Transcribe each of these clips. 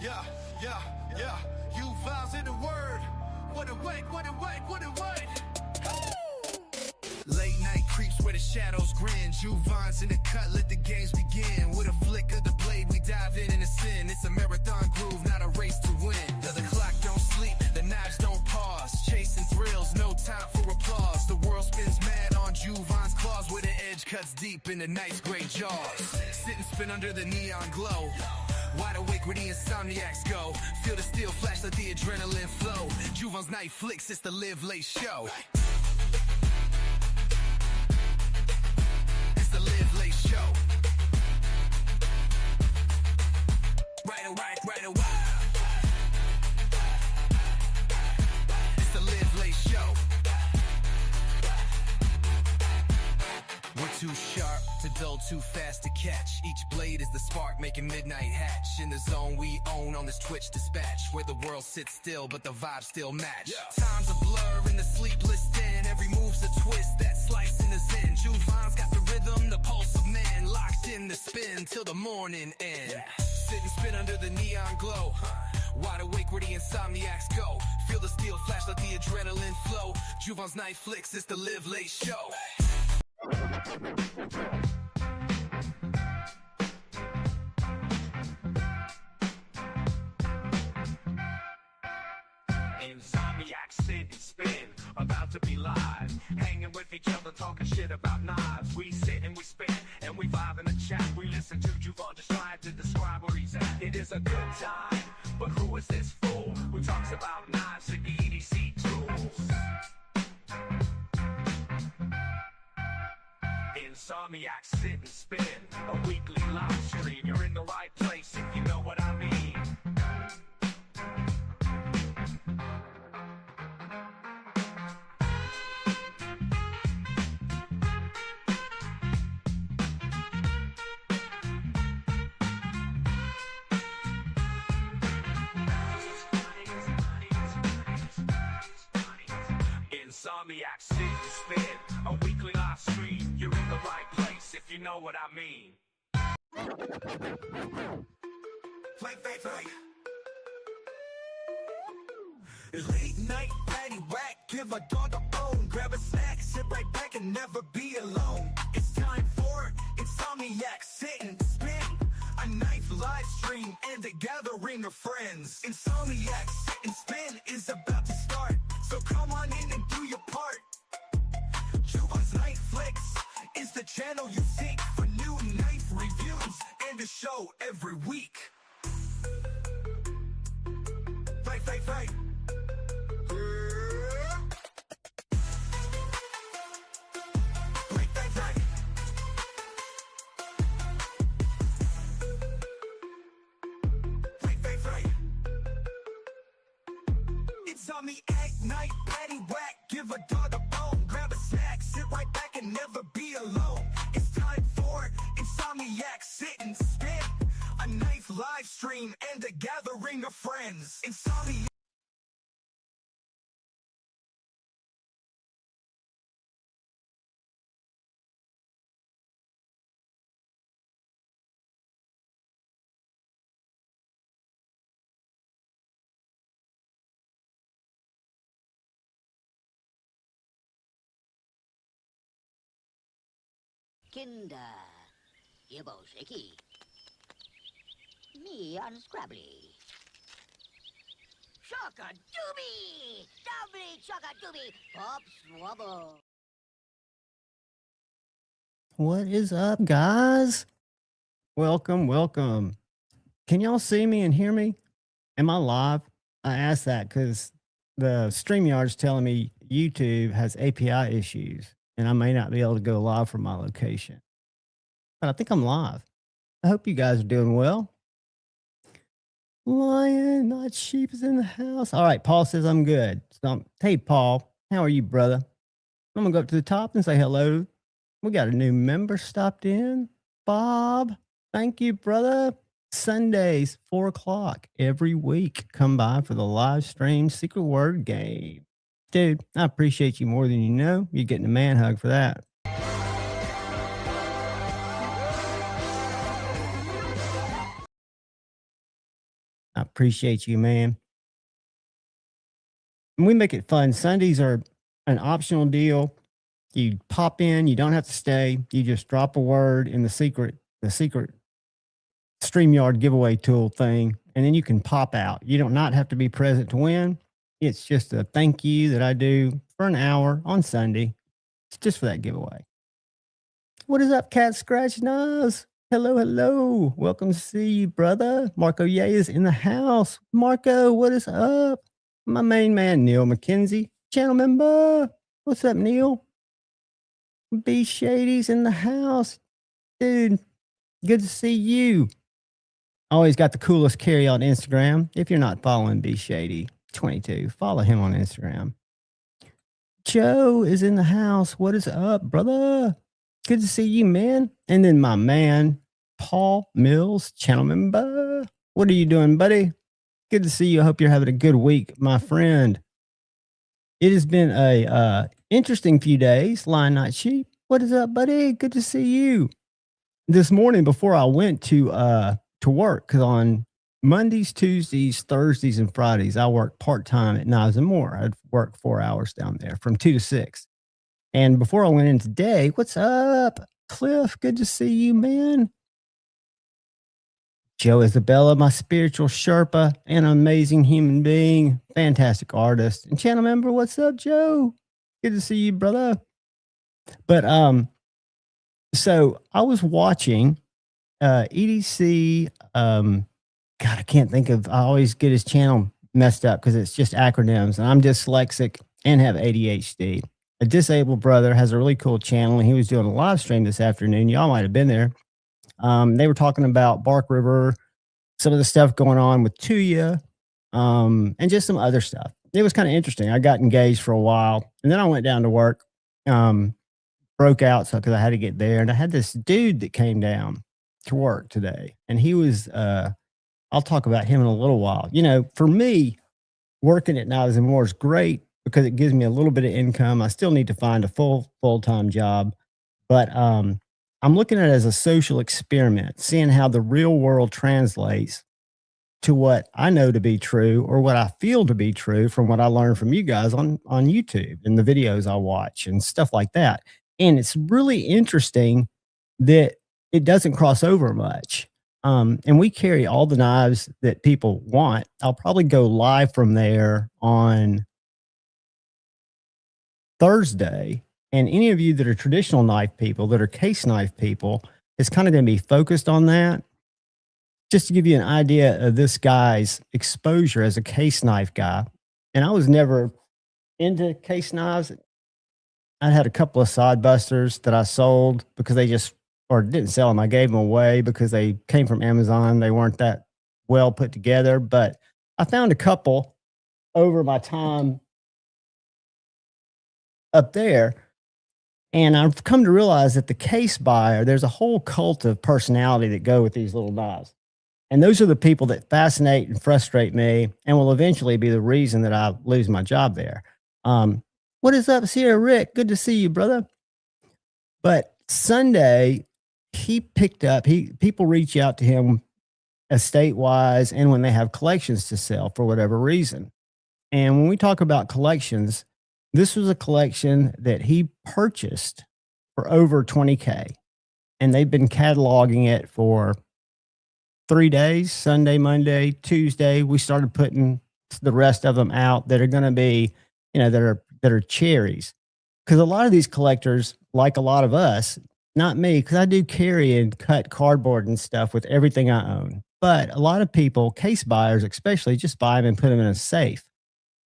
Yeah, yeah, yeah. You vibes in the word. What a wait, what a wait, what a wait. Late night creeps where the shadows grin. Juvons in the cut, let the games begin. With a flick of the blade, we dive in the sin. It's a marathon groove, not a race to win. The clock don't sleep, the knives don't pause. Chasing thrills, no time for applause. The world spins mad on Juvon's claws, where the edge cuts deep in the night's great jaws. Sit and spin under the neon glow. Wide awake where the Insomniacs go. Feel the steel flash, let the adrenaline flow. Juvon's night flicks, it's the live late show. It's the live late show. Right. It's the live late show. We're too sharp to dull, too fast to catch. Each blade is the spark making midnight hatch. In the zone we own on this Twitch dispatch, where the world sits still but the vibes still match. Time's a blur in the sleepless den. Every move's a twist that slice in the zen. Juvon's got the rhythm, the pulse of man. Locked in the spin till the morning end. Sit and spin under the neon glow. Wide awake where the Insomniacs go. Feel the steel flash, let the adrenaline flow. Juvon's night flicks, it's the live late show. Insomniac, sit and spin, about to be live. Hanging with each other, talking shit about knives. We sit and we spin, and we vibe in the chat. We listen to Juvon just trying to describe where he's at. It is a good time, but who is this fool who talks about knives and EDC tools? Insomniac, sit and spin, a weekly live stream. You're in the right place if you know what I mean. Insomniac, sit and spin, a weekly live stream. You're in the right place if you know what I mean. Play. Late night, patty whack, give a dog a bone. Grab a snack, sit right back and never be alone. It's time for Insomniac, sit and spin, a knife live stream and a gathering of friends. Insomniac, sit and spin is about to start, so come on in and do your part. Juvon's Night Flicks is the channel you seek for new knife reviews and a show every week. Fight. Insomniac, night, patty whack, give a dog a bone. Grab a snack, sit right back and never be alone. It's time for Insomniac, sit and spin, a knife live stream and a gathering of friends. Insomniac. Kinder, Gibbo Shaky, me unscrabbly. Shaka-doobie, doubly shaka-doobie, pop swabble. What is up, guys? Welcome. Can y'all see me and hear me? Am I live? I asked that because the StreamYard's telling me YouTube has API issues and I may not be able to go live from my location. But I think I'm live. I hope you guys are doing well. Lion, not sheep, is in the house. All right, Paul says I'm good. So, hey, Paul, how are you, brother? I'm going to go up to the top and say hello. We got a new member stopped in. Bob, thank you, brother. Sundays, 4 o'clock every week. Come by for the live stream secret word game. Dude, I appreciate you more than you know. You're getting a man hug for that. I appreciate you, man. And we make it fun. Sundays are an optional deal. You pop in, you don't have to stay. You just drop a word in the secret StreamYard giveaway tool thing, and then you can pop out. You don't not have to be present to win. It's just a thank you that I do for an hour on Sunday. It's just for that giveaway. What is up, Cat Scratch Nose? Hello, hello. Welcome to see you, brother. Marco Ye is in the house. Marco, what is up? My main man, Neil McKenzie, channel member. What's up, Neil? B Shady's in the house. Dude, good to see you. Always got the coolest carry on Instagram. If you're not following B Shady 22, follow him on Instagram. Joe is in the house. What is up, brother? Good to see you, man. And then my man, Paul Mills, channel member. What are you doing, buddy? Good to see you. I hope you're having a good week, my friend. It has been a interesting few days. Lion Night Sheep. What is up, buddy? Good to see you. This morning before I went to work, because on Mondays, Tuesdays, Thursdays, and Fridays, I work part-time at Knives and More. I'd work 4 hours down there from 2 to 6. And before I went in today, what's up, Cliff? Good to see you, man. Joe Isabella, my spiritual Sherpa, an amazing human being, fantastic artist, and channel member. What's up, Joe? Good to see you, brother. But so I was watching EDC. God, I can't think of. I always get his channel messed up because it's just acronyms, and I'm dyslexic and have ADHD. A disabled brother has a really cool channel, and he was doing a live stream this afternoon. Y'all might have been there. They were talking about Bark River, some of the stuff going on with Tuya, and just some other stuff. It was kind of interesting. I got engaged for a while, and then I went down to work, broke out because I had to get there. And I had this dude that came down to work today, and he was, I'll talk about him in a little while. You know, for me, working at Knives and More is great because it gives me a little bit of income. I still need to find a full-time job, but I'm looking at it as a social experiment, seeing how the real world translates to what I know to be true or what I feel to be true from what I learned from you guys on YouTube and the videos I watch and stuff like that. And it's really interesting that it doesn't cross over much. And we carry all the knives that people want. I'll probably go live from there on Thursday. And any of you that are traditional knife people, that are case knife people, it's kind of going to be focused on that. Just to give you an idea of this guy's exposure as a case knife guy. And I was never into case knives. I had a couple of side busters that I sold because they just, or didn't sell them. I gave them away because they came from Amazon. They weren't that well put together, but I found a couple over my time up there. And I've come to realize that the case buyer, there's a whole cult of personality that go with these little knives. And those are the people that fascinate and frustrate me and will eventually be the reason that I lose my job there. What is up, Sierra Rick? Good to see you, brother. But Sunday, he picked up, people reach out to him estate-wise and when they have collections to sell for whatever reason. And when we talk about collections, this was a collection that he purchased for over $20K. And they've been cataloging it for 3 days, Sunday, Monday, Tuesday. We started putting the rest of them out that are going to be, you know, that are cherries. Because a lot of these collectors, like a lot of us, not me, because I do carry and cut cardboard and stuff with everything I own. But a lot of people, case buyers especially, just buy them and put them in a safe.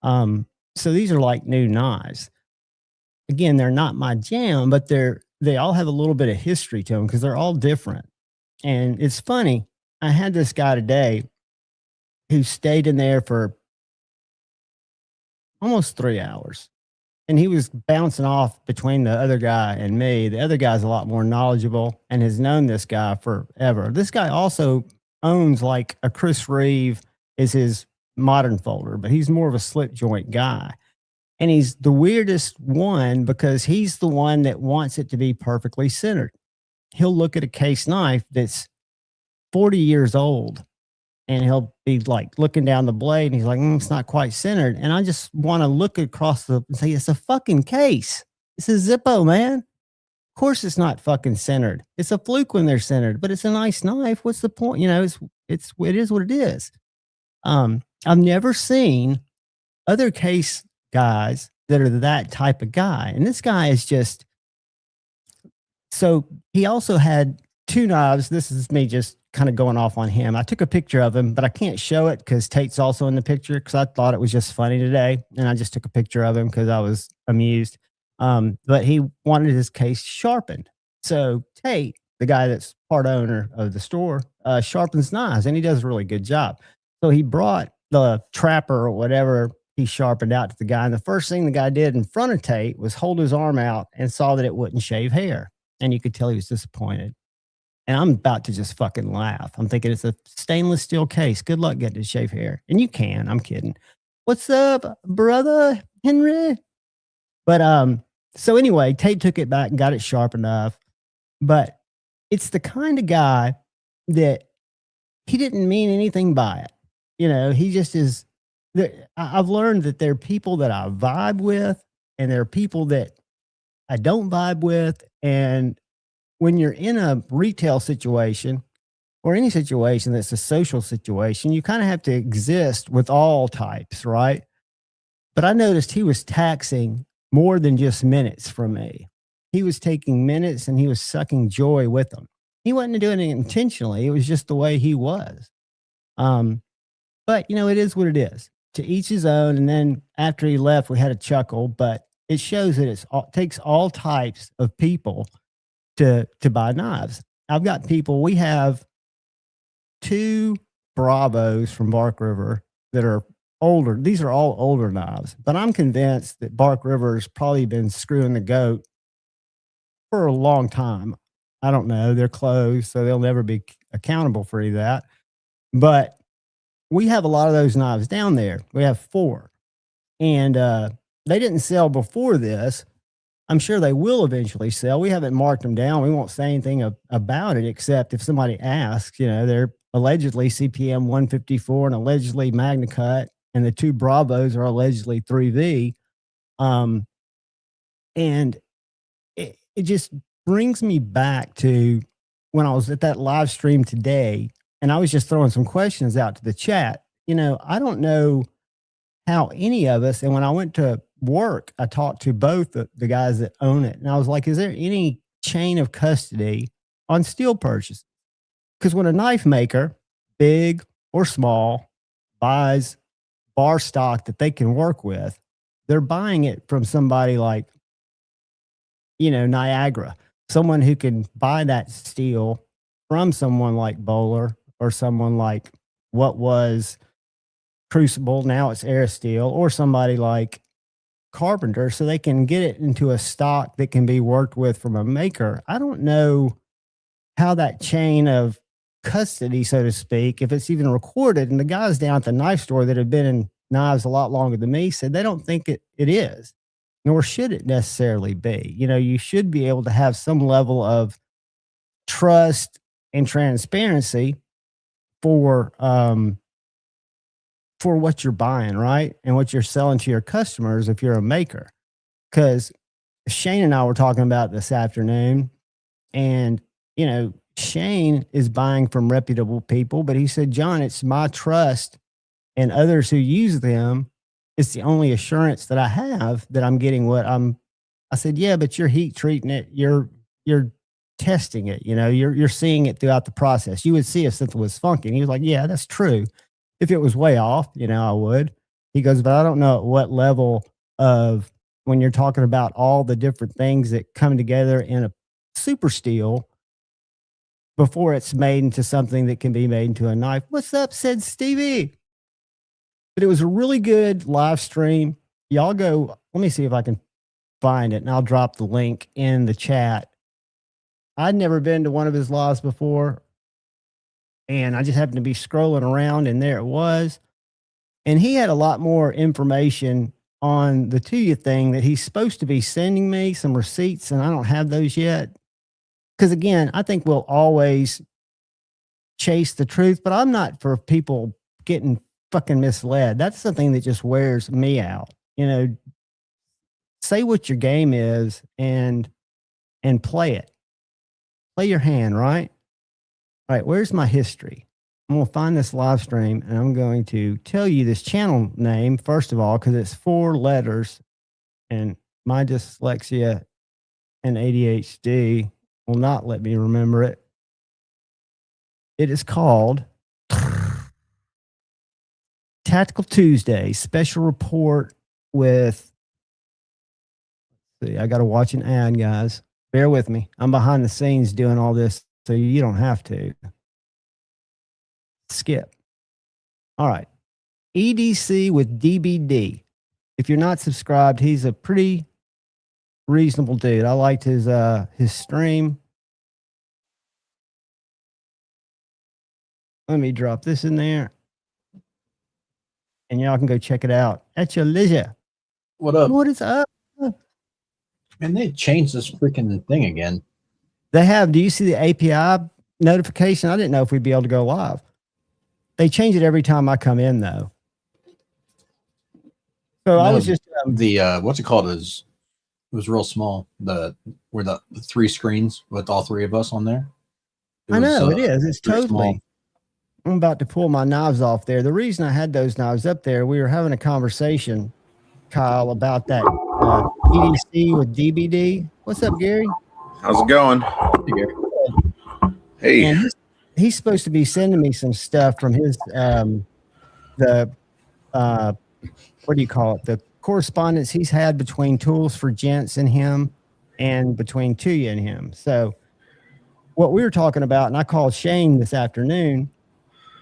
So these are like new knives. Again, they're not my jam, but they all have a little bit of history to them because they're all different. And it's funny. I had this guy today who stayed in there for almost 3 hours. And he was bouncing off between the other guy and me. The other guy's a lot more knowledgeable and has known this guy forever. This guy also owns like a Chris Reeve is his modern folder, but he's more of a slip joint guy. And he's the weirdest one because he's the one that wants it to be perfectly centered. He'll look at a case knife that's 40 years old and he'll be like looking down the blade and he's like, it's not quite centered. And I just want to look across and say, it's a fucking case. It's a Zippo, man. Of course it's not fucking centered. It's a fluke when they're centered, but it's a nice knife. What's the point? You know, it is what it is. I've never seen other case guys that are that type of guy. And this guy is just, so he also had 2 knives. This is me just kind of going off on him. I took a picture of him, but I can't show it because Tate's also in the picture because I thought it was just funny today. And I just took a picture of him because I was amused. But he wanted his case sharpened. So Tate, the guy that's part owner of the store, sharpens knives, and he does a really good job. So he brought the trapper or whatever he sharpened out to the guy. And the first thing the guy did in front of Tate was hold his arm out and saw that it wouldn't shave hair. And you could tell he was disappointed. And I'm about to just fucking laugh. I'm thinking it's a stainless steel case. Good luck getting to shave hair. And you can. I'm kidding. What's up, brother Henry? But so anyway, Tate took it back and got it sharp enough. But it's the kind of guy that he didn't mean anything by it. You know, he just is. I've learned that there are people that I vibe with, and there are people that I don't vibe with. And when you're in a retail situation or any situation that's a social situation, you kind of have to exist with all types, right? But I noticed he was taxing more than just minutes from me. He was taking minutes and he was sucking joy with them. He wasn't doing it intentionally. It was just the way he was. But, you know, it is what it is. To each his own. And then after he left, we had a chuckle, but it shows that it takes all types of people to buy knives. I've got people, we have 2 Bravos from Bark River that are older. These are all older knives, but I'm convinced that Bark River has probably been screwing the goat for a long time. I don't know. They're closed, so they'll never be accountable for any of that. But we have a lot of those knives down there. We have 4. And they didn't sell before this. I'm sure they will eventually sell. We haven't marked them down. We won't say anything about it, except if somebody asks. You know, they're allegedly CPM 154 and allegedly Magna Cut, and the 2 Bravos are allegedly 3V. And it just brings me back to when I was at that live stream today, and I was just throwing some questions out to the chat. You know, I don't know how any of us, and when I went to work, I talked to both the guys that own it. And I was like, is there any chain of custody on steel purchases? Because when a knife maker, big or small, buys bar stock that they can work with, they're buying it from somebody like, you know, Niagara, someone who can buy that steel from someone like Bowler or someone like what was Crucible, now it's Aerosteel, or somebody like Carpenter, so they can get it into a stock that can be worked with from a maker. I don't know how that chain of custody, so to speak, if it's even recorded. And the guys down at the knife store that have been in knives a lot longer than me said they don't think it is, nor should it necessarily be. You know, you should be able to have some level of trust and transparency for what you're buying, right? And what you're selling to your customers if you're a maker. Because Shane and I were talking about this afternoon, and, you know, Shane is buying from reputable people, but he said, John, it's my trust and others who use them. It's the only assurance that I have that I'm getting I said, yeah, but you're heat treating it. You're testing it. You know, you're seeing it throughout the process. You would see if something was funky. And he was like, yeah, that's true. If it was way off, you know, I would. He goes, but I don't know at what level of, when you're talking about all the different things that come together in a super steel before it's made into something that can be made into a knife. What's up, said Stevie? But it was a really good live stream. Y'all go, let me see if I can find it, and I'll drop the link in the chat. I'd never been to one of his lives before, and I just happened to be scrolling around, and there it was. And he had a lot more information on the Tuya thing that he's supposed to be sending me some receipts, and I don't have those yet. Because again, I think we'll always chase the truth, but I'm not for people getting fucking misled. That's something that just wears me out. Say what your game is and play it. Play your hand, right? All right, where's my history? I'm going to find this live stream and I'm going to tell you this channel name, first of all, because it's 4 letters and my dyslexia and ADHD will not let me remember it. It is called Tactical Tuesday Special Report with. See, I got to watch an ad, guys. Bear with me. I'm behind the scenes doing all this, so you don't have to. Skip. All right. EDC with DBD. If you're not subscribed, he's a pretty reasonable dude. I liked his stream. Let me drop this in there. And y'all can go check it out at your leisure. What up? What is up? And they changed this freaking thing again. They have. Do you see the API notification? I didn't know if we'd be able to go live. They change it every time I come in, though. So I was just the what's it called? It was real small. The 3 screens with all 3 of us on there. I know it is. It's totally small. I'm about to pull my knives off there. The reason I had those knives up there, we were having a conversation, Kyle, about that EDC with DBD. What's up, Gary? How's it going? Hey, Gary. Hey. And he's supposed to be sending me some stuff from his what do you call it? The correspondence he's had between Tools for Gents and him, and between Tuya and him. So what we were talking about, and I called Shane this afternoon,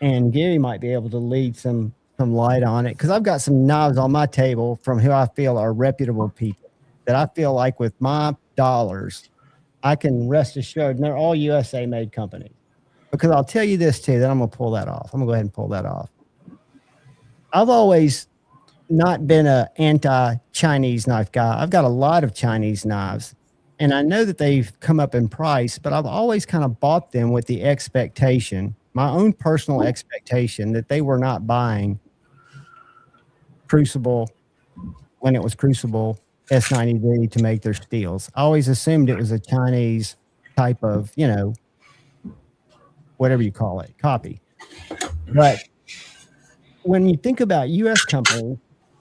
and Gary might be able to lead some light on it, because I've got some knives on my table from who I feel are reputable people that I feel like with my dollars, I can rest assured, and they're all USA made companies. Because I'll tell you this too, that I'm going to pull that off. I'm going to go ahead and pull that off. I've always not been a anti-Chinese knife guy. I've got a lot of Chinese knives, and I know that they've come up in price, but I've always kind of bought them with the expectation, my own personal expectation, that they were not buying Crucible when it was Crucible S90D to make their steels. I always assumed it was a Chinese type of, whatever you call it, copy. But when you think about U.S. companies,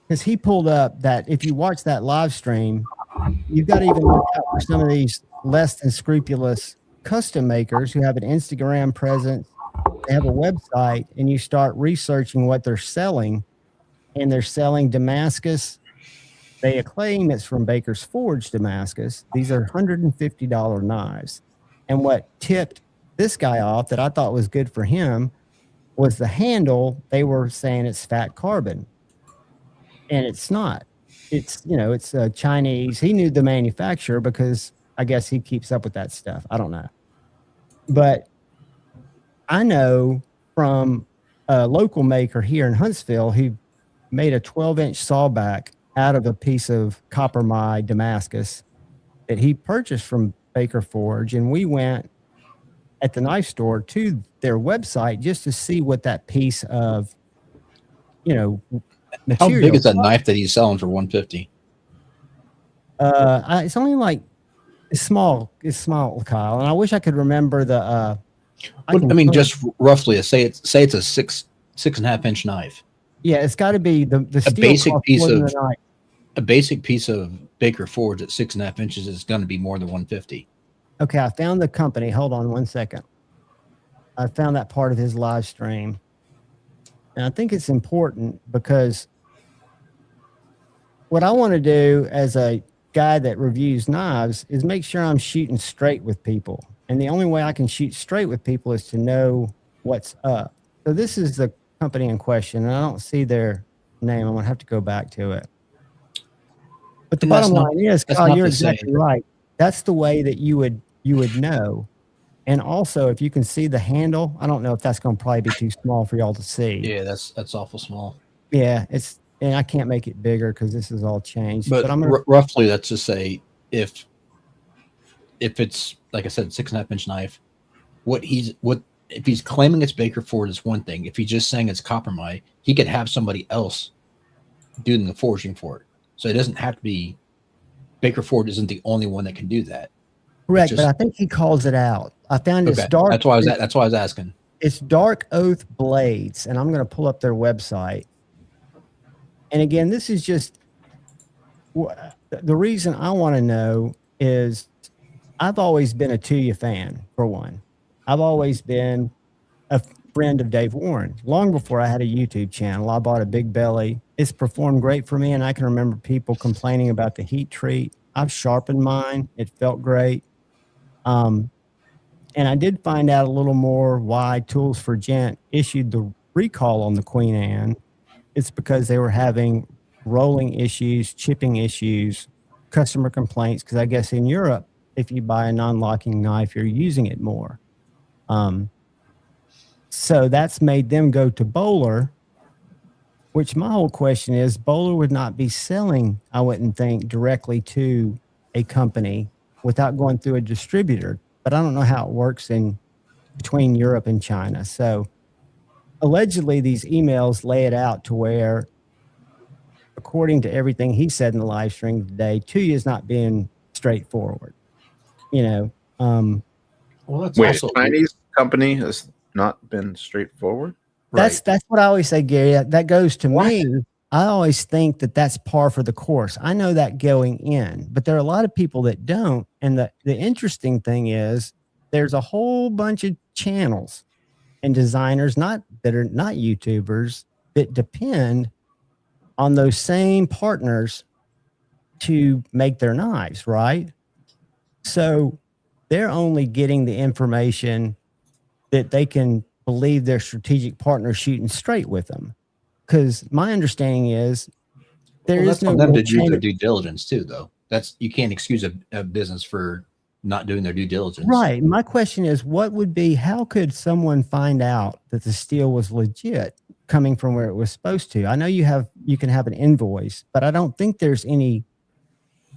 because he pulled up that if you watch that live stream, you've got to even look out for some of these less than scrupulous custom makers who have an Instagram presence, they have a website, and you start researching what they're selling, and they're selling Damascus. They claim it's from Baker's Forge Damascus. These are $150 knives. And what tipped this guy off that I thought was good for him was the handle. They were saying it's fat carbon, and it's not. It's, it's Chinese. He knew the manufacturer because I guess he keeps up with that stuff. I don't know. But I know from a local maker here in Huntsville who made a 12-inch sawback out of a piece of copper my Damascus that he purchased from Baker Forge. And we went at the knife store to their website just to see what that piece of, material. How big is that knife that he's selling for $150? It's only like, it's small, Kyle. And I wish I could remember the, just roughly, say it's a 6.5 inch knife. Yeah, it's got to be the a steel basic piece more than of the knife. a basic piece of Baker Forge at 6.5 inches is going to be more than $150. Okay, I found the company. Hold on one second. I found that part of his live stream. And I think it's important because what I want to do as a guy that reviews knives is make sure I'm shooting straight with people. And the only way I can shoot straight with people is to know what's up. So this is the company in question, and I don't see their name. I'm going to have to go back to it. But the bottom line is, Kyle, you're exactly right. That's the way that you would know. And also, if you can see the handle, I don't know if that's going to probably be too small for y'all to see. Yeah, that's awful small. Yeah, and I can't make it bigger because this is all changed. But I'm gonna, roughly, let's just say if it's like I said, 6.5 inch knife, what if he's claiming it's Baker Ford, it's one thing. If he's just saying it's Coppermine, he could have somebody else doing the forging for it. So it doesn't have to be Baker Ford. Isn't the only one that can do that. Correct, just, but I think he calls it out. I found it's dark. That's why I was asking. It's Dark Oath Blades, and I'm going to pull up their website. And again, this is just the reason I want to know is I've always been a Tuya fan, for one. I've always been a friend of Dave Warren. Long before I had a YouTube channel, I bought a Big Belly. It's performed great for me, and I can remember people complaining about the heat treat. I've sharpened mine. It felt great. And I did find out a little more why Tools for Gent issued the recall on the Queen Anne. It's because they were having rolling issues, chipping issues, customer complaints, because I guess in Europe, if you buy a non-locking knife, you're using it more. So that's made them go to Bowler, which my whole question is, Bowler would not be selling, I wouldn't think, directly to a company without going through a distributor. But I don't know how it works in between Europe and China. So allegedly these emails lay it out to where, according to everything he said in the live stream today, Tuya is not being straightforward. Well, that's Wait, also a Chinese company has not been straightforward. That's what I always say, Gary. That goes to me. I always think that that's par for the course. I know that going in, but there are a lot of people that don't. And the interesting thing is there's a whole bunch of channels and designers that are not YouTubers that depend on those same partners to make their knives, right? So they're only getting the information that they can believe their strategic partner shooting straight with them. Because my understanding is that's no them to do their due diligence too, though. You can't excuse a business for not doing their due diligence. Right. My question is, how could someone find out that the steel was legit coming from where it was supposed to? I know you can have an invoice, but I don't think there's any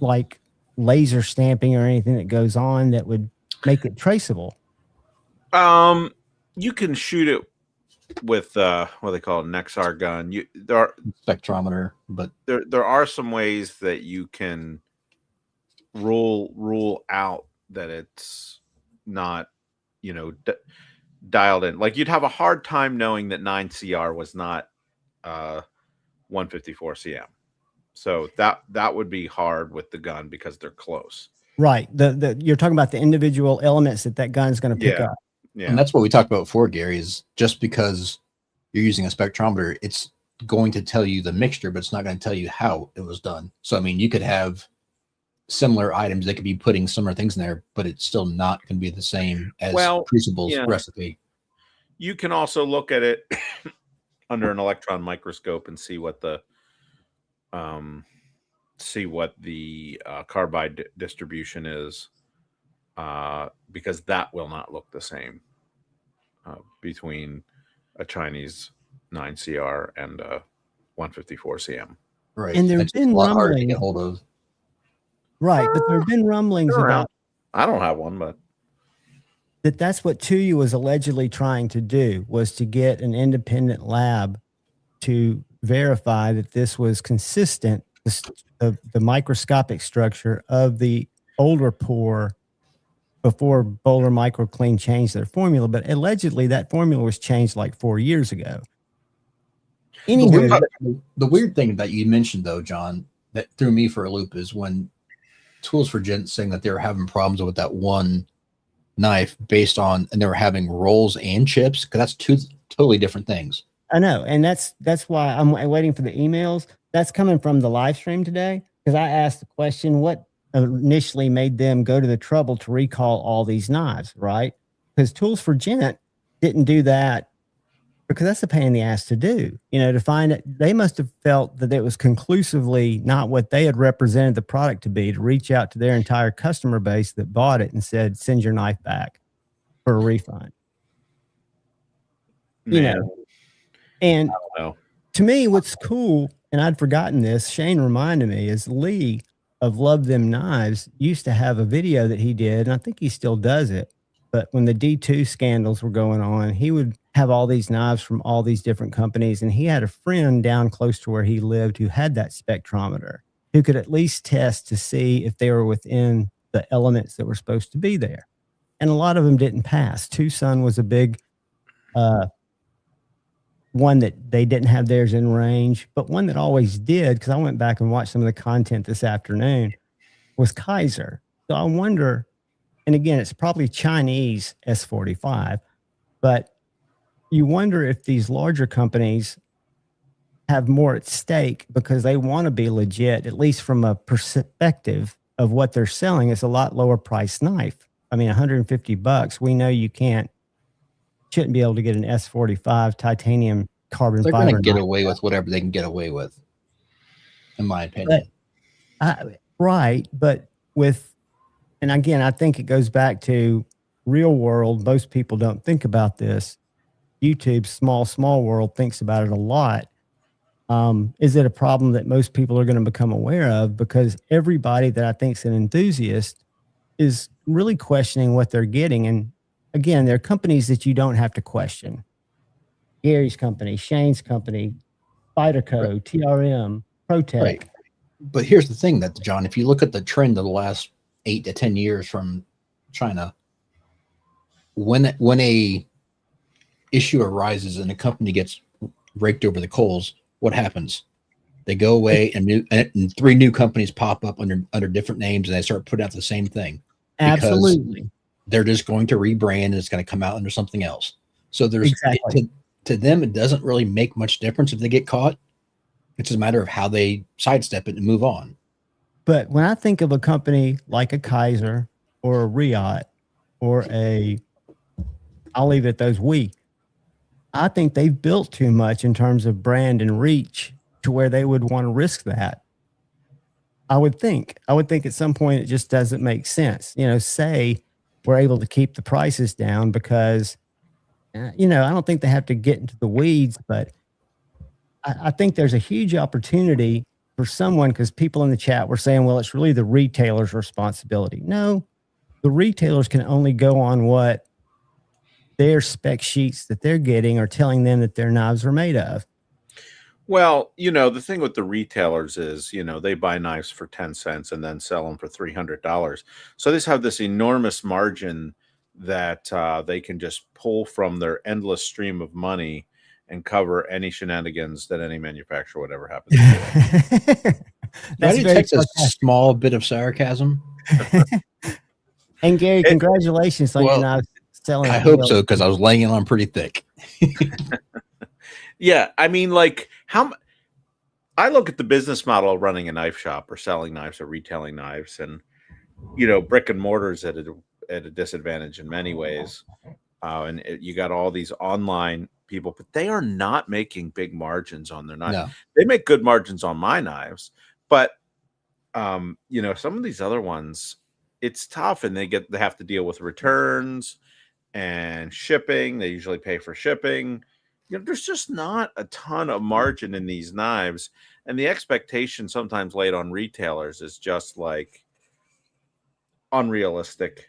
like laser stamping or anything that goes on that would make it traceable. You can shoot it with what they call a Nexar gun. There are spectrometer, but there are some ways that you can rule out that it's not, dialed in. Like you'd have a hard time knowing that 9CR was not 154 CM. So that would be hard with the gun because they're close. Right. You're talking about the individual elements that gun's going to pick up. Yeah. And that's what we talked about before, Gary, is just because you're using a spectrometer, it's going to tell you the mixture, but it's not going to tell you how it was done. So, I mean, you could have similar items. They could be putting similar things in there, but it's still not going to be the same as Crucible's recipe. You can also look at it under an electron microscope and see what the carbide distribution is. Because that will not look the same between a Chinese 9CR and a 154 CM. Right. And there's been rumblings to get hold of. Right, but there have been rumblings about. I don't have one, but that's what Tuya was allegedly trying to do, was to get an independent lab to verify that this was consistent, the microscopic structure of the older pour before Bowler Micro Clean changed their formula. But allegedly that formula was changed like 4 years ago. Anyway, the weird thing that you mentioned, though, John, that threw me for a loop is when Tools for Gent saying that they were having problems with that one knife and they were having rolls and chips, because that's two totally different things. I know. And that's why I'm waiting for the emails. That's coming from the live stream today, because I asked the question, what initially made them go to the trouble to recall all these knives, right? Because Tools for Gent didn't do that because that's a pain in the ass to do. To find it, they must have felt that it was conclusively not what they had represented the product to be, to reach out to their entire customer base that bought it and said, send your knife back for a refund. And I don't know. To me, what's cool, and I'd forgotten this, Shane reminded me, is Lee of Love Them Knives used to have a video that he did, and I think he still does it, but when the D2 scandals were going on, he would have all these knives from all these different companies. And he had a friend down close to where he lived who had that spectrometer, who could at least test to see if they were within the elements that were supposed to be there. And a lot of them didn't pass. Tucson was a big one that they didn't have theirs in range, but one that always did, because I went back and watched some of the content this afternoon, was Kaiser. So I wonder, and again, it's probably Chinese S45, but you wonder if these larger companies have more at stake because they want to be legit, at least from a perspective of what they're selling. It's a lot lower price knife. I mean, $150. We know you shouldn't be able to get an S45 titanium carbon They're fiber. going to get away with whatever they can get away with, in my opinion. Right. But and again, I think it goes back to real world. Most people don't think about this. YouTube's small world thinks about it a lot. Is it a problem that most people are going to become aware of? Because everybody that I think is an enthusiast is really questioning what they're getting. And again, there are companies that you don't have to question. Gary's company, Shane's company, Spyderco, right. TRM, ProTech. Right. But here's the thing, that John, if you look at the trend of the last 8 to 10 years from China, when a issue arises and a company gets raked over the coals, what happens? They go away and 3 new companies pop up under different names, and they start putting out the same thing. Absolutely. They're just going to rebrand, and it's going to come out under something else. So there's to them, it doesn't really make much difference if they get caught. It's just a matter of how they sidestep it and move on. But when I think of a company like a Kaiser or a Riot or I'll leave it at those I think they've built too much in terms of brand and reach to where they would want to risk that. I would think at some point it just doesn't make sense. Say we're able to keep the prices down because, I don't think they have to get into the weeds, but I think there's a huge opportunity for someone, because people in the chat were saying, well, it's really the retailer's responsibility. No, the retailers can only go on what their spec sheets that they're getting are telling them that their knives are made of. Well, the thing with the retailers is, they buy knives for 10 cents and then sell them for $300. So they have this enormous margin that they can just pull from their endless stream of money and cover any shenanigans that any manufacturer would ever happen to do. That's detect a small bit of sarcasm. And Gary, congratulations on your knives selling. I hope so, because I was laying it on pretty thick. Yeah, I mean, I look at the business model of running a knife shop or selling knives or retailing knives, and brick and mortar's at a disadvantage in many ways. And you got all these online people, but they are not making big margins on their knives. No. They make good margins on my knives, but some of these other ones, it's tough, and they have to deal with returns and shipping. They usually pay for shipping. There's just not a ton of margin in these knives, and the expectation sometimes laid on retailers is just unrealistic.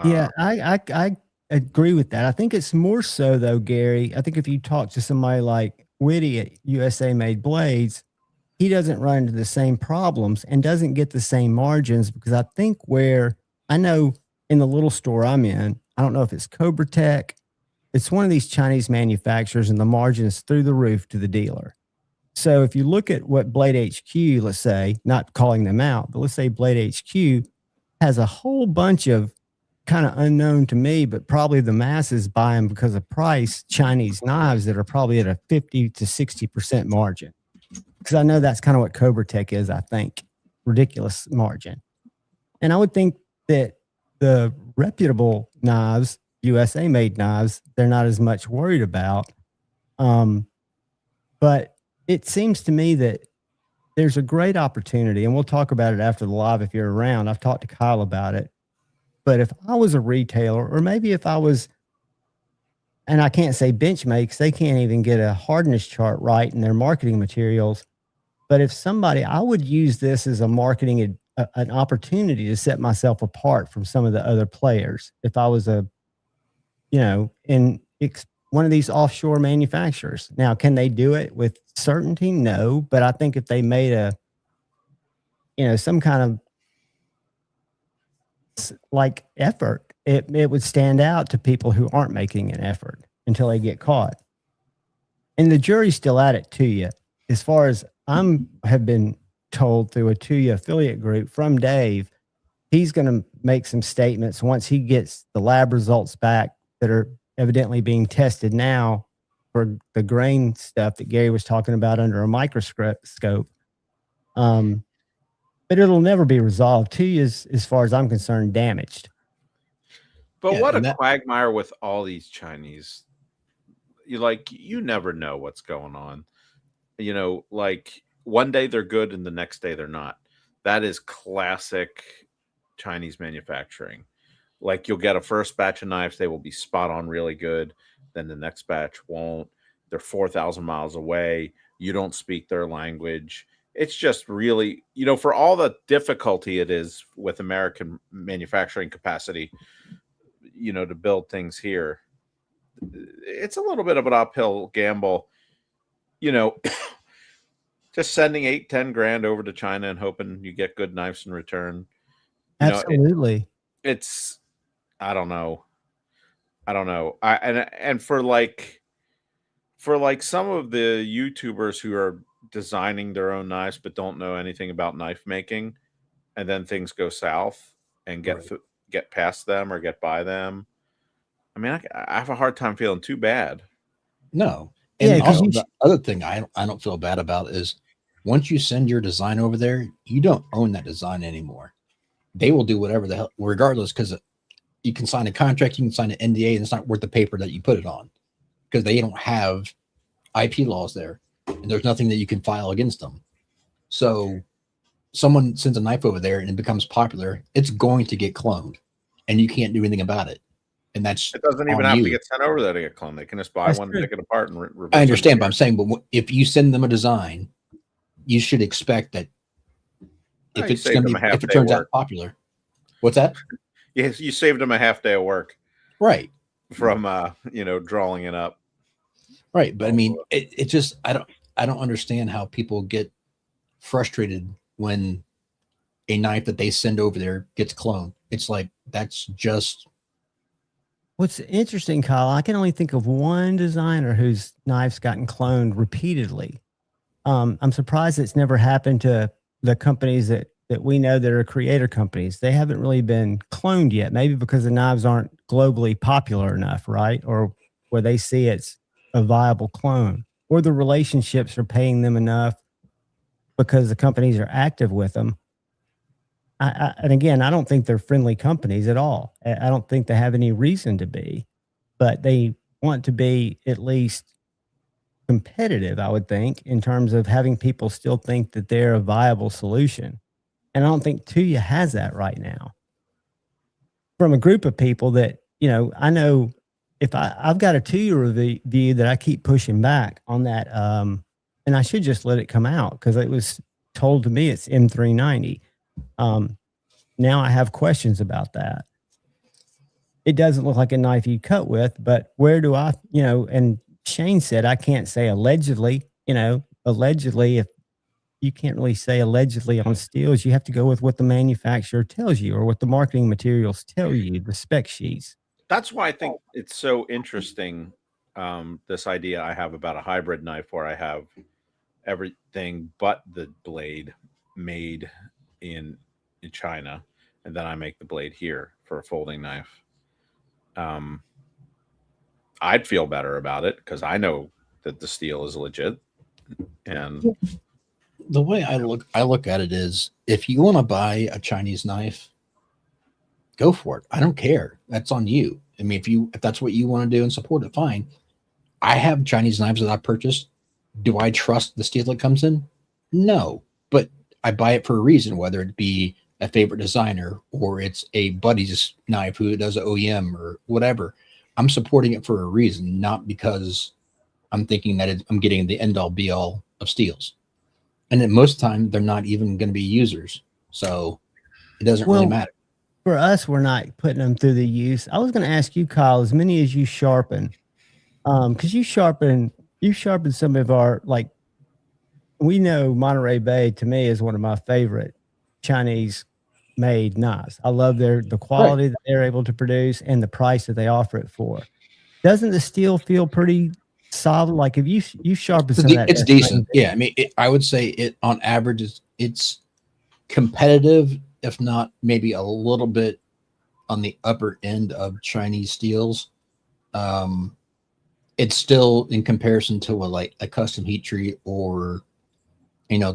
Yeah, I agree with that. I think it's more so, though, Gary. I think if you talk to somebody like Whitty at USA Made Blades, he doesn't run into the same problems and doesn't get the same margins, because I think I know in the little store I'm in, I don't know if it's Cobra Tech, it's one of these Chinese manufacturers, and the margin is through the roof to the dealer. So if you look at what Blade HQ, let's say, not calling them out, but let's say Blade HQ has a whole bunch of kind of unknown to me, but probably the masses buy them because of price, Chinese knives that are probably at a 50 to 60% margin. Because I know that's kind of what Cobra Tech is, I think. Ridiculous margin. And I would think that the reputable knives, USA made knives, they're not as much worried about. But it seems to me that there's a great opportunity, and we'll talk about it after the live if you're around. I've talked to Kyle about it. But if I was a retailer, or maybe if I was, and I can't say Benchmade, they can't even get a hardness chart right in their marketing materials. But if I would use this as a marketing, an opportunity to set myself apart from some of the other players. If I was a in one of these offshore manufacturers. Now, can they do it with certainty? No, but I think if they made some kind of like effort, it would stand out to people who aren't making an effort until they get caught. And the jury's still at it to you. As far as have been told through a Tuya affiliate group from Dave, he's going to make some statements once he gets the lab results back that are evidently being tested now for the grain stuff that Gary was talking about under a microscope. But it'll never be resolved. Tuya's, as far as I'm concerned, damaged. But what a quagmire with all these Chinese. You never know what's going on. Like one day they're good and the next day they're not. That is classic Chinese manufacturing. Like you'll get a first batch of knives, they will be spot on really good. Then the next batch won't. They're 4,000 miles away. You don't speak their language. It's just really, for all the difficulty it is with American manufacturing capacity, to build things here, it's a little bit of an uphill gamble, just sending 8-10 grand over to China and hoping you get good knives in return. Absolutely. It's, I don't know. And for some of the YouTubers who are designing their own knives but don't know anything about knife making, and then things go south and get past them or get by them. I mean, I have a hard time feeling too bad. No. And also the other thing I don't feel bad about is once you send your design over there, you don't own that design anymore. They will do whatever the hell, regardless, because you can sign a contract, you can sign an NDA, and it's not worth the paper that you put it on because they don't have IP laws there, and there's nothing that you can file against them. So someone sends a knife over there and it becomes popular, it's going to get cloned, and you can't do anything about it. And it doesn't even have to get sent over there to get cloned. They can just buy one, take it apart, and reverse I understand, but I'm saying, but if you send them a design, you should expect that if it's going to be, if it turns out popular. What's that? Yes, you saved them a half day of work, right? From drawing it up, right? But I mean, it just I don't understand how people get frustrated when a knife that they send over there gets cloned. It's like that's just. What's interesting, Kyle, I can only think of one designer whose knife's gotten cloned repeatedly. I'm surprised it's never happened to the companies that we know that are creator companies. They haven't really been cloned yet, maybe because the knives aren't globally popular enough, right? Or where they see it's a viable clone, or the relationships are paying them enough because the companies are active with them. And again, I don't think they're friendly companies at all. I don't think they have any reason to be, but they want to be at least competitive, I would think, in terms of having people still think that they're a viable solution. And I don't think Tuya has that right now. From a group of people that, I know if I've got a Tuya review that I keep pushing back on that, and I should just let it come out because it was told to me it's M390. Now I have questions about that. It doesn't look like a knife you cut with, but where do I, and Shane said, I can't say allegedly, allegedly, if you can't really say allegedly on steels, you have to go with what the manufacturer tells you or what the marketing materials tell you, the spec sheets. That's why I think it's so interesting. This idea I have about a hybrid knife where I have everything but the blade made in China, and then I make the blade here for a folding knife. I'd feel better about it because I know that the steel is legit. And the way I look at it is, if you want to buy a Chinese knife, go for it. I don't care. That's on you. I mean, if that's what you want to do and support it, fine. I have Chinese knives that I purchased. Do I trust the steel that comes in? No, but I buy it for a reason, whether it be a favorite designer or it's a buddy's knife who does an OEM or whatever. I'm supporting it for a reason, not because I'm thinking that I'm getting the end all be all of steels. And then most of the time they're not even going to be users. So it doesn't really matter. for us, we're not putting them through the use. I was going to ask you, Kyle, as many as you sharpen, because you sharpen some of our, like, we know Monterey Bay to me is one of my favorite Chinese made knives. I love the quality that they're able to produce and the price that they offer it for. Doesn't the steel feel pretty solid? Like if you sharpen some of that, It's decent. Yeah, I mean, I would say it on average it's competitive, if not maybe a little bit on the upper end of Chinese steels. It's still in comparison to like a custom heat treat or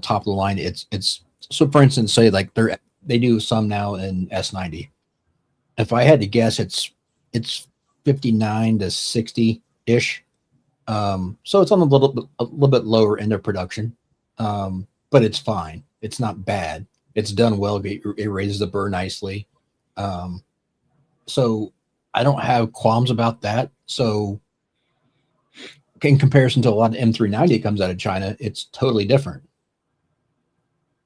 top of the line. It's so for instance, say like they do some now in S90. If I had to guess, it's 59 to 60 ish. So it's on a little bit lower end of production, but it's fine. It's not bad. It's done well. It raises the burr nicely. So I don't have qualms about that. So in comparison to a lot of M390 that comes out of China, it's totally different.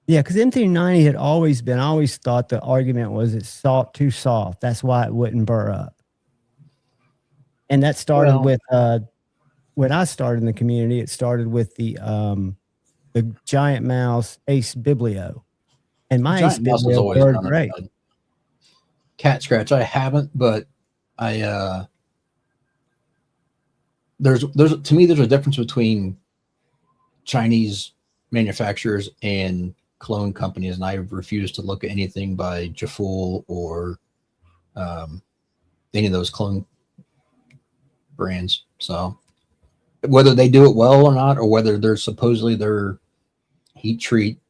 Yeah, because M390 had always been, I always thought the argument was it's too soft. That's why it wouldn't burr up. And that started with, when I started in the community, it started with the Giant Mouse Ace Biblio. And my Ace Biblio burred great. Cat scratch, I haven't, but there's to me, there's a difference between Chinese manufacturers and clone companies, and I refuse to look at anything by Jaful or any of those clone brands. So whether they do it well or not, or whether they're supposedly their heat treat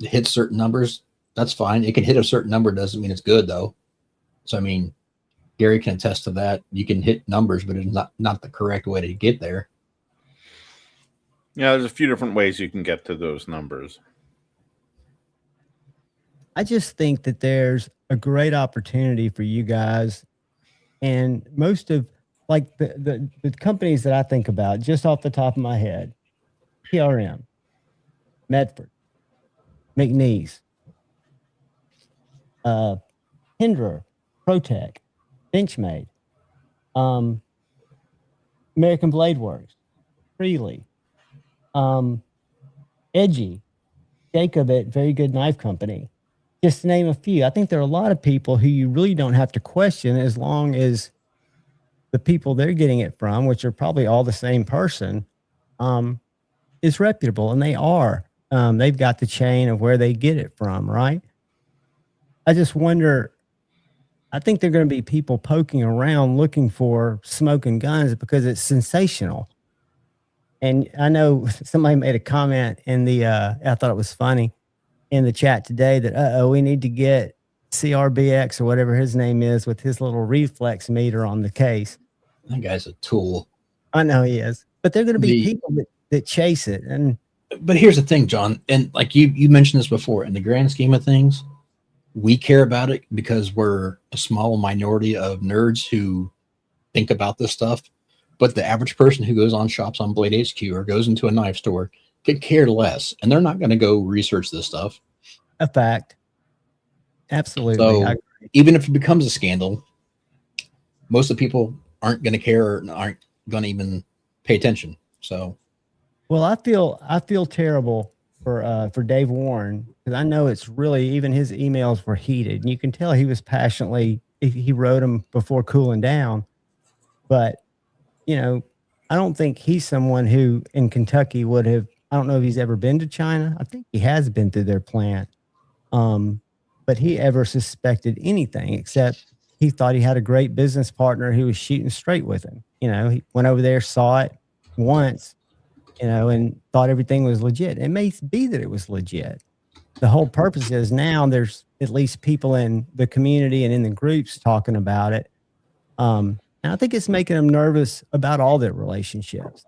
hits certain numbers, that's fine. It can hit a certain number, doesn't mean it's good though. So I mean, Gary can attest to that. You can hit numbers, but it's not the correct way to get there. Yeah, there's a few different ways you can get to those numbers. I just think that there's a great opportunity for you guys, and most of like the companies that I think about just off the top of my head: PRM, Medford, McNeese, Hendra, Protec, Benchmade, American Blade Works, Freely, Edgy, Jacob at Very Good Knife Company. Just to name a few. I think there are a lot of people who you really don't have to question as long as the people they're getting it from, which are probably all the same person, is reputable, and they are. They've got the chain of where they get it from, right? I just wonder, I think there are going to be people poking around looking for smoking guns because it's sensational. And I know somebody made a comment in the, I thought it was funny, in the chat today that, we need to get CRBX or whatever his name is with his little reflex meter on the case. That guy's a tool. I know he is, but there are going to be people that chase it. But here's the thing, John, and like you mentioned this before, in the grand scheme of things, we care about it because we're a small minority of nerds who think about this stuff. But the average person who goes on shops on Blade HQ or goes into a knife store could care less, and they're not going to go research this stuff. A fact. Absolutely. So even if it becomes a scandal, most of the people aren't going to care or aren't going to even pay attention. So, well, I feel terrible for Dave Warren, because I know it's really, even his emails were heated, and you can tell he was passionately, he wrote them before cooling down. But I don't think he's someone who in Kentucky would have, I don't know if he's ever been to China. I think he has been through their plant. But he ever suspected anything, except he thought he had a great business partner who was shooting straight with him. He went over there, saw it once, and thought everything was legit. It may be that it was legit. The whole purpose is now there's at least people in the community and in the groups talking about it. And I think it's making them nervous about all their relationships.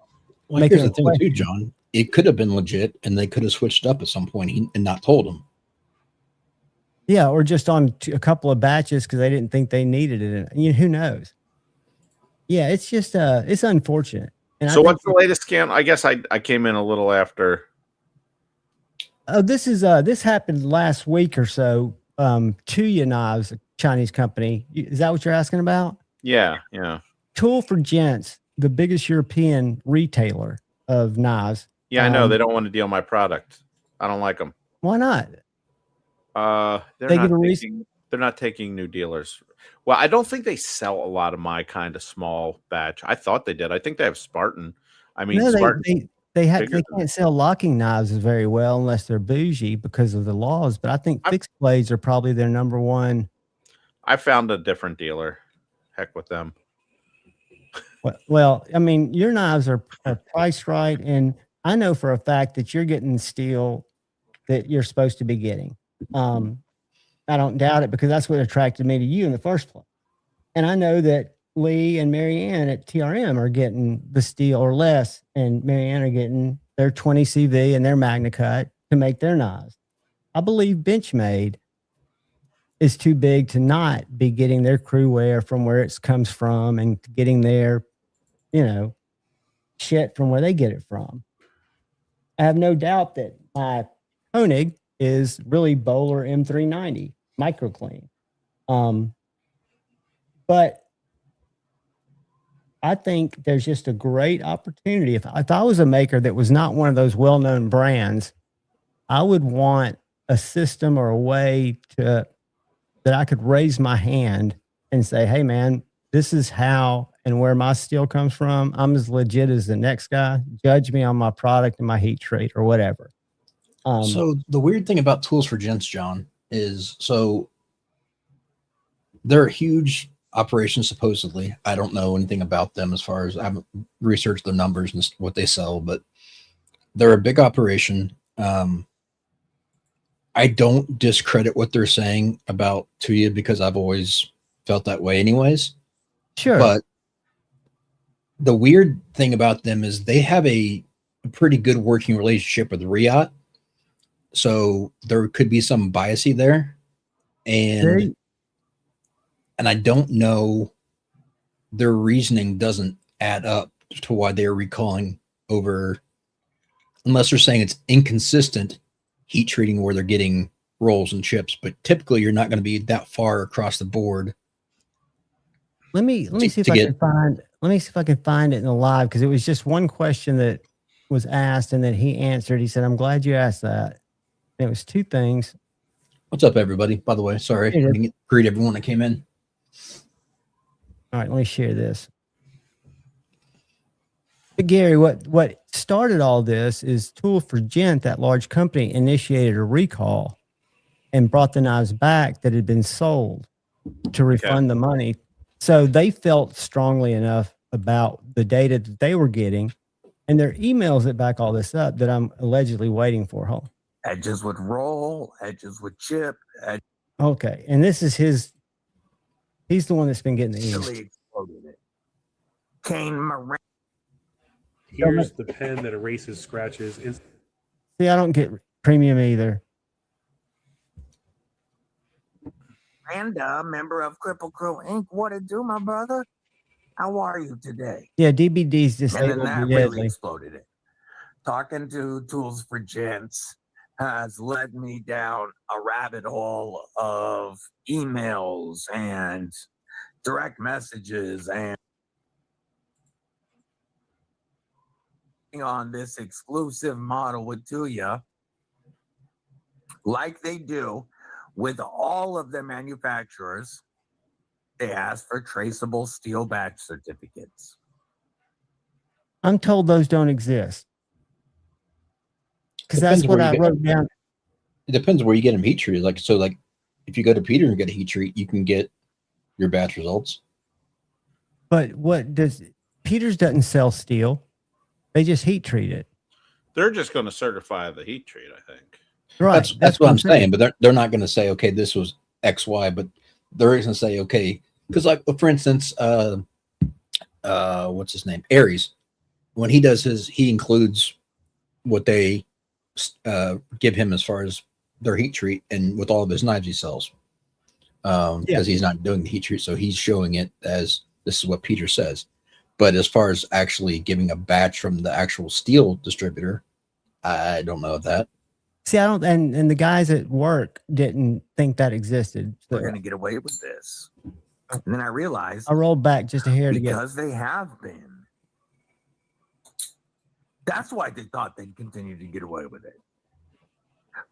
Well, here's the thing too, John. It could have been legit, and they could have switched up at some point and not told them. Yeah, or just on a couple of batches because they didn't think they needed it. Who knows? Yeah, it's just it's unfortunate. And so what's the latest scan? I guess I came in a little after. This happened last week or so. Tuya knives, Chinese company. Is that what you're asking about? Yeah, yeah. Tool for Gents, the biggest European retailer of knives. Yeah, I know. They don't want to deal my product. I don't like them. Why not? They're not taking new dealers. Well, I don't think they sell a lot of my kind of small batch. I thought they did. I think they have Spartan. I mean, No, Spartan. they can't sell locking knives very well unless they're bougie because of the laws. But I think fixed blades are probably their number one. I found a different dealer. Heck with them. Well, I mean, your knives are priced right, and I know for a fact that you're getting steel that you're supposed to be getting. I don't doubt it because that's what attracted me to you in the first place. And I know that Lee and Marianne at TRM are getting the steel or less, and Marianne are getting their 20 CV and their Magna Cut to make their knives. I believe Benchmade is too big to not be getting their crew wear from where it comes from and getting their, shit from where they get it from. I have no doubt that my Koenig is really Bowler M390 micro clean. But I think there's just a great opportunity. If I was a maker that was not one of those well-known brands, I would want a system or a way that I could raise my hand and say, hey man, this is how and where my steel comes from. I'm as legit as the next guy. Judge me on my product and my heat treat or whatever. So the weird thing about Tools for Gents, John, is they're a huge operation, supposedly. I don't know anything about them as far as I haven't researched the numbers and what they sell, but they're a big operation. I don't discredit what they're saying about Tuya because I've always felt that way anyways. Sure. But the weird thing about them is they have a pretty good working relationship with Riot. So there could be some biasy there. And I don't know, their reasoning doesn't add up to why they're recalling over, unless they're saying it's inconsistent heat treating where they're getting rolls and chips, but typically you're not going to be that far across the board. Let me see if I can find it in the live, because it was just one question that was asked and then he answered. He said, I'm glad you asked that. And it was two things. What's up, everybody? By the way, sorry, I didn't greet everyone that came in. All right, let me share this. But Gary, what started all this is Tool for Gent, that large company, initiated a recall and brought the knives back that had been sold to refund the money. So they felt strongly enough about the data that they were getting, and their emails that back all this up that I'm allegedly waiting for. Hold on. Edges would roll, edges would chip. Okay, and this is he's the one that's been getting the email. Exploded it. Kane Moran. Here's the pen that erases scratches. See, I don't get premium either. Miranda, member of Cripple Crew Inc. What it do, my brother? How are you today? Yeah, DBD's And disabled. then that really exploded it. Talking to Tools for Gents has led me down a rabbit hole of emails and direct messages and on this exclusive model with Tuya, like they do with all of the manufacturers. They ask for traceable steel batch certificates. I'm told those don't exist. Because that's what I wrote down. It depends where you get them heat treated. Like if you go to Peter and get a heat treat, you can get your batch results. But Peters doesn't sell steel. They just heat treat it. They're just going to certify the heat treat, I think. Right. That's what I'm saying. But they're not going to say, okay, this was X, Y, but they're going to say, okay, because like, for instance, what's his name? Aries. When he does he includes what they give him as far as their heat treat and with all of his knives he sells. Because he's not doing the heat treat. So he's showing it as this is what Peter says. But as far as actually giving a batch from the actual steel distributor, I don't know that. See, I don't, and the guys at work didn't think that existed. We're So going to get away with this. And then I realized I rolled back just a hair to get. because they have been. That's why they thought they'd continue to get away with it.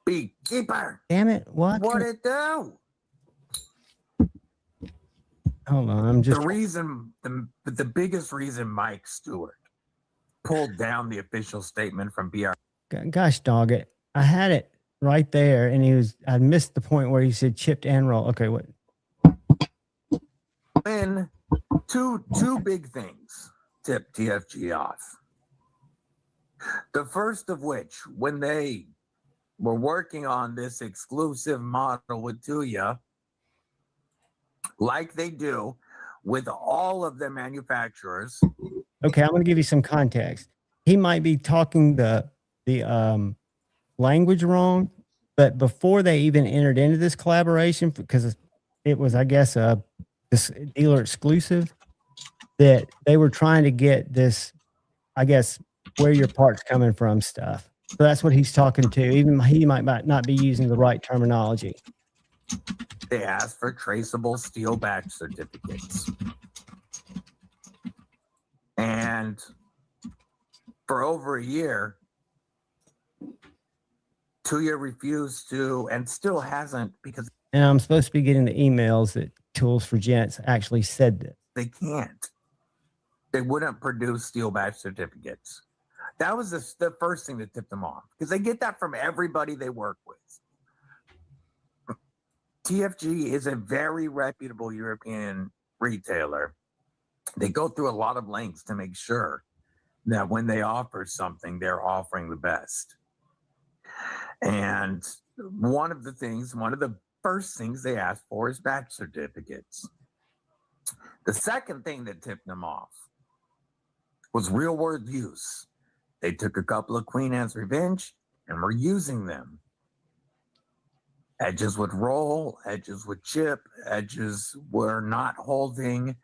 Beekeeper, Damn it! What? what it do? Hold on, I'm just. The reason, the biggest reason Mike Stewart pulled down the official statement from BR. Gosh dog it! I had it right there, and I missed the point where he said chipped and roll. Okay, what? When two big things tipped TFG off. The first of which, when they were working on this exclusive model with Tuya, like they do with all of the manufacturers. Okay, I'm going to give you some context. He might be talking the language wrong, but before they even entered into this collaboration, because it was, I guess, this dealer exclusive, that they were trying to get this, I guess, where your parts coming from stuff. So that's what he's talking to. Even he might not be using the right terminology. They asked for traceable steel batch certificates. And for over a year, Tuya refused to, and still hasn't, because And I'm supposed to be getting the emails that Tools for Gents actually said this. they can't. They wouldn't produce steel batch certificates. That was the first thing that tipped them off, because they get that from everybody they work with. TFG is a very reputable European retailer. They go through a lot of lengths to make sure that when they offer something, they're offering the best. And one of the first things they ask for is batch certificates. The second thing that tipped them off was real world use. They took a couple of Queen Anne's Revenge and were using them. Edges would roll, edges would chip, edges were not holding.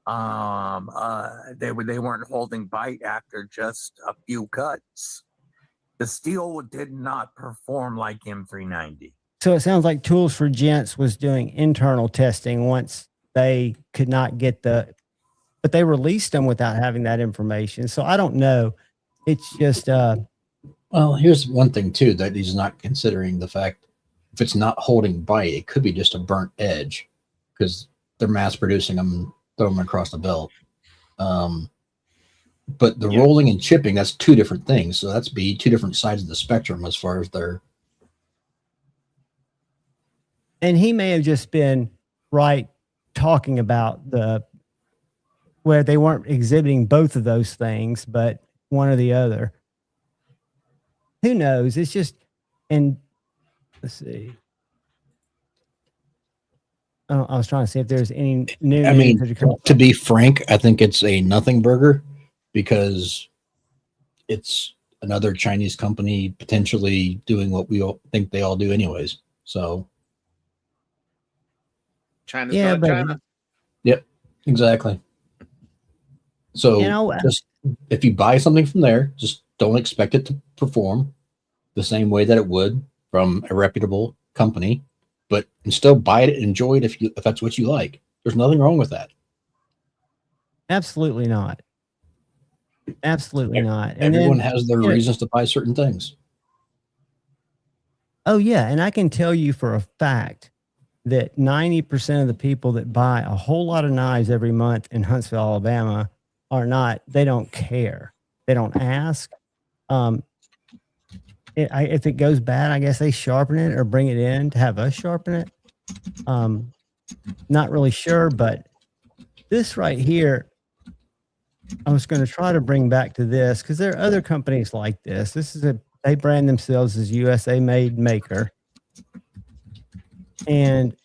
They weren't holding bite after just a few cuts. The steel did not perform like M390. So it sounds like Tools for Gents was doing internal testing once they could not get but they released them without having that information. So I don't know. It's just well, here's one thing too that he's not considering: the fact if it's not holding bite, it could be just a burnt edge because they're mass producing them, throw them across the belt. But the rolling and chipping, that's two different things. So that's be two different sides of the spectrum as far as their. And he may have just been right talking about where they weren't exhibiting both of those things, but one or the other. Who knows? It's just, and let's see. I was trying to see if there's any new. I mean, to be frank, I think it's a nothing burger because it's another Chinese company potentially doing what we all think they all do anyways. So. China's not China. Yep, exactly. So just if you buy something from there, just don't expect it to perform the same way that it would from a reputable company, but and still buy it, enjoy it if that's what you like. There's nothing wrong with that. Absolutely not. Absolutely not. And everyone has their reasons to buy certain things. Oh yeah, and I can tell you for a fact that 90% of the people that buy a whole lot of knives every month in Huntsville, Alabama they don't care. They don't ask. If it goes bad, I guess they sharpen it or bring it in to have us sharpen it. Not really sure, but this right here, I was going to try to bring back to this because there are other companies like this. They brand themselves as USA made maker. And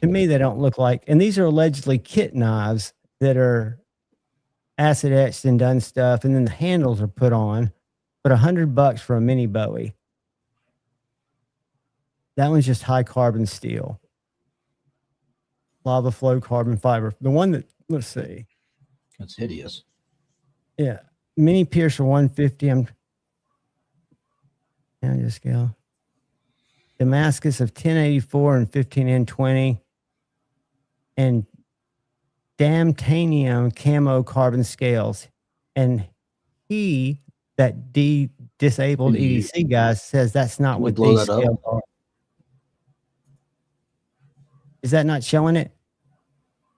to me, they don't look like, and these are allegedly kit knives that are acid etched and done stuff. And then the handles are put on, but $100 for a mini Bowie. That one's just high carbon steel. Lava flow carbon fiber. The one that, let's see. That's hideous. Yeah. Mini Piercer 150. Yeah, just go. Damascus of 1084 and 15N20, and Damtanium camo carbon scales. And he, that disabled Can you- EDC guy, says that's not can you what blow these that up? scales are. Is that not showing it?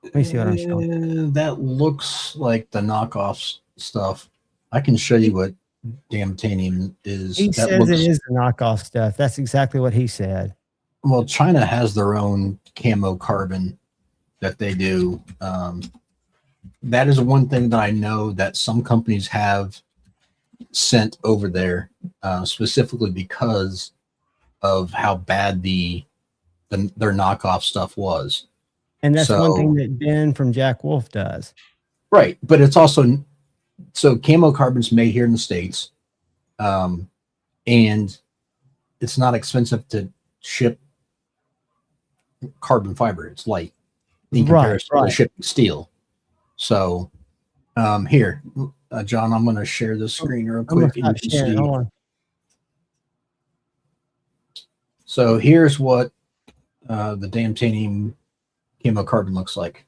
Let me see what I'm showing. That looks like the knockoff stuff. I can show you what Damtanium is. He That says looks it is the knockoff stuff. That's exactly what he said. well. China has their own camo carbon that they do. That is one thing that I know that some companies have sent over there, specifically because of how bad their knockoff stuff was. And that's one thing So- that Ben from Jack Wolf does. Right, but it's also so camo carbon's made here in the States, and it's not expensive to ship carbon fiber. It's light in comparison to shipping steel. So here, John, I'm going to share this screen real I'm gonna quick. And stop you can sharing. see. Hold on. So here's what the Damtanium camo carbon looks like.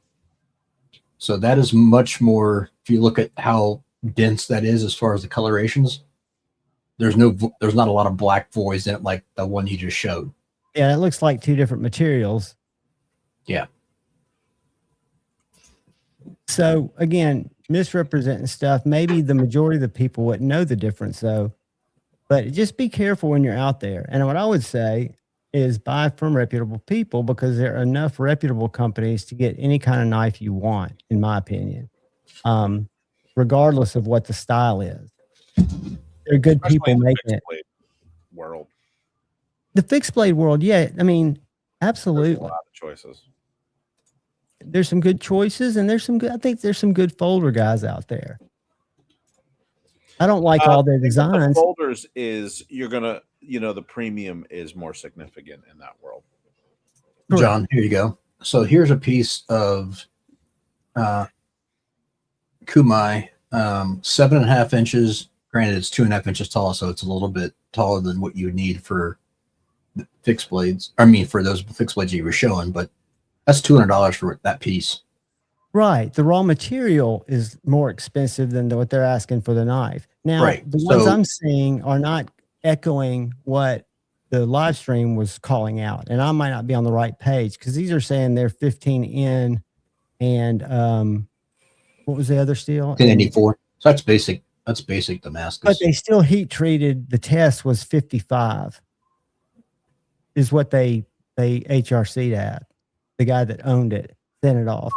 So that is much more. If you look at how dense that is as far as the colorations, there's not a lot of black voids in it like the one you just showed. Yeah, it looks like two different materials. Yeah. So again, misrepresenting stuff. Maybe the majority of the people wouldn't know the difference though. But just be careful when you're out there. And what I would say is buy from reputable people, because there are enough reputable companies to get any kind of knife you want, in my opinion, regardless of what the style is. There are good Especially people in the making fixed it. blade world. The fixed blade world, yeah. I mean, There's absolutely. a lot of choices. There's some good choices, and there's some good, I think there's some good folder guys out there. I don't like all their I think that the designs. folders is you're gonna, the premium is more significant in that world. Correct. John, here you go. So here's a piece of Kumai, 7.5 inches. Granted, it's 2.5 inches tall, so it's a little bit taller than what you would need for the fixed blades. I mean, for those fixed blades you were showing, but that's $200 for that piece. Right. The raw material is more expensive than what they're asking for the knife. Now, Right. the ones So- I'm seeing are not echoing what the live stream was calling out. And I might not be on the right page, because these are saying they're 15N and what was the other steel? 1084. So that's basic. That's basic Damascus. But they still heat treated. The test was 55 is what they HRC'd at. The guy that owned it sent it off.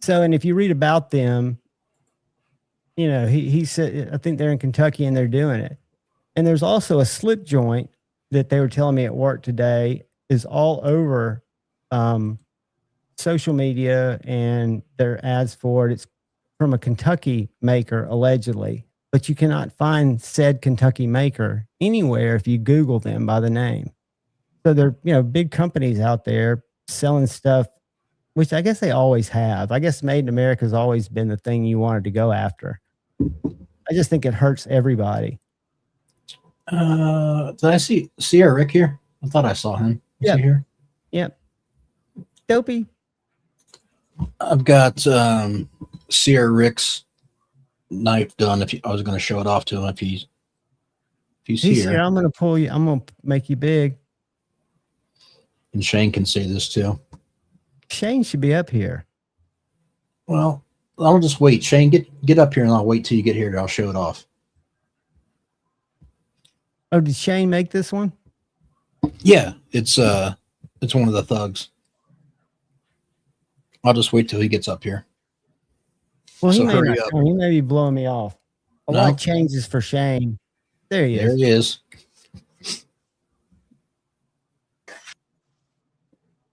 So, and if you read about them, he said, I think they're in Kentucky and they're doing it. And there's also a slip joint that they were telling me at work today is all over social media, and their ads for it. It's from a Kentucky maker, allegedly, but you cannot find said Kentucky maker anywhere if you Google them by the name. So they're, big companies out there selling stuff, which I guess they always have. I guess Made in America has always been the thing you wanted to go after. I just think it hurts everybody. Did I see our Rick here? I thought I saw him. Is Yep. he here? Yep. Dopey. I've got Sierra Rick's knife done. I was going to show it off to him if he's He's here. here. I'm going to pull you. I'm going to make you big. And Shane can say this too. Shane should be up here. Well, I'll just wait. Shane, get up here, and I'll wait till you get here, and I'll show it off. Oh, did Shane make this one? Yeah, it's one of the thugs. I'll just wait till he gets up here. Well, he So may hurry not up. come. He may be blowing me off. A No. lot changes for Shane. There he There is. he is.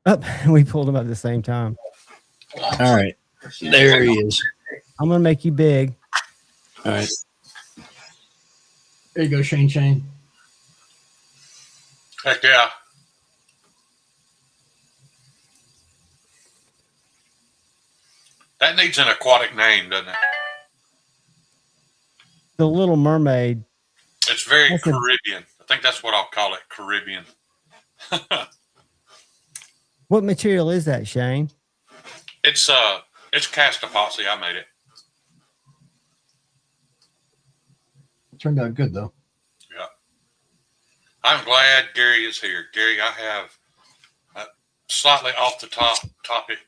Up. We pulled him up at the same time. All right. There he is. I'm going to make you big. All right. There you go, Shane. Heck yeah. That needs an aquatic name, doesn't it? The Little Mermaid. It's very That's a- Caribbean. I think that's what I'll call it, Caribbean. What material is that, Shane? It's cast epoxy. I made it. It turned out good though. Yeah. I'm glad Gary is here. Gary, I have a slightly off the topic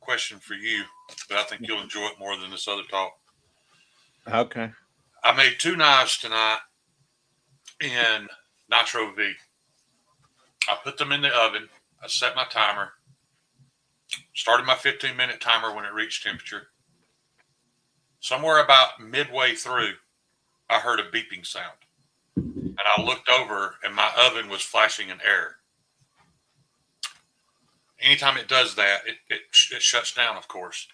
question for you, but I think you'll enjoy it more than this other talk. Okay. I made 2 knives tonight in Nitro V. I put them in the oven. I set my timer. Started my 15-minute timer when it reached temperature. Somewhere about midway through, I heard a beeping sound. And I looked over, and my oven was flashing an error. Anytime it does that, it shuts down, of course.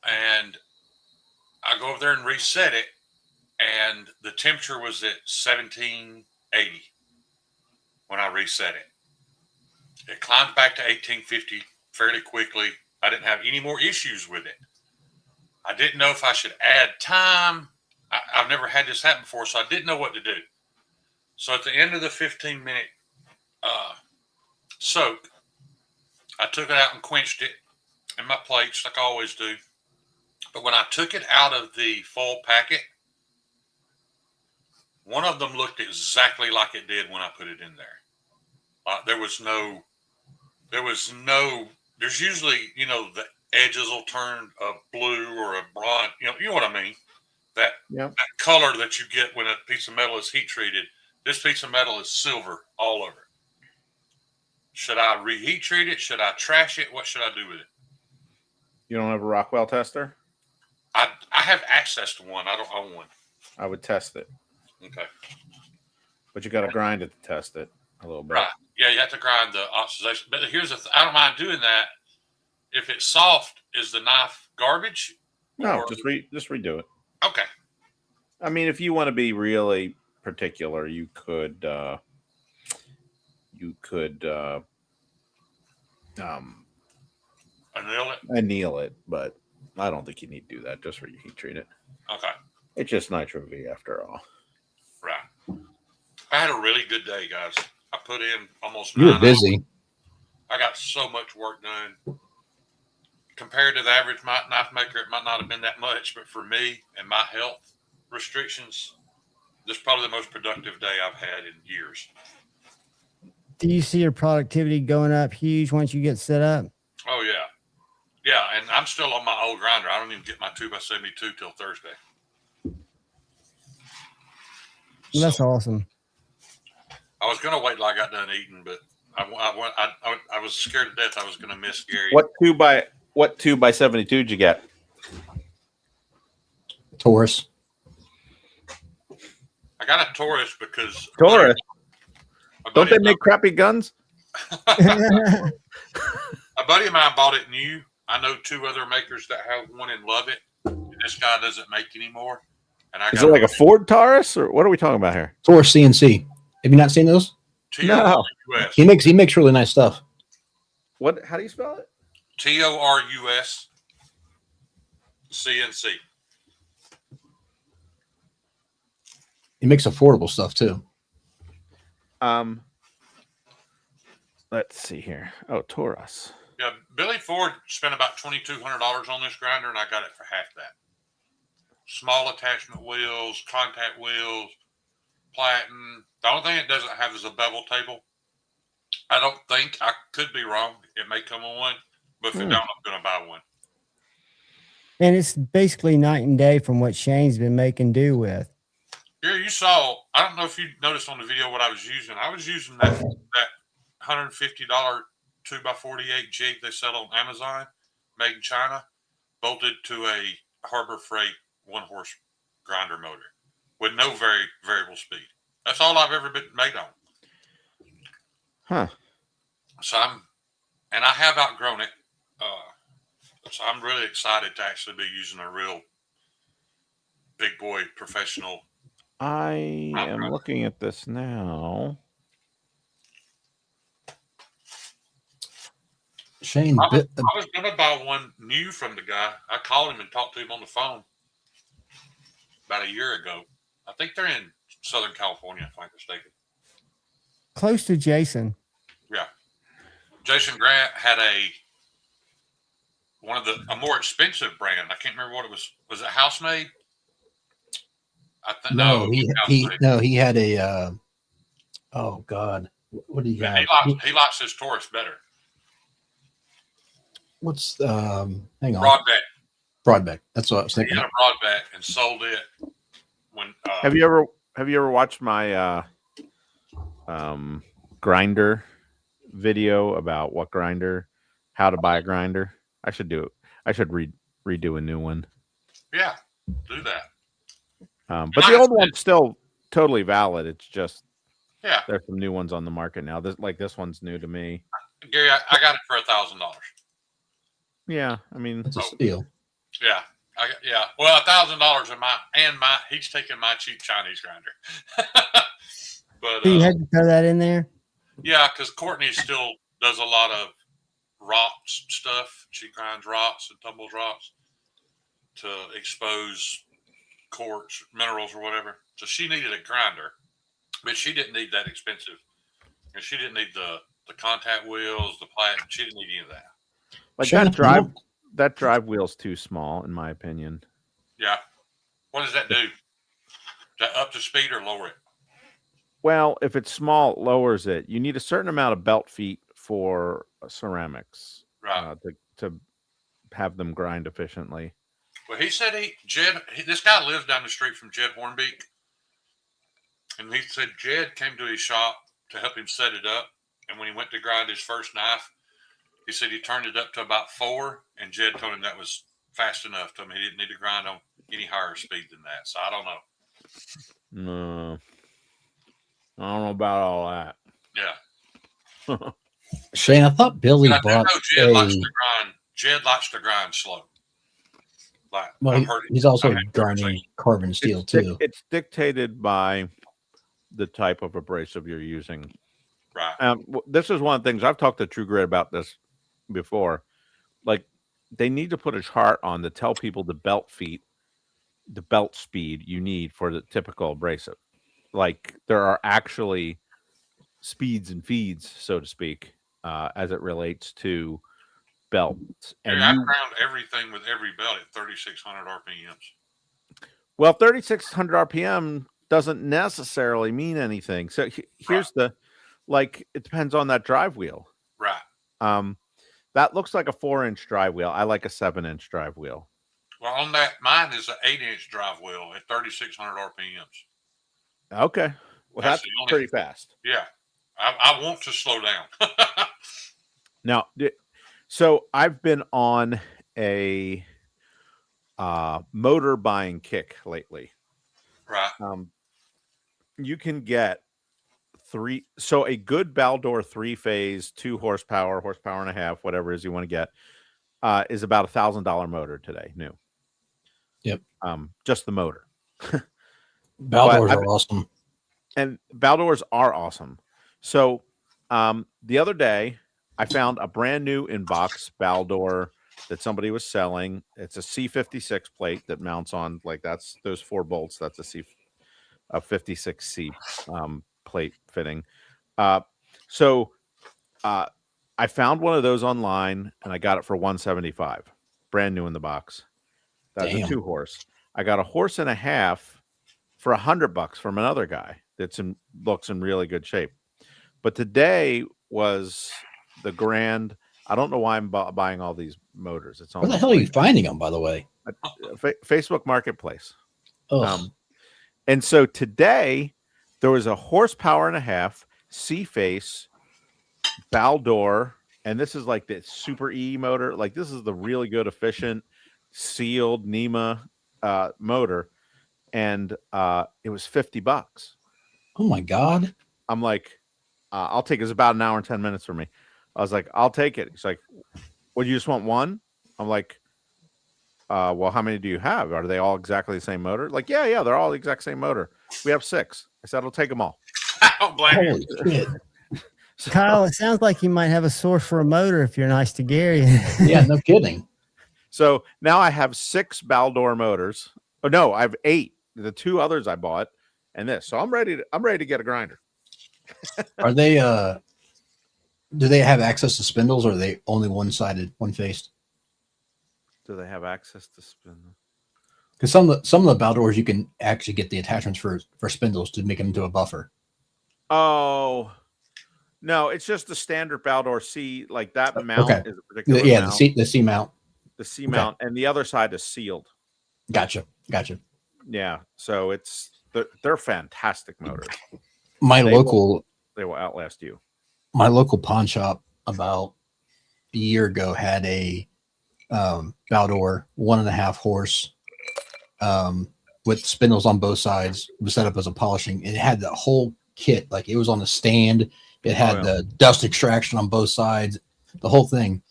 And I go over there and reset it, and the temperature was at 1780 when I reset it. It climbed back to 1850 fairly quickly. I didn't have any more issues with it. I didn't know if I should add time. I've never had this happen before, so I didn't know what to do. So at the end of the 15-minute soak, I took it out and quenched it in my plates like I always do. But when I took it out of the foil packet, one of them looked exactly like it did when I put it in there. There's usually, the edges will turn a blue or a bronze, you know what I mean? That color that you get when a piece of metal is heat treated. This piece of metal is silver all over. Should I reheat treat it? Should I trash it? What should I do with it? You don't have a Rockwell tester? I have access to one. I don't own one. I would test it. Okay. But you got to grind it to test it a little bit. Right. Yeah, you have to grind the oxidation. But here's I don't mind doing that. If it's soft, is the knife garbage? No, just redo it. Okay. I mean, if you want to be really particular, you could anneal it, but I don't think you need to do that. Just reheat treat it. Okay. It's just Nitro V after all. Right. I had a really good day, guys. I put in almost 9 You were 9 busy. hours. I got so much work done. Compared to the average knife maker, it might not have been that much, but for me and my health restrictions, this is probably the most productive day I've had in years. Do you see your productivity going up huge once you get set up? Oh, yeah. Yeah, and I'm still on my old grinder. I don't even get my 2x72 till Thursday. Well, that's awesome. I was going to wait till I got done eating, but I was scared to death I was going to miss Gary. What 2x72 did you get? Taurus. I got a Taurus because Taurus. Don't they make crappy guns? A buddy of mine bought it new. I know 2 other makers that have one and love it. And this guy doesn't make anymore. And I Is it like a Ford Taurus, or what are we talking about here? Taurus CNC. Have you not seen those? No. He makes really nice stuff. What? How do you spell it? TORUS CNC. He makes affordable stuff too. Let's see here. Oh, Taurus. Yeah, Billy Ford spent about $2,200 on this grinder, and I got it for half that. Small attachment wheels, contact wheels, platen. The only thing it doesn't have is a bevel table. I don't think, I could be wrong. It may come on one, but if it don't, I'm going to buy one. And it's basically night and day from what Shane's been making do with. Here you saw, I don't know if you noticed on the video what I was using. I was using that $150 2x48 jig they sell on Amazon, made in China, bolted to a Harbor Freight 1-horse grinder motor with no variable speed. That's all I've ever been made on. Huh. So I have outgrown it. So I'm really excited to actually be using a real big boy professional. I am looking at this now. Shane, I was going to buy one new from the guy. I called him and talked to him on the phone about a year ago. I think they're in Southern California, if I'm mistaken. Close to Jason. Yeah. Jason Grant had a more expensive brand. I can't remember what it was. Was it House Made? No, he had a oh God. What did he have? He likes his Taurus better. What's hang on. Broadback. That's what I was thinking. He had a Broadback and sold it when Have you ever watched my grinder video about how to buy a grinder? I should do it. I should redo a new one. Yeah, do that. But the old one's still totally valid. It's just there's some new ones on the market now. This one's new to me. Gary, I got it for $1,000. Yeah, I mean it's a steal. Yeah, Well, $1,000 in he's taking my cheap Chinese grinder. But So you had to throw that in there. Yeah, because Courtney still does a lot of rocks stuff. She grinds rocks and tumbles rocks to expose quartz, minerals, or whatever. So she needed a grinder, but she didn't need that expensive. And she didn't need the contact wheels, the platinum. She didn't need any of that. Like that drive wheel's too small, in my opinion. Yeah. What does that do? Is that up to speed or lower it? Well, if it's small, it lowers it. You need a certain amount of belt feet for ceramics, right? To have them grind efficiently. Well, he said this guy lives down the street from Jed Hornbeek, and he said Jed came to his shop to help him set it up, and when he went to grind his first knife, he said he turned it up to about 4, and Jed told him that was fast enough. Told him he didn't need to grind on any higher speed than that. So I don't know. No, I don't know about all that. Yeah. Shane, I thought Billy bought Jed likes to grind. Jed likes to grind slow. He's also grinding carbon steel too. It's dictated by the type of abrasive you're using. Right. This is one of the things I've talked to True Grit about this before. Like, they need to put a chart on to tell people the belt speed you need for the typical abrasive. Like, there are actually speeds and feeds, so to speak, as it relates to belts. And I ground everything with every belt at 3,600 RPMs. Well, 3,600 RPM doesn't necessarily mean anything. So here's it depends on that drive wheel. Right. That looks like a 4-inch drive wheel. I like a 7-inch drive wheel. Well, on that, mine is an 8-inch drive wheel at 3,600 RPMs. Okay. Well, that's pretty fast. Yeah. I want to slow down. Now, so I've been on a motor buying kick lately. Right. You can get a good Baldor 3-phase, 2 horsepower and a half, whatever it is you want to get, is about $1,000 motor today, new. Yep. Just the motor. Baldors are awesome. And Baldors are awesome. So the other day, I found a brand new inbox Baldor that somebody was selling. It's a C56 plate that mounts on, that's those 4 bolts. That's a 56C plate fitting. So I found one of those online, and I got it for $175, brand new in the box. That's a 2-horse. I got a 1.5 horses for $100 from another guy looks in really good shape. But today was the grand. I don't know why I'm buying all these motors. It's where the hell are you finding them, by the way? Facebook Marketplace. Oh. And so today there was a 1.5 horsepower C-face Baldor, and this is like the Super E motor. Like, this is the really good, efficient, sealed NEMA motor, and it was $50. Oh my God! I'm like, I'll take it. It's about an hour and 10 minutes for me. I was like, I'll take it. He's like, well, you just want one? I'm like, well, how many do you have? Are they all exactly the same motor? Like, yeah, they're all the exact same motor. We have 6. I said, I'll take them all. I don't blame you. So, Kyle, it sounds like you might have a source for a motor if you're nice to Gary. Yeah, no kidding. So now I have 6 Baldor motors. Oh, no, I have 8. The 2 others I bought and this. So I'm ready to get a grinder. Are they do they have access to spindles, or are they only one-sided, one-faced? Do they have access to spindle? Because some of the Baldors you can actually get the attachments for spindles to make them into a buffer. Oh no, it's just the standard Baldor C. Like that mount Okay. is a particular Yeah, mount. the C mount. The C mount, and the other side is sealed. Gotcha. Yeah, so they're fantastic motors. My They local will outlast you. My local pawn shop about a year ago had a Baldor 1.5 horse with spindles on both sides. It was set up as a polishing. It had the whole kit, like it was on the stand. It had the dust extraction on both sides, the whole thing.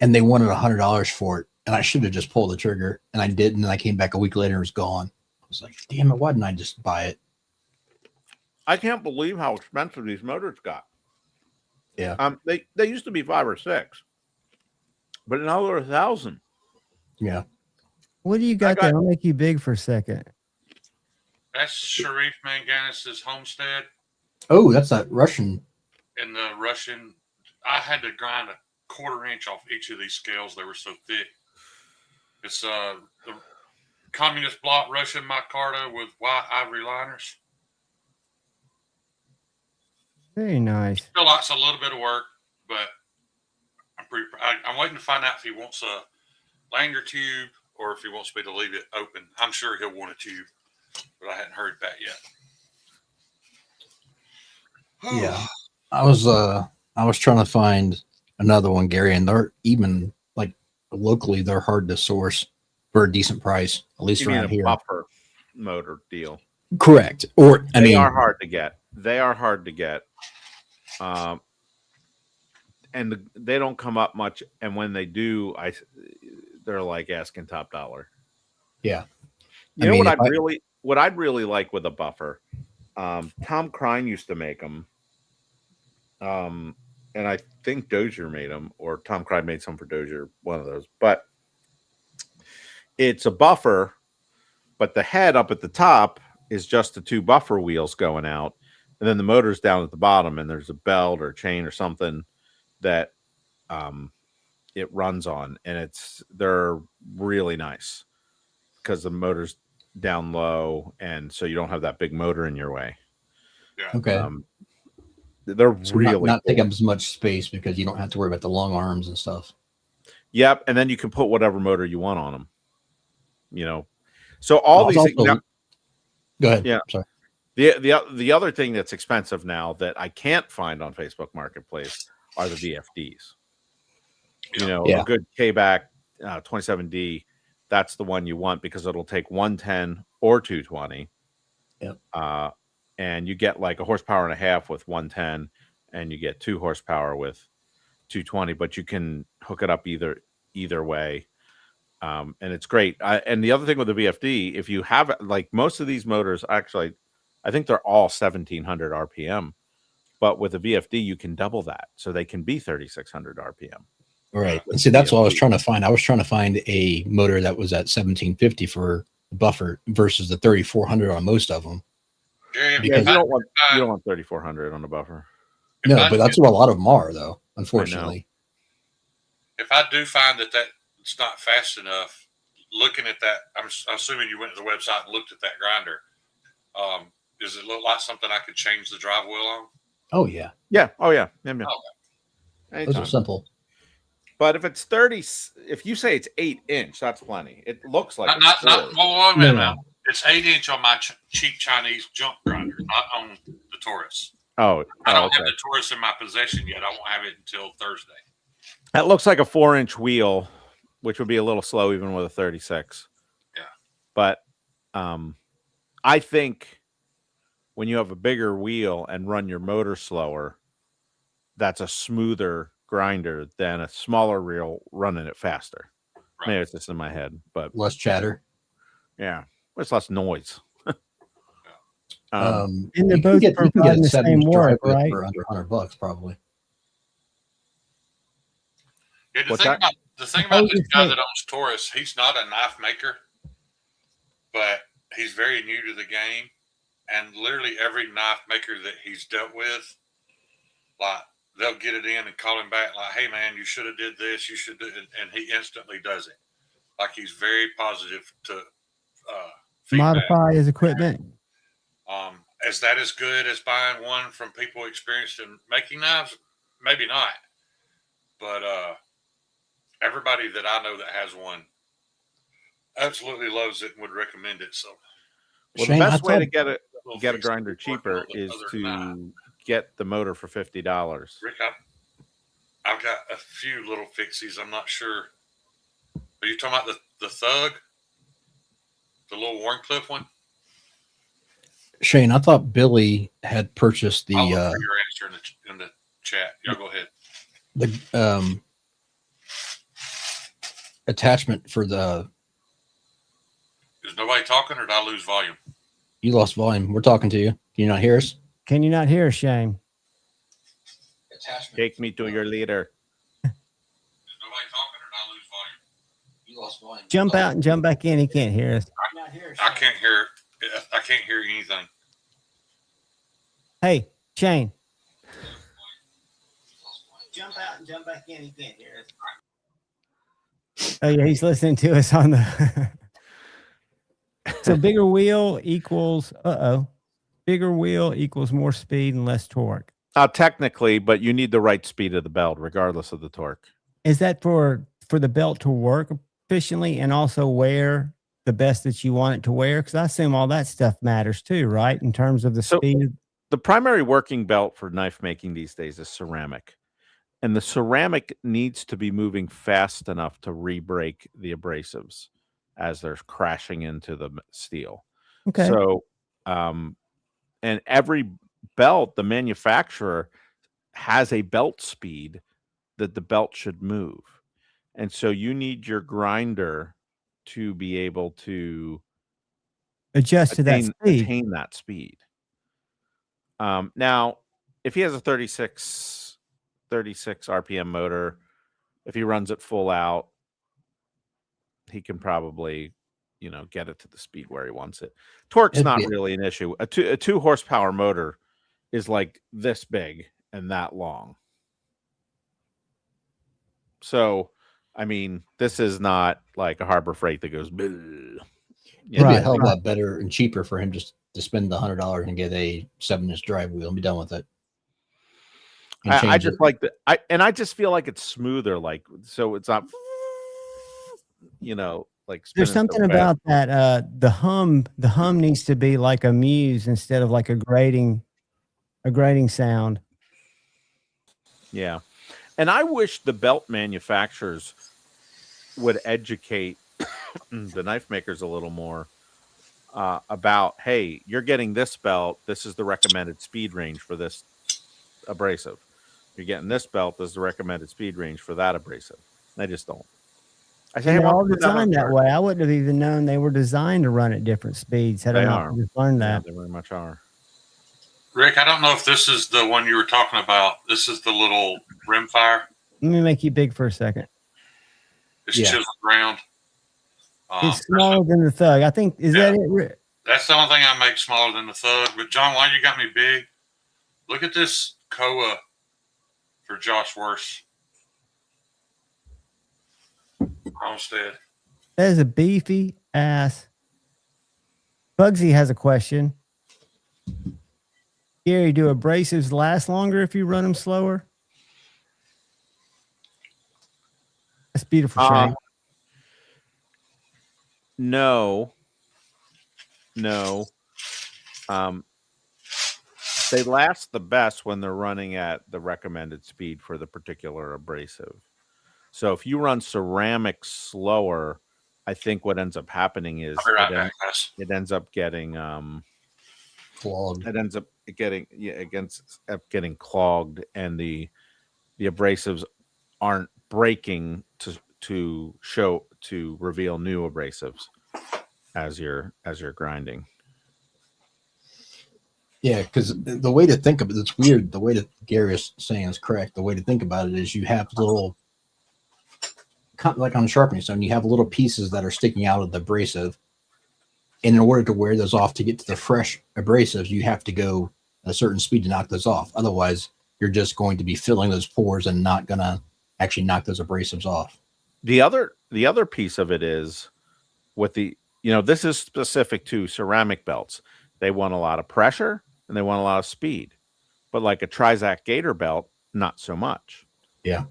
And they wanted $100 for it. And I should have just pulled the trigger, and I didn't. And I came back a week later and it was gone. I was like, damn it, why didn't I just buy it? I can't believe how expensive these motors got. Yeah. They used to be $5 or $6, but now they're $1,000. Yeah. What do you got there? I'll make you big for a second. That's Sharif Manganis's homestead. Oh, that's that Russian. In the Russian, I had to grind a 1/4 inch off each of these scales. They were so thick. It's the communist bloc Russian micarta with white ivory liners. Very nice. Still likes a little bit of work, but I'm waiting to find out if he wants a lanyard tube or if he wants me to leave it open. I'm sure he'll want a tube, but I hadn't heard that yet. Yeah. I was trying to find another one, Gary, and they're even like locally, they're hard to source for a decent price, at least around here. Buffer motor deal. Correct. Or They are hard to get. They are hard to get. And they don't come up much. And when they do, they're like asking top dollar. Yeah. You know what I'd really like with a buffer. Tom Crine used to make them. And I think Dozier made them, or Tom Crine made some for Dozier, one of those. But it's a buffer, but the head up at the top is just the 2 buffer wheels going out. And then the motor's down at the bottom, and there's a belt or chain or something that it runs on. And they're really nice because the motor's down low, and so you don't have that big motor in your way. Yeah. Okay. They're so really not take up as much space because you don't have to worry about the long arms and stuff. Yep, and then you can put whatever motor you want on them. You know, so all these. Go ahead. Yeah, sorry. The other thing that's expensive now that I can't find on Facebook Marketplace are the VFDs. You know, a good K-back 27D. That's the one you want because it'll take 110 or 220. Yep. And you get like 1.5 horsepower with 110, and you get 2 horsepower with 220. But you can hook it up either way, and it's great. And the other thing with the VFD, if you have like most of these motors, actually, I think they're all 1700 RPM. But with a VFD, you can double that, so they can be 3600 RPM. Right. And see, that's what I was trying to find. I was trying to find a motor that was at 1750 for the buffer versus the 3400 on most of them. Yeah, you don't want 3400 on the buffer. No, but that's what a lot of them are, though, unfortunately. If I do find that it's not fast enough, looking at that, I'm assuming you went to the website and looked at that grinder. Does it look like something I could change the drive wheel on? Oh, yeah. Yeah. Oh, yeah. Yeah. Okay. Those are simple. But if it's 30, if you say it's 8-inch, that's plenty. It looks like not wait a minute now. It's 8-inch on my cheap Chinese junk grinder, not on the Taurus. I don't have the Taurus in my possession yet. I won't have it until Thursday. That looks like a 4-inch wheel, which would be a little slow even with a 36. Yeah. But I think when you have a bigger wheel and run your motor slower, that's a smoother grinder than a smaller reel running it faster. Right. Maybe it's just in my head, but less chatter. Yeah, it's less noise. And they're both providing the same work, right? For under $100, probably. Yeah, the thing about this guy that owns Taurus, he's not a knife maker, but he's very new to the game, and literally every knife maker that he's dealt with, like they'll get it in and call him back, like, "Hey man, you should have did this. You should," and he instantly does it. Like he's very positive to feedback. Modify his equipment. Is that as good as buying one from people experienced in making knives? Maybe not, but everybody that I know that has one absolutely loves it and would recommend it. So, well, Shane, the I best way to told- get a grinder cheaper is to get the motor for $50. Rick, I've got a few little fixies. I'm not sure. Are you talking about the Thug, the little Warncliffe one? Shane, I thought Billy had purchased the I'll look for your answer in the chat. Y'all go ahead. the attachment for the. Is nobody talking, or did I lose volume? You lost volume. We're talking to you. Can you not hear us? Can you not hear us, Shane? Attachment. Take me to your leader. Is nobody talking, or did I lose volume? You lost volume. Jump out and jump back in. He can't hear us. I can't hear. I can't hear anything. Hey, Shane. Jump out and jump back in. He can't hear us. Oh, yeah, he's listening to us on the. So bigger wheel equals, bigger wheel equals more speed and less torque. Technically, but you need the right speed of the belt, regardless of the torque. Is that for the belt to work efficiently and also wear the best that you want it to wear? Because I assume all that stuff matters too, right? In terms of the speed. The primary working belt for knife making these days is ceramic. And the ceramic needs to be moving fast enough to re-break the abrasives as they're crashing into the steel. Okay. So, and every belt, the manufacturer has a belt speed that the belt should move. And so you need your grinder to be able to adjust to that speed. Attain that speed. Now, if he has a 36 RPM motor, if he runs it full out, he can probably, get it to the speed where he wants it. Torque's not really an issue. A 2 horsepower motor is like this big and that long. So, I mean, this is not like a Harbor Freight that goes. It'd be a hell of a lot better and cheaper for him just to spend the $100 and get a 7-inch drive wheel and be done with it. I just like I just feel like it's smoother, like so it's not, like there's something about that. The hum needs to be like a muse instead of like a grating sound. Yeah. And I wish the belt manufacturers would educate the knife makers a little more about, hey, you're getting this belt. This is the recommended speed range for this abrasive. You're getting this belt. This is the recommended speed range for that abrasive. They just don't. I say, they're all designed that way. I wouldn't have even known they were designed to run at different speeds. Had I not just learned that. Yeah, they very much are. Rick, I don't know if this is the one you were talking about. This is the little rimfire. Let me make you big for a second. It's chiseled round. It's smaller than the Thug. I think, is that it, Rick? That's the only thing I make smaller than the Thug. But, John, why you got me big? Look at this Koa for Josh Worse. Homestead. That is a beefy ass. Bugsy has a question. Gary, do abrasives last longer if you run them slower? That's beautiful, Shane. No. They last the best when they're running at the recommended speed for the particular abrasive. So if you run ceramic slower, I think what ends up happening is it ends up getting clogged. It ends up getting getting clogged, and the abrasives aren't breaking to reveal new abrasives as you're grinding. Yeah, because the way to think of it, it's weird. The way that Gary is saying is correct. The way to think about it is you have little, like on a sharpening stone, you have little pieces that are sticking out of the abrasive. And in order to wear those off to get to the fresh abrasives, you have to go at a certain speed to knock those off. Otherwise, you're just going to be filling those pores and not going to actually knock those abrasives off. The other piece of it is with the, this is specific to ceramic belts. They want a lot of pressure and they want a lot of speed, but like a Trizac Gator belt, not so much. Yeah.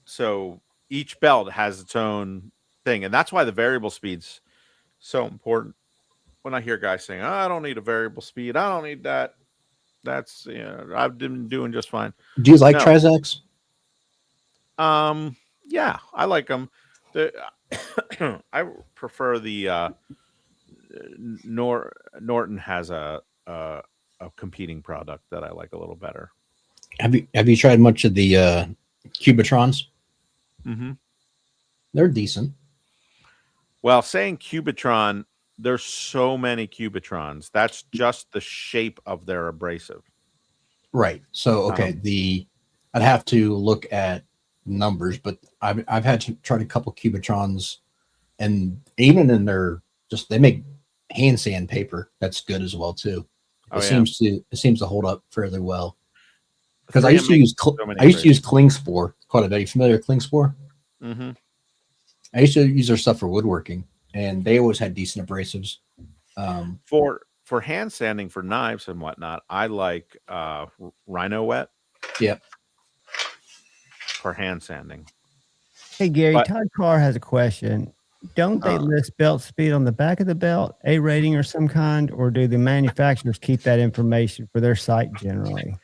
So each belt has its own thing, and that's why the variable speed's so important. When I hear guys saying, "Oh, I don't need a variable speed, I don't need that," that's I've been doing just fine. Do you like Trizacs? Yeah, I like them. I prefer the Norton has a competing product that I like a little better. Have you tried much of the Cubitrons? Mm-hmm. They're decent. Well, saying Cubitron, there's so many Cubitrons. That's just the shape of their abrasive. Right. So okay, I'd have to look at numbers, but I've had to try a couple Cubitrons, and even in their they make hand sand paper that's good as well too. It seems to hold up fairly well. Because I used to use Klingspor quite a bit. Are you familiar with Klingspor? Mm-hmm. I used to use their stuff for woodworking, and they always had decent abrasives. For hand sanding for knives and whatnot, I like Rhino Wet. Yep. For hand sanding. Hey Gary, Todd Carr has a question. Don't they list belt speed on the back of the belt, a rating or some kind, or do the manufacturers keep that information for their site generally?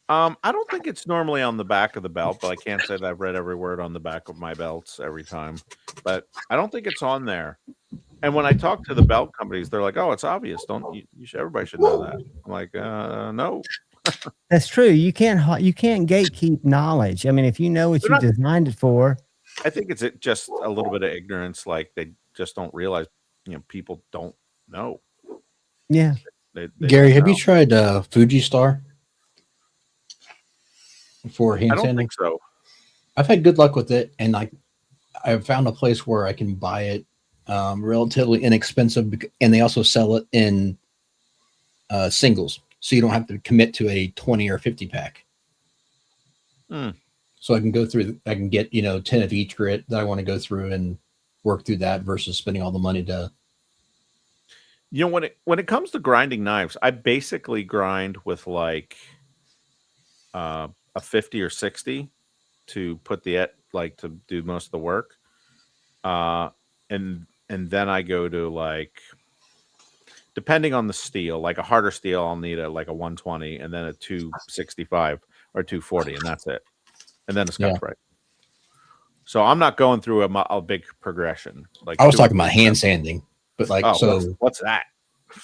I don't think it's normally on the back of the belt, but I can't say that I've read every word on the back of my belts every time. But I don't think it's on there. And when I talk to the belt companies, they're like, "Oh, it's obvious. Everybody should know that." I'm like, "No." That's true. You can't gatekeep knowledge. I mean, if you know what you designed it for. I think it's just a little bit of ignorance. Like they just don't realize, people don't know. Yeah. They Gary, have you tried Fuji-Star for hand I don't sanding? think so. I've had good luck with it, and I've found a place where I can buy it relatively inexpensive, and they also sell it in singles, so you don't have to commit to a 20 or 50 pack. So I can go through. I can get 10 of each grit that I want to go through and work through that versus spending all the money to. When it comes to grinding knives, I basically grind with like a 50 or 60 to put to do most of the work, and then I go to like, depending on the steel, like a harder steel, I'll need a 120 and then a 265 or 240, and that's it. And then a Scotch Brite. So I'm not going through a big progression. Like I was talking about hand sanding, but what's that?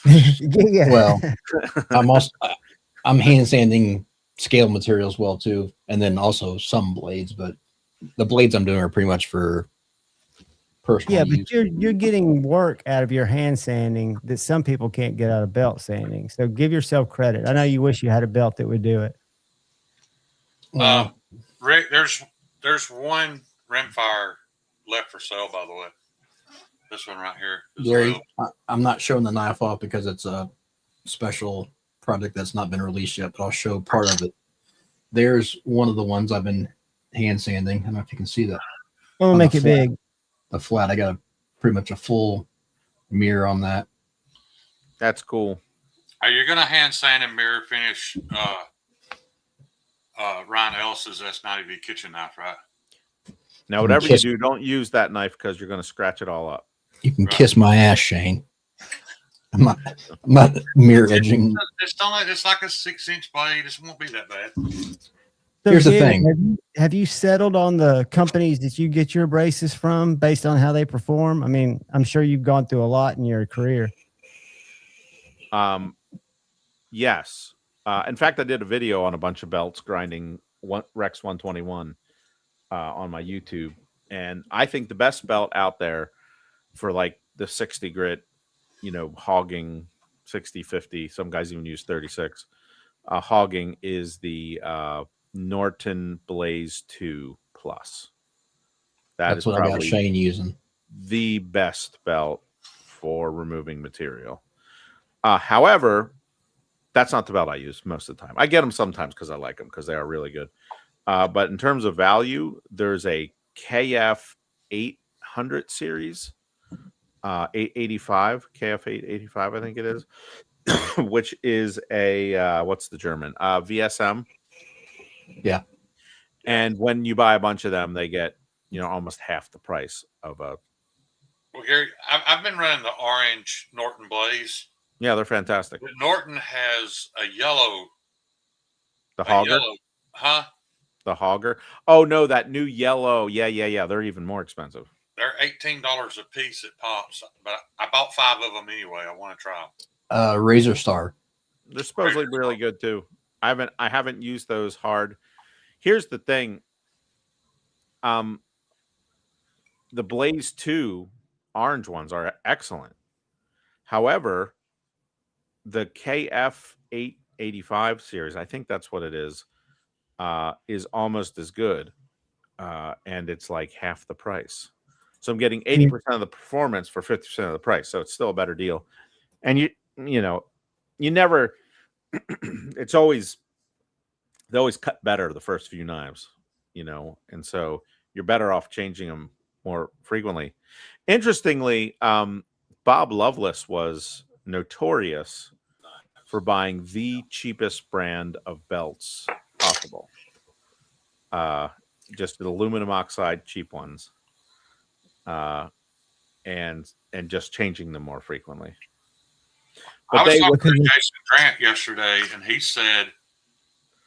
Yeah. Well, I'm hand sanding scale materials well too, and then also some blades. But the blades I'm doing are pretty much for personal use. But you're getting work out of your hand sanding that some people can't get out of belt sanding. So give yourself credit. I know you wish you had a belt that would do it. Rick, there's one rimfire left for sale, by the way. This one right here. Gary, I'm not showing the knife off because it's a special product that's not been released yet, but I'll show part of it. There's one of the ones I've been hand sanding. I don't know if you can see that. I'm gonna make it big. The flat, I got pretty much a full mirror on that. That's cool. Are you gonna hand sand and mirror finish Ryan Ellis's S90V kitchen knife, right? Now, whatever you do, don't use that knife because you're going to scratch it all up. You can kiss my ass, Shane. I'm not mirror edging. It's like a 6-inch blade. It won't be that bad. So here's the thing. Have you settled on the companies that you get your braces from based on how they perform? I mean, I'm sure you've gone through a lot in your career. Yes. In fact, I did a video on a bunch of belts grinding Rex 121 on my YouTube. And I think the best belt out there for like the 60 grit, hogging 60, 50, some guys even use 36, hogging is the Norton Blaze 2 Plus. That's what I got Shane using. the best belt for removing material. However, that's not the belt I use most of the time. I get them sometimes because I like them because they are really good. But in terms of value, there's a KF 800 series, 885, KF 885, I think it is, which is a, what's the German? VSM. Yeah. And when you buy a bunch of them, they get, almost half the price of a. Well, Gary, I've been running the orange Norton Blaze. Yeah, they're fantastic. Norton has a yellow. The Hogger? Yellow, huh? The Hogger. Oh, no, that new yellow. Yeah. They're even more expensive. They're $18 a piece at Pops, but I bought 5 of them anyway. I want to try them. Razor Star. They're supposedly really good too. I haven't used those hard. Here's the thing. The Blaze 2 orange ones are excellent. However, the KF 885 series, I think that's what it is almost as good. And it's like half the price. So I'm getting 80% of the performance for 50% of the price. So it's still a better deal. And you never, they always cut better the first few knives, and so you're better off changing them more frequently. Interestingly, Bob Lovelace was notorious for buying the cheapest brand of belts possible. Just the aluminum oxide cheap ones. And just changing them more frequently. But I was talking to Jason Grant yesterday, and he said,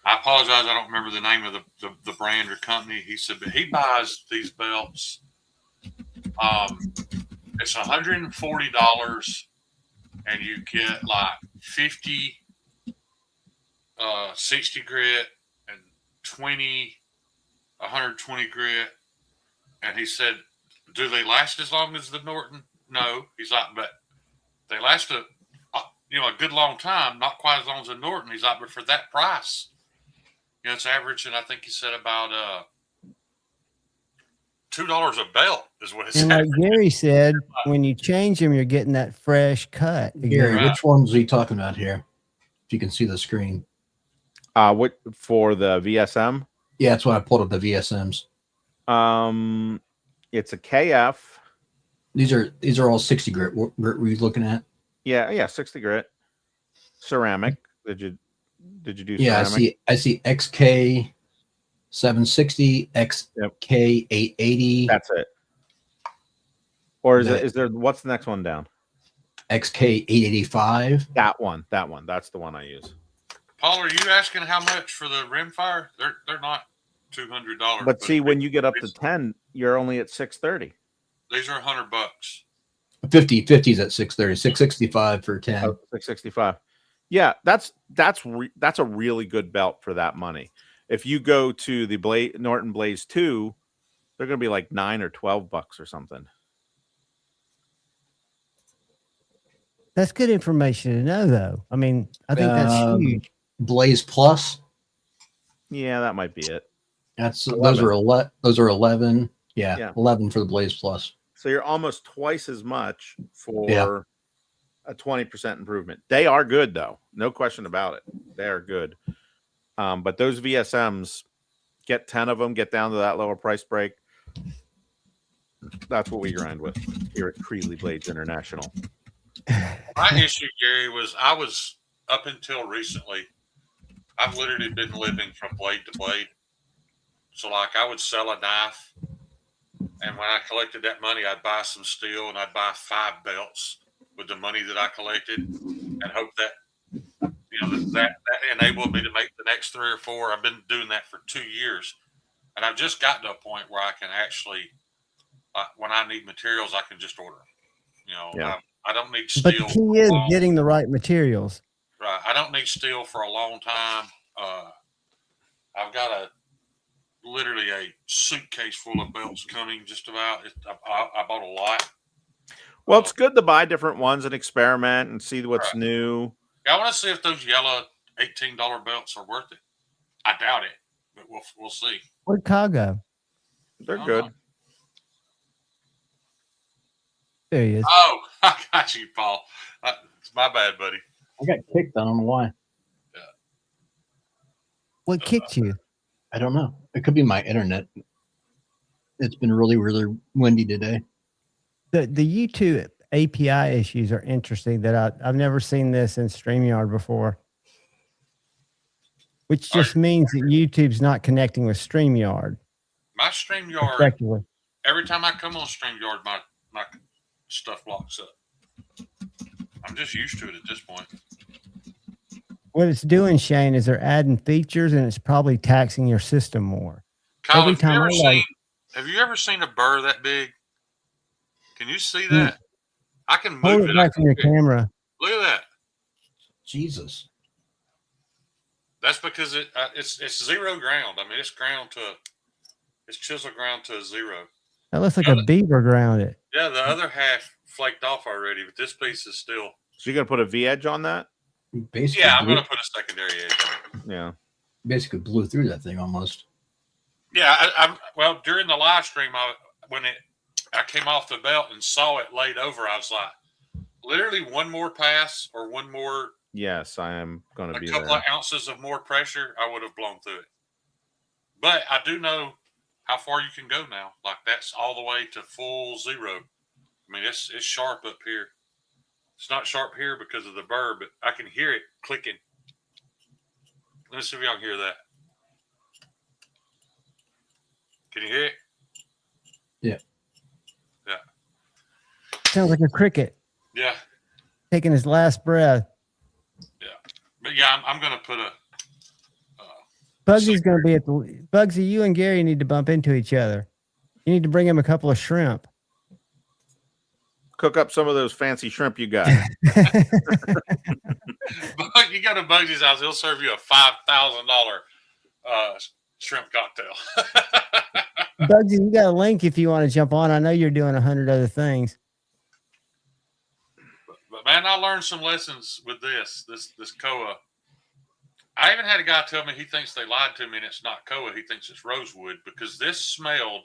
I apologize, I don't remember the name of the brand or company. He said, but he buys these belts. It's $140, and you get like 50, 60 grit, and 120 grit. And he said, do they last as long as the Norton? No. He's like, but they last a good long time, not quite as long as the Norton. He's like, but for that price, it's averaging, I think he said about $2 a belt is what it's. And like Gary said, when you change them, you're getting that fresh cut. Gary, which ones are you talking about here? If you can see the screen. What for the VSM? Yeah, that's when I pulled up the VSMs. It's a KF. These are all 60 grit. What grit were you looking at? Yeah, 60 grit. Ceramic. Did you do yeah, ceramic? I see XK 760, XK 880. That's it. Or is there what's the next one down? XK 885. That one. That's the one I use. Paul, are you asking how much for the rimfire? They're not $200. But see, when you get up to 10, you're only at $630. These are $100. 50's at 630, 665 for 10. Oh, 665. Yeah, that's a really good belt for that money. If you go to the Norton Blaze 2, they're going to be like $9 or $12 or something. That's good information to know, though. I mean, I think that's huge. Blaze Plus. Yeah, that might be it. Those are 11. Yeah, 11 for the Blaze Plus. So you're almost twice as much for a 20% improvement. They are good, though. No question about it. They are good. But those VSMs, get 10 of them, get down to that lower price break. That's what we grind with here at Creeley Blades International. My issue, Gary, was I was, up until recently, I've literally been living from blade to blade. So, like, I would sell a knife, and when I collected that money, I'd buy some steel, and I'd buy 5 belts with the money that I collected, and hope that that enabled me to make the next 3 or 4. I've been doing that for 2 years, and I've just gotten to a point where I can actually, when I need materials, I can just order them. I don't need steel. But the key is getting the right materials. Right. I don't need steel for a long time. I've got literally a suitcase full of belts coming just about. I bought a lot. Well, it's good to buy different ones and experiment and see what's new. I want to see if those yellow $18 belts are worth it. I doubt it, but we'll see. Where'd Chicago? They're good. There he is. Oh, I got you, Paul. It's my bad, buddy. I got kicked. I don't know why. What kicked you? I don't know. It could be my internet. It's been really, really windy today. The YouTube API issues are interesting. That I've never seen this in StreamYard before, which just means that YouTube's not connecting with StreamYard. My StreamYard, effectively. every time I come on StreamYard, my stuff locks up. I'm just used to it at this point. What it's doing, Shane, is they're adding features, and it's probably taxing your system more. Kyle, Every time have you ever seen a burr that big? Can you see that? I can move hold it back from your camera. Look at that. Jesus. That's because it's zero ground. I mean, it's chisel ground to a zero. That looks like a beaver ground it. Yeah, the other half flaked off already, but this piece is still. So you're gonna put a V edge on that? Basically, yeah, I'm gonna put a secondary edge on it. Yeah. Basically blew through that thing almost. Yeah, well, during the live stream, I came off the belt and saw it laid over, I was like, literally one more pass or one more. Yes, I am going to be there. A couple of ounces of more pressure, I would have blown through it. But I do know how far you can go now. Like that's all the way to full zero. I mean, it's sharp up here. It's not sharp here because of the burr, but I can hear it clicking. Let's see if y'all can hear that. Can you hear it? Yeah. Yeah. Sounds like a cricket. Yeah. Taking his last breath. Yeah. But yeah, I'm going to put a. Bugsy's going to be at the. Bugsy, you and Gary need to bump into each other. You need to bring him a couple of shrimp. Cook up some of those fancy shrimp you got. You go to Bugsy's house, he'll serve you a $5,000 shrimp cocktail. Bugsy, you got a link if you want to jump on. I know you're doing 100 other things. But man, I learned some lessons with this koa. I even had a guy tell me he thinks they lied to me and it's not koa. He thinks it's rosewood because this smelled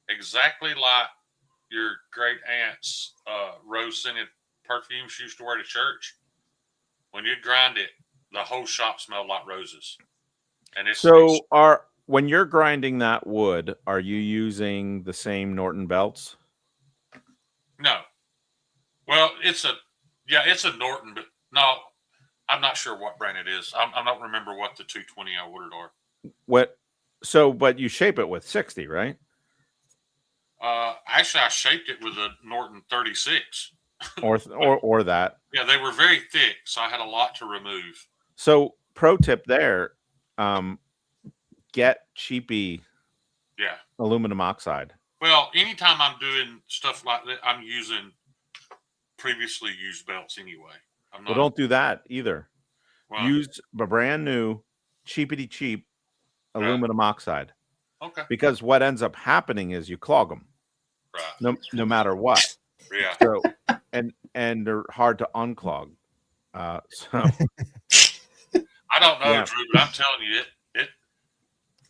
exactly like your great aunt's rose-scented perfume she used to wear to church. When you'd grind it, the whole shop smelled like roses. And when you're grinding that wood, are you using the same Norton belts? No. Well, it's a Norton, but no, I'm not sure what brand it is. I don't remember what the 220 I ordered are. But you shape it with 60, right? Actually, I shaped it with a Norton 36. or that. Yeah, they were very thick, so I had a lot to remove. So, pro tip there, get cheapy aluminum oxide. Well, anytime I'm doing stuff like that, I'm using previously used belts anyway. Well, don't do that either. Well, use a brand new, cheapity cheap aluminum oxide. Okay. Because what ends up happening is you clog them. Right. No matter what. Yeah. So, and they're hard to unclog. I don't know, Drew, but I'm telling you,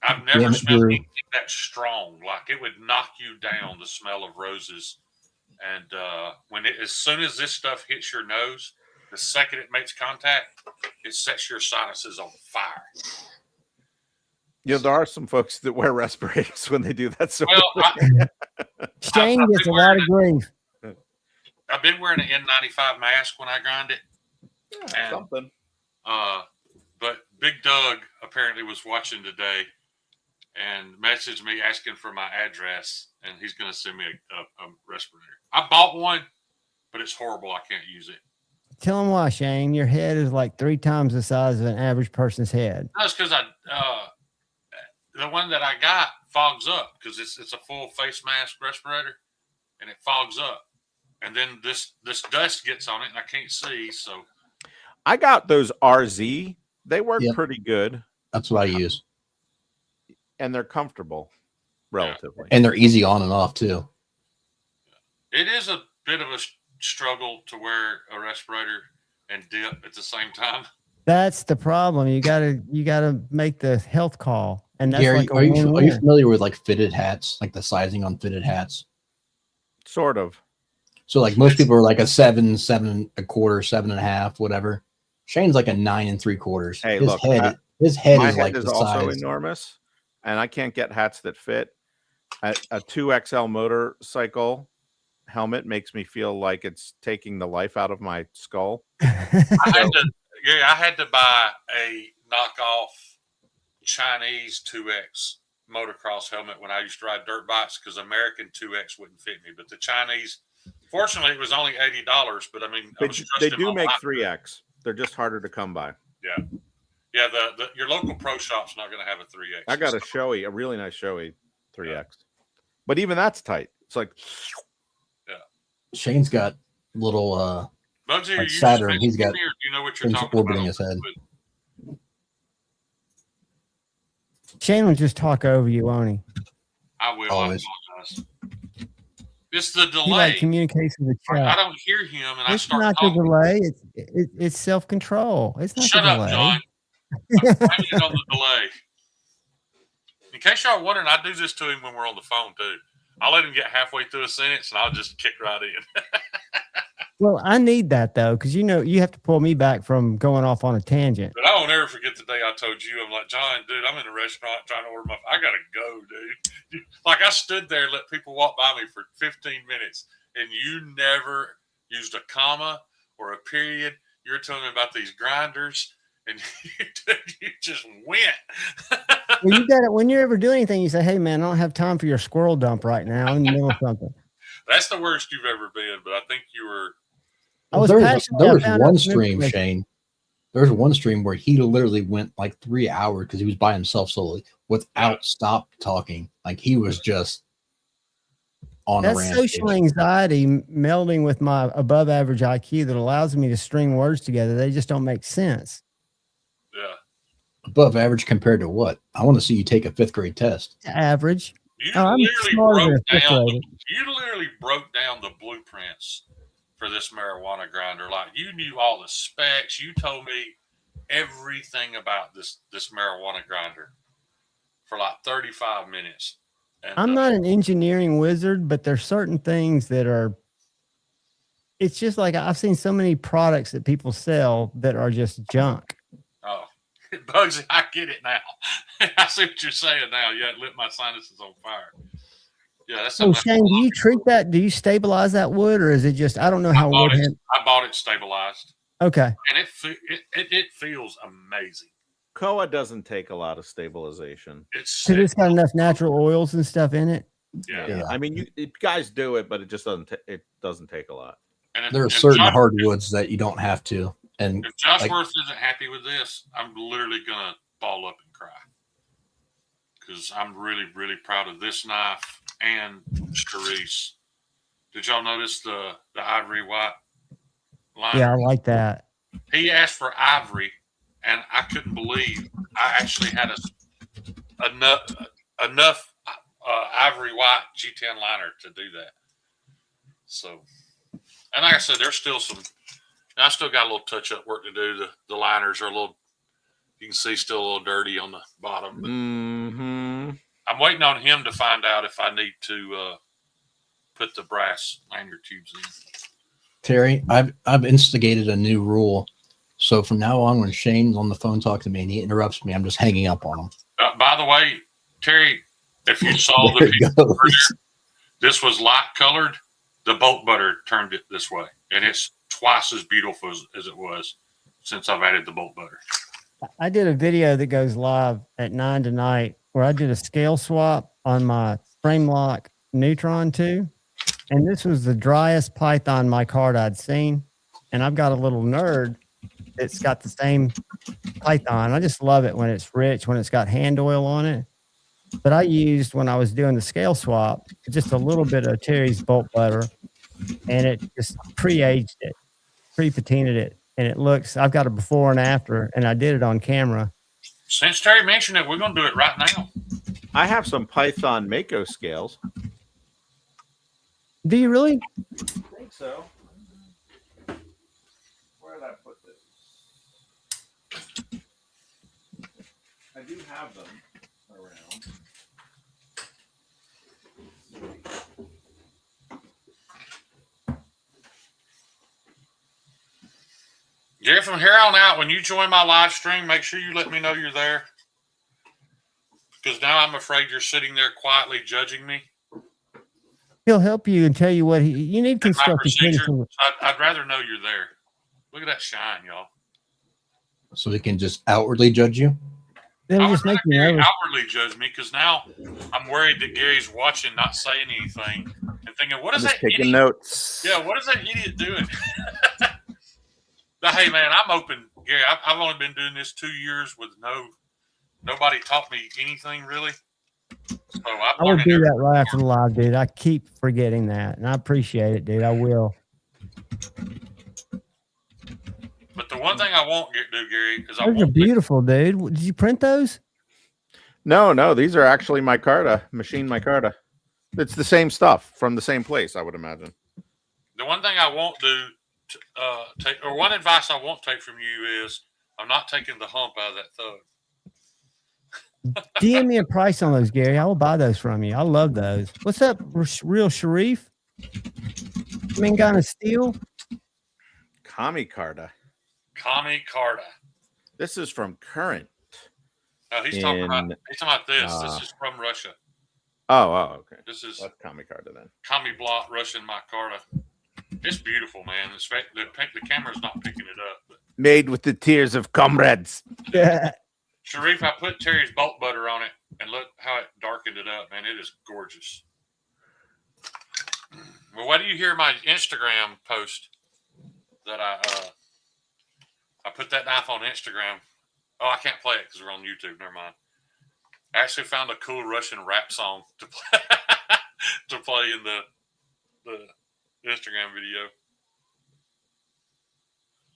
I've never smelled anything that strong. Like it would knock you down, the smell of roses. And as soon as this stuff hits your nose, the second it makes contact, it sets your sinuses on fire. Yeah, there are some folks that wear respirators when they do that. So Shane gets a lot of grief. I've been wearing an N95 mask when I grind it. Yeah, something. But Big Doug apparently was watching today and messaged me asking for my address, and he's going to send me a respirator. I bought one, but it's horrible. I can't use it. Tell him why, Shane. Your head is like 3 times the size of an average person's head. That's because the one that I got fogs up because it's a full face mask respirator, and it fogs up. And then this dust gets on it, and I can't see. So I got those RZ. They work pretty good. That's what I use. And they're comfortable, relatively. And they're easy on and off, too. It is a bit of a struggle to wear a respirator and dip at the same time. That's the problem. You gotta make the health call. And that's Gary, like are you familiar with like fitted hats, like the sizing on fitted hats? Sort of. So like most people are like a 7, 7.25, 7.5, whatever. Shane's like a 9 3/4. Hey, His look, his head my is head like is the also size. enormous, and I can't get hats that fit. A 2XL motorcycle helmet makes me feel like it's taking the life out of my skull. I had to buy a knockoff Chinese 2X motocross helmet when I used to ride dirt bikes because American 2X wouldn't fit me. But the Chinese, fortunately, it was only $80. But I mean, They do make 3X. They're just harder to come by. Yeah, yeah. Your local pro shop's not going to have a 3X. I got a really nice Shoei 3X, but even that's tight. It's like, Shane's got little Bugsy, like Saturn. He's got do you know what you're things talking orbiting about? his head. Shane will just talk over you, won't he? I will. Always. I apologize. It's the He delay. like communicates with the I chat. don't hear him, and It's I start not talking. the delay. It's self control. It's not Shut the up, delay. John. I'm blaming it on the delay. In case y'all wondering, I do this to him when we're on the phone too. I'll let him get halfway through a sentence, and I'll just kick right in. Well, I need that though, because you have to pull me back from going off on a tangent. But I won't ever forget the day I told you, I'm like, John, dude, I'm in a restaurant trying to order my. I gotta go, dude. Like I stood there and let people walk by me for 15 minutes, and you never used a comma or a period. You were telling me about these grinders, and you just went. Well, you got it. When you ever do anything, you say, "Hey, man, I don't have time for your squirrel dump right now. I'm in the middle of something." That's the worst you've ever been, but I think you were. There was one stream, Shane. There was one stream where he literally went like 3 hours because he was by himself solely without stop talking. Like he was just on a rampage. That's social anxiety melding with my above average IQ that allows me to string words together. They just don't make sense. Yeah. Above average compared to what? I want to see you take a 5th grade test. Average. You I'm smarter than a 5th grader. You literally broke down the blueprints for this marijuana grinder. Like you knew all the specs. You told me everything about this marijuana grinder for like 35 minutes. And, I'm not an engineering wizard, but there's certain things that are. It's just like I've seen so many products that people sell that are just junk. Oh, Bugsy, I get it now. I see what you're saying now. You lit my sinuses on fire. Yeah, that's. So Shane, do you treat that? Do you stabilize that wood, or is it just? I don't know how wood. I bought it stabilized. Okay. And it feels amazing. Koa doesn't take a lot of stabilization. It's got enough natural oils and stuff in it. Yeah. I mean, guys do it, but it just doesn't. It doesn't take a lot. There are certain hardwoods that you don't have to. And if Josh Worth isn't happy with this, I'm literally gonna ball up and cry because I'm really, really proud of this knife and Charisse. Did y'all notice the ivory white line? Yeah, I like that. He asked for ivory, and I couldn't believe I actually had enough ivory white G10 liner to do that. So, and like I said, there's still some. I still got a little touch-up work to do. The liners are a little. You can see still a little dirty on the bottom. Mm-hmm. I'm waiting on him to find out if I need to put the brass lanyard tubes in. Terry, I've instigated a new rule. So from now on, when Shane's on the phone talking to me and he interrupts me, I'm just hanging up on him. By the way, Terry, if you saw the picture earlier, this was light colored. The bolt butter turned it this way, and it's twice as beautiful as it was since I've added the bolt butter. I did a video that goes live at 9 tonight where I did a scale swap on my frame lock Neutron 2. And this was the driest Python mic I'd seen. And I've got a little nerd that's got the same Python. I just love it when it's rich, when it's got hand oil on it. But I used, when I was doing the scale swap, just a little bit of Terry's bolt butter, and it just pre-aged it, pre-patinaed it. And it looks, I've got a before and after, and I did it on camera. Since Terry mentioned it, we're going to do it right now. I have some Python Mako scales. Do you really? I think so. Where did I put this? I do have them around. Gary, from here on out, when you join my live stream, make sure you let me know you're there. Because now I'm afraid you're sitting there quietly judging me. He'll help you and tell you what you need And my constructive procedure. criticism. I'd rather know you're there. Look at that shine, y'all. So he can just outwardly judge you. They'll I just would make rather you Gary nervous. outwardly judge me because now I'm worried that Gary's watching, not saying anything, and thinking, "What is Just that taking idiot? notes. Yeah, what is that idiot doing?" But hey, man, I'm open, Gary. I've only been doing this 2 years with nobody taught me anything really. So I will do that right after the live, dude. I keep forgetting that, and I appreciate it, dude. I will. But the one thing I won't do, Gary, is I Those are won't. beautiful, dude. Did you print those? No, these are actually micarta, machine micarta. It's the same stuff from the same place, I would imagine. The one thing I won't do, or one advice I won't take from you is I'm not taking the hump out of that thug. DM me a price on those, Gary. I will buy those from you. I love those. What's up, Real Sharif? Mangana Steel? Kamicarta. Kamicarta. This is from Current. No, he's talking about this. This is from Russia. Oh, okay. This is that's Kamicarta then. Kami Blot Russian micarta. It's beautiful, man. The camera's not picking it up. But Made with the tears of comrades. Yeah. Sharif, I put Terry's bolt butter on it, and look how it darkened it up, man. It is gorgeous. Well, what do you hear my Instagram post that I put that knife on Instagram? Oh, I can't play it because we're on YouTube. Never mind. I actually found a cool Russian rap song to play, to play in the Instagram video.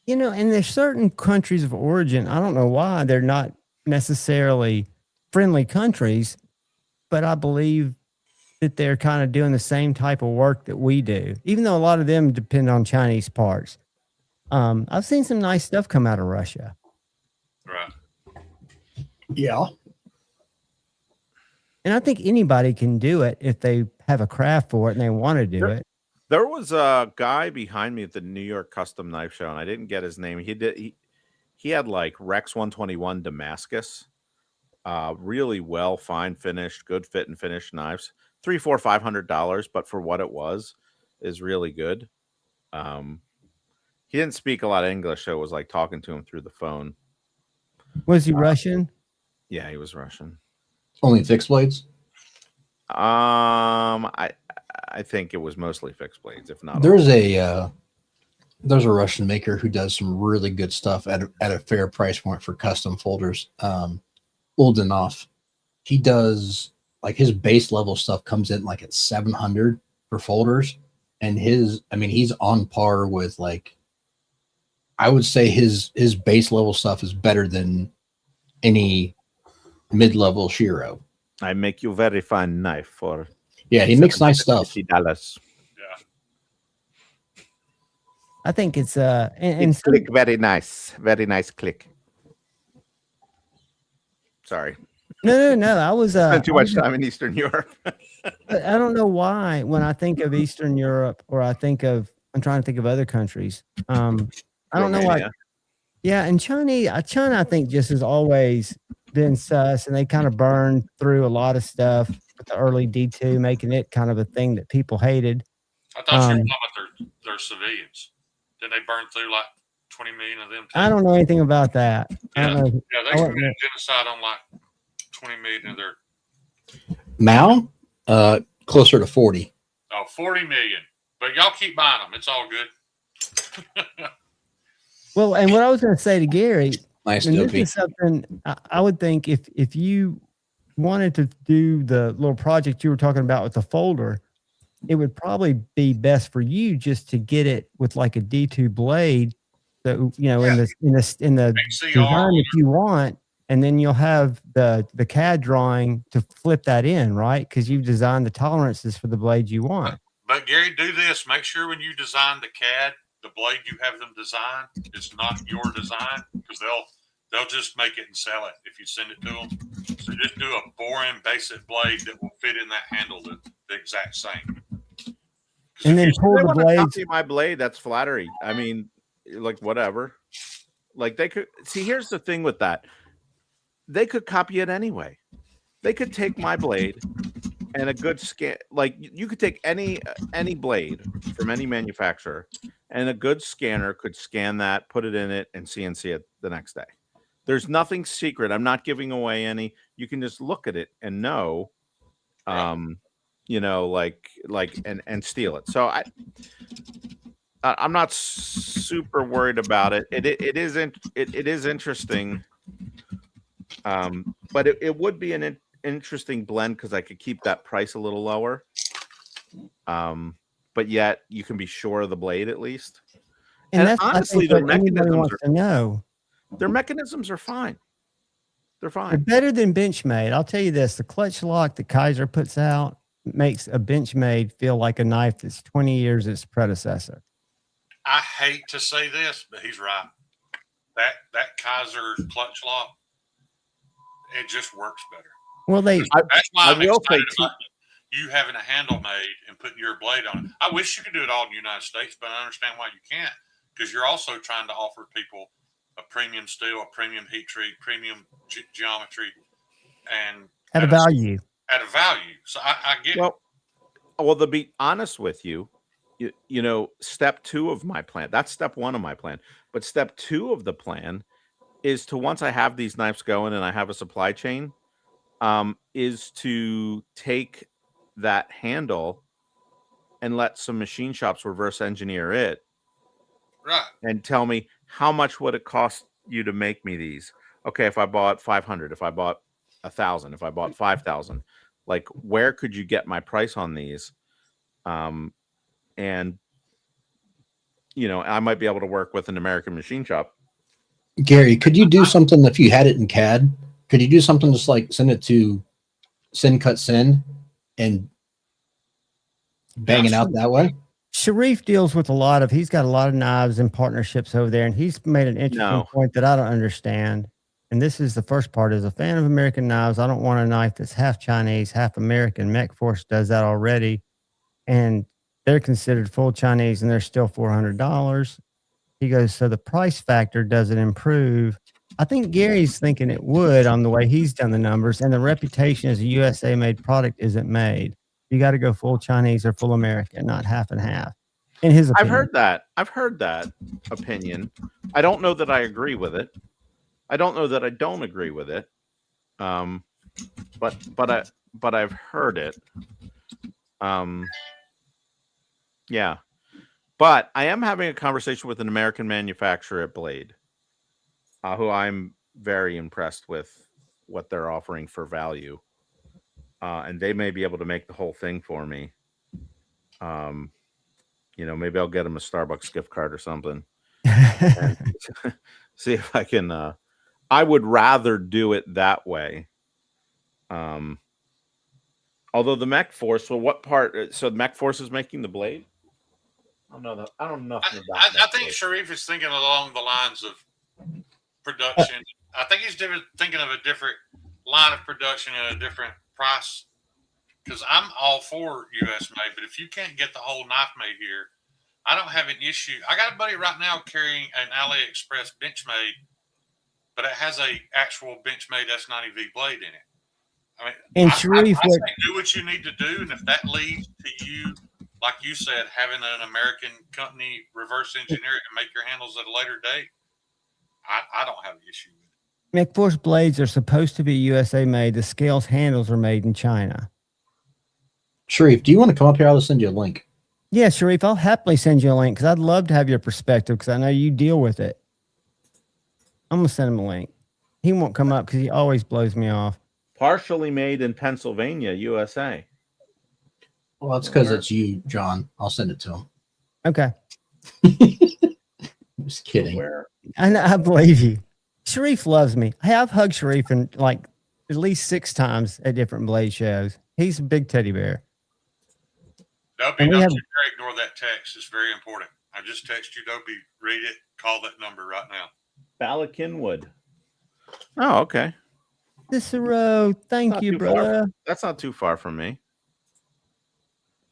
You know, and there's certain countries of origin. I don't know why they're not necessarily friendly countries, but I believe that they're kind of doing the same type of work that we do, even though a lot of them depend on Chinese parts. I've seen some nice stuff come out of Russia. Right. Yeah. And I think anybody can do it if they have a craft for it and they want to do it. There was a guy behind me at the New York Custom Knife Show, and I didn't get his name. He had like Rex 121 Damascus, really well, fine finished, good fit and finished knives. $300, $400, $500, but for what it was, is really good. He didn't speak a lot of English, so it was like talking to him through the phone. Was he Russian? Yeah, he was Russian. Only fixed blades? I think it was mostly fixed blades, if not. There's a Russian maker who does some really good stuff at a fair price point for custom folders. Uldanov. He does like his base level stuff comes in like at 700 for folders, and he's on par with, like, I would say his base level stuff is better than any mid-level Shiro. I make you very fine knife for. Yeah, he makes nice stuff. $50. Yeah. I think it's and click very nice click. Sorry. No. I was spent too much time in Eastern Europe. I don't know why when I think of Eastern Europe, or I'm trying to think of other countries. I don't know why. Yeah, and China I think just has always been sus, and they kind of burned through a lot of stuff with the early D2, making it kind of a thing that people hated. I thought you were talking about their civilians. Did they burn through like 20 million of them too? I don't know anything about that. Yeah, they committed genocide on like 20 million of their. Mao, closer to 40. Oh, 40 million. But y'all keep buying them. It's all good. Well, and what I was going to say to Gary, nice and this is something I would think if you wanted to do the little project you were talking about with the folder, it would probably be best for you just to get it with like a D2 blade, so in the design that you want, and then you'll have the CAD drawing to flip that in, right? Because you've designed the tolerances for the blade you want. But Gary, do this. Make sure when you design the CAD, the blade you have them design is not your design, because they'll just make it and sell it if you send it to them. So just do a boring basic blade that will fit in that handle the exact same. And then pull the blades. My blade, that's flattery. I mean, like, whatever. Like they could see. Here's the thing with that: they could copy it anyway. They could take my blade and a good scan. Like you could take any blade from any manufacturer, and a good scanner could scan that, put it in it, and CNC it the next day. There's nothing secret. I'm not giving away any. You can just look at it and know, you know, like and steal it. So I'm not super worried about it. It is interesting, but it would be an interesting blend because I could keep that price a little lower, but yet you can be sure of the blade at least. And that's honestly, what anybody wants to know. Their mechanisms are fine. They're They're fine. better than Benchmade. I'll tell you this: the clutch lock that Kaiser puts out makes a Benchmade feel like a knife that's 20 years its predecessor. I hate to say this, but he's right. That Kaiser clutch lock, it just works better. Well, that's why I'm excited about you having a handle made and putting your blade on it. I wish you could do it all in the United States, but I understand why you can't, because you're also trying to offer people a premium steel, a premium heat treat, premium geometry, and at a value. At a value. So I get it. Well, to be honest with you, you know, step 2 of my plan, that's step 1 of my plan. But step 2 of the plan is to, once I have these knives going and I have a supply chain, is to take that handle and let some machine shops reverse engineer it. Right. And tell me, how much would it cost you to make me these? Okay, if I bought 500, if I bought 1,000, if I bought 5,000, like where could you get my price on these? And you know, I might be able to work with an American machine shop. Gary, could you do something if you had it in CAD? Could you do something just like send it to send, cut, send, and bang it out that way? Sharif deals with he's got a lot of knives and partnerships over there, and he's made an interesting point that I don't understand. And this is the first part: as a fan of American knives, I don't want a knife that's half Chinese, half American. MechForce does that already, and they're considered full Chinese, and they're still $400. He goes, so the price factor doesn't improve. I think Gary's thinking it would on the way he's done the numbers, and the reputation as a USA made product isn't made. You got to go full Chinese or full American, not half and half. In his opinion. I've heard that opinion. I don't know that I agree with it. I don't know that I don't agree with it. But I've heard it. Yeah. But I am having a conversation with an American manufacturer at Blade, who I'm very impressed with what they're offering for value. And they may be able to make the whole thing for me. You know, maybe I'll get them a Starbucks gift card or something. And see if I can. I would rather do it that way. Although the MechForce, well, what part? So MechForce is making the blade? I don't know that. I don't know nothing about. I think Sharif is thinking along the lines of production. I think he's thinking of a different line of production and a different price. Because I'm all for U.S. made, but if you can't get the whole knife made here, I don't have an issue. I got a buddy right now carrying an AliExpress Benchmade, but it has a actual Benchmade S90V blade in it. I mean, and I Sharif, say do what you need to do, and if that leads to you, like you said, having an American company reverse engineer it and make your handles at a later date, I don't have an issue with it. MechForce blades are supposed to be USA made. The scales handles are made in China. Sharif, do you want to come up here? I'll send you a link. Yeah, Sharif, I'll happily send you a link because I'd love to have your perspective because I know you deal with it. I'm going to send him a link. He won't come up because he always blows me off. Partially made in Pennsylvania, USA. Well, that's because it's you, John. I'll send it to him. Okay. Just kidding. I believe you. Sharif loves me. Hey, I've hugged Sharif like at least 6 times at different blade shows. He's a big teddy bear. Dopey, don't you dare ignore that text. It's very important. I just text you, Dopey. Read it. Call that number right now. Balakinwood. Oh, okay. Cicero, thank you, brother. That's not too far from me.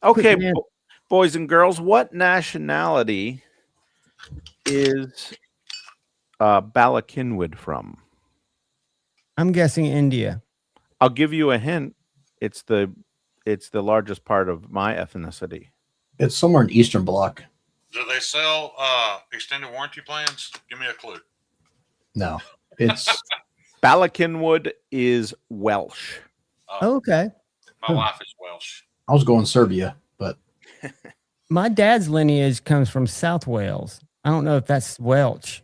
Okay, boys and girls, what nationality is Balakinwood from? I'm guessing India. I'll give you a hint. It's the largest part of my ethnicity. It's somewhere in Eastern Bloc. Do they sell extended warranty plans? Give me a clue. No, it's Balakinwood is Welsh. Okay. My wife is Welsh. I was going Serbia, but My dad's lineage comes from South Wales. I don't know if that's Welsh.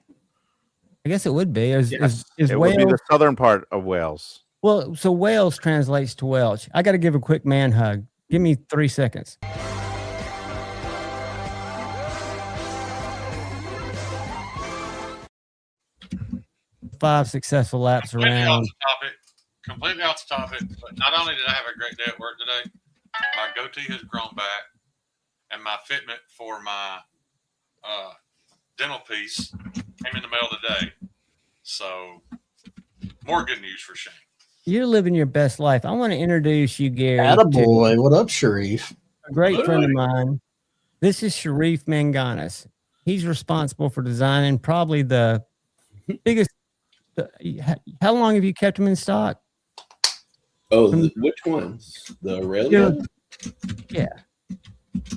I guess it would be. Is it Wales? would be the southern part of Wales. Well, so Wales translates to Welsh. I got to give a quick man hug. Give me 3 seconds. Five successful laps around. Completely off the topic. But not only did I have a great day at work today, my goatee has grown back, and my fitment for my dental piece came in the mail today. So, more good news for Shane. You're living your best life. I want to introduce you, Gary. Attaboy. What up, Sharif? A great friend of mine. This is Sharif Manganis. He's responsible for designing probably the biggest. How long have you kept them in stock? Oh, which ones? The Aurelia? Yeah.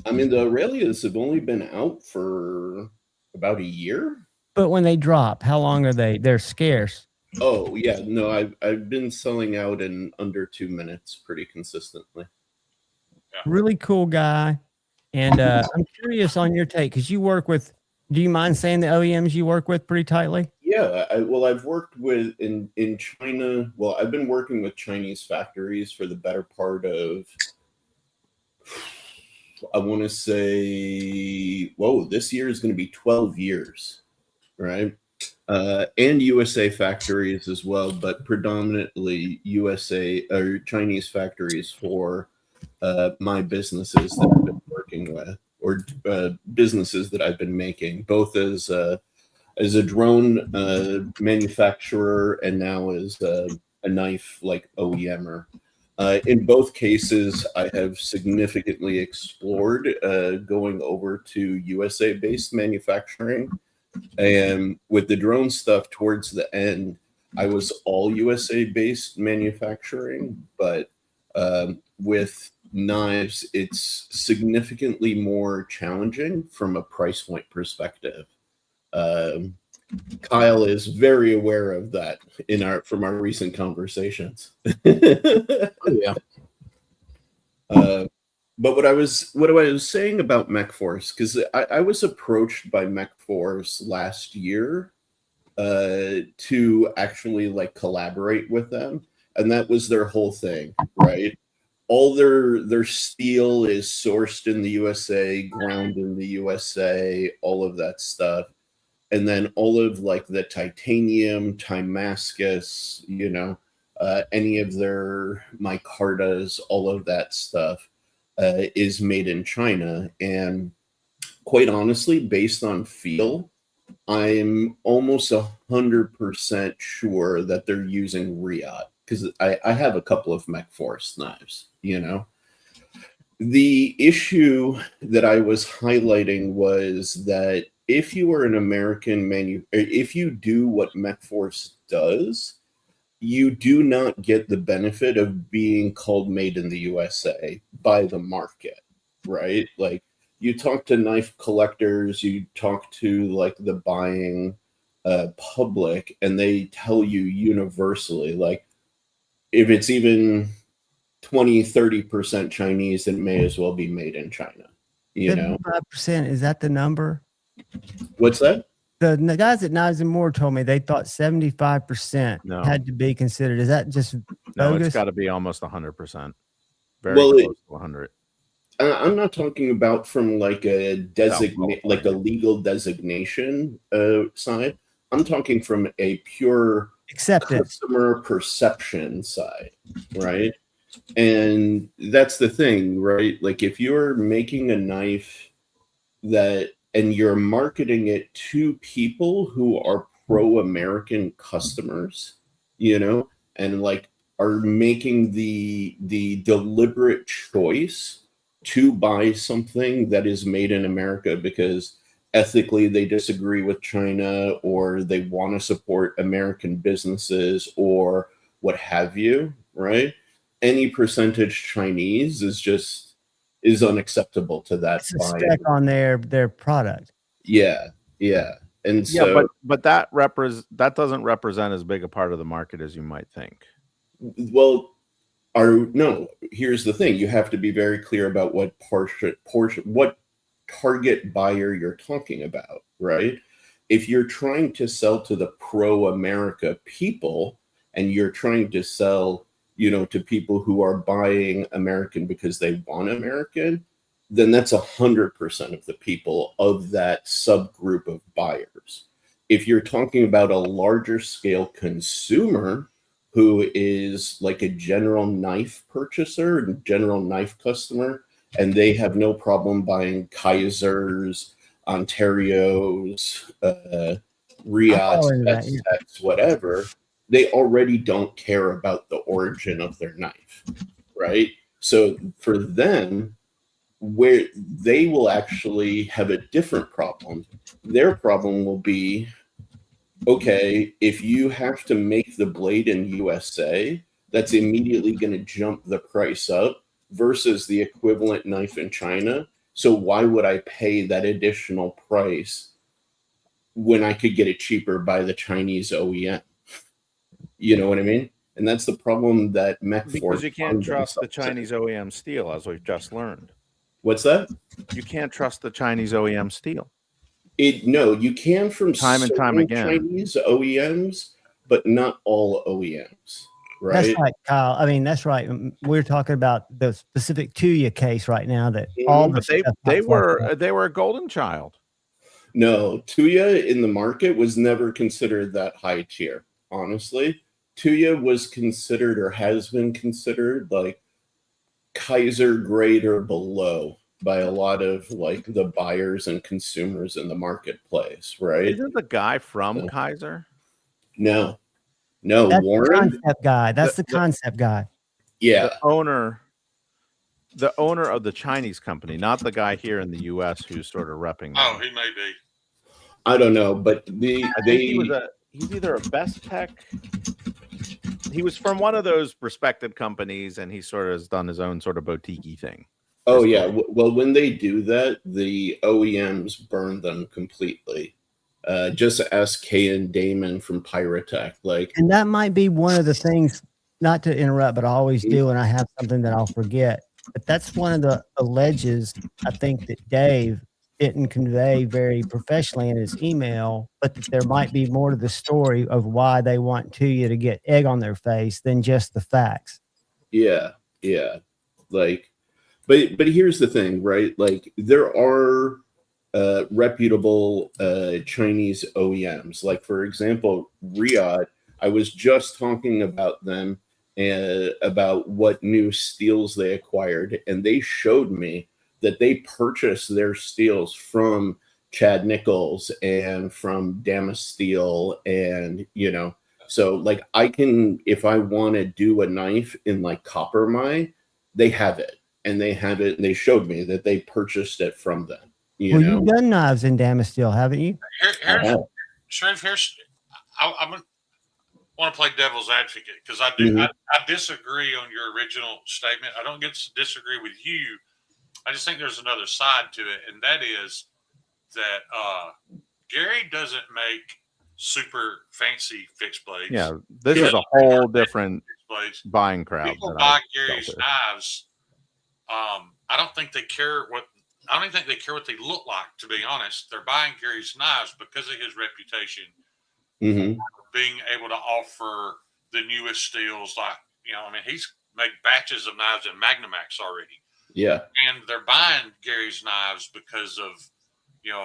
I mean, the Aurelias have only been out for about a year. But when they drop, how long are they? They're scarce. Oh, yeah. No, I've been selling out in under 2 minutes pretty consistently. Really cool guy. And I'm curious on your take, because you work with, do you mind saying the OEMs you work with pretty tightly? Yeah, I've worked with in China. Well, I've been working with Chinese factories for the better part of, I want to say, this year is going to be 12 years, right? And USA factories as well, but predominantly USA or Chinese factories for my businesses that I've been working with, or businesses that I've been making, both as a drone manufacturer and now as a knife like OEMer. In both cases, I have significantly explored going over to USA-based manufacturing. And with the drone stuff towards the end, I was all USA-based manufacturing, but with knives, it's significantly more challenging from a price point perspective. Kyle is very aware of that from our recent conversations. Yeah. But what I was saying about MechForce, because I was approached by MechForce last year to actually like collaborate with them, and that was their whole thing, right? All their steel is sourced in the USA, ground in the USA, all of that stuff. And then all of like the titanium, Damascus, any of their micartas, all of that stuff is made in China. And quite honestly, based on feel, I'm almost 100% sure that they're using Riyadh, because I have a couple of MechForce knives, The issue that I was highlighting was that if you are an American if you do what MechForce does, you do not get the benefit of being called made in the USA by the market, right? Like, you talk to knife collectors, you talk to like the buying public, and they tell you universally, like, if it's even 20-30% Chinese, it may as well be made in China. 5%, is that the number? What's that? The guys at Knives and More told me they thought 75% had to be considered. Is that just no? bogus? It's got to be almost 100%. Very close to 100. I'm not talking about from like a like a legal designation side. I'm talking from a pure customer perception side, right? And that's the thing, right? Like, if you're making a knife and you're marketing it to people who are pro-American customers, and like are making the deliberate choice to buy something that is made in America, because ethically they disagree with China, or they want to support American businesses, or what have you, right? Any percentage Chinese is unacceptable to that It's a buyer. spec on their product. Yeah, yeah. And Yeah, so, but that doesn't represent as big a part of the market as you might think. well, no, here's the thing. You have to be very clear about what what target buyer you're talking about, right? If you're trying to sell to the pro-America people, and you're trying to sell, to people who are buying American because they want American, then that's 100% of the people of that subgroup of buyers. If you're talking about a larger scale consumer who is like a general knife purchaser, general knife customer, and they have no problem buying Kaisers, Ontarios, Riots, Tex, whatever, they already don't care about the origin of their knife, right? So for them, where they will actually have a different problem, their problem will be, okay, if you have to make the blade in USA, that's immediately going to jump the price up versus the equivalent knife in China. So why would I pay that additional price when I could get it cheaper by the Chinese OEM? You know what I mean? And that's the problem that Mech Because you can't trust the Chinese OEM steel, as we've just learned. What's that? You can't trust the Chinese OEM steel. No, you can from time and time again. Chinese OEMs, but not all OEMs. Right? That's right, Kyle. I mean, that's right. We're talking about the specific Tuya case right now. That all the but they were a golden child. No, Tuya in the market was never considered that high tier. Honestly, Tuya was considered, or has been considered, like Kaiser grade or below by a lot of like the buyers and consumers in the marketplace, right? Isn't the guy from Kaiser? No, that's Warren, the concept guy. That's the concept guy. Yeah, the owner of the Chinese company, not the guy here in the U.S. who's sort of repping. Oh, he may be. I don't know, but he's either a Best Tech. He was from one of those respected companies, and he sort of has done his own sort of boutique-y thing. Oh, yeah. Well, when they do that, the OEMs burn them completely. Just ask Kay and Damon from Pyrotech. And that might be one of the things, not to interrupt, but I always do, and I have something that I'll forget. But that's one of the alleges, I think, that Dave didn't convey very professionally in his email, but that there might be more to the story of why they want Tuya to get egg on their face than just the facts. Yeah. But here's the thing, right? Like, there are reputable Chinese OEMs. Like, for example, Riyadh, I was just talking about them and about what new steels they acquired, and they showed me that they purchased their steels from Chad Nichols and from Damas Steel, and so like I can, if I want to do a knife in like Copper Mai, they have it. And they showed me that they purchased it from them. You've done knives in Damas Steel, haven't you? Here's I want to play devil's advocate, because I do. I disagree on your original statement. I don't get to disagree with you. I just think there's another side to it, and that is that Gary doesn't make super fancy fixed blades. Yeah, this is a whole different buying crowd. People buy Gary's knives. I don't think they care what. I don't even think they care what they look like. To be honest, they're buying Gary's knives because of his reputation, being able to offer the newest steels. Like, I mean, he's made batches of knives in Magnamax already. Yeah, and they're buying Gary's knives because of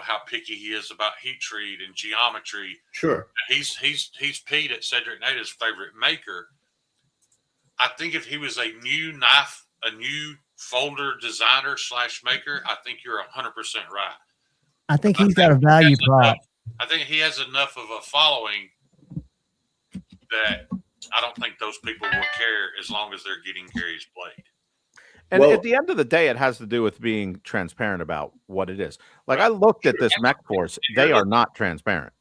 how picky he is about heat treat and geometry. Sure, he's Pete at Cedric Nada's favorite maker. I think if he was a new folder designer / maker, I think you're 100% right. I think he's got a value prop. I think he has enough of a following that I don't think those people will care as long as they're getting Gary's blade. And Well, at the end of the day, it has to do with being transparent about what it is. Like I looked at this Mech Force; they are not transparent.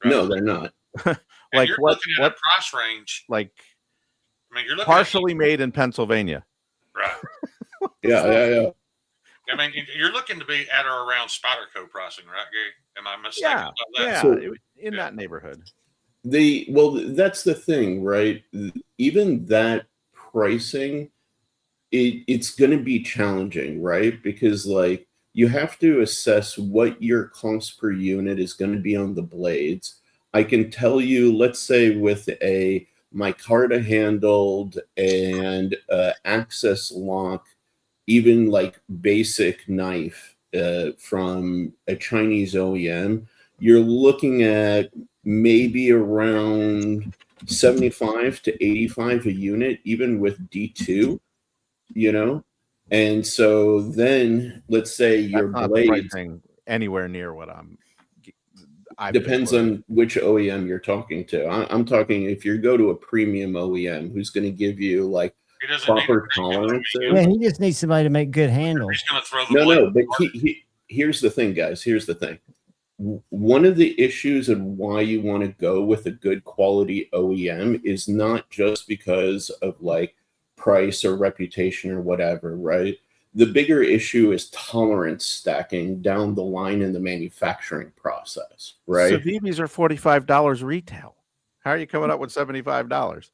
no, they're not. And Like you're what? looking at What? a price range. Like I mean, you're looking partially made in Pennsylvania. right. Yeah. I mean, you're looking to be at or around Spyderco pricing, right, Gary? Am I mistaken Yeah, about that? yeah, So- in that neighborhood. That's the thing, right? Even that pricing, it's going to be challenging, right? Because like you have to assess what your cost per unit is going to be on the blades. I can tell you, let's say with a micarta handled and access lock, even like basic knife from a Chinese OEM, you're looking at maybe around 75 to 85 a unit, even with D2, you know? And so then let's say your That's not blades pricing anywhere near what I've depends on which OEM you're talking to. I'm talking if you go to a premium OEM who's going to give you like He doesn't proper need tolerances. Yeah, he just needs somebody to make good handles. He's going to throw the No, blade. but here's the thing, guys. Here's the thing. One of the issues and why you want to go with a good quality OEM is not just because of like price or reputation or whatever, right? The bigger issue is tolerance stacking down the line in the manufacturing process, right? Savibis are $45 retail. How are you coming up with $75?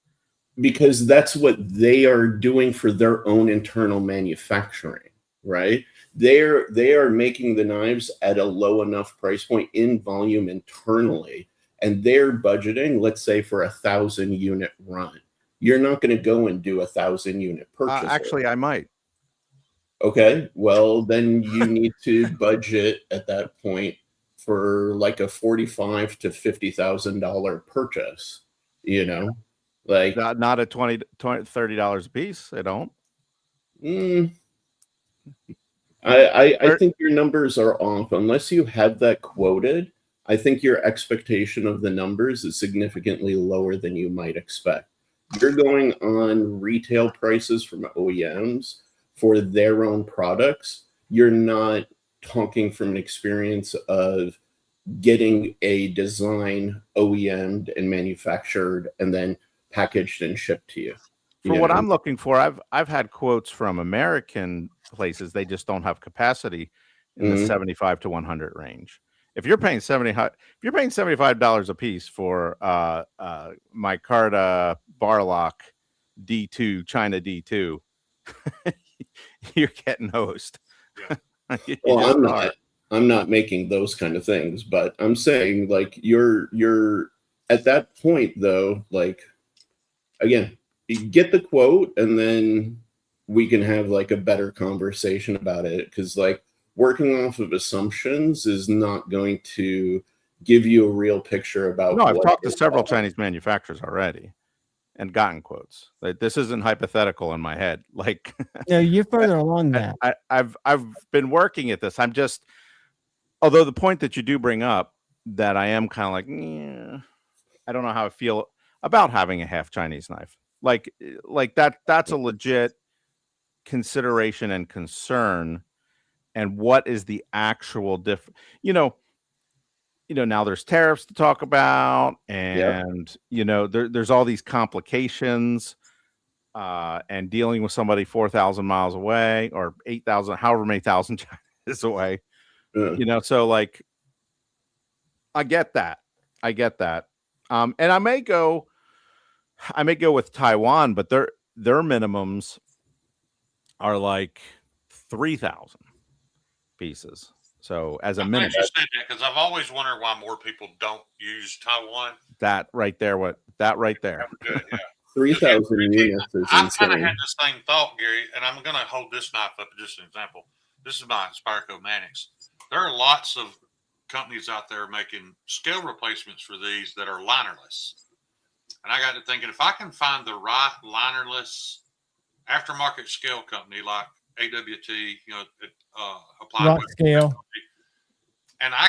Because that's what they are doing for their own internal manufacturing, right? They are making the knives at a low enough price point in volume internally, and they're budgeting, let's say, for 1,000 unit run. You're not going to go and do 1,000 unit purchase. Actually, I might. Okay, well then you need to budget at that point for like a $45,000 to $50,000 purchase. You know, like not at $20, $30 a piece. They don't. I think your numbers are off unless you have that quoted. I think your expectation of the numbers is significantly lower than you might expect. You're going on retail prices from OEMs for their own products. You're not talking from an experience of getting a design OEM'd and manufactured and then packaged and shipped to you. For what I'm looking for, I've had quotes from American places. They just don't have capacity in the 75 to 100 range. If you're paying $75 a piece for micarta Barlock D2 China D2, you're getting hosed. Well, I'm not making those kind of things, but I'm saying like you're at that point though, like again, you get the quote and then we can have like a better conversation about it, because like working off of assumptions is not going to give you a real picture about. No, I've talked to several Chinese manufacturers already and gotten quotes. Like, this isn't hypothetical in my head. Like, no, you're further along that. I've been working at this. I'm just, although the point that you do bring up, that I am kind of like, I don't know how I feel about having a half Chinese knife. Like that's a legit consideration and concern. And what is the actual difference? Now there's tariffs to talk about, and there's all these complications, and dealing with somebody 4,000 miles away or 8,000, however many thousand is away. So like, I get that. And I may go with Taiwan, but their minimums are like 3,000 pieces. So as a minimum, because I've always wondered why more people don't use Taiwan. That right there. Good, yeah. 3,000 units is I've kind of insane. had the same thought, Gary, and I'm going to hold this knife up as just an example. This is my Spyderco Mannix. There are lots of companies out there making scale replacements for these that are linerless. And I got to thinking, if I can find the right linerless aftermarket scale company like AWT, Applied Rock scale, and I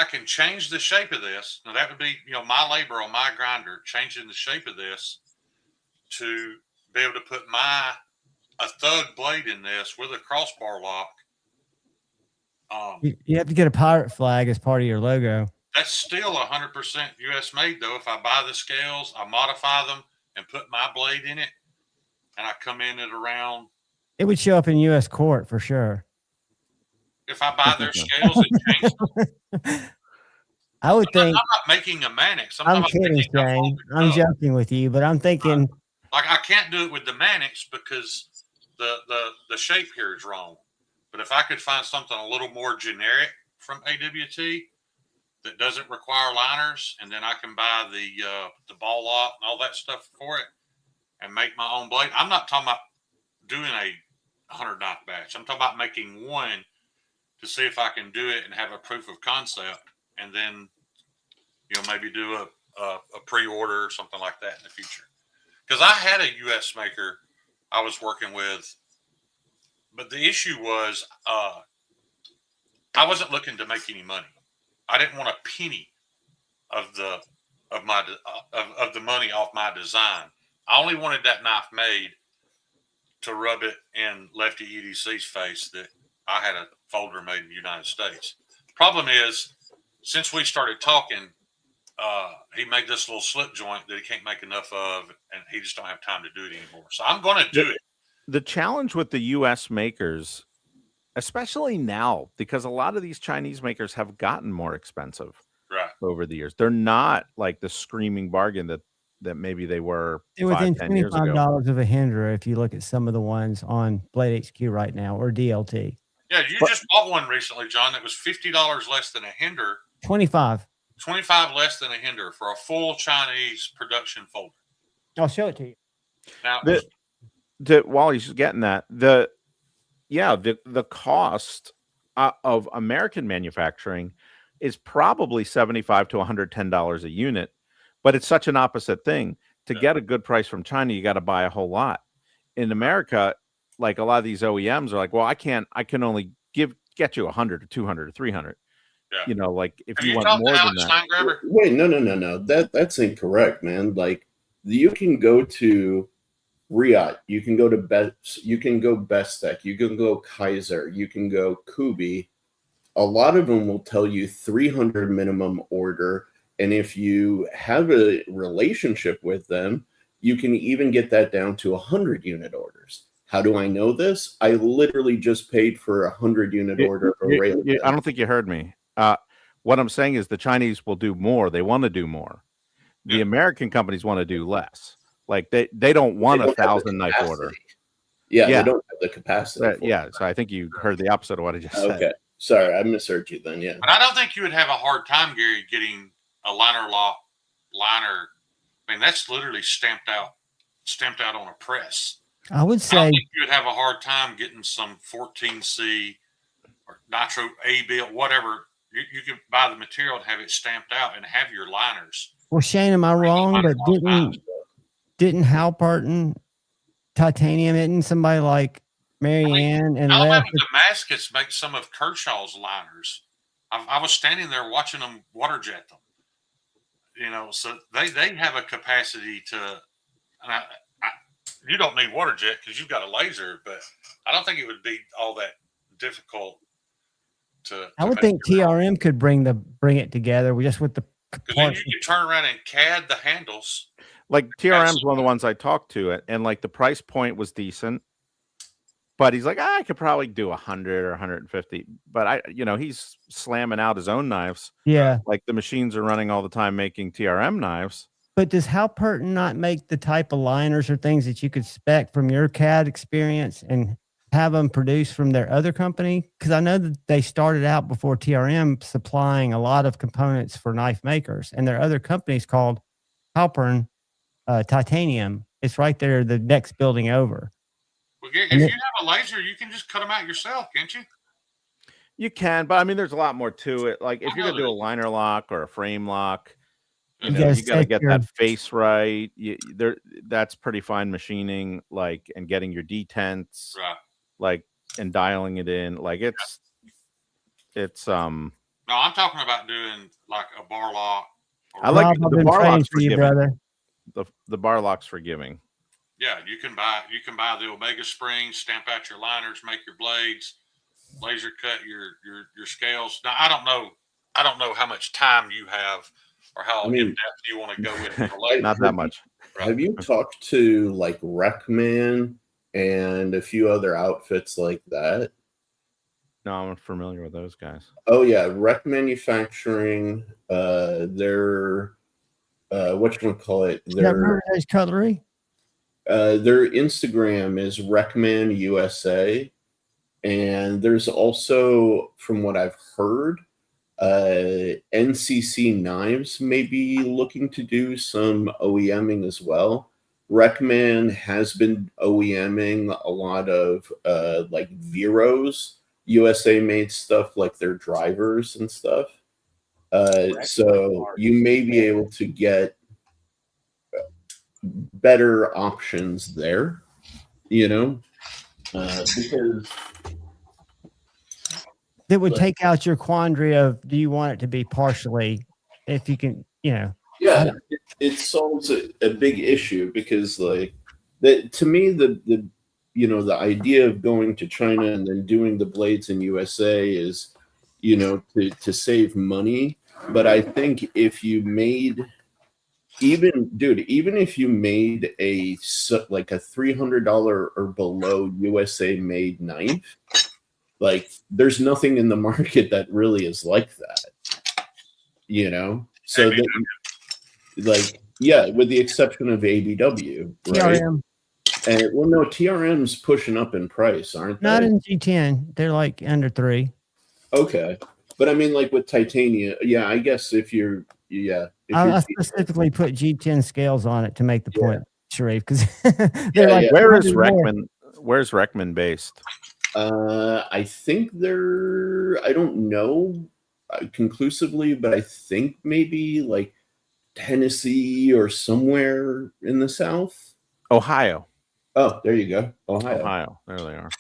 can change the shape of this. Now that would be, my labor on my grinder, changing the shape of this to be able to put my thug blade in this with a crossbar lock. You have to get a pirate flag as part of your logo. That's still 100% U.S. made, though. If I buy the scales, I modify them and put my blade in it, and I come in at around. It would show up in U.S. court for sure. If I buy their scales and change them. I would think. I'm not making a Mannix. I'm kidding, Shane. I'm joking with you, but I'm thinking. Like I can't do it with the Mannix because the shape here is wrong. But if I could find something a little more generic from AWT that doesn't require liners, and then I can buy the ball lock and all that stuff for it and make my own blade. I'm not talking about doing a 100 knife batch. I'm talking about making one to see if I can do it and have a proof of concept, and then maybe do a pre-order or something like that in the future. Because I had a U.S. maker I was working with, but the issue was I wasn't looking to make any money. I didn't want a penny of the money off my design. I only wanted that knife made to rub it in Lefty EDC's face that I had a folder made in the United States. Problem is, since we started talking, he made this little slip joint that he can't make enough of, and he just don't have time to do it anymore. So I'm going to do it. The challenge with the U.S. makers, especially now, because a lot of these Chinese makers have gotten more expensive over the years. They're not like the screaming bargain that maybe they were. They're within $25 of a Hendra if you look at some of the ones on Blade HQ right now, or DLT. Yeah, you just bought one recently, John, that was $50 less than a Hinder. 25 less than a Hinder for a full Chinese production folder. I'll show it to you. Now, while he's getting that, the cost of American manufacturing is probably $75 to $110 a unit, but it's such an opposite thing. To get a good price from China, you got to buy a whole lot. In America, like a lot of these OEMs are like, well, I can only get you 100 or 200 or 300. Yeah. Like if you want more than that. Wait, no. That's incorrect, man. Like you can go to Riot, you can go to Bestech, you can go Kaiser, you can go Kubi. A lot of them will tell you 300 minimum order, and if you have a relationship with them, you can even get that down to 100 unit orders. How do I know this? I literally just paid for a 100 unit order for Rail. I don't think you heard me. What I'm saying is the Chinese will do more. They want to do more. The American companies want to do less. Like they don't want 1,000 knife order. Yeah, they don't have the capacity. So I think you heard the opposite of what I just said. Okay, sorry, I misheard you then. Yeah, but I don't think you would have a hard time, Gary, getting a liner. I mean, that's literally stamped out on a press. I would say I don't think you would have a hard time getting some 14C or Nitro A build, whatever. You could buy the material and have it stamped out and have your liners. Well, Shane, am I wrong? But didn't Halparton titanium it in somebody like Marianne and Alabama Damascus makes some of Kershaw's liners. I was standing there watching them water jet them. So they have a capacity to. And you don't need water jet because you've got a laser, but I don't think it would be all that difficult. I would think TRM could bring it together just with the. Because then you can turn around and CAD the handles. Like TRM is one of the ones I talked to, and like the price point was decent, but he's like, I could probably do 100 or 150. But he's slamming out his own knives. Yeah, like the machines are running all the time making TRM knives. But does Halparton not make the type of liners or things that you could spec from your CAD experience and have them produced from their other company? Because I know that they started out before TRM supplying a lot of components for knife makers, and their other companies called Halpern Titanium. It's right there, the next building over. Well, if you have a laser, you can just cut them out yourself, can't you? You can, but I mean, there's a lot more to it. Like if you're gonna do a liner lock or a frame lock, you got to get that face right. That's pretty fine machining, like, and getting your detents, right, like, and dialing it in. Like it's No, I'm talking about doing like a bar lock. I like the bar locks for you, brother. The bar lock's forgiving. Yeah, you can buy the Omega springs, stamp out your liners, make your blades, laser cut your scales. Now I don't know how much time you have or how I mean, in depth you want to go into the labor. Not that much. Have you talked to like Wreckman and a few other outfits like that? No, I'm familiar with those guys. Oh yeah, Wreck Manufacturing. They're whatchamacallit, Yeah, remember those cutlery? their Instagram is Wreckman USA, and there's also, from what I've heard, NCC Knives may be looking to do some OEMing as well. Wreckman has been OEMing a lot of like Vero's USA made stuff, like their drivers and stuff. So you may be able to get better options there, you know, because That would take out your quandary of, do you want it to be partially, if you can, you know. yeah, it solves a big issue, because like that, to me, the you know, the idea of going to China and then doing the blades in USA is, you know, to save money. But I think if you made, even if you made like a $300 or below USA made knife, like there's nothing in the market that really is like that, you know. So that, like, yeah, with the exception of ABW, right? TRM. And well, no, TRM's pushing up in price, aren't they? Not in G10. They're like under 3. Okay, but I mean, like with titanium, yeah, I guess if you're, yeah. I specifically put G10 scales on it to make the point, Sharif, because they're like, where is Wreckman? Where's Wreckman based? I think they're, I don't know conclusively, but I think maybe like Tennessee or somewhere in the South. Ohio. Oh, there you go. Ohio. There they are.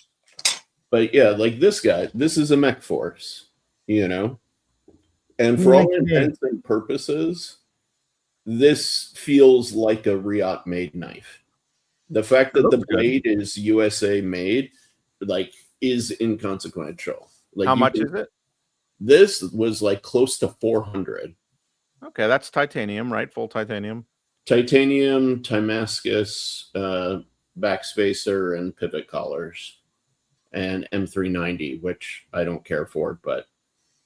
But yeah, like this guy, this is a mech force, you know? And for all intents and purposes, this feels like a Riot made knife. The fact that the blade is USA made, like, is inconsequential. Like, how much is it? This was like close to 400. Okay, that's titanium, right? Full titanium. Titanium, Damascus, backspacer, and pivot collars, and M390, which I don't care for, but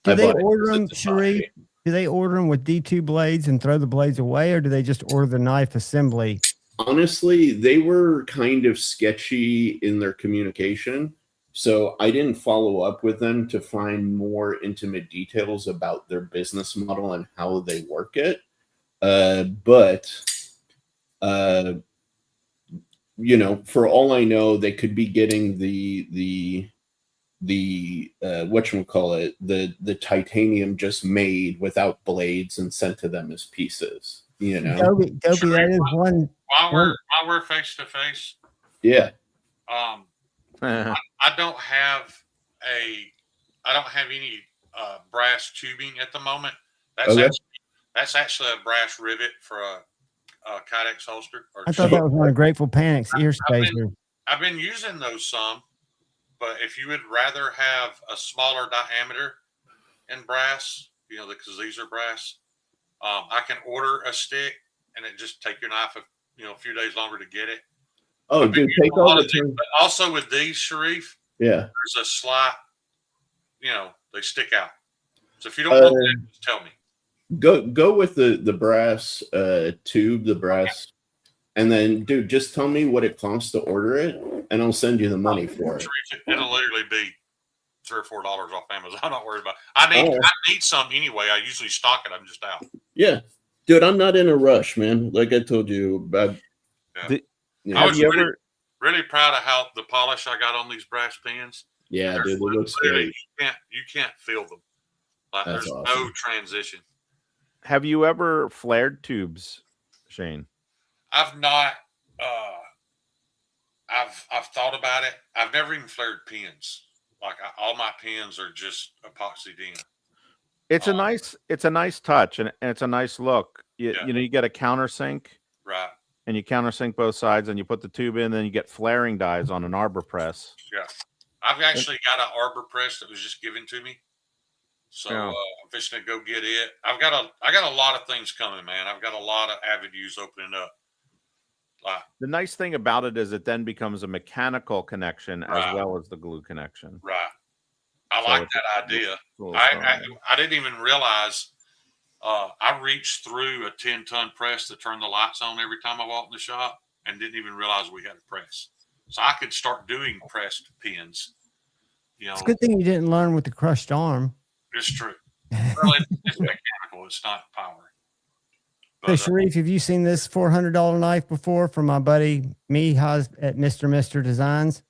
do they order them, Sharif? Do they order them with D2 blades and throw the blades away, or do they just order the knife assembly? Honestly, they were kind of sketchy in their communication, so I didn't follow up with them to find more intimate details about their business model and how they work it. But you know, for all I know, they could be getting the whatchamacallit, the titanium just made without blades and sent to them as pieces, you know. Dobie, that is one. While we're face to face, yeah. I don't have any brass tubing at the moment. That's actually a brass rivet for a Kydex holster. I thought that was one of Grateful Panic's ear spacers. I've been using those some, but if you would rather have a smaller diameter in brass, you know, because these are brass, I can order a stick and it just take your knife a few days longer to get it. Oh, dude, take all the time. But also with these, Sharif, yeah, there's a slight, you know, they stick out. So if you don't want that, just tell me. Go with the brass tube, the brass, and then, dude, just tell me what it costs to order it, and I'll send you the money for it. It'll literally be $3 or $4 off Amazon. I'm not worried about it. I need some anyway. I usually stock it. I'm just out. Yeah, dude, I'm not in a rush, man. Like I told you, I was really proud of how the polish I got on these brass pins. Yeah, dude, it looks great. You can't feel them. Like, that's there's awesome. no transition. Have you ever flared tubes, Shane? I've not. I've thought about it. I've never even flared pins. Like all my pins are just epoxied in. It's a nice touch, and it's a nice look. You know, you get a countersink, right? and you countersink both sides, and you put the tube in, then you get flaring dies on an arbor press. Yeah. I've actually got an arbor press that was just given to me. So Yeah. I'm fishing to go get it. I got a lot of things coming, man. I've got a lot of avenues opening up. The nice thing about it is it then becomes a mechanical connection Right. as well as the glue connection. Right. I So like it's that idea. cool. I didn't even realize I reached through a 10-ton press to turn the lights on every time I walked in the shop and didn't even realize we had a press. So I could start doing pressed pins. You know, It's a good thing you didn't learn with the crushed arm. it's true. Well, it's mechanical. It's not power. So, Sharif, have you seen this $400 knife before from my buddy Mihaz at Mr. Designs?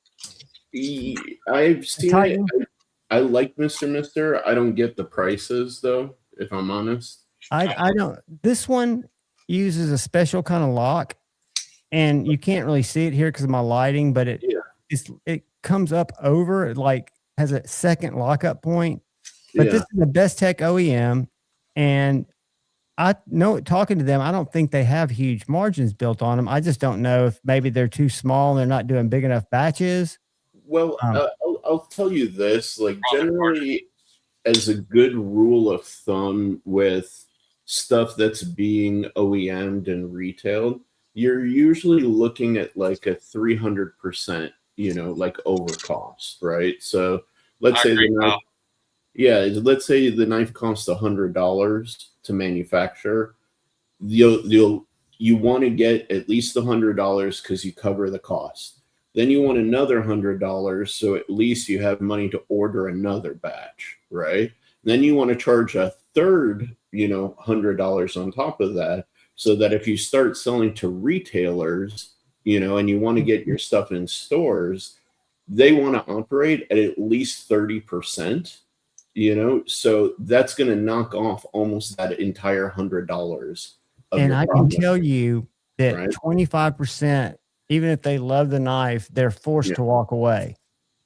I've seen it. I like Mr. I don't get the prices though, if I'm honest. I don't. This one uses a special kind of lock, and you can't really see it here because of my lighting, but it comes up over, it like has a second lockup point. But this is the Best Tech OEM, and I know, talking to them, I don't think they have huge margins built on them. I just don't know if maybe they're too small and they're not doing big enough batches. Well, I'll tell you this, like generally as a good rule of thumb with stuff that's being OEM'd and retailed, you're usually looking at like a 300%, like over cost, right? So let's say let's say the knife costs $100 to manufacture. You want to get at least $100 because you cover the cost. Then you want another $100, so at least you have money to order another batch, right? Then you want to charge a third, $100 on top of that, so that if you start selling to retailers, and you want to get your stuff in stores, they want to operate at least 30%, so that's going to knock off almost that entire $100. And I can tell you that 25%, even if they love the knife, they're forced to walk away.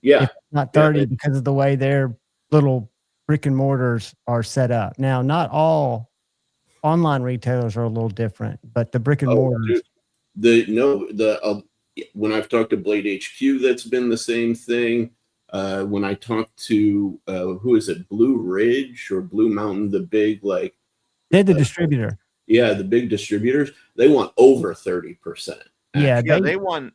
Yeah. If not 30 because of the way their little brick and mortars are set up. Now, not all online retailers are a little different, but the brick and mortars. When I've talked to Blade HQ, that's been the same thing. When I talked to who is it, Blue Ridge or Blue Mountain, the big they're the distributor. Yeah, the big distributors, they want over 30%. Yeah, they want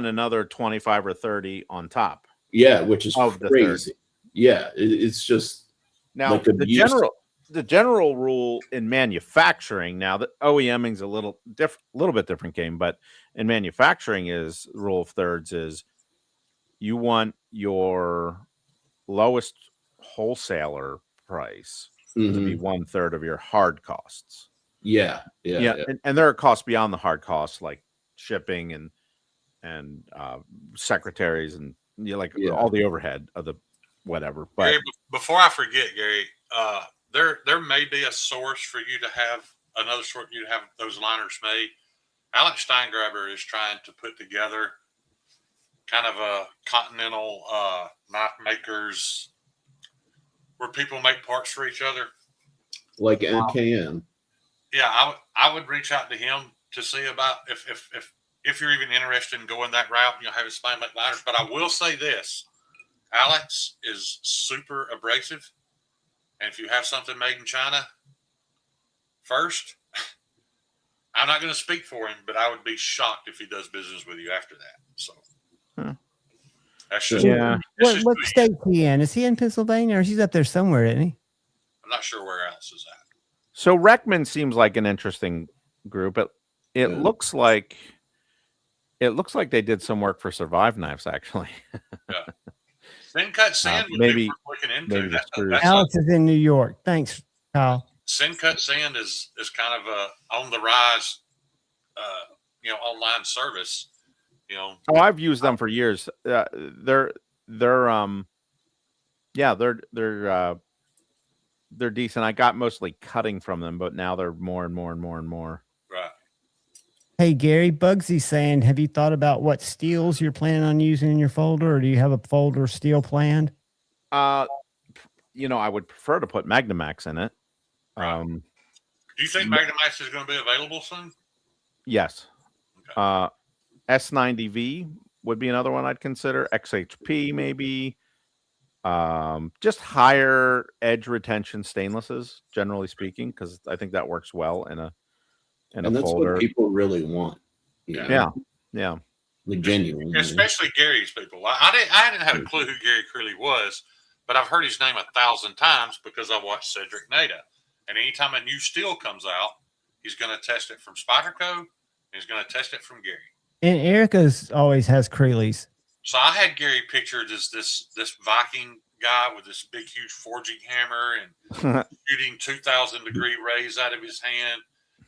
another 25 or 30 on top. Yeah, which is crazy. Yeah, it's just now like the general rule in manufacturing. Now that OEMing is a little bit different game, but in manufacturing is rule of thirds is you want your lowest wholesaler price to be 1/3 of your hard costs. Yeah. And there are costs beyond the hard costs like shipping and secretaries and all the overhead of the whatever. But Gary, before I forget, Gary, there may be a source for you to have another sort. You to have those liners made. Alex Steingraber is trying to put together kind of a continental knife makers where people make parts for each other, like NKM. Yeah, I would reach out to him to see about if you're even interested in going that route. Having somebody make liners. But I will say this: Alex is super abrasive, and if you have something made in China, first, I'm not going to speak for him, but I would be shocked if he does business with you after that. So that's just What state is he in? Is he in Pennsylvania, or he's up there somewhere, isn't he? I'm not sure where else is at. So Reckman seems like an interesting group. It looks like they did some work for Survive Knives, actually. Yeah. Sin Cut Sand would be worth looking into. That's Alex is in New York. Thanks, Kyle. Sin Cut Sand is kind of a on the rise, online service. Oh, I've used them for years. They're decent. I got mostly cutting from them, but now they're more and more and more and more. Right. Hey, Gary, Bugsy's saying, have you thought about what steels you're planning on using in your folder, or do you have a folder steel planned? I would prefer to put Magnamax in it. Right. Do you think Magnamax is going to be available soon? Yes. S90V would be another one I'd consider. XHP maybe. Just higher edge retention stainlesses, generally speaking, because I think that works well in a and that's folder. what people really want. Yeah. Like genuine. Especially Gary's people. I didn't have a clue who Gary Creeley was, but I've heard his name 1,000 times because I watched Cedric Nada. And anytime a new steel comes out, he's going to test it from Spyderco, and he's going to test it from Gary. And Erica's always has Creeley's. So I had Gary pictured as this Viking guy with this big, huge forging hammer and shooting 2,000-degree rays out of his hand,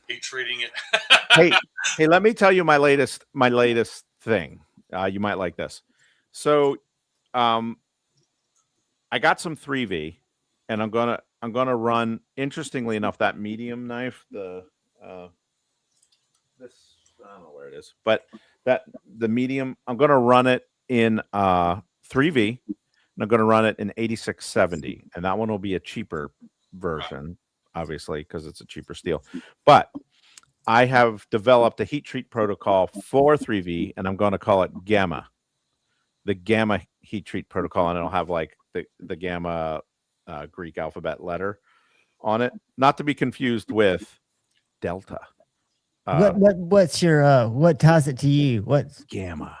heat treating it. hey, let me tell you my latest thing. You might like this. So, I got some 3V, and I'm gonna run. Interestingly enough, that medium knife, this I don't know where it is, but the medium, I'm gonna run it in 3V, and I'm gonna run it in 8670, and that one will be a cheaper version, obviously, because it's a cheaper steel. But I have developed a heat treat protocol for 3V, and I'm going to call it Gamma, the Gamma heat treat protocol, and it'll have like the Gamma Greek alphabet letter on it, not to be confused with Delta. What's your what ties it to you? What's Gamma?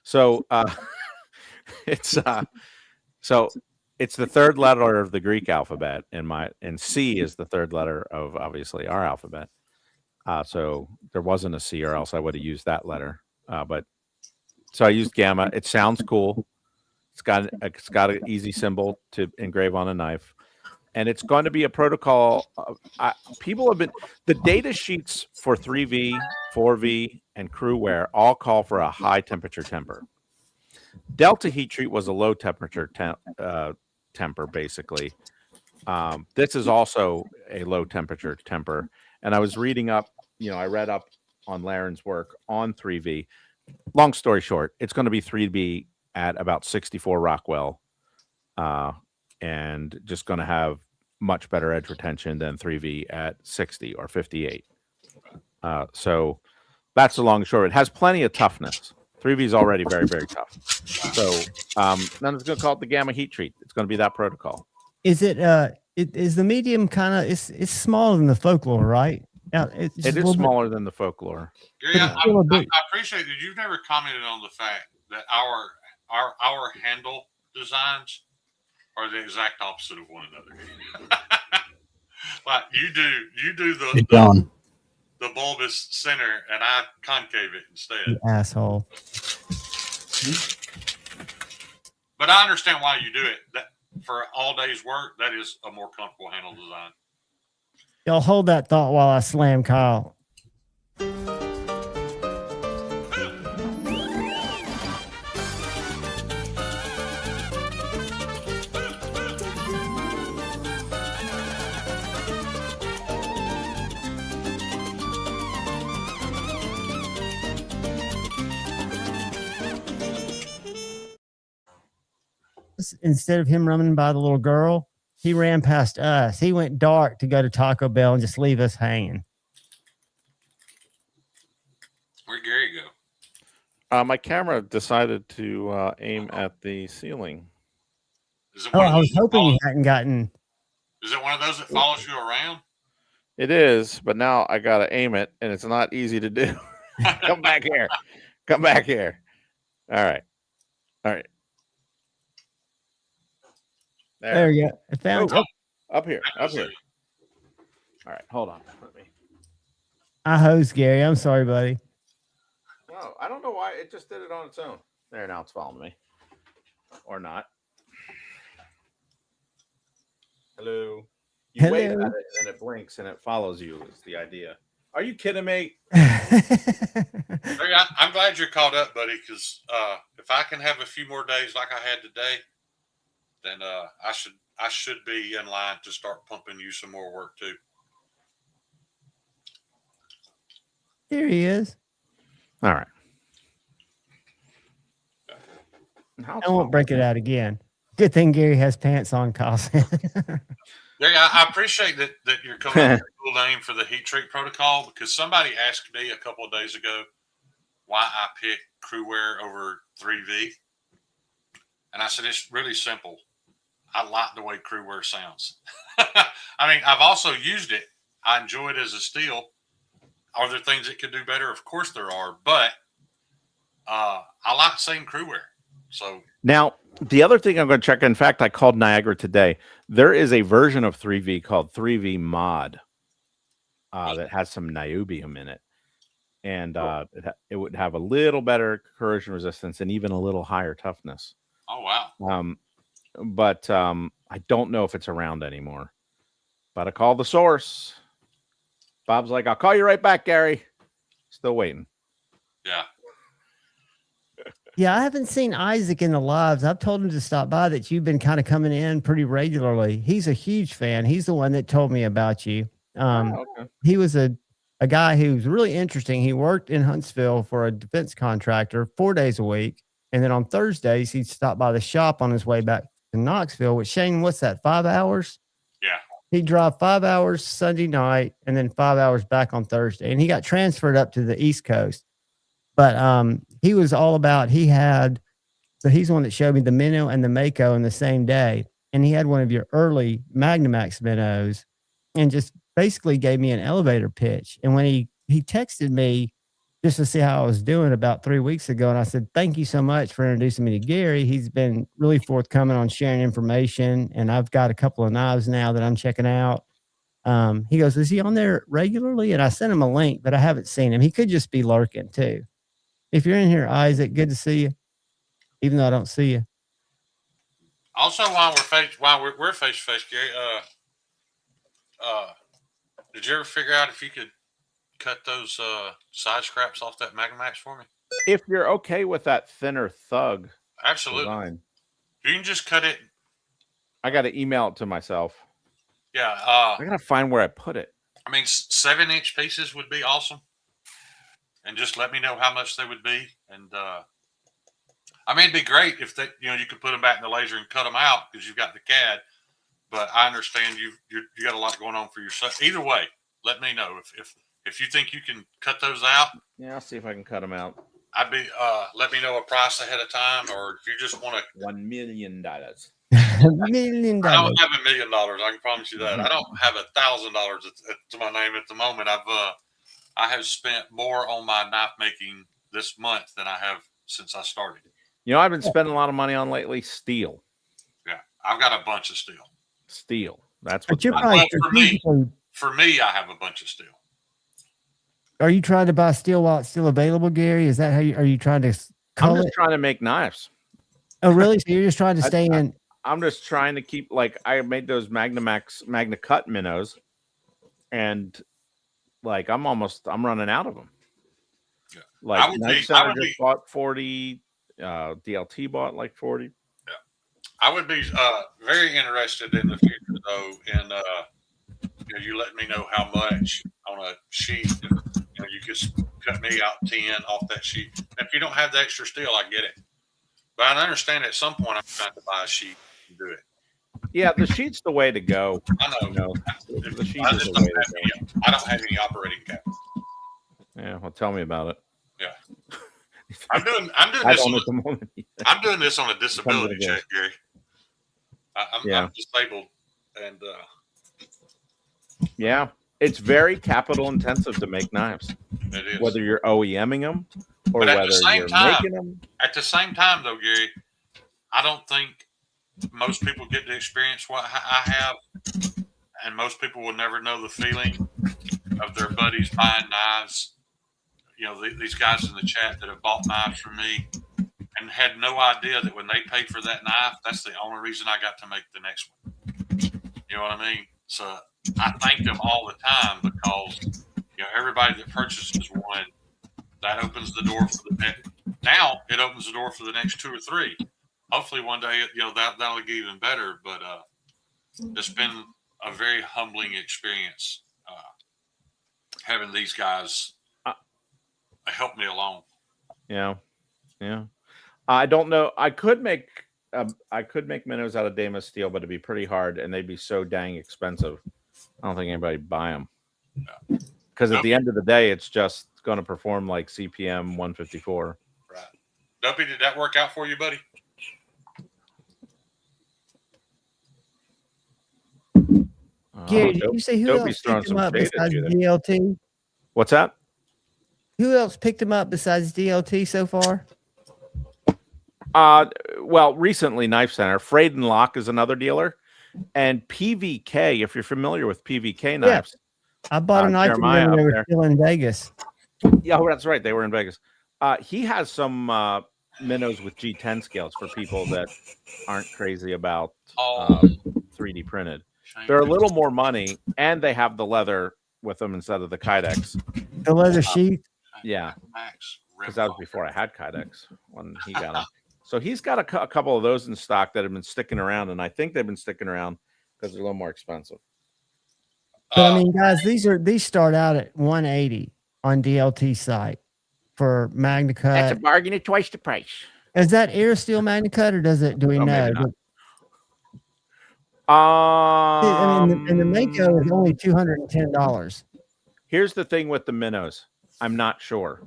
So it's it's the third letter of the Greek alphabet, and C is the third letter of obviously our alphabet. So there wasn't a C, or else I would have used that letter. But so I used Gamma. It sounds cool. It's got an easy symbol to engrave on a knife, and it's going to be a protocol. People have been, the data sheets for 3V, 4V, and crew wear all call for a high temperature temper. Delta heat treat was a low temperature temper, basically. This is also a low temperature temper. And I was reading up, I read up on Laren's work on 3V. Long story short, it's going to be 3V at about 64 Rockwell, and just going to have much better edge retention than 3V at 60 or 58. So that's the long and short. It has plenty of toughness. 3V is already very, very tough. So then it's going to call it the Gamma heat treat. It's going to be that protocol. Is it? Is the medium kind of? It's smaller than the Folklore, right? It is smaller than the Folklore. Gary, I appreciate that you've never commented on the fact that our handle designs are the exact opposite of one another. Like you do the bulbous center, and I concave it instead. You asshole. But I understand why you do it. That for all day's work, that is a more comfortable handle design. Y'all hold that thought while I slam Kyle. Instead of him running by the little girl, he ran past us. He went dark to go to Taco Bell and just leave us hanging. Where'd Gary go? My camera decided to aim at the ceiling. I was hoping you hadn't gotten. Is it one of those that follows you around? It is, but now I got to aim it, and it's not easy to do. Come back here. Come back here. All right. There you go. I found you. Up here. All right, hold on. I hosed Gary. I'm sorry, buddy. No, I don't know why. It just did it on its own. There, now it's following me. Or not. Hello. You wave at it, and it blinks, and it follows you is the idea. Are you kidding me? I'm glad you're caught up, buddy, because if I can have a few more days like I had today, then I should be in line to start pumping you some more work too. There he is. All right. I won't break it out again. Good thing Gary has pants on, Kyle. Yeah, I appreciate that you're coming up with a cool name for the heat treat protocol, because somebody asked me a couple of days ago why I picked Crewwear over 3V. And I said, it's really simple. I like the way Crewwear sounds. I mean, I've also used it. I enjoy it as a steel. Are there things it could do better? Of course there are, but I like saying Crewwear. So now, the other thing I'm going to check, in fact, I called Niagara today. There is a version of 3V called 3V Mod that has some niobium in it. And it would have a little better corrosion resistance and even a little higher toughness. Oh, wow. But I don't know if it's around anymore. But I called the source. Bob's like, I'll call you right back, Gary. Still waiting. Yeah. Yeah, I haven't seen Isaac in the lives. I've told him to stop by, that you've been kind of coming in pretty regularly. He's a huge fan. He's the one that told me about you. Okay. He was a guy who was really interesting. He worked in Huntsville for a defense contractor 4 days a week. And then on Thursdays, he'd stop by the shop on his way back to Knoxville. Which, Shane, what's that, 5 hours? Yeah. He'd drive 5 hours Sunday night and then 5 hours back on Thursday. And he got transferred up to the East Coast. But he was all about, he's the one that showed me the Minnow and the Mako in the same day. And he had one of your early Magnamax minnows and just basically gave me an elevator pitch. And when he texted me just to see how I was doing about 3 weeks ago, and I said, thank you so much for introducing me to Gary. He's been really forthcoming on sharing information. And I've got a couple of knives now that I'm checking out. He goes, is he on there regularly? And I sent him a link, but I haven't seen him. He could just be lurking too. If you're in here, Isaac, good to see you, even though I don't see you. Also, while we're face to face, Gary, did you ever figure out if you could cut those side scraps off that Magnamax for me? If you're okay with that thinner thug. Absolutely. Design. You can just cut it. I got to email it to myself. Yeah. I got to find where I put it. I mean, 7-inch pieces would be awesome. And just let me know how much they would be. And I mean, it'd be great if they, you could put them back in the laser and cut them out because you've got the CAD. But I understand you got a lot going on for yourself. Either way, let me know if you think you can cut those out. Yeah, I'll see if I can cut them out. I'd be let me know a price ahead of time, or if you just want to $1 million. $1 million. I don't have $1 million. I can promise you that. I don't have $1,000 to my name at the moment. I have spent more on my knife making this month than I have since I started. I've been spending a lot of money on lately steel. Yeah, I've got a bunch of steel. Steel. That's what. For me, I have a bunch of steel. Are you trying to buy steel while it's still available, Gary? Is that how are you trying to? I'm just trying to make knives. Oh, really? So you're just trying to stay in? I'm just trying to keep, I made those Magnamax Magna Cut minnows, and I'm running out of them. Yeah. Knife Center just bought 40. DLT bought 40. Yeah. I would be very interested in the future, though, in you let me know how much on a sheet. You could cut me out 10 off that sheet. If you don't have the extra steel, I get it. But I understand at some point I'm trying to buy a sheet and do it. Yeah, the sheet's the way to go. I know. The sheet is the way to go. I don't have any operating capital. Yeah, well, tell me about it. Yeah. I'm doing this on a disability check, Gary. I'm disabled, and yeah, it's very capital intensive to make knives. It is. Whether you're OEMing them or whether you're making them. At the same time, though, Gary, I don't think most people get to experience what I have, and most people will never know the feeling of their buddies buying knives. These guys in the chat that have bought knives from me and had no idea that when they paid for that knife, that's the only reason I got to make the next one. You know what I mean? So I thank them all the time because, everybody that purchases one, that opens the door for the next. Now it opens the door for the next 2 or 3. Hopefully one day, that'll get even better. But it's been a very humbling experience having these guys help me along. Yeah. I don't know. I could make I could make minnows out of Damas steel, but it'd be pretty hard, and they'd be so dang expensive. I don't think anybody would buy them. Because at the end of the day, it's just going to perform like CPM 154. Right. Dopey, did that work out for you, buddy? Gary, did you say who else picked him up besides DLT? What's that? Who else picked him up besides DLT so far? Well, recently Knife Center. Frayed and Lock is another dealer, and PVK. If you're familiar with PVK knives, I bought a knife from them when they were still in Vegas. Yeah, that's right. They were in Vegas. He has some minnows with G10 scales for people that aren't crazy about 3D printed. They're a little more money, and they have the leather with them instead of the Kydex. The leather sheath? Yeah. Because that was before I had Kydex when he got them. So he's got a couple of those in stock that have been sticking around, and I think they've been sticking around because they're a little more expensive. But I mean, guys, these start out at $180 on DLT site for Magna Cut. That's a bargain at twice the price. Is that Air Steel Magna Cut, or do we know? I mean, and the Mako is only $210. Here's the thing with the minnows. I'm not sure.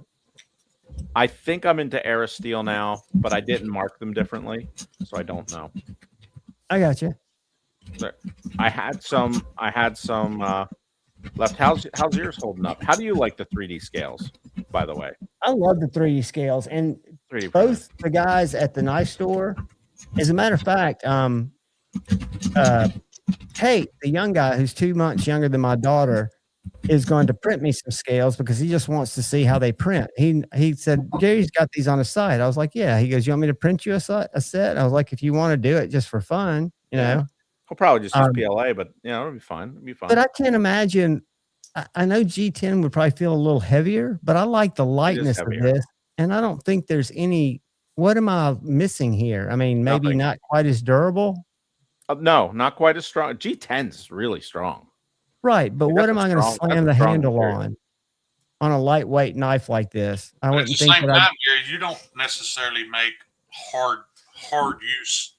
I think I'm into Aerosteel now, but I didn't mark them differently, so I don't know. I got you. I had some left. How's yours holding up? How do you like the 3D scales, by the way? I love the 3D scales, and 3D both the guys at the knife store. As a matter of fact, Tate, the young guy who's 2 months younger than my daughter, is going to print me some scales because he just wants to see how they print. He said, Jerry's got these on his site. I was like, yeah. He goes, you want me to print you a set? I was like, if you want to do it just for fun, you know. I'll probably just use PLA, but it'll be fine. It'll be fine. But I can't imagine. I know G10 would probably feel a little heavier, but I like the lightness of this. And I don't think there's any. What am I missing here? I mean, maybe not quite as durable. No, not quite as strong. G10 is really strong. Right, but what am I going to slam the handle on a lightweight knife like this? I wouldn't think at the same time, Gary, you don't necessarily make hard use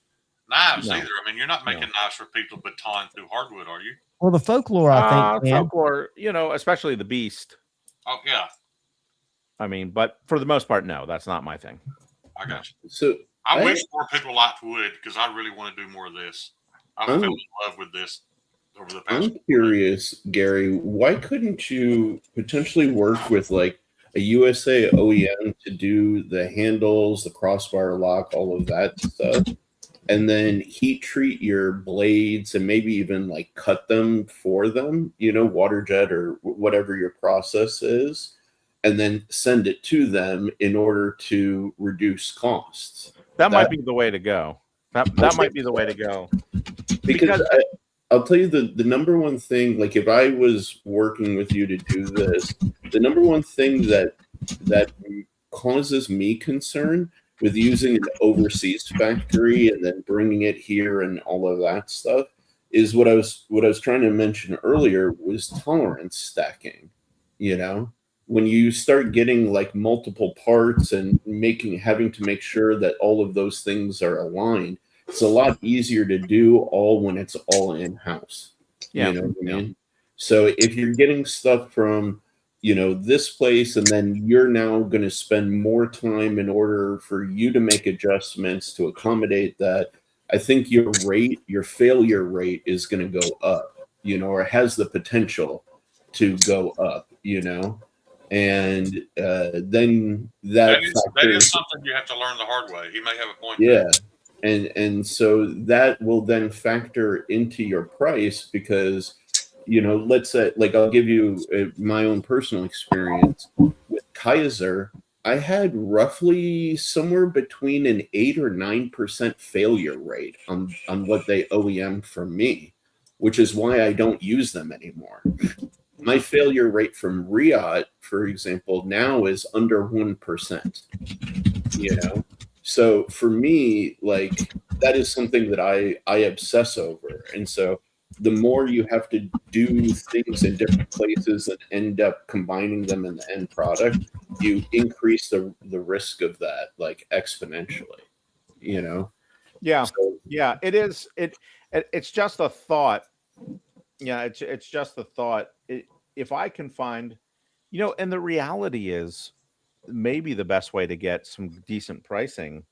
knives either. I mean, you're not making knives for people baton through hardwood, are you? Well, the folklore, I think. Folklore, especially the Beast. Oh, yeah. I mean, but for the most part, no, that's not my thing. I got you. So I wish more people liked wood because I really want to do more of this. I fell in love with this over the past. I'm curious, Gary, why couldn't you potentially work with like a USA OEM to do the handles, the crossbar lock, all of that stuff, and then heat treat your blades and maybe even like cut them for them, water jet or whatever your process is, and then send it to them in order to reduce costs? That might be the way to go. That might be the way to go. Because I'll tell you the number one thing, like if I was working with you to do this, the number one thing that causes me concern with using an overseas factory and then bringing it here and all of that stuff is what I was trying to mention earlier was tolerance stacking. When you start getting like multiple parts and having to make sure that all of those things are aligned, it's a lot easier to do all when it's all in-house. Yeah. You know what I mean? So if you're getting stuff from, this place, and then you're now going to spend more time in order for you to make adjustments to accommodate that, I think your failure rate is going to go up, or has the potential to go up, and then that is something you have to learn the hard way. He may have a point. Yeah. And so that will then factor into your price because, let's say, like I'll give you my own personal experience with Kaiser. I had roughly somewhere between an 8 or 9% failure rate on what they OEM for me, which is why I don't use them anymore. My failure rate from Riot, for example, now is under 1%, So for me, like that is something that I obsess over. And so the more you have to do things in different places and end up combining them in the end product, you increase the risk of that like exponentially, Yeah, So, yeah, it is. It's just a thought. Yeah, it's just a thought. If I can find, and the reality is, maybe the best way to get some decent pricing.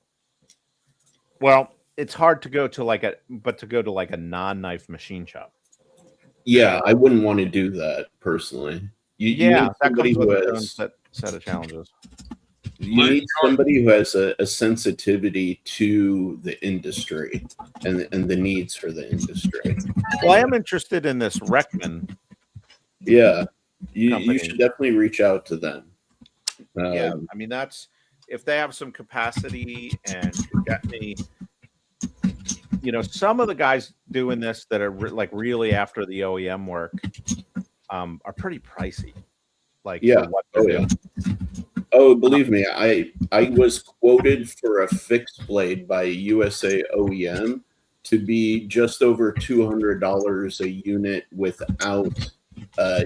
Well, it's hard to go to like a non-knife machine shop. yeah, I wouldn't want to do that personally. You Yeah, need that somebody comes with who its own has set of challenges. you need somebody who has a sensitivity to the industry and the needs for the industry. Well, I am interested in this Reckman. Yeah, you company. should definitely reach out to them. Yeah, I mean that's if they have some capacity and could get me. Some of the guys doing this that are like really after the OEM work are pretty pricey. Like Yeah. for what they're doing. Oh, believe me, I was quoted for a fixed blade by a USA OEM to be just over $200 a unit without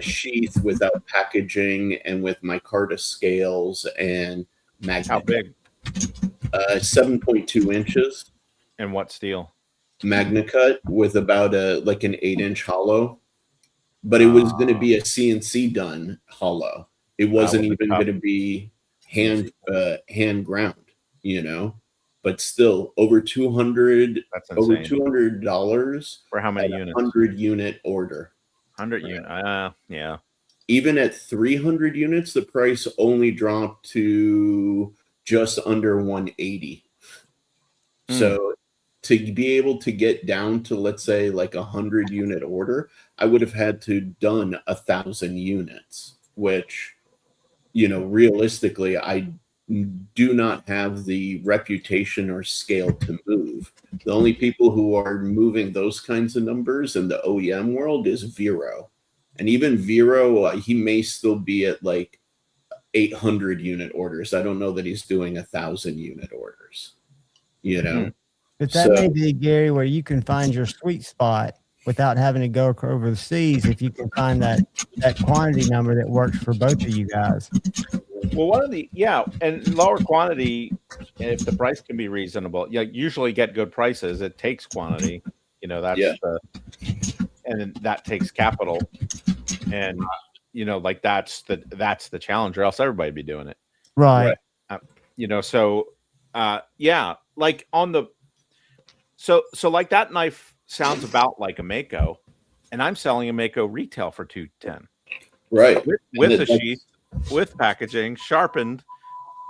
sheath, without packaging, and with micarta scales and magnet. How big? 7.2 inches. And what steel? Magna-cut with about an 8-inch hollow, but it was going to be a CNC done hollow. It wasn't even going to be hand ground, but still over $200. That's over insane. $200 For how many units? 100 unit order. 100 unit. Yeah. Even at 300 units, the price only dropped to just under 180. So to be able to get down to, let's say, like 100 unit order, I would have had to done 1,000 units, which, realistically, I do not have the reputation or scale to move. The only people who are moving those kinds of numbers in the OEM world is Vero. And even Vero, he may still be at like 800 unit orders. I don't know that he's doing 1,000 unit orders, But that may be, Gary, where you can find your sweet spot without having to go overseas. If you can find that quantity number that works for both of you guys. Well, and lower quantity, if the price can be reasonable, usually get good prices. It takes quantity, and that takes capital, and that's the challenge, or else everybody'd be doing it, right? Like on the so like that knife sounds about like a Mako, and I'm selling a Mako retail for $210, right? With a sheath, with packaging, sharpened,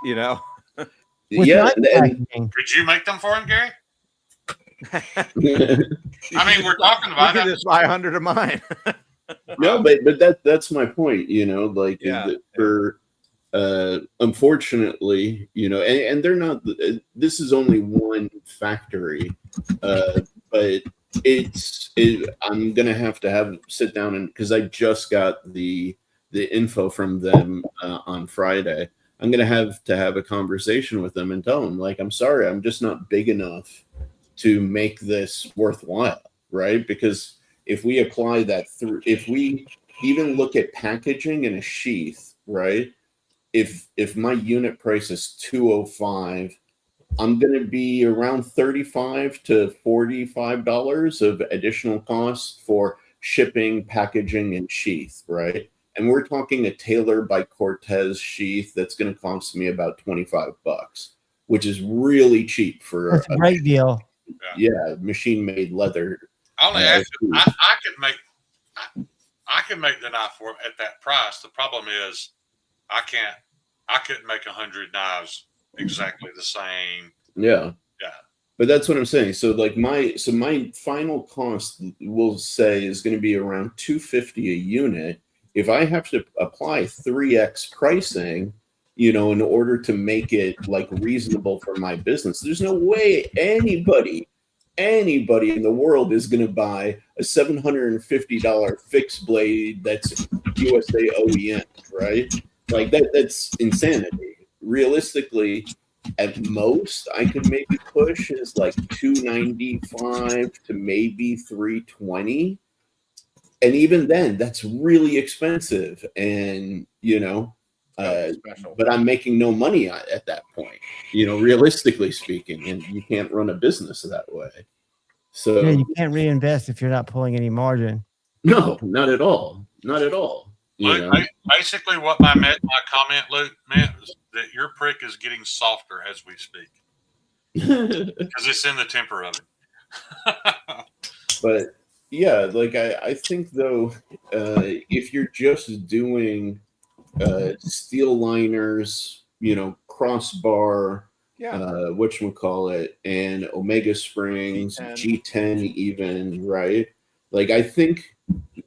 Did you make them for him, Gary? I mean, we're talking about you can just buy 100 of mine. No, but that's my point. For unfortunately, and they're not. This is only one factory, but I'm gonna have to sit down and because I just got the info from them on Friday. I'm gonna have to have a conversation with them and tell them, like, I'm sorry, I'm just not big enough to make this worthwhile, right? Because if we apply that if we even look at packaging in a sheath, right? If my unit price is $205, I'm going to be around $35 to $45 of additional costs for shipping, packaging, and sheath, right? And we're talking a Taylor by Cortez sheath that's going to cost me about $25, which is really cheap for that's a great deal. Yeah, machine-made leather. I'll ask you, I could make the knife for at that price. The problem is I couldn't make 100 knives exactly the same. Yeah. But that's what I'm saying. So like my final cost, we'll say, is going to be around $250 a unit. If I have to apply 3x pricing, in order to make it like reasonable for my business, there's no way anybody in the world is going to buy a $750 fixed blade that's USA OEM, right? Like that's insanity. Realistically, at most I could maybe push is like $295 to maybe $320. And even then, that's really expensive. And Special. But I'm making no money at that point, realistically speaking, and you can't run a business that way. So Yeah, you can't reinvest if you're not pulling any margin. no, not at all. Not at all. Luke, basically what my comment, Luke, meant was that your prick is getting softer as we speak. Because it's in the temper of it. But yeah, like I think though, if you're just doing steel liners, crossbar, whatchamacallit, and Omega Springs, G10 even, right? Like I think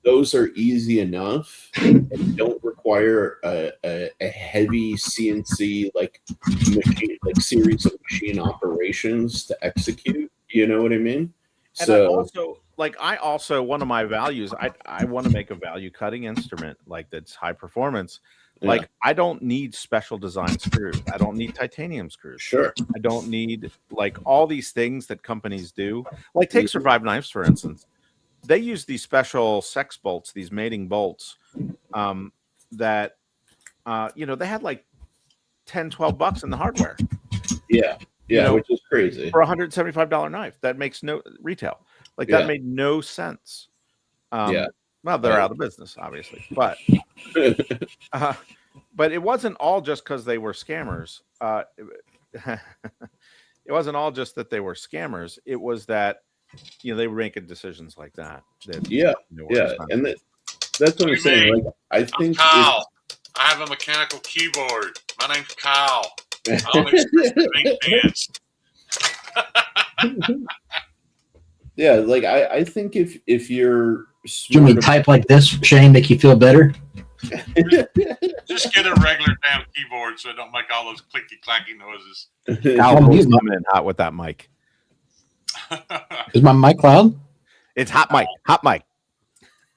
those are easy enough and don't require a heavy CNC machine, series of machine operations to execute. You know what I mean? And So I also one of my values, I want to make a value cutting instrument that's high performance. Like I don't need special design screws. I don't need titanium screws. Sure. I don't need all these things that companies do. Like take Survive Knives, for instance. They use these special sex bolts, these mating bolts, that they had like $10-12 in the hardware. Yeah. Which is crazy. For a $175 knife. That makes no retail. That made no sense. Well, they're out of business, obviously. But but it wasn't all just because they were scammers. It wasn't all just that they were scammers. It was that they were making decisions like that. And that's what I'm saying. Like I think Kyle. I have a mechanical keyboard. My name's Kyle. I don't expect yeah, like I think if you're do you type like this, Shane, make you feel better? Just get a regular damn keyboard so it don't make all those clicky clacky noises. He's coming in hot with that mic. Is my mic loud? It's hot mic. Hot mic.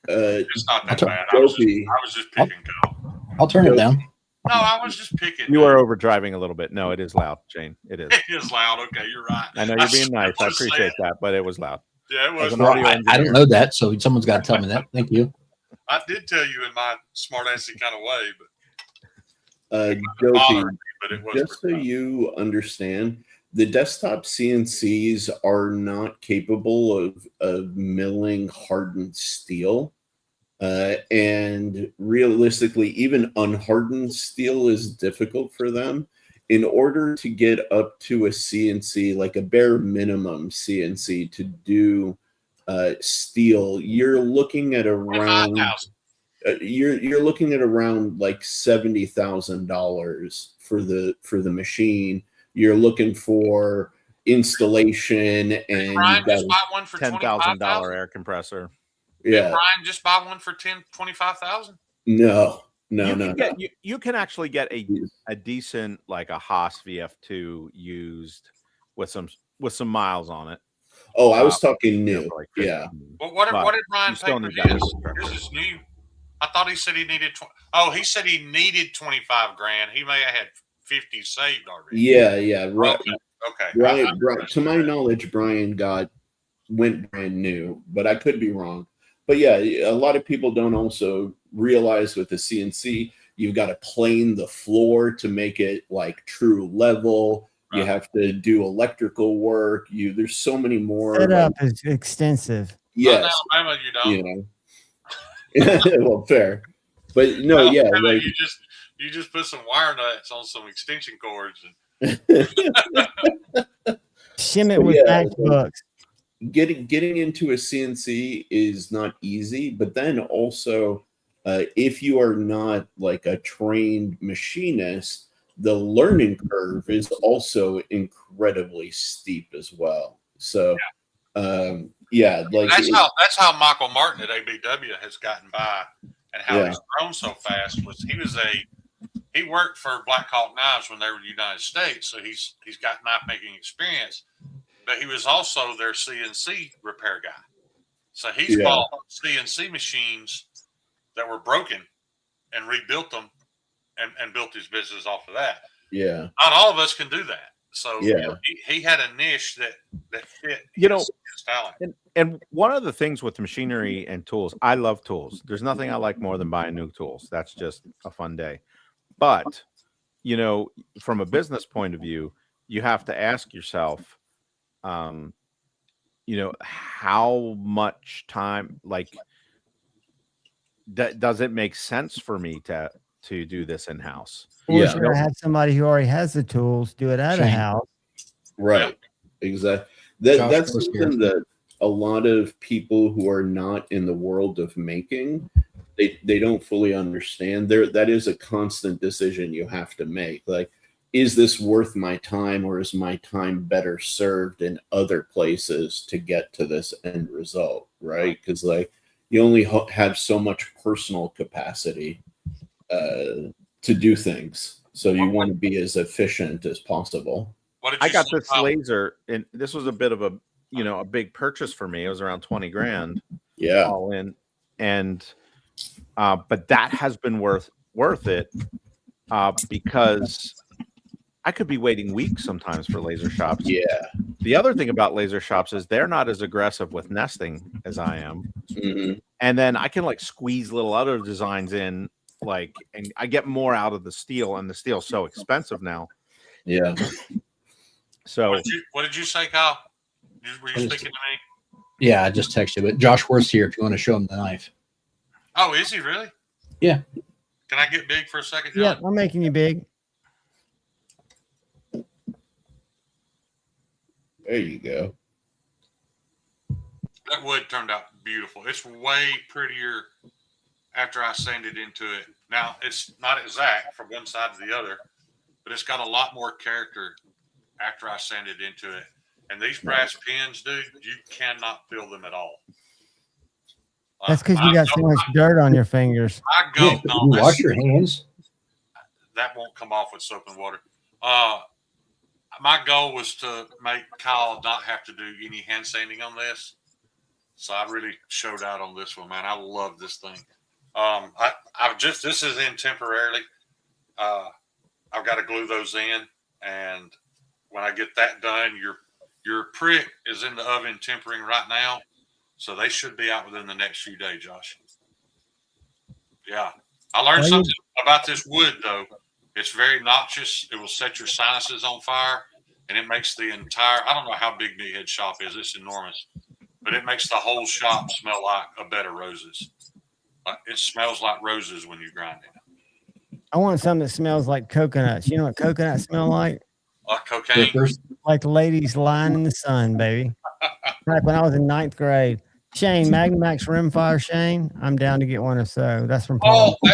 It's not that bad. I was just picking, Kyle. I'll turn it down. No, I was just picking. You are overdriving a little bit. No, it is loud, Jane. It is. It is loud. Okay, you're right. I know you're being nice. I appreciate that, but it was loud. Yeah, it was. I don't know that, so someone's got to tell me that. Thank you. I did tell you in my smart-assy kind of way, but Dopey, just so you understand, the desktop CNCs are not capable of milling hardened steel. And realistically, even unhardened steel is difficult for them. In order to get up to a CNC, like a bare minimum CNC to do steel, you're looking at around you're looking at around like $70,000 for the machine. You're looking for installation, and Brian just bought one for $10,000 air compressor. Yeah, Brian just buy one for $25,000. No. You can actually get a decent, like a Haas VF2 used with some miles on it. Oh, I was talking new. Yeah. Well, what did Brian pay for his? This is new. I thought he said he needed. He said he needed $25,000. He may have had 50 saved already. Yeah. Right. Okay. Brian, to my knowledge, Brian went brand new, but I could be wrong. But yeah, a lot of people don't also realize with the CNC, you've got to plane the floor to make it like true level. Right. You have to do electrical work. There's so many more. Setup is extensive. Yes. Alabama, you don't. Well, fair. But no, yeah. Like, you just put some wire nuts on some extension cords. Shim it with MacBooks. Getting into a CNC is not easy, but then also if you are not like a trained machinist, the learning curve is also incredibly steep as well. So like that's how Michael Martin at ABW has gotten by, and how he's grown so fast. Was he worked for Black Hawk Knives when they were in the United States, so he's got knife making experience. But he was also their CNC repair guy. So he's bought CNC machines that were broken and rebuilt them and built his business off of that. Yeah. Not all of us can do that. So he had a niche that fit his talent. And one of the things with machinery and tools, I love tools. There's nothing I like more than buying new tools. That's just a fun day. But, you know, from a business point of view, you have to ask yourself, you know, how much time, like, does it make sense for me to do this in house? Or should I have somebody who already has the tools do it at a Shane. house? Right. Exactly. Josh That's Force here. something that a lot of people who are not in the world of making, they don't fully understand. That is a constant decision you have to make. Like, is this worth my time, or is my time better served in other places to get to this end result? Right. Because like you only have so much personal capacity to do things. So you want to be as efficient as possible. What did I you got say, this Kyle? laser, and this was a bit of a, you know, a big purchase for me. It was around 20 grand. Yeah. All in. And but that has been worth it because I could be waiting weeks sometimes for laser shops. Yeah. The other thing about laser shops is they're not as aggressive with nesting as I am. Mm-hmm. And then I can like squeeze little other designs in, like, and I get more out of the steel, and the steel's so expensive now. Yeah. So What did you say, Kyle? Were you I just- speaking to me? Yeah, I just texted you, but Josh Worth's here if you want to show him the knife. Oh, is he really? Yeah. Can I get big for a second, John? Yeah, I'm making you big. There you go. That wood turned out beautiful. It's way prettier after I sanded into it. Now, it's not exact from one side to the other, but it's got a lot more character after I sanded into it. And these brass pins, dude, you cannot feel them at all. That's because you got so much dirt on your fingers. I go, Yeah, no, you that's- wash your hands. that won't come off with soap and water. My goal was to make Kyle not have to do any hand sanding on this. So I really showed out on this one, man. I love this thing. This is in temporarily. I've got to glue those in, and when I get that done, your prick is in the oven tempering right now, so they should be out within the next few days, Josh. Yeah, I learned something about this wood though. It's very noxious. It will set your sinuses on fire, and it makes the entire. I don't know how big Meathead shop is. It's enormous, but it makes the whole shop smell like a bed of roses. It smells like roses when you grind it. I want something that smells like coconuts. You know what coconuts smell like? Like cocaine. Like ladies lying in the sun, baby. Like when I was in 9th grade. Shane, Magnamax Rimfire, Shane. I'm down to get one or so. That's from Paul. Oh,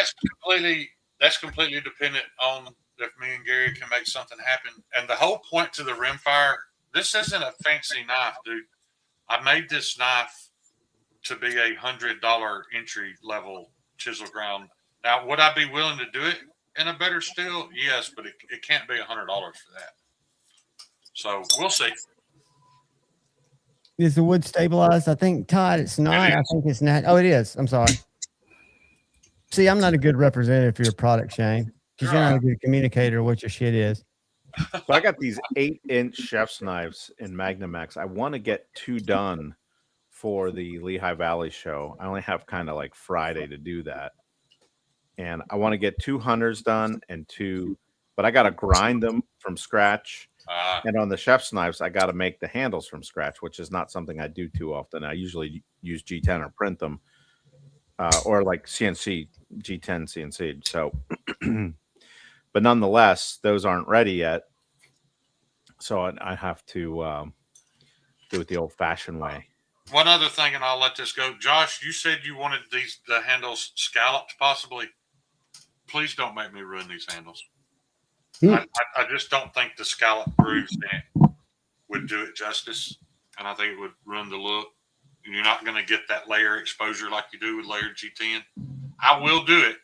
that's completely dependent on if me and Gary can make something happen. And the whole point to the rimfire, this isn't a fancy knife, dude. I made this knife to be a $100 entry level chisel ground. Now, would I be willing to do it in a better steel? Yes, but it can't be $100 for that. So we'll see. Is the wood stabilized? I think, Todd, it's not. I think it's not. Oh, it is. I'm sorry. See, I'm not a good representative for your product, Shane, because you're not a good communicator of what your shit is. So I got these 8-inch chef's knives in Magnamax. I want to get 2 done for the Lehigh Valley show. I only have kind of like Friday to do that. And I want to get 2 hunters done and 2, but I got to grind them from scratch. And on the chef's knives, I got to make the handles from scratch, which is not something I do too often. I usually use G10 or print them, or like CNC, G10 CNC. So, but nonetheless, those aren't ready yet. So I have to do it the old-fashioned way. One other thing, and I'll let this go. Josh, you said you wanted the handles scalloped, possibly. Please don't make me ruin these handles. I just don't think the scallop grooves in it would do it justice, and I think it would ruin the look. And you're not going to get that layer exposure like you do with layered G10. I will do it,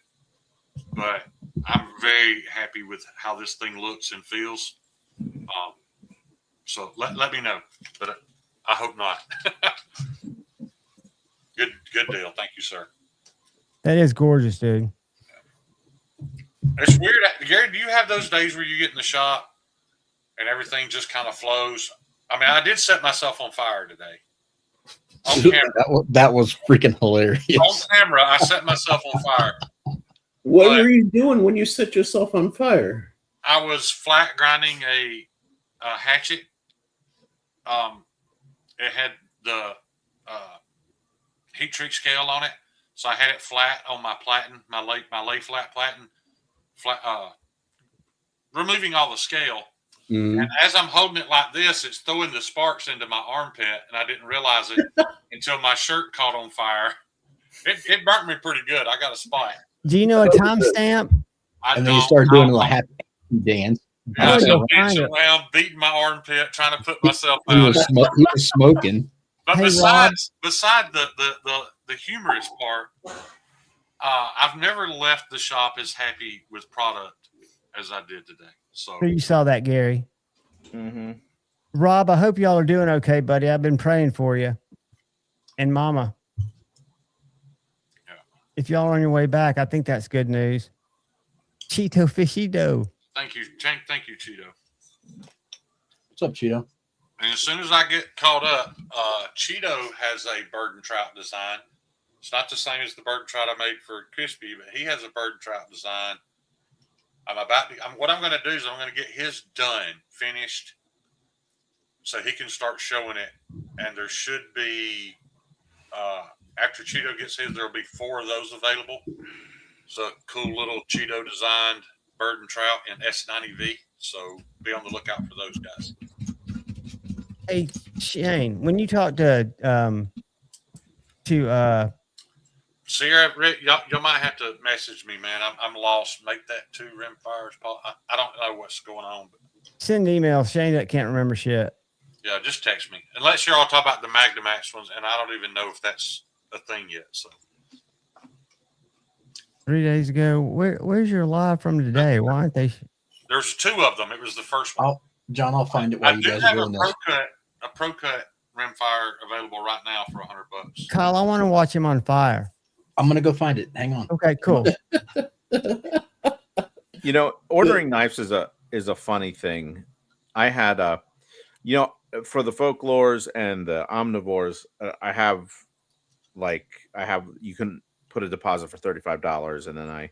but I'm very happy with how this thing looks and feels. So let me know, but I hope not. Good deal. Thank you, sir. That is gorgeous, dude. It's weird. Gary, do you have those days where you get in the shop and everything just kind of flows? I mean, I did set myself on fire today. On camera. That was freaking hilarious. On camera, I set myself on fire. What But- were you doing when you set yourself on fire? I was flat grinding a hatchet. It had the heat treat scale on it, so I had it flat on my platen, my lay flat platen, removing all the scale. Mm. And as I'm holding it like this, it's throwing the sparks into my armpit, and I didn't realize it until my shirt caught on fire. It burnt me pretty good. I got a spot. Do you know a timestamp? And then you start doing a little happy dance. And I Oh, started you'll find dancing it. around, beating my armpit, trying to put myself He out. was, he was smoking. But Hey, besides the humorous part, I've never left the shop as happy with product as I did today. So You saw that, Gary. Mm-hmm. Rob, I hope y'all are doing okay, buddy. I've been praying for you. And Mama. Yeah. If y'all are on your way back, I think that's good news. Cheeto Fishy Dough. thank you, Cheeto. What's up, Cheeto? And as soon as I get caught up, Cheeto has a bird and trout design. It's not the same as the bird and trout I made for Crispy, but he has a bird and trout design. What I'm going to do is I'm going to get his done, finished, so he can start showing it. And there should be, after Cheeto gets his, there'll be 4 of those available. So cool little Cheeto designed bird and trout in S90V. So be on the lookout for those guys. Hey, Shane, when you talk to Sierra, Rick, y'all might have to message me, man. I'm lost. Make that 2 rimfires, Paul. I don't know what's going on, but send an email. Shane that can't remember shit. yeah, just text me. Unless you're all talking about the Magnamax ones, and I don't even know if that's a thing yet. So 3 days ago. Where's your live from today? Why aren't they? there's 2 of them. It was the first one. John, I'll find it I while you do guys are have doing this. a Pro Cut rimfire available right now for $100. Kyle, I want to watch him on fire. I'm gonna go find it. Hang on. Okay, cool. You know, ordering knives is a funny thing. I had for the folklores and the omnivores, I have you can put a deposit for $35, and then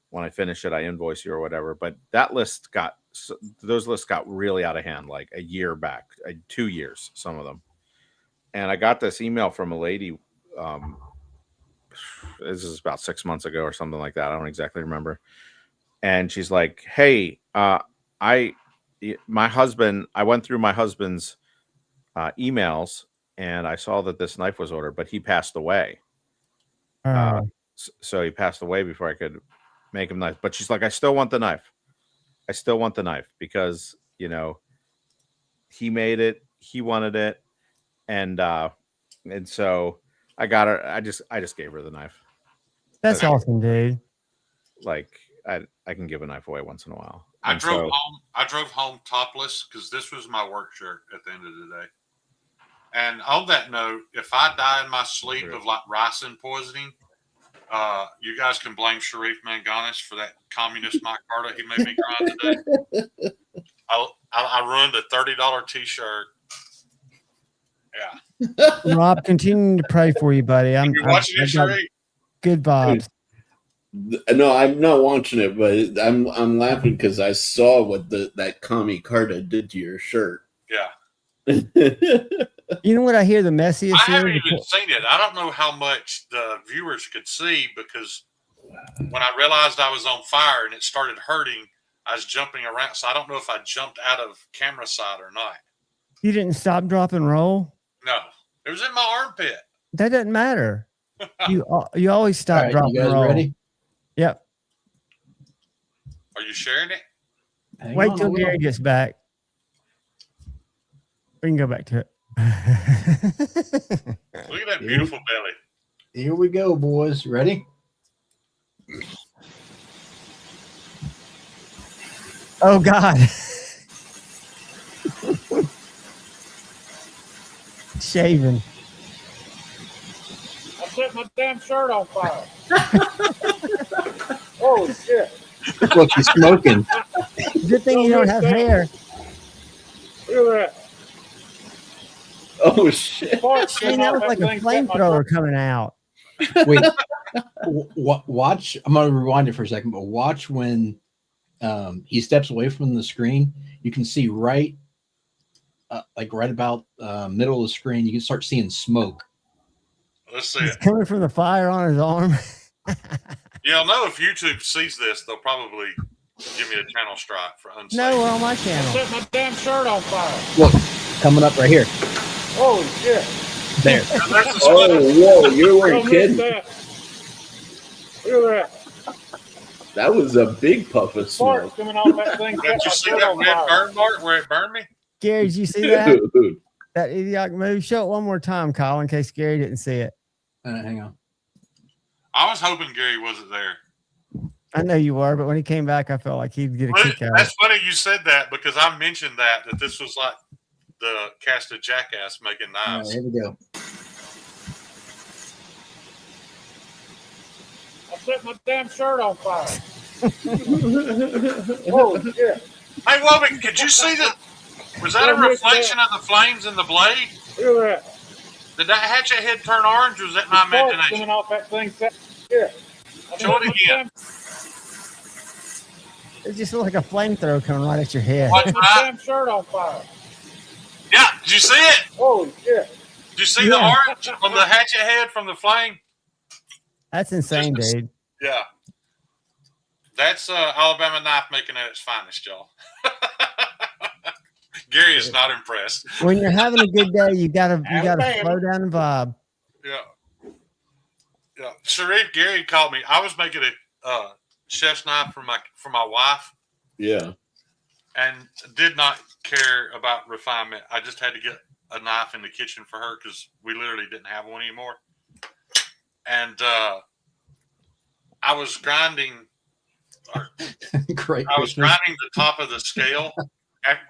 when I finish it, I invoice you or whatever. But those lists got really out of hand, like a year back, 2 years, some of them. And I got this email from a lady. This is about 6 months ago or something like that. I don't exactly remember. And she's like, "Hey, I went through my husband's emails, and I saw that this knife was ordered, but he passed away. So he passed away before I could make him knife. But she's like, I still want the knife. I still want the knife because, he made it, he wanted it. And so I got her. I just gave her the knife. That's awesome, dude. Like I can give a knife away once in a while. I drove home topless because this was my work shirt at the end of the day. And on that note, if I die in my sleep of like ricin poisoning, you guys can blame Sharif Manganis for that communist micarta he made me grind today. I ruined a $30 t-shirt. Yeah. Rob, continuing to pray for you, buddy. You're watching it, Sharif? Good vibes. No, I'm not watching it, but I'm laughing because I saw what that commie Carta did to your shirt. Yeah. You know what I hear the messiest? I haven't even seen it. I don't know how much the viewers could see because when I realized I was on fire and it started hurting, I was jumping around. So I don't know if I jumped out of camera side or not. You didn't stop, drop, and roll? No, it was in my armpit. That doesn't matter. You always stop, All right, drop, you guys and roll. ready? Yep. Are you sharing it? Wait till Gary gets back. We can go back to it. Look at that beautiful belly. Here we go, boys. Ready? Oh, God. Shaving. I set my damn shirt on fire. Oh, shit. Look, he's smoking. Good thing you don't have hair. Look at that. Oh, shit. Shane, that was like a flamethrower coming out. Wait, Watch. I'm going to rewind it for a second, but watch when he steps away from the screen. You can see right about middle of the screen. You can start seeing smoke. Let's see It's it. coming from the fire on his arm. Yeah, I know if YouTube sees this, they'll probably give me a channel strike for unsafe. No, we're on my channel. Set my damn shirt on fire. Look, coming up right here. Holy shit. There. Whoa, you weren't kidding. That. Look at that. That was a big puff of Sparks smoke. coming off that thing. Did you see that red burn mark where it burned me? Gary, did you see that? Dude. That idiotic move? Show it one more time, Kyle, in case Gary didn't see it. Hang on. I was hoping Gary wasn't there. I know you were, but when he came back, I felt like he'd get a kick out. That's funny you said that because I mentioned that this was like the cast of Jackass making All knives. right, here we go. I set my damn shirt on fire. Holy shit. Hey, Wobbin, could you see that? Was that a reflection of the flames in the blade? Look at that. Did that hatchet head turn orange or was that my Sparks imagination? coming off that thing. Yeah. Show it again. It just looked like a flamethrower coming right at your head. Watch My right. damn shirt on fire. Yeah, did you see it? Holy shit. Did you see the orange on the hatchet head from the flame? That's insane, Just dude. Yeah. That's Alabama knife making at its finest, y'all. Gary is not impressed. When you're having a good day, you gotta slow down and vibe. Yeah. Yeah. Sharif, Gary called me. I was making a chef's knife for my wife. Yeah. And did not care about refinement. I just had to get a knife in the kitchen for her because we literally didn't have one anymore. And I was grinding. Great. I was grinding the top of the scale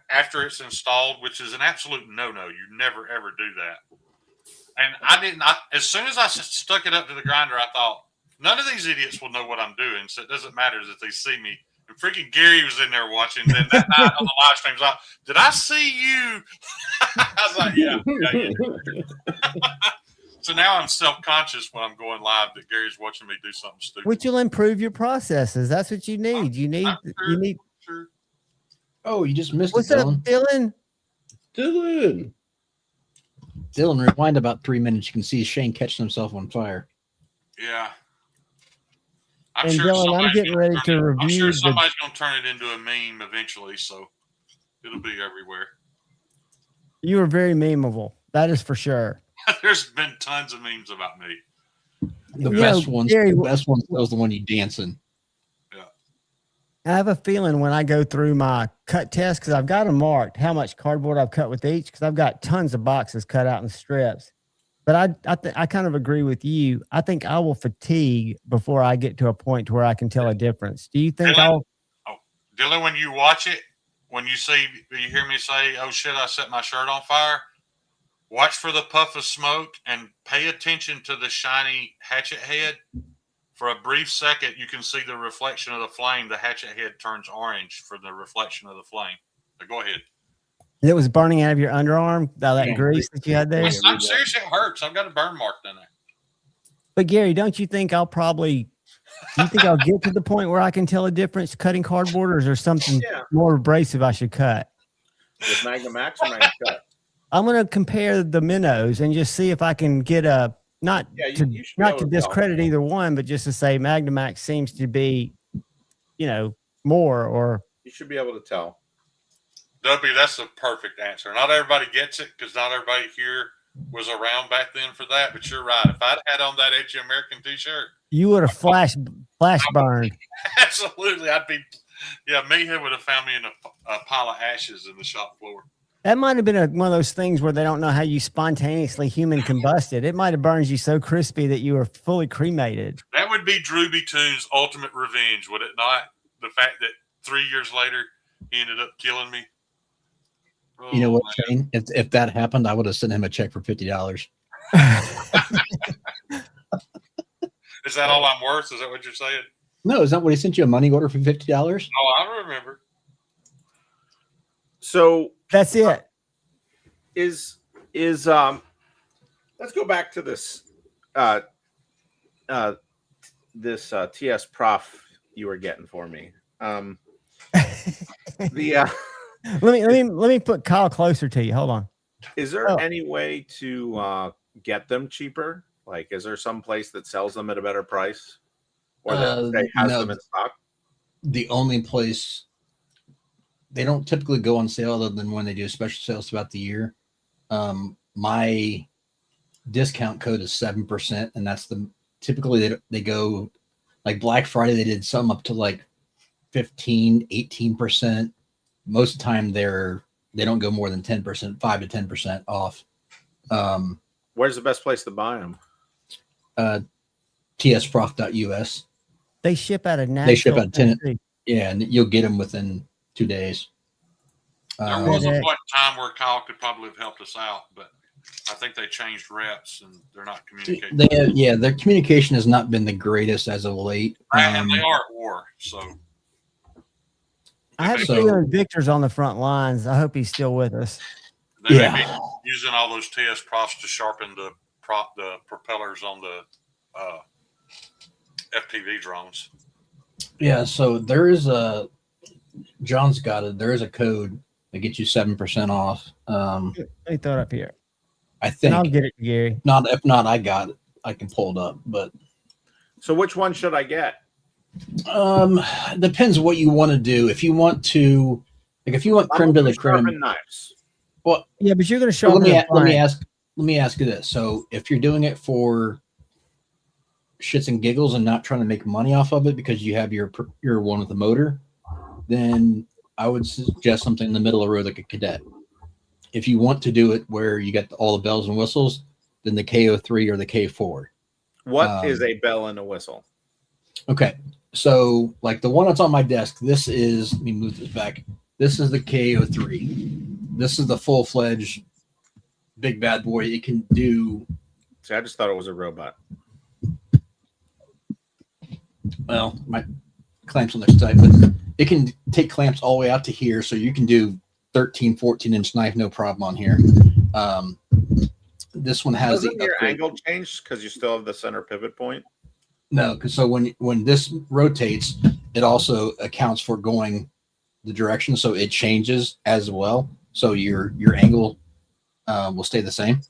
after it's installed, which is an absolute no-no. You never ever do that. And I didn't. As soon as I stuck it up to the grinder, I thought none of these idiots will know what I'm doing, so it doesn't matter if they see me. And freaking Gary was in there watching. Then that night on the live stream, I was like, "Did I see you?" I was like, "Yeah." So now I'm self-conscious when I'm going live that Gary's watching me do something stupid. Which will improve your processes. That's what you need. You need. Sure. Oh, you just missed What's it, up, Dylan. Dylan? Dylan, rewind about 3 minutes. You can see Shane catching himself on fire. Yeah. And Dylan, I'm getting ready to review. I'm sure somebody's going to turn it into a meme eventually, so it'll be everywhere. You are very memeable. That is for sure. There's been tons of memes about me. The best one was the one you dancing. Yeah. I have a feeling when I go through my cut test, because I've got them marked how much cardboard I've cut with each, because I've got tons of boxes cut out in strips. But I kind of agree with you. I think I will fatigue before I get to a point where I can tell a difference. Do you think Dylan, when you watch it, when you hear me say, "Oh shit, I set my shirt on fire," watch for the puff of smoke and pay attention to the shiny hatchet head. For a brief second, you can see the reflection of the flame. The hatchet head turns orange for the reflection of the flame. So go ahead. it was burning out of your underarm, all that grease that you had there? I'm serious, it hurts. I've got a burn mark in there. But Gary, don't you think I'll get to the point where I can tell a difference cutting cardboard, or is there something more abrasive I should cut? With Magnum Max or Magnum Cut? I'm going to compare the minnows and just see if I can get not to discredit either one, but just to say Magnamax seems to be, more, or You should be able to tell. Dopey, that's a perfect answer. Not everybody gets it because not everybody here was around back then for that, but you're right. If I'd had on that Edgy American t-shirt, you would have flash burned. Absolutely. Meathead would have found me in a pile of ashes in the shop floor. That might have been one of those things where they don't know how you spontaneously human combusted. It might have burned you so crispy that you were fully cremated. That would be Drewby Toon's ultimate revenge, would it not? The fact that 3 years later, he ended up killing me. Oh, you know what, Shane? If that happened, I would have sent him a check for $50. Is that all I'm worth? Is that what you're saying? No, is that what he sent you, a money order for $50? Oh, I remember. So that's it. Let's go back to this this TS Prof you were getting for me. The let me put Kyle closer to you. Hold on. is there Oh. any way to get them cheaper? Like, is there some place that sells them at a better price, or that has no, them in stock? The only place they don't typically go on sale other than when they do special sales throughout the year. My discount code is 7%, and that's typically they go like Black Friday. They did some up to like 15, 18%. Most of the time they don't go more than 10%, 5 to 10% off. Where's the best place to buy them? tsprof.us. They ship out of Nashville. They ship out of Tennessee. Yeah, and you'll get them within 2 days. There was a point in time where Kyle could probably have helped us out, but I think they changed reps and they're not communicating. Their communication has not been the greatest as of late. And they are at war, so. I have a feeling Victor's on the front lines. I hope he's still with us. They may be using all those TS Profs to sharpen the propellers on the FPV drones. Yeah, so there is John's got it. There is a code that gets you 7% off. Let me throw it up here. I think and I'll get it, Gary. If not, I got it. I can pull it up. But so, which one should I get? Depends what you want to do. If you want to, like, if you want creme de la creme knives. Well, yeah, but you're going to sharpen. Let me ask you this. So, if you're doing it for shits and giggles and not trying to make money off of it because you have your one with the motor, then I would suggest something in the middle of the road like a Cadet. If you want to do it where you get all the bells and whistles, then the KO3 or the K4. What is a bell and a whistle? Okay, so like the one that's on my desk, this is, let me move this back. This is the KO3. This is the full-fledged big bad boy. It can do. See, I just thought it was a robot. Well, my clamps on this side, but it can take clamps all the way out to here, so you can do 13, 14-inch knife, no problem on here. This one has Doesn't your angle change because you still have the center pivot point? No, because so when this rotates, it also accounts for going the direction, so it changes as well. So your angle will stay the same.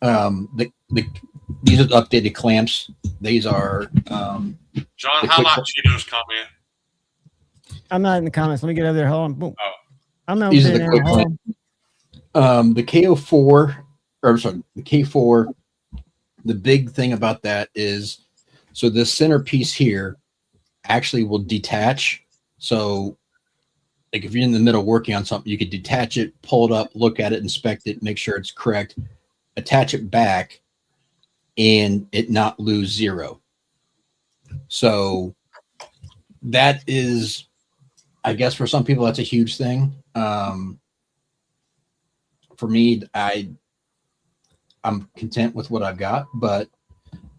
These are the updated clamps. These are John. How about Cheetos comment? I'm not in the comments. Let me get over there. Hold on. Boom. Oh. I'm not. These are the quick clamps. The KO4, or sorry, the K4. The big thing about that is, so this center piece here actually will detach. So, like if you're in the middle working on something, you could detach it, pull it up, look at it, inspect it, make sure it's correct, attach it back, and it not lose zero. So that is, I guess for some people, that's a huge thing. For me, I'm content with what I've got, but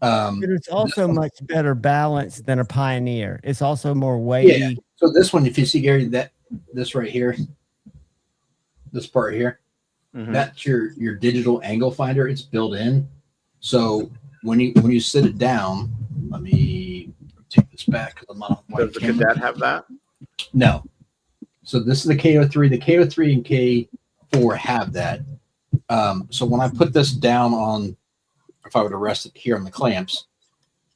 it's also much better balance than a Pioneer. It's also more weighty. Yeah. So this one, if you see, Gary, this right here, this part here, that's your digital angle finder. It's built in. So when you sit it down, let me take this back because I'm not. Does the Cadet have that? No. So this is the KO3. The KO3 and K4 have that. So when I put this down on, if I were to rest it here on the clamps,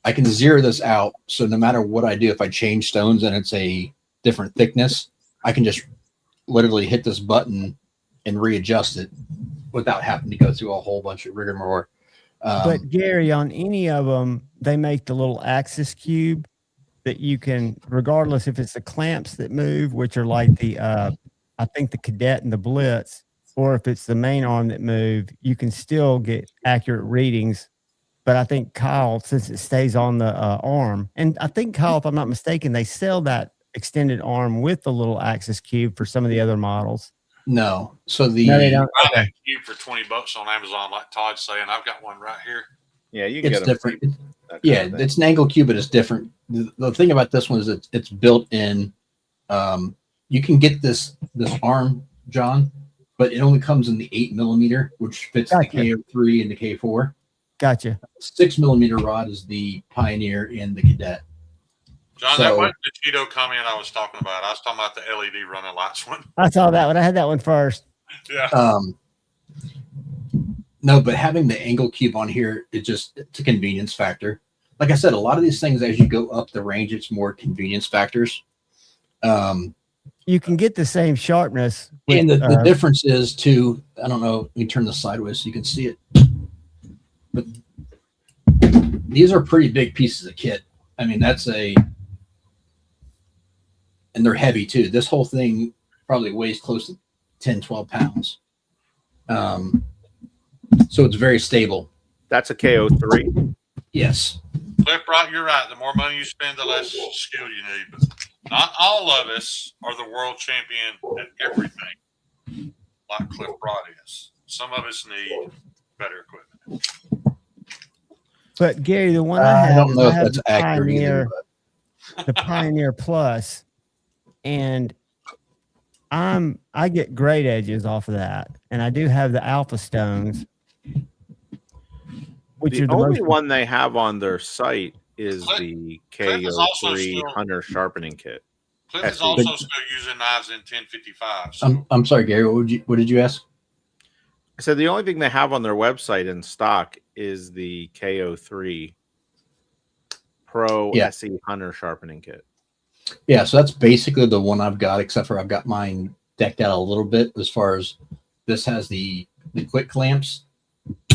I can zero this out. So no matter what I do, if I change stones and it's a different thickness, I can just literally hit this button and readjust it without having to go through a whole bunch of rigmarole. But Gary, on any of them, they make the little axis cube that you can, regardless if it's the clamps that move, which are like the, I think the Cadet and the Blitz, or if it's the main arm that move, you can still get accurate readings. But I think Kyle, since it stays on the arm, and I think Kyle, if I'm not mistaken, they sell that extended arm with the little axis cube for some of the other models. No. So they don't. I have a cube for $20 on Amazon, like Todd's saying. I've got one right here. Yeah, you can it's get different. Yeah, it's an angle cube, but it's different. The thing about this one is it's built in. You can get this arm, John, but it only comes in the 8mm, which fits the KO3 and the K4. Gotcha. 6mm rod is the Pioneer and the Cadet. John, So- that wasn't the Cheeto comment I was talking about. I was talking about the LED running lights one. I saw that one. I had that one first. Yeah. No, but having the angle cube on here, it's a convenience factor. Like I said, a lot of these things, as you go up the range, it's more convenience factors. You can get the same sharpness. With, And the difference is too, I don't know, let me turn this sideways so you can see it. But these are pretty big pieces of kit. I mean, and they're heavy too. This whole thing probably weighs close to 10, 12 pounds. So it's very stable. That's a KO3. Yes. Cliff, right, you're right. The more money you spend, the less skill you need. But not all of us are the world champion at everything, like Cliff Broad is. Some of us need better equipment. But Gary, the one I have, I don't know if have that's the accurate Pioneer, either. the Pioneer Plus, and I get great edges off of that, and I do have the Alpha Stones, which The are the only most one they have on their site is the Cliff is also KO3 still- Hunter Sharpening Kit. Cliff is also still using knives in 1055. So I'm sorry, Gary. What did you ask? I said the only thing they have on their website in stock is the KO3 Pro Yeah. SE Hunter Sharpening Kit. Yeah, so that's basically the one I've got, except for I've got mine decked out a little bit as far as this has the quick clamps,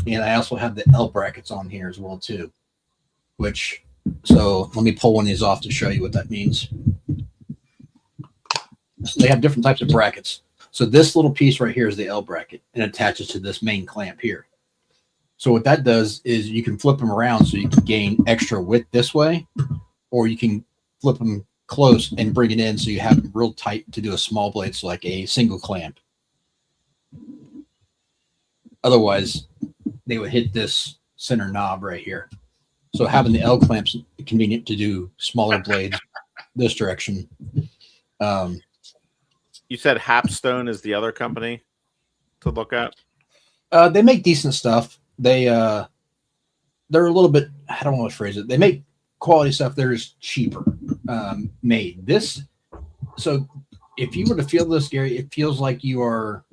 and I also have the L brackets on here as well too. So let me pull one of these off to show you what that means. So they have different types of brackets. So this little piece right here is the L bracket and attaches to this main clamp here. So what that does is you can flip them around so you can gain extra width this way, or you can flip them close and bring it in so you have them real tight to do a small blade, so like a single clamp. Otherwise, they would hit this center knob right here. So having the L clamps convenient to do smaller blades this direction. You said Hapstone is the other company to look at? They make decent stuff. They're a little bit, I don't want to phrase it. They make quality stuff. They're just cheaper made. So if you were to feel this, Gary, it feels like you are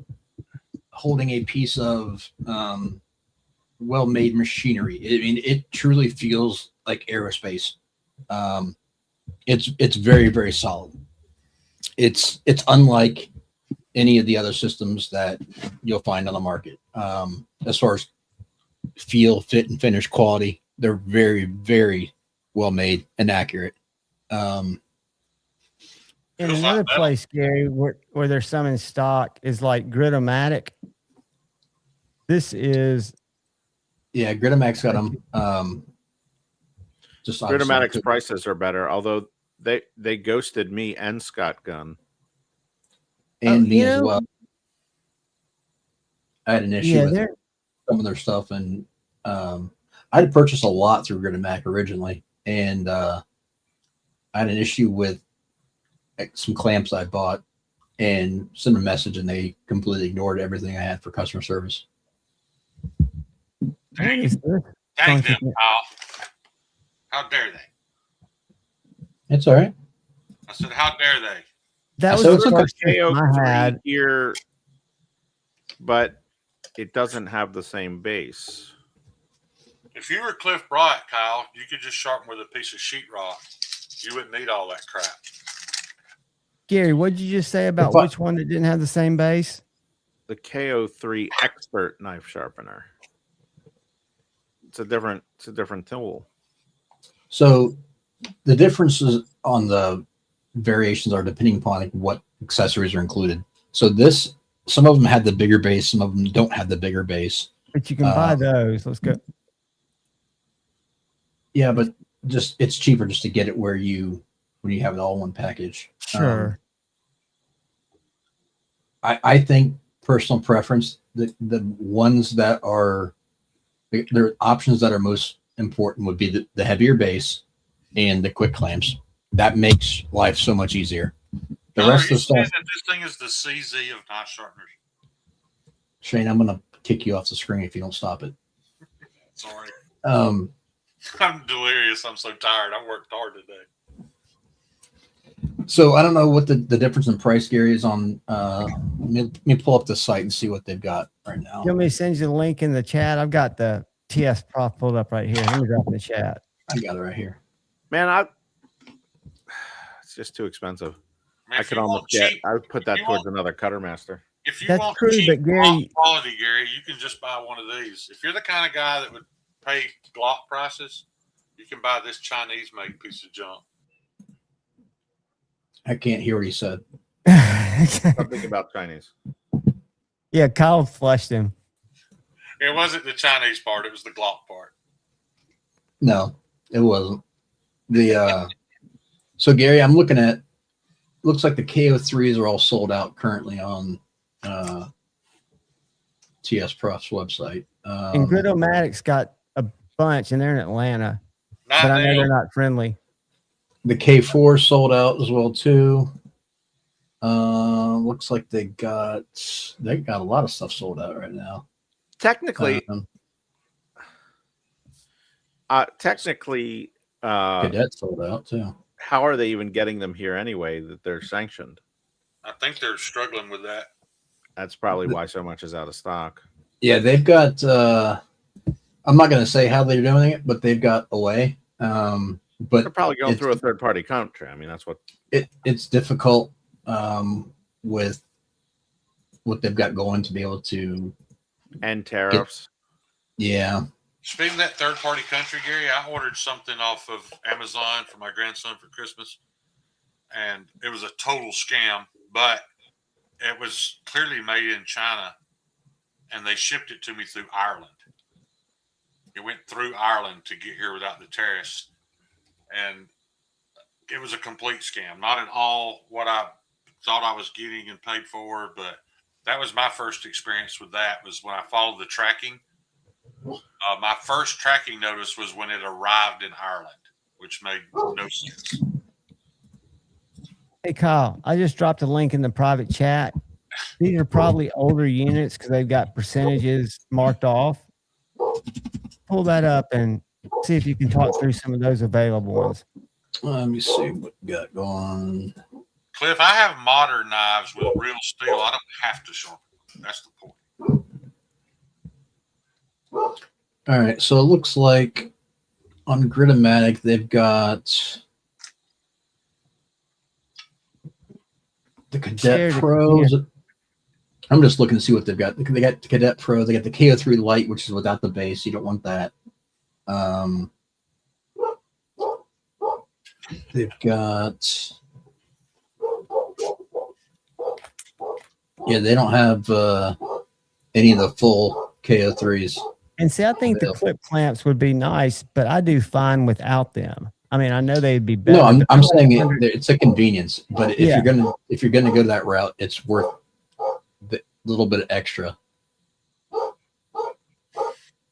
holding a piece of well-made machinery. I mean, it truly feels like aerospace. It's very, very solid. It's unlike any of the other systems that you'll find on the market. As far as feel, fit, and finish quality, they're very, very well made and accurate. in another place, Gary, where there's some in stock is like Gritomatic. This is Gritomatic's got them. Just Gritomatic's prices are better, although they ghosted me and Scott Gunn. And me as well. I had an issue with they're- some of their stuff, and I had purchased a lot through Gritomatic originally, and I had an issue with some clamps I bought and sent a message, and they completely ignored everything I had for customer service. dang them, Kyle. How dare they? It's all right. I said, how dare they? That was So the it's like a first system I had. here, but it doesn't have the same base. If you were Cliff Bright, Kyle, you could just sharpen with a piece of sheetrock. You wouldn't need all that crap. Gary, what did you just say about If I- which one that didn't have the same base? The KO3 Expert Knife Sharpener. It's a different tool. So the differences on the variations are depending upon like what accessories are included. So some of them had the bigger base, some of them don't have the bigger base. But you can buy those. Let's go. Yeah, but just it's cheaper just to get it when you have it all in one package. Sure. I think personal preference, the ones that are their options that are most important would be the heavier base and the quick clamps. That makes life so much easier. The Kyle, rest are you of the stuff, saying that this thing is the CZ of knife sharpeners? Shane, I'm gonna kick you off the screen if you don't stop it. Sorry. Um, I'm delirious. I'm so tired. I worked hard today. so I don't know what the difference in price, Gary, is on. Let me pull up the site and see what they've got right now. You want me to send you the link in the chat? I've got the TS Prof pulled up right here. Let me drop it in the chat. I got it right here. Man, it's just too expensive. I mean, I could almost I would put that towards another Cutter Master. If you That's want true, cheap but Gary, quality, Gary, you can just buy one of these. If you're the kind of guy that would pay Glock prices, you can buy this Chinese-made piece of junk. I can't hear what he said. Something about Chinese. Yeah, Kyle flushed him. It wasn't the Chinese part; it was the Glock part. No, it wasn't. So Gary, I'm looking at. Looks like the KO3s are all sold out currently on TS Prof's website. And Gridomatic's got a bunch, and they're in Atlanta. But I know they're not friendly. The K4 sold out as well too. Looks like they got a lot of stuff sold out right now. Technically, Cadet sold out too. How are they even getting them here anyway? That they're sanctioned. I think they're struggling with that. That's probably why so much is out of stock. Yeah, they've got. I'm not going to say how they're doing it, but they've got a way. But they're probably going through a third-party country. I mean, that's what it's difficult with what they've got going to be able to and tariffs. Yeah. Speaking of that third-party country, Gary, I ordered something off of Amazon for my grandson for Christmas, and it was a total scam. But it was clearly made in China, and they shipped it to me through Ireland. It went through Ireland to get here without the tariffs. And it was a complete scam. Not at all what I thought I was getting and paid for, but that was my first experience with that, was when I followed the tracking. My first tracking notice was when it arrived in Ireland, which made no sense. Hey, Kyle, I just dropped a link in the private chat. These are probably older units because they've got percentages marked off. Pull that up and see if you can talk through some of those available ones. Let me see what we got going. Cliff, I have modern knives with real steel. I don't have to sharpen them. That's the point. All right, so it looks like on Gridomatic they've got the Cadet Pros. I'm just looking to see what they've got. They got the Cadet Pro. They got the KO3 Lite, which is without the base. You don't want that. They've got. Yeah, they don't have any of the full KO3s. And see, I think the clip clamps would be nice, but I do fine without them. I mean, I know they'd be better. No, I'm saying it's a convenience, but if you're gonna go that route, it's worth the little bit extra.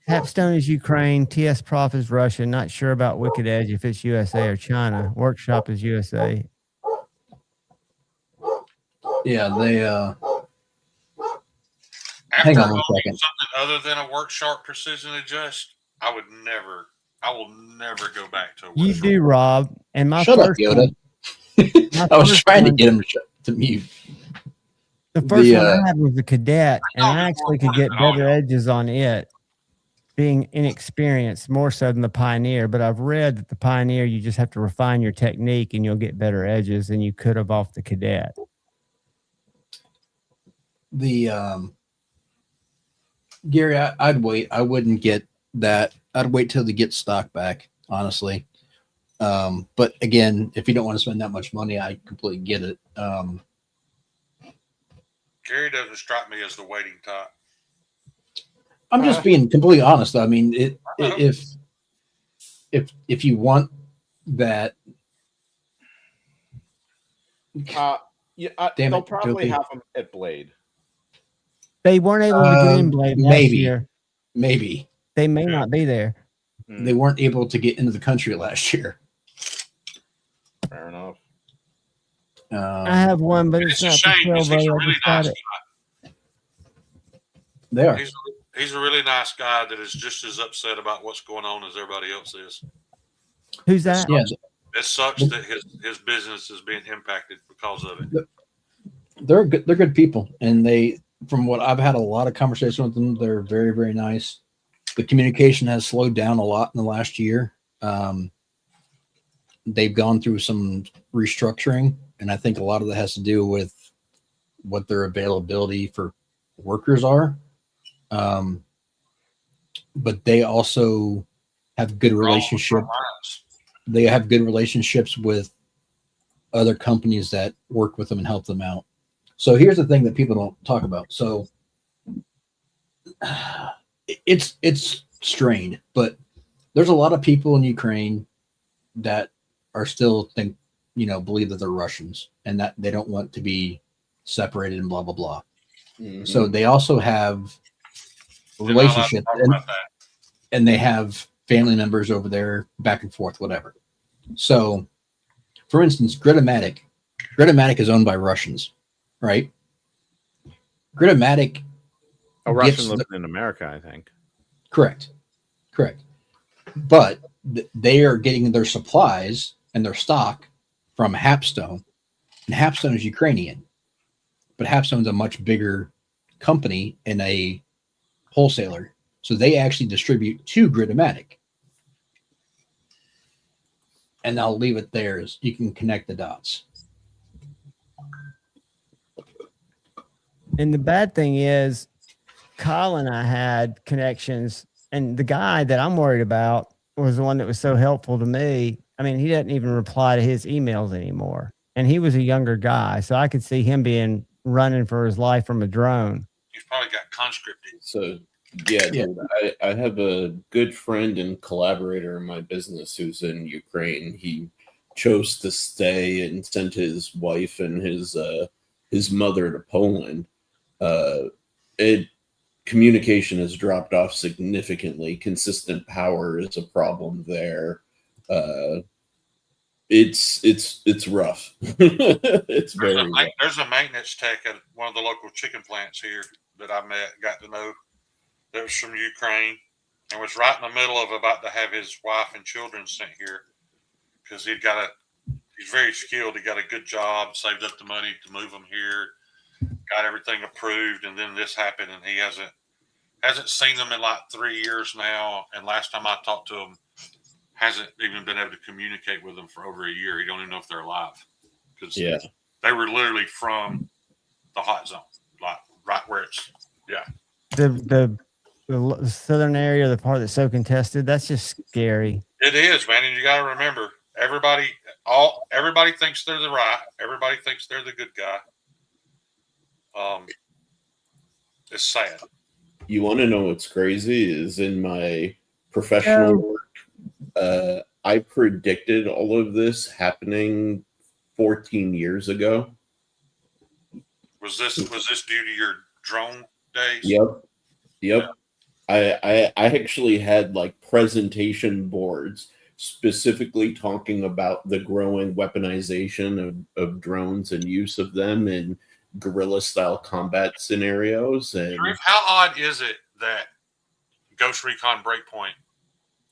Tapstone is Ukraine. TS Prof is Russia. Not sure about Wicked Edge if it's USA or China. Workshop is USA. Yeah, they. After Hang on owning one second. something other than a Work Sharp Precision Adjust, I will never go back to a You do, Rob. And my Shut up, first Yoda. one, I was trying to get him to mute. the first one I had was the Cadet, and I actually could get better edges on it, being inexperienced more so than the Pioneer. But I've read that the Pioneer, you just have to refine your technique, and you'll get better edges than you could have off the Cadet. Gary, I'd wait. I wouldn't get that. I'd wait till they get stock back, honestly. But again, if you don't want to spend that much money, I completely get it. Gary doesn't strike me as the waiting type. I'm just being completely honest. I mean, if you want that, they'll probably have them at Blade. They weren't able to get in Blade last year. Maybe. They may not be there. They weren't able to get into the country last year. Fair enough. I have one, but it's not the 12. He's a really nice guy. They are. he's a really nice guy that is just as upset about what's going on as everybody else is. Who's that? Yeah, It sucks that his business is being impacted because of it. they're good. They're good people, and from what I've had a lot of conversation with them, they're very, very nice. The communication has slowed down a lot in the last year. They've gone through some restructuring, and I think a lot of that has to do with what their availability for workers are. But they also have good relationships. They have good relationships with other companies that work with them and help them out. So here's the thing that people don't talk about. So it's strained, but there's a lot of people in Ukraine that are still believe that they're Russians and that they don't want to be separated and blah, blah, blah. Mm-hmm. So they also have relationships and they have family members over there back and forth, whatever. So for instance, Gritomatic is owned by Russians, right? Gritomatic. A Russian living in America, I think. Correct. But they are getting their supplies and their stock from Hapstone, and Hapstone is Ukrainian, but Hapstone's a much bigger company and a wholesaler, so they actually distribute to Gritomatic. And I'll leave it there as you can connect the dots. And the bad thing is, Kyle and I had connections, and the guy that I'm worried about was the one that was so helpful to me. I mean, he doesn't even reply to his emails anymore. And he was a younger guy, so I could see him being running for his life from a drone. He's probably got conscripted. So, yeah. Dude, I have a good friend and collaborator in my business who's in Ukraine. He chose to stay and sent his wife and his mother to Poland. Communication has dropped off significantly. Consistent power is a problem there. It's rough. It's very rough. There's a maintenance tech at one of the local chicken plants here that I got to know, that was from Ukraine and was right in the middle of about to have his wife and children sent here because he's very skilled. He got a good job, saved up the money to move them here, got everything approved, and then this happened, and he hasn't seen them in like 3 years now. And last time I talked to him, hasn't even been able to communicate with them for over a year. He don't even know if they're alive because they were literally from the hot zone, like right where it's the southern area, the part that's so contested. That's just scary. It is, man, and you got to remember, everybody thinks they're the right. Everybody thinks they're the good guy. It's sad. You want to know what's crazy is in my professional work, I predicted all of this happening 14 years ago. Was this due to your drone days? Yep. Yeah. I actually had like presentation boards specifically talking about the growing weaponization of drones and use of them in guerrilla style combat scenarios. And how odd is it that Ghost Recon Breakpoint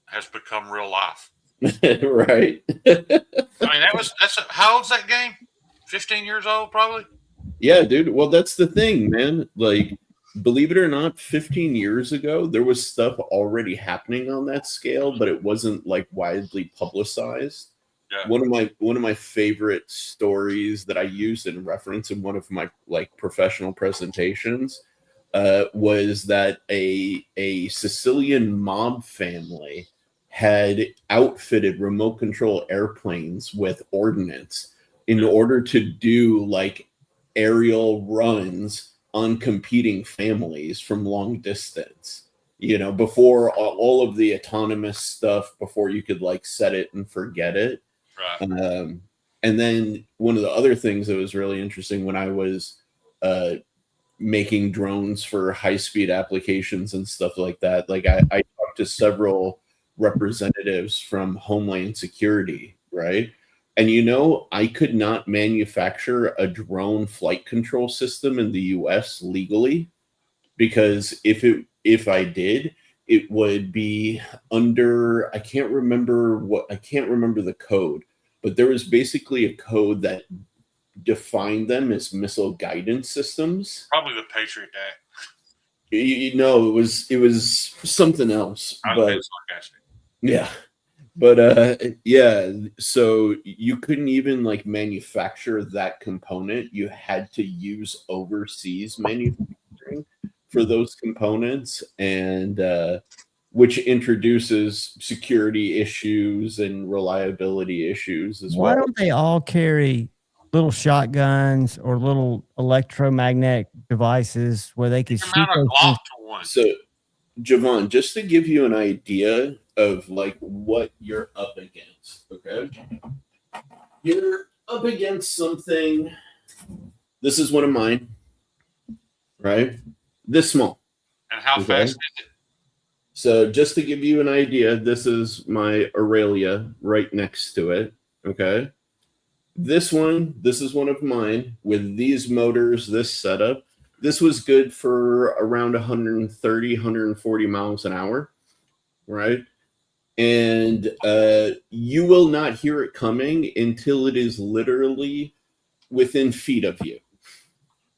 has become real life? Right. I mean, how old's that game? 15 years old, probably. Yeah, dude. Well, that's the thing, man. Like, believe it or not, 15 years ago, there was stuff already happening on that scale, but it wasn't like widely publicized. Yeah. One of my favorite stories that I used in reference in one of my like professional presentations was that a Sicilian mob family had outfitted remote control airplanes with ordnance in order to do like aerial runs on competing families from long distance. You know, before all of the autonomous stuff, before you could like set it and forget it. Right. And then one of the other things that was really interesting when I was making drones for high-speed applications and stuff like that, like I talked to several representatives from Homeland Security, right? And you know, I could not manufacture a drone flight control system in the US legally, because if if I did, it would be under, I can't remember the code, but there was basically a code that defined them as missile guidance systems. Probably the Patriot Act. No, it was something else. I'm But being sarcastic. yeah. But yeah, so you couldn't even like manufacture that component. You had to use overseas manufacturing for those components, and which introduces security issues and reliability issues as Why well. don't they all carry little shotguns or little electromagnetic devices where they can shoot those things? So, Javon, just to give you an idea of like what you're up against, okay? You're up against something. This is one of mine, right? This small. And how fast is it? So, just to give you an idea, this is my Aurelia right next to it, okay? This is one of mine with these motors, this setup. This was good for around 130, 140 miles an hour, right? And you will not hear it coming until it is literally within feet of you.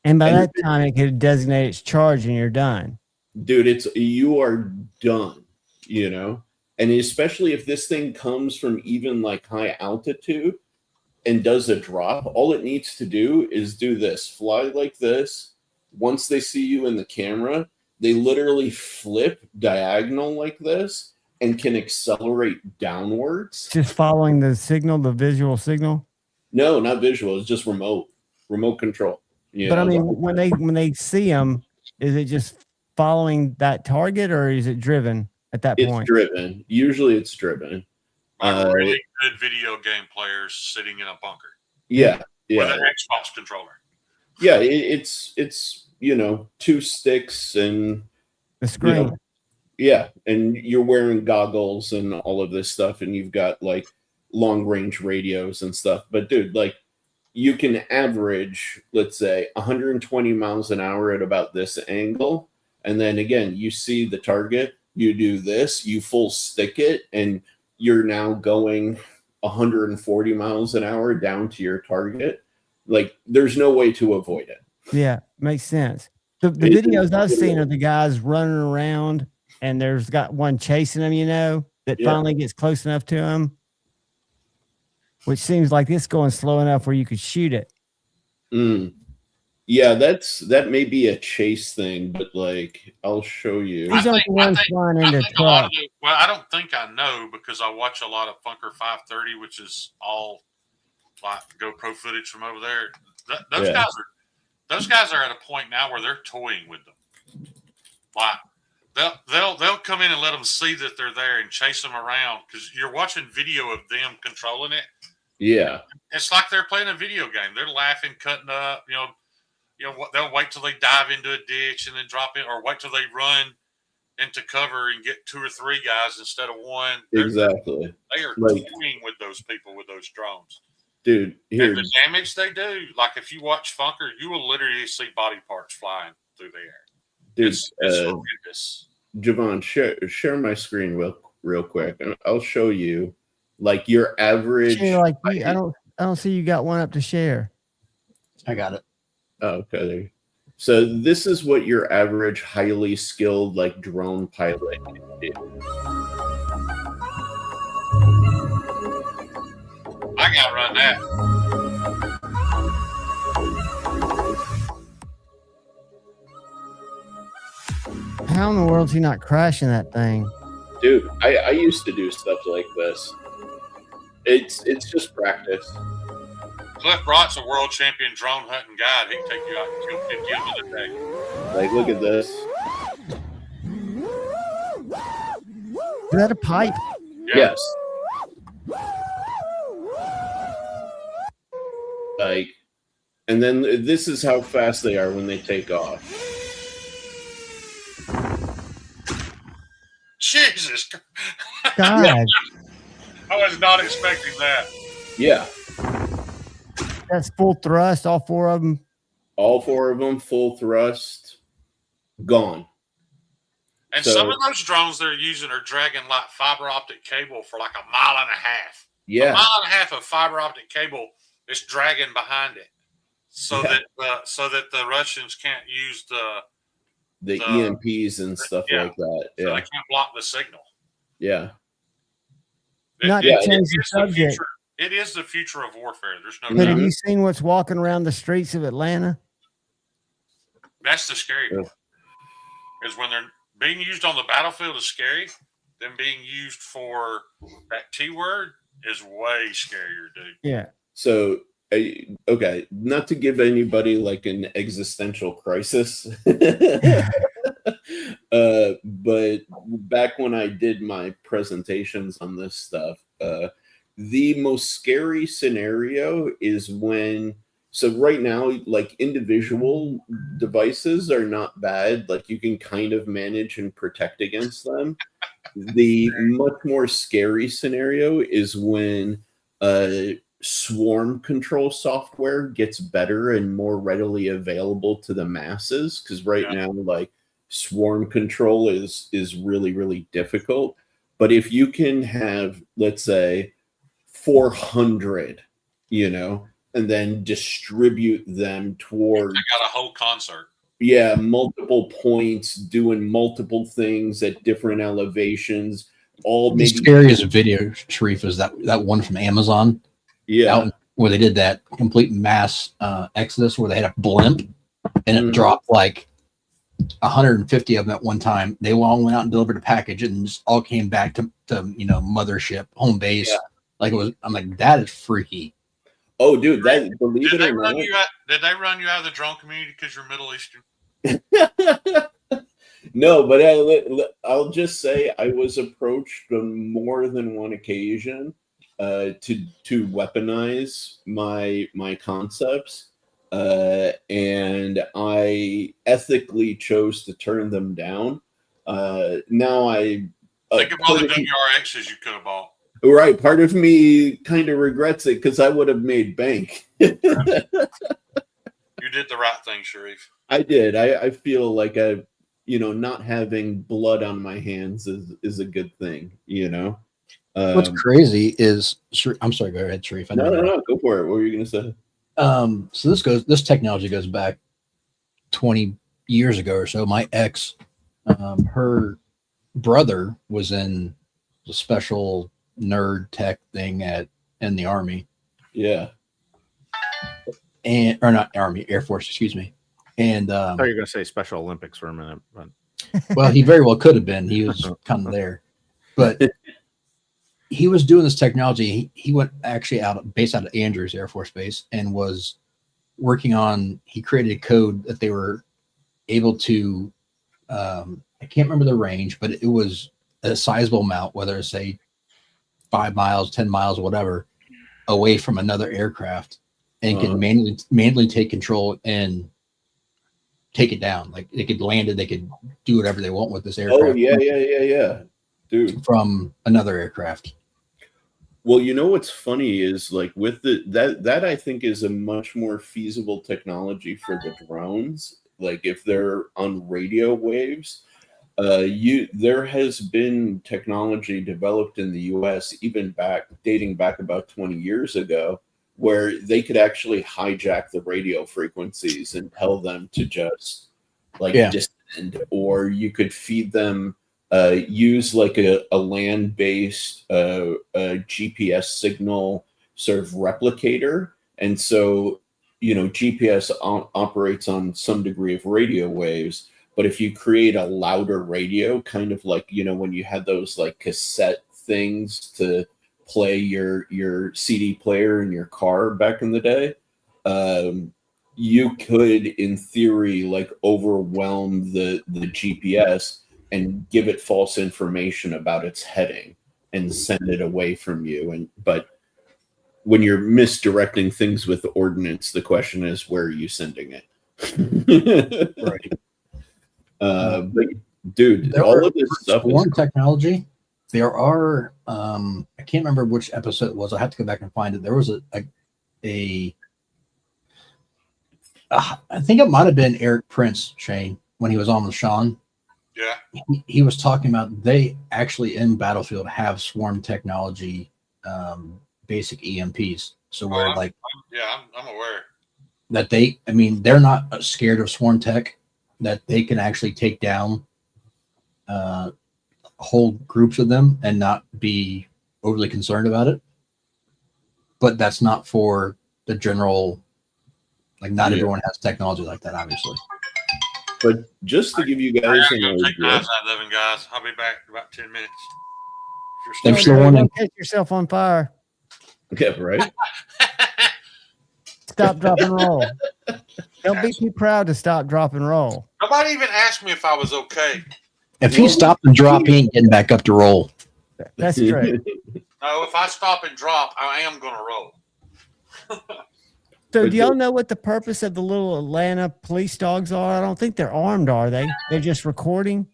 And by that time, it could designate its charge and you're done. Dude, you are done, you know? And especially if this thing comes from even like high altitude and does a drop, all it needs to do is do this, fly like this. Once they see you in the camera, they literally flip diagonal like this and can accelerate downwards. Just following the signal, the visual signal? No, not visual. It's just remote control. But I mean, when they see them, is it just following that target or is it driven at that point? It's driven. Usually it's driven. Like really good video game players sitting in a bunker. Yeah. With an Xbox controller. Yeah, it's two sticks and the screen. And you're wearing goggles and all of this stuff, and you've got like long range radios and stuff. But dude, like you can average, let's say, 120 miles an hour at about this angle, and then again, you see the target, you do this, you full stick it, and you're now going 140 miles an hour down to your target. Like there's no way to avoid it. Yeah, makes sense. The videos I've seen of the guys running around and there's got one chasing them, that finally gets close enough to him, which seems like it's going slow enough where you could shoot it. Yeah, that may be a chase thing, but like I'll show you. These aren't the ones flying into trucks. Well, I don't think I know because I watch a lot of Funker 530, which is all like GoPro footage from over there. Those guys are at a point now where they're toying with them. Like they'll come in and let them see that they're there and chase them around because you're watching video of them controlling it. Yeah, it's like they're playing a video game. They're laughing, cutting up. They'll wait till they dive into a ditch and then drop in, or wait till they run into cover and get 2 or 3 guys instead of one. Exactly. They are toying with those people with those drones. Dude, and the damage they do, like if you watch Funker, you will literally see body parts flying through the air. Dude, it's horrendous. Javon, share my screen real quick, and I'll show you like your average. I don't see you got one up to share. I got it. Oh, okay. So this is what your average highly skilled like drone pilot can do. I gotta run that. How in the world is he not crashing that thing? Dude, I used to do stuff like this. It's just practice. Cliff Brott's a world champion drone hunting guide. He can take you out and kill 50 of them in a day. Like, look at this. Is that a pipe? Yes. Like, and then this is how fast they are when they take off. Jesus. God. Yeah. I was not expecting that. Yeah. That's full thrust, all 4 of them. All 4 of them, full thrust, gone. And So- some of those drones they're using are dragging like fiber optic cable for like a mile and a half. Yeah. A mile and a half of fiber optic cable is dragging behind it, so Yeah. that the Russians can't use The EMPs and stuff yeah, like that. so they Yeah. can't block the signal. Yeah. Not to change the is the subject. future. It is the future of warfare. There's no But doubt. have you seen what's walking around the streets of Atlanta? That's the scary part. Is when they're being used on the battlefield is scary. Them being used for that T word is way scarier, dude. Yeah. So, okay, not to give anybody like an existential crisis, but back when I did my presentations on this stuff, the most scary scenario is when, so right now, like individual devices are not bad. Like you can kind of manage and protect against them. The much more scary scenario is when swarm control software gets better and more readily available to the masses. Because right now, like swarm control is really, really difficult. But if you can have, let's say, 400, and then distribute them toward, I got a whole concert. yeah, multiple points, doing multiple things at different elevations. All The maybe scariest video, Sharif, is that one from Amazon. Yeah, where they did that complete mass exodus, where they had a blimp and it dropped like 150 of them at one time. They all went out and delivered a package, and just all came back to mothership, home base. Yeah. Like it was. I'm like, that is freaky. Oh, dude, that believe Did it they or run not. you out? Did they run you out of the drone community because you're Middle Eastern? No, but I'll just say I was approached on more than one occasion to weaponize my concepts, and I ethically chose to turn them down. Now I Think of all the WRXs you could have bought. right. Part of me kind of regrets it because I would have made bank. You did the right thing, Sharif. I did. I feel like not having blood on my hands is a good thing, What's crazy is, I'm sorry, go ahead, Sharif. No, go for it. What were you going to say? So this technology goes back 20 years ago or so. My ex, her brother was in the special nerd tech thing in the Army. Yeah. Or not Army, Air Force, excuse me. And I thought you were going to say Special Olympics for a minute. But... well, he very well could have been. He was kind of there. But he was doing this technology. He went actually based out of Andrews Air Force Base and was working on, he created a code that they were able to, I can't remember the range, but it was a sizable amount, whether it's say 5 miles, 10 miles, whatever, away from another aircraft, and can manually take control and take it down. Like they could land it, they could do whatever they want with this aircraft. Oh yeah, dude, from another aircraft. Well, what's funny is like with that I think is a much more feasible technology for the drones. Like if they're on radio waves, there has been technology developed in the U.S. even dating back about 20 years ago, where they could actually hijack the radio frequencies and tell them to just descend, or you could feed them, use like a land-based GPS signal sort of replicator. And so, GPS operates on some degree of radio waves, but if you create a louder radio, kind of like, when you had those like cassette things to play your CD player in your car back in the day, you could, in theory, like overwhelm the GPS and give it false information about its heading and send it away from you. But when you're misdirecting things with ordnance, the question is, where are you sending it? Right. But dude, all of this stuff is technology. There are, I can't remember which episode it was. I have to go back and find it. There was I think it might have been Eric Prince, Shane, when he was on with Sean. Yeah. He was talking about they actually in Battlefield have swarm technology, basic EMPs. So where I'm aware. that they're not scared of swarm tech, that they can actually take down whole groups of them and not be overly concerned about it. But that's not for the general, like not everyone has technology like that, obviously. But just to give you guys an idea, knives out of them, guys. I'll be back in about 10 minutes. Thanks for warning. Don't catch yourself on fire. Yeah, right. Stop, drop, and roll. Don't be too proud to stop, drop, and roll. Nobody even asked me if I was okay. If he stopped and dropped, he ain't getting back up to roll. That's true. No, if I stop and drop, I am going to roll. So do y'all know what the purpose of the little Atlanta police dogs are? I don't think they're armed, are they? They're just recording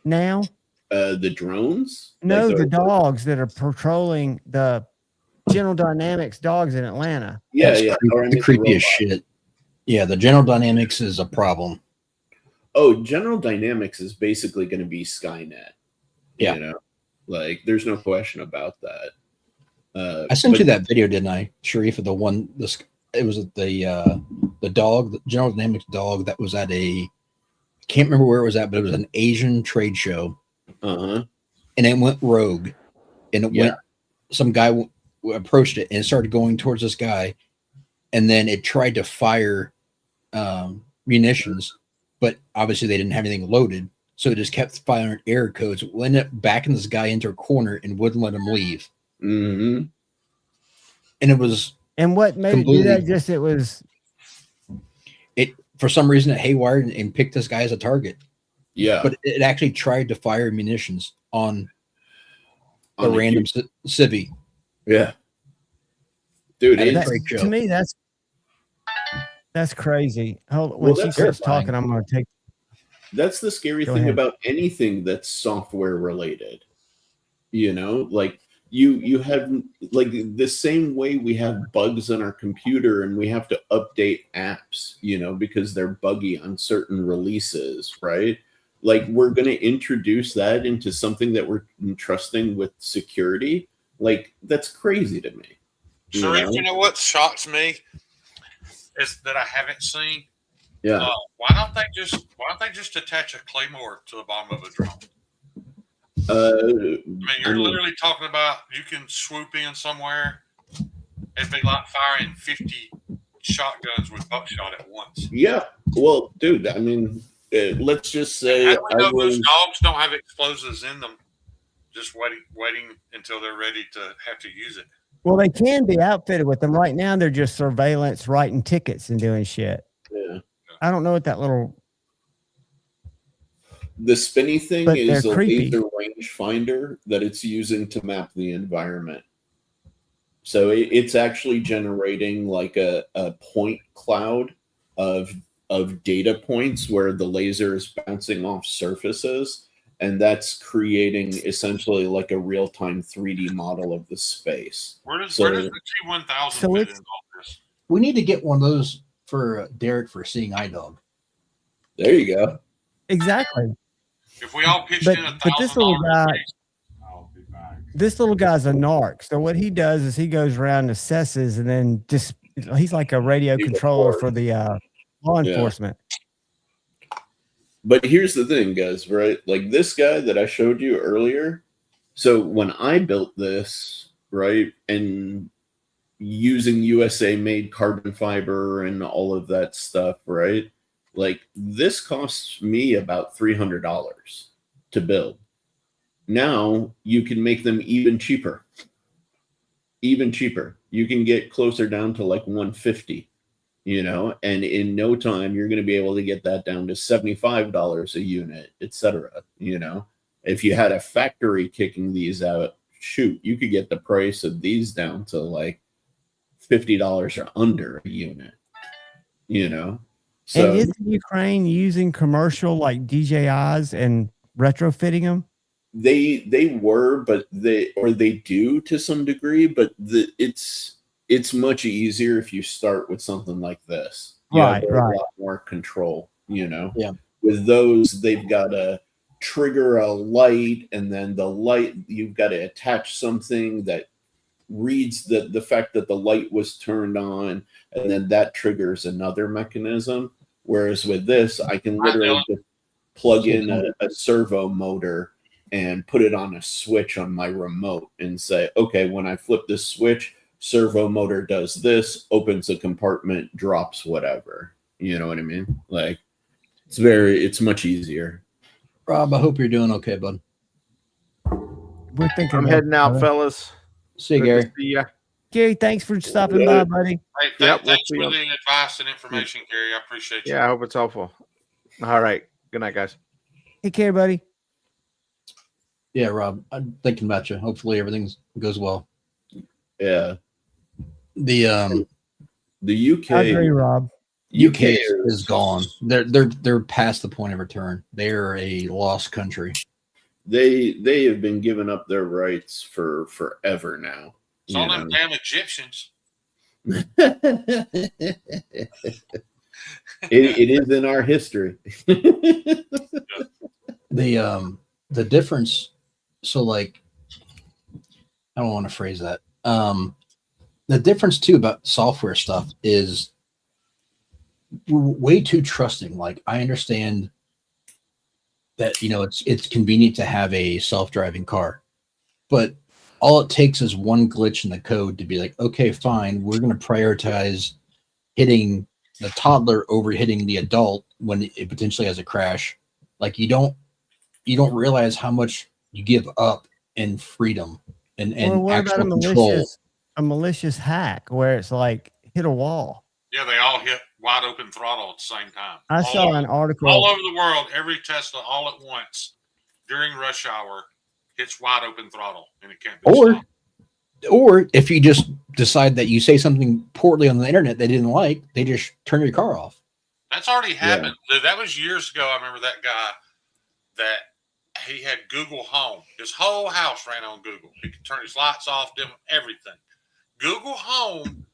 now? The drones? No, the dogs that are patrolling the General Dynamics dogs in Atlanta. Yeah, That's yeah. the creepiest shit. Yeah, the General Dynamics is a problem. Oh, General Dynamics is basically going to be Skynet. Yeah. You know, like there's no question about that. I sent you that video, didn't I, Sharif? Of the one, it was the dog, the General Dynamics dog that was at I can't remember where it was at, but it was an Asian trade show. Uh-huh. And it went rogue, and some guy approached it and it started going towards this guy, and then it tried to fire munitions, but obviously they didn't have anything loaded, so it just kept firing error codes. It ended up backing this guy into a corner and wouldn't let him leave. Mm-hmm. And it was, and what made it do that? Just it for some reason it haywired and picked this guy as a target. Yeah, but it actually tried to fire munitions on a random civvy. Yeah, dude, to me that's crazy. When she starts talking, I'm going to take. That's the scary thing about anything that's software related. You know, like you have like the same way we have bugs on our computer and we have to update apps, you know, because they're buggy on certain releases, right? Like we're going to introduce that into something that we're entrusting with security. Like that's crazy to me. You know what shocks me is that I haven't seen. Yeah. Why don't they just attach a claymore to the bottom of a drone? You're literally talking about you can swoop in somewhere. It'd be like firing 50 shotguns with buckshot at once. Yeah. Well, dude, I mean, let's just say those dogs don't have explosives in them. Just waiting until they're ready to have to use it. Well, they can be outfitted with them. Right now, they're just surveillance, writing tickets and doing shit. Yeah. I don't know what that little. The spinny thing is a laser range finder that it's using to map the environment. So it's actually generating like a point cloud of data points where the laser is bouncing off surfaces, and that's creating essentially like a real-time 3D model of the space. Where does the T-1000 fit in all this? We need to get one of those for Derek for Seeing Eye Dog. There you go. Exactly. If we all pitched in $1,000, but this little guy's a narc. So what he does is he goes around, assesses, and then he's like a radio controller for the law enforcement. But here's the thing, guys, right? Like this guy that I showed you earlier. So when I built this, right, and using USA made carbon fiber and all of that stuff, right? Like this costs me about $300 to build. Now you can make them even cheaper. Even cheaper. You can get closer down to like $150, you know, and in no time you're going to be able to get that down to $75 a unit, etc. You know, if you had a factory kicking these out, shoot, you could get the price of these down to like $50 or under a unit, you know. So, and isn't Ukraine using commercial like DJIs and retrofitting them? They were, but they do to some degree, but it's much easier if you start with something like this. You have a lot more control, you know. Yeah. With those, they've got to trigger a light, and then the light, you've got to attach something that reads the fact that the light was turned on, and then that triggers another mechanism. Whereas with this, I can literally just plug in a servo motor and put it on a switch on my remote and say, okay, when I flip this switch, servo motor does this, opens a compartment, drops whatever. You know what I mean? Like, it's much easier. Rob, I hope you're doing okay, bud. We're thinking I'm about heading it, out, brother. fellas. See you, Good to Gary. see ya. Gary, thanks for stopping by, buddy. Hey, Yep, we'll thanks see for you. the advice and information, Gary. I appreciate you. Yeah, I hope it's helpful. All right. Good night, guys. Take care, buddy. Yeah, Rob, I'm thinking about you. Hopefully everything goes well. Yeah. The UK, I agree, Rob. UK is gone. They're past the point of return. They are a lost country. They have been giving up their rights for forever now. It's all them damn Egyptians. It is in our history. The difference, so like, I don't want to phrase that. The difference too about software stuff is we're way too trusting. Like, I understand that, you know, it's convenient to have a self-driving car, but all it takes is one glitch in the code to be like, okay, fine, we're going to prioritize hitting the toddler over hitting the adult when it potentially has a crash. Like, you don't realize how much you give up in freedom and What actual about control. a malicious hack where it's like hit a wall? Yeah, they all hit wide open throttle at the same time. I saw an article all over the world. Every Tesla, all at once during rush hour, hits wide open throttle, and it can't be stopped. Or if you just decide that you say something poorly on the internet they didn't like, they just turn your car off. That's already happened. That was years ago. I remember that guy that he had Google Home. His whole house ran on Google. He could turn his lights off, dim everything. Google Home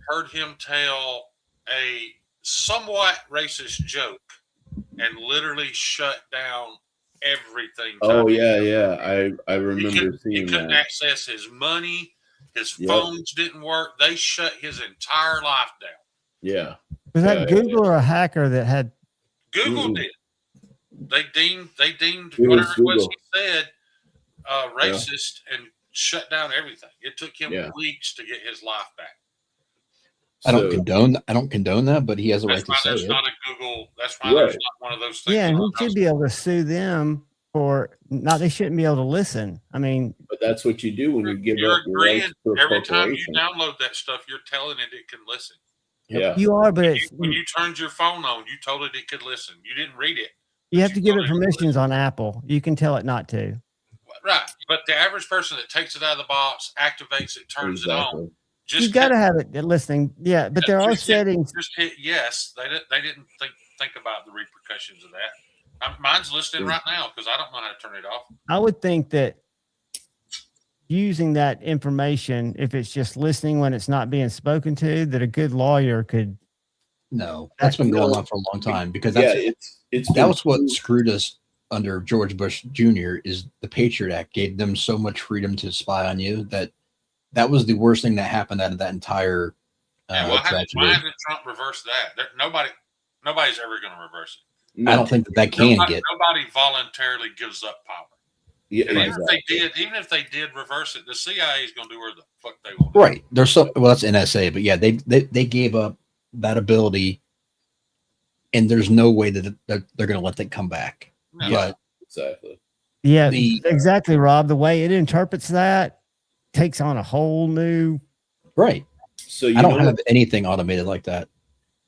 heard him tell a somewhat racist joke and literally shut down everything. Oh yeah. I remember seeing he couldn't that. access his money. His phones didn't work. They shut his entire life down. Yeah. Was that Google or a hacker that had? Google did. They deemed It whatever was it was Google. he said racist and shut down everything. It took him weeks to get his life back. I don't condone that, but he has a right to say That's it. not a Google. That's why there's not one of those things. Yeah, and he should be able to sue them for not. They shouldn't be able to listen. I mean, but that's what you do when you give You're up your rights agreeing to a every time you corporation. download that stuff, you're telling it can listen. Yeah. you are, but it's, When you turned your phone on, you told it could listen. You didn't read it. you have to give it permissions on Apple. You can tell it not to. Right. But the average person that takes it out of the box, activates it, turns it on, You got to have it listening. Yeah, but there are settings. Just hit yes. They didn't think about the repercussions of that. Mine's listening right now because I don't know how to turn it off. I would think that using that information, if it's just listening when it's not being spoken to, that a good lawyer could. No, that's been going on for a long time because it's that was what screwed us under George Bush Jr. is the Patriot Act gave them so much freedom to spy on you that was the worst thing that happened out of that entire why tragedy. did Trump reverse that? Nobody's ever going to reverse it. I don't think that can Nobody voluntarily gives up power. Yeah, And even if they did reverse it, the CIA is going to do where the fuck they want. Right. There's that's NSA, but yeah, they gave up that ability, and there's no way that they're going to let that come back. No. But exactly. Yeah, exactly, Rob. The way it interprets that takes on a whole new. Right. So I don't have anything automated like that.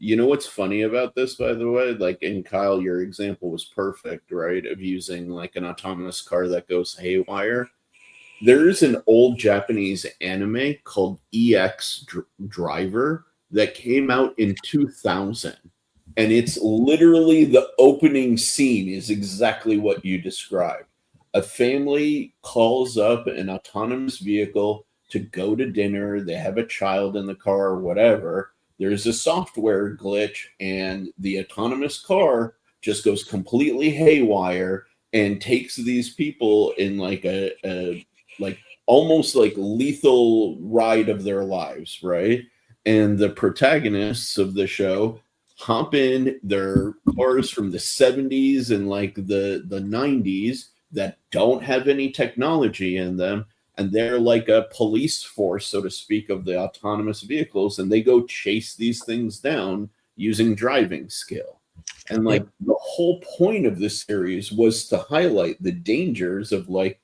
You know what's funny about this, by the way? Like, and Kyle, your example was perfect, right? Of using like an autonomous car that goes haywire. There's an old Japanese anime called EX Driver that came out in 2000. And it's literally the opening scene is exactly what you described. A family calls up an autonomous vehicle to go to dinner. They have a child in the car or whatever. There's a software glitch, and the autonomous car just goes completely haywire and takes these people in like a like almost like lethal ride of their lives, right? And the protagonists of the show hop in their cars from the 70s and like the 90s that don't have any technology in them, and they're like a police force, so to speak, of the autonomous vehicles, and they go chase these things down using driving skill. And like the whole point of this series was to highlight the dangers of like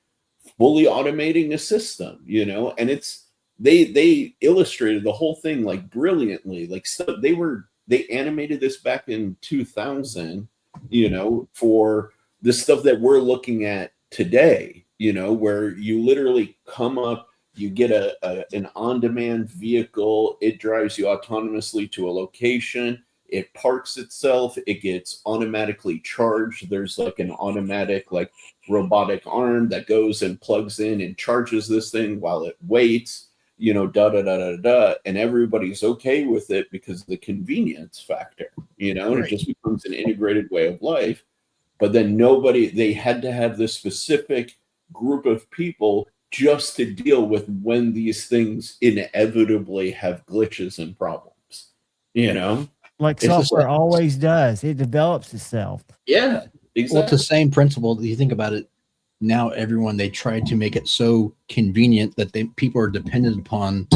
fully automating a system, you know. And it's they illustrated the whole thing like brilliantly. Like, so they animated this back in 2000, you know, for the stuff that we're looking at today, you know, where you literally come up, you get an on-demand vehicle, it drives you autonomously to a location, it parks itself, it gets automatically charged. There's like an automatic like robotic arm that goes and plugs in and charges this thing while it waits, you know, and everybody's okay with it because of the convenience factor, you know, and it just becomes an integrated way of life. But then they had to have this specific group of people just to deal with when these things inevitably have glitches and problems, you know? Like software always does. It develops itself. Yeah, exactly. Well, it's the same principle. You think about it now, they try to make it so convenient that people are dependent upon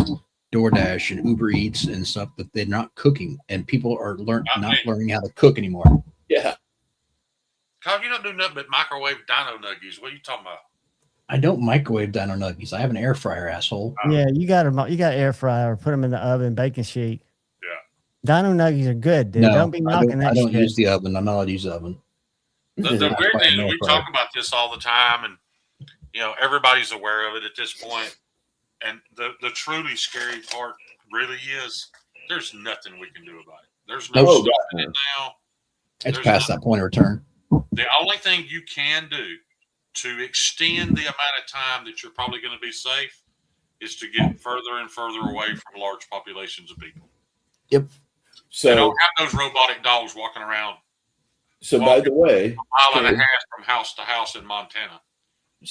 DoorDash and Uber Eats and stuff that they're not cooking, and people are not learning how to cook anymore. Yeah. Kyle, you don't do nothing but microwave dino nuggies. What are you talking about? I don't microwave dino nuggies. I have an air fryer, asshole. Yeah, you got air fryer. Put them in the oven, baking sheet. Yeah. Dino nuggies are good, dude. No, Don't be knocking that shit. I don't use the oven. I'm not allowed to use the oven. The weird thing is we talk about this all the time, and you know everybody's aware of it at this point. And the truly scary part really is there's nothing we can do about it. There's no stopping it now. It's past that point of return. The only thing you can do to extend the amount of time that you're probably going to be safe is to get further and further away from large populations of people. Yep. So they don't have those robotic dogs walking around. So by the way, a mile and a half from house to house in Montana.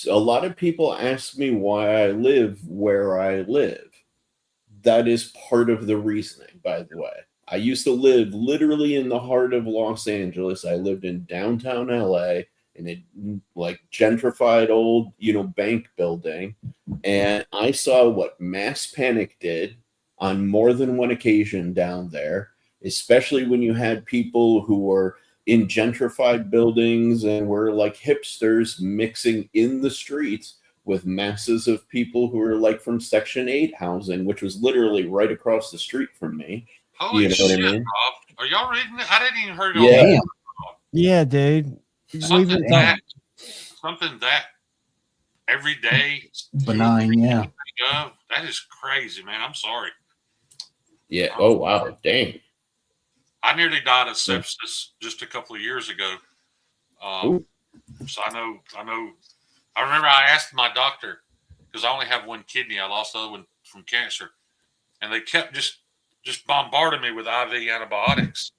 A lot of people ask me why I live where I live. That is part of the reasoning, by the way. I used to live literally in the heart of Los Angeles. I lived in downtown LA in a like gentrified old, you know, bank building. And I saw what mass panic did on more than one occasion down there, especially when you had people who were in gentrified buildings and were like hipsters mixing in the streets with masses of people who were like from Section 8 housing, which was literally right across the street from me. Holy you know shit, what I mean? Rob. Are y'all reading it? I didn't even heard it Yeah. on Yeah, dude. something that every day benign, yeah. That is crazy, man. I'm sorry. Yeah. Oh wow, dang. I nearly died of sepsis just a couple of years ago. So I know. I remember I asked my doctor because I only have one kidney. I lost the other one from cancer, and they kept just bombarding me with IV antibiotics,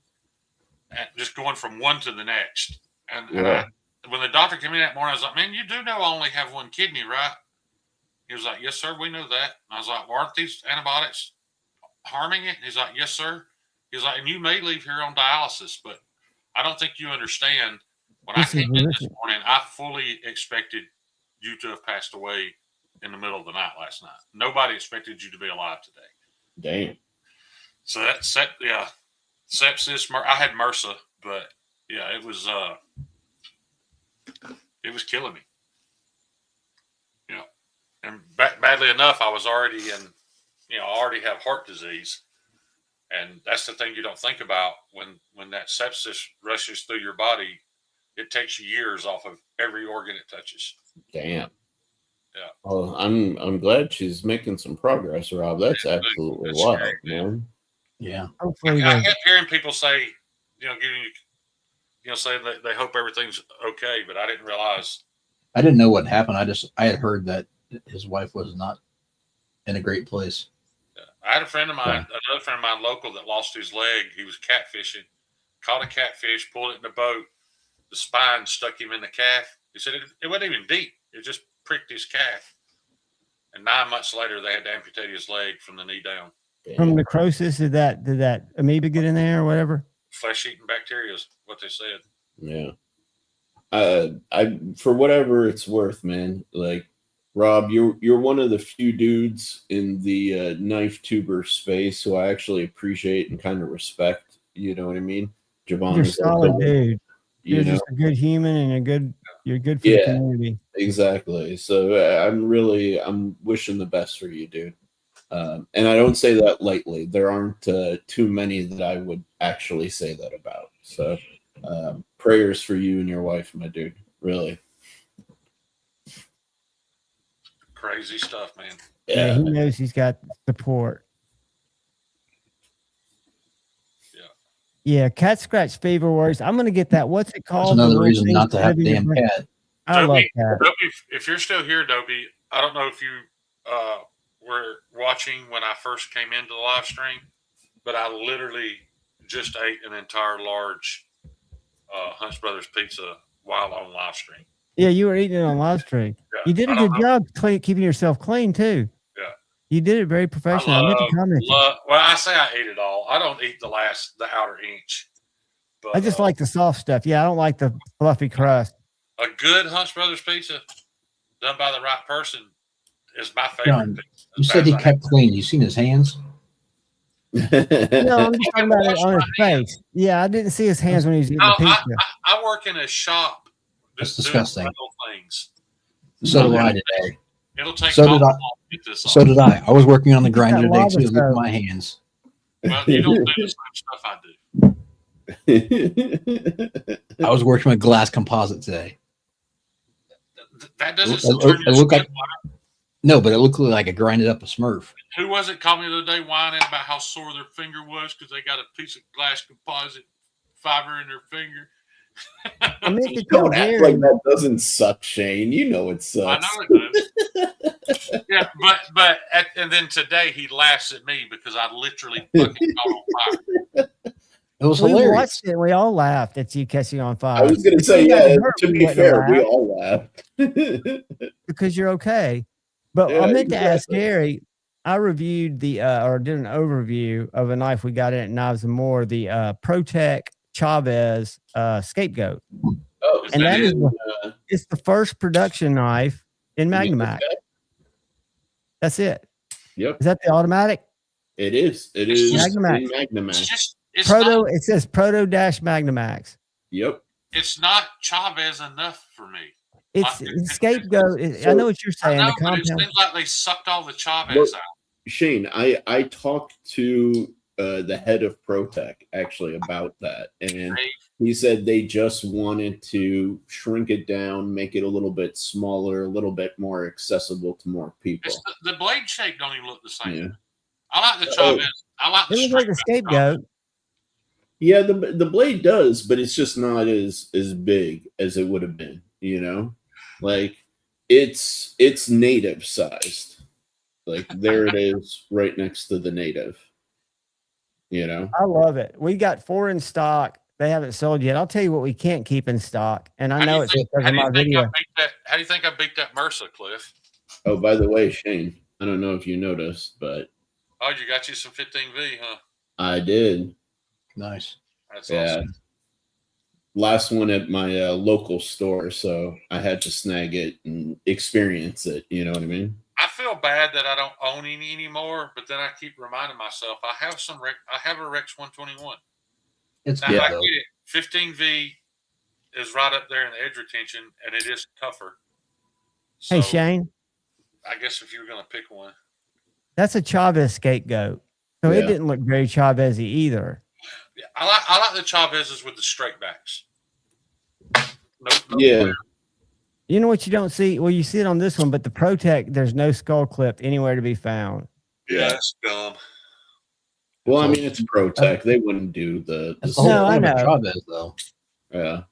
and just going from one to the next. And when the doctor came in that morning, I was like, "Man, you do know I only have one kidney, right?" He was like, "Yes, sir, we know that." And I was like, well, "Aren't these antibiotics harming it?" And he's like, "Yes, sir." He's like, "And you may leave here on dialysis, but I don't think you understand. When I came in this morning, I fully expected you to have passed away in the middle of the night last night. Nobody expected you to be alive today." Damn. So that's sepsis. I had MRSA, but yeah, it was killing me. You know, and badly enough, I was already I already have heart disease. And that's the thing you don't think about when that sepsis rushes through your body. It takes you years off of every organ it touches. Damn. Yeah. Well, I'm glad she's making some progress, Rob. That's absolutely wild, scary, man. Yeah. I kept hearing people say, say that they hope everything's okay, but I didn't realize. I didn't know what happened. I had heard that his wife was not in a great place. I had a friend of mine, another friend of mine local, that lost his leg. He was catfishing, caught a catfish, pulled it in the boat, the spine stuck him in the calf. He said it wasn't even deep. It just pricked his calf. And 9 months later, they had to amputate his leg from the knee down. From necrosis, did that amoeba get in there or whatever? Flesh-eating bacteria is what they said. Yeah. I for whatever it's worth, man. Like, Rob, you're one of the few dudes in the knife tuber space who I actually appreciate and kind of respect. You know what I mean? Javon, You're a solid dude. You're just a good human, and you're good for the community. Exactly. So I'm wishing the best for you, dude. And I don't say that lightly. There aren't too many that I would actually say that about. So prayers for you and your wife, my dude. Really. Crazy stuff, man. Yeah, he knows he's got support. Yeah, cat scratch fever works. I'm gonna get that. What's it called? That's another reason not to have a damn cat. I love cat. Dopey, if you're still here, Dopey, I don't know if you were watching when I first came into the live stream, but I literally just ate an entire large Hunt's Brothers pizza while on live stream. Yeah, you were eating it on live stream. Yeah, you did a good job keeping yourself clean too. Yeah, you did it very professional. Well, I say I ate it all. I don't eat the outer inch. But, I just like the soft stuff. Yeah, I don't like the fluffy crust. A good Hunt's Brothers pizza done by the right person is my favorite. John, you said he kept clean. You seen his hands? No, I'm just talking about it on his face. Yeah, I didn't see his hands when he was eating the pizza. I work in a shop. That's disgusting. Things. So do I today. It'll take so did I. So did I. I was working on the grinder today too. Look at my hands. Well, you don't do the same stuff I do. I was working with glass composite today. That doesn't turn your skin like, no, but it looked like I grinded up a Smurf. Who was it called me the other day whining about how sore their finger was because they got a piece of glass composite fiber in their finger? I meant to don't act like that doesn't suck, Shane. You know it sucks. I know it does. Yeah, but and then today he laughs at me because I literally fucking caught on fire. It was hilarious. We watched it. We all laughed at you catching on fire. I was going to say, yeah. To be fair, we all laughed because you're okay. But yeah, I meant to ask Gary. I reviewed or did an overview of a knife we got in at Knives and More, the ProTech Chavez scapegoat. Oh, and that is it's the first production knife in Magnamax. That's it. Yep. Is that the automatic? It is. It is Magnamax. Proto. It says Proto-Magnamax. Yep. It's not Chavez enough for me. It's scapegoat. I know what you're saying. I know, but it seems like they sucked all the Chavez out. Shane, I talked to the head of ProTech actually about that, and he said they just wanted to shrink it down, make it a little bit smaller, a little bit more accessible to more people. The blade shape don't even look the same. Yeah. I like the Chavez. I like the like the scapegoat. Yeah, the blade does, but it's just not as big as it would have been. You know, like it's native sized. Like there it is, right next to the native. You know, I love it. We got 4 in stock. They haven't sold yet. I'll tell you what we can't keep in stock, and I know it's because of my video. How do you think I beat that Mercer, Cliff? Oh, by the way, Shane, I don't know if you noticed, but you got you some 15V, huh? I did. Nice. That's awesome. Last one at my local store, so I had to snag it and experience it. You know what I mean? I feel bad that I don't own any anymore, but then I keep reminding myself I have a Rex 121. It's now, good, I get it. 15V is right up there in the edge retention, and it is tougher. So, hey, Shane. I guess if you were going to pick one, that's a Chavez scapegoat. So it didn't look very Chavez-y either. Yeah, I like the Chavezes with the straight backs. Yeah. Player. You know what you don't see? Well, you see it on this one, but the ProTech, there's no skull clip anywhere to be found. Yeah, that's dumb. Well, I mean, it's ProTech. They wouldn't do the no, I know. Chavez, though. Yeah.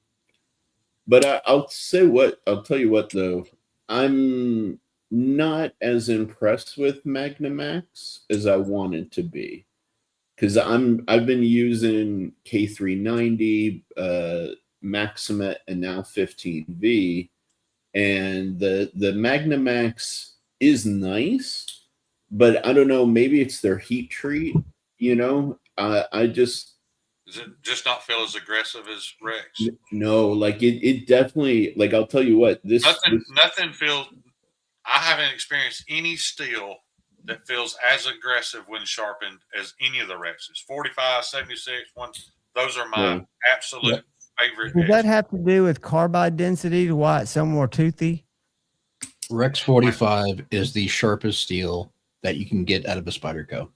But I'll tell you what, though. I'm not as impressed with Magnamax as I wanted to be. Because I've been using K390, Maximet and now 15V, and the Magnamax is nice, but I don't know, maybe it's their heat treat, you know. I just Does it just not feel as aggressive as Rex? no, like it definitely, like, I'll tell you what, Nothing feels. I haven't experienced any steel that feels as aggressive when sharpened as any of the Rexes. 45, 76, one. Those are my Yeah. absolute favorite. Does that have to do with carbide density to why it's so more toothy? Rex 45 is the sharpest steel that you can get out of a Spyderco.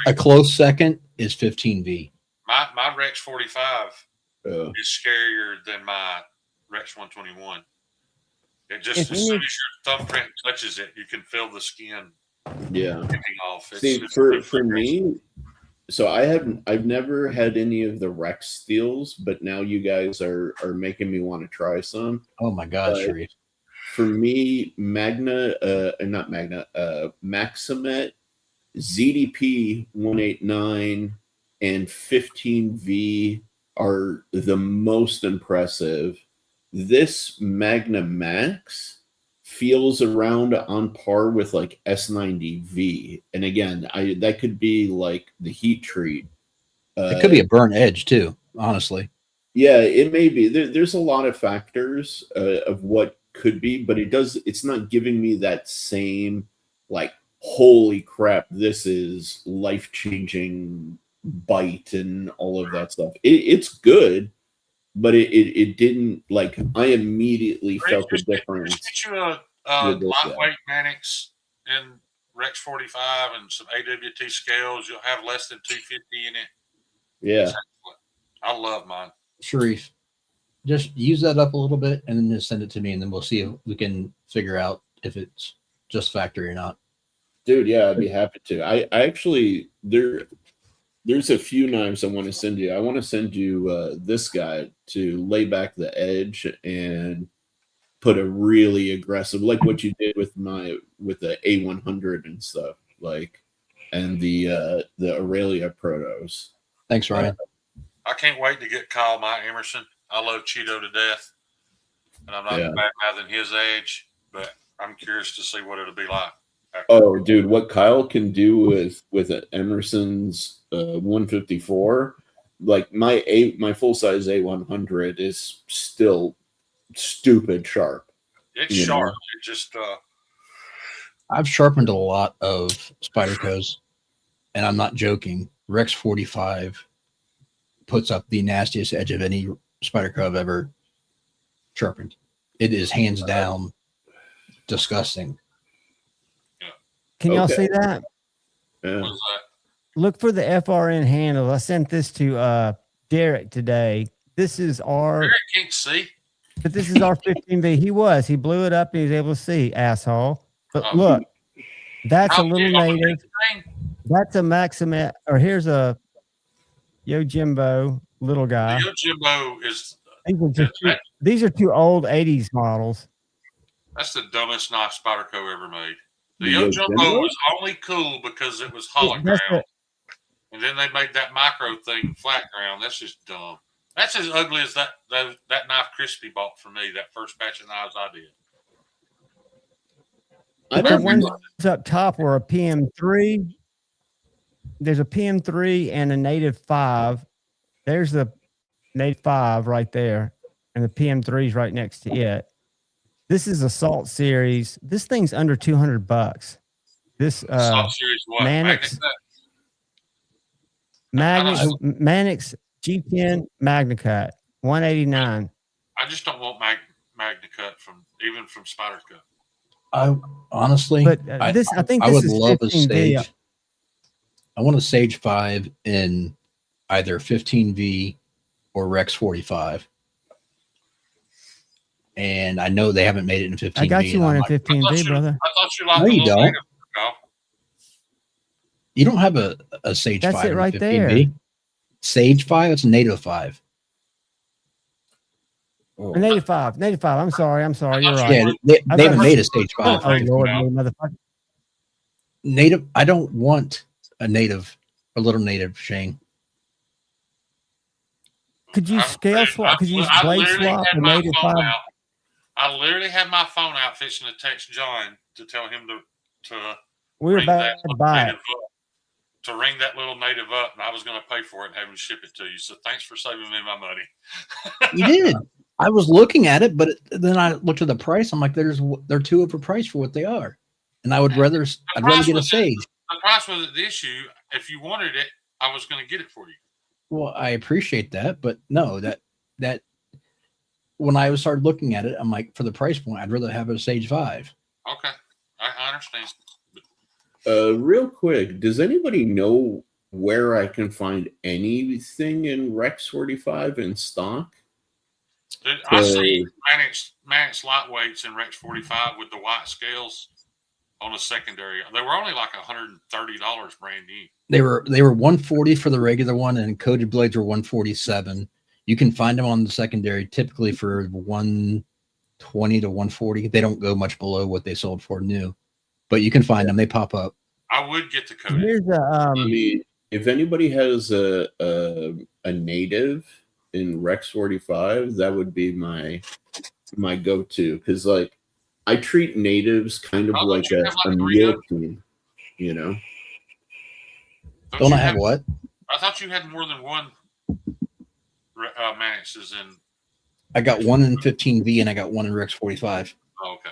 A close second is 15V. My Rex 45 is scarier than my Rex 121. It just, as soon as your thumbprint touches it, you can feel the skin getting off. See, for me, so I've never had any of the Rex steels, but now you guys are making me want to try some. Oh my God, Sharif. For me, Maximet, ZDP 189 and 15V are the most impressive. This Magnamax feels around on par with like S90V, and again, that could be like the heat treat. It could be a burn edge too, honestly. Yeah, it may be. There's a lot of factors of what could be, but it's not giving me that same like, holy crap, this is life-changing bite and all of that stuff. It's good, but it didn't, like, I immediately felt the difference. Just get you a lightweight Mannix and Rex 45 and some AWT scales. You'll have less than 250 in it. Yeah. I love mine. Sharif, just use that up a little bit and then just send it to me, and then we'll see if we can figure out if it's just factory or not. Dude, yeah, I'd be happy to. I actually, there's a few knives I want to send you. I want to send you this guy to lay back the edge and put a really aggressive, like what you did with the A100 and stuff, like, and the Aurelia Protos. Thanks, Ryan. I can't wait to get Kyle my Emerson. I love Cheeto to death, and I'm not bad than his age, but I'm curious to see what it'll be like. Oh, dude, what Kyle can do with an Emerson's 154, like my full size A100 is still stupid sharp. It's sharp. It just I've sharpened a lot of Spydercos, and I'm not joking. Rex 45 puts up the nastiest edge of any Spyderco I've ever sharpened. It is hands down disgusting. Can y'all see that? Yeah. What is that? Look for the FRN handle. I sent this to Derek today. This is our. Derek can't see. But this is our 15V. He blew it up and he was able to see, asshole. But look, that's a little native. That's a Maximet. Or here's a Yojimbo little guy. The Yojimbo is. These are two old 80s models. That's the dumbest knife Spyderco ever made. The Yojimbo was only cool because it was hollow ground. And then they made that micro thing flat ground. That's just dumb. That's as ugly as that knife Crispy bought for me, that first batch of knives I did. The ones up top were a PM3. There's a PM3 and a Native 5. There's the Native 5 right there. And the PM3 is right next to it. This is a Salt Series. This thing's under $200. This Salt Series what? Mannix G10 MagnaCut 189. I just don't want MagnaCut from Spyderco. I honestly, but I think I this would is love a 15V. Sage. I want a Sage 5 in either 15V or Rex 45. And I know they haven't made it in 15V. I got you one in 15V, brother. I thought you liked no, the you little don't. native, Kyle. You don't have a Sage That's 5 it in right 15V. there. Sage 5, it's a Native 5. A Native 5. Native 5. I'm sorry. You're right. Yeah, they haven't made a Stage 5. Oh, Lord, motherfucker. Native, I don't want a little native, Shane. Could you scale swap? Could you use blade literally swap had or my native phone 5? out. I literally had my phone out fixing to text John to tell him to We were ring that about to buy it. native up, to ring that little native up, and I was going to pay for it and have him ship it to you. So thanks for saving me my money. You did. I was looking at it, but then I looked at the price. I'm like, they're too overpriced for what they are, and I'd rather get a Sage. The price wasn't the issue. If you wanted it, I was going to get it for you. Well, I appreciate that, but no, that when I started looking at it, I'm like, for the price point, I'd rather have a Sage 5. Okay, I understand. Real quick, does anybody know where I can find anything in Rex 45 in stock? Dude, I see Manix lightweights in Rex 45 with the white scales on a secondary. They were only like $130 brand new. They were 140 for the regular one, and coated blades were 147. You can find them on the secondary typically for 120 to 140. They don't go much below what they sold for new, but you can find them. They pop up. I would get the coated. Here's I mean, if anybody has a native in Rex 45, that would be my go-to, because like I treat natives kind of like a meal team, you know. Don't I have what? I thought you had more than one Manixes in. I got one in 15V and I got one in Rex 45. Oh, okay.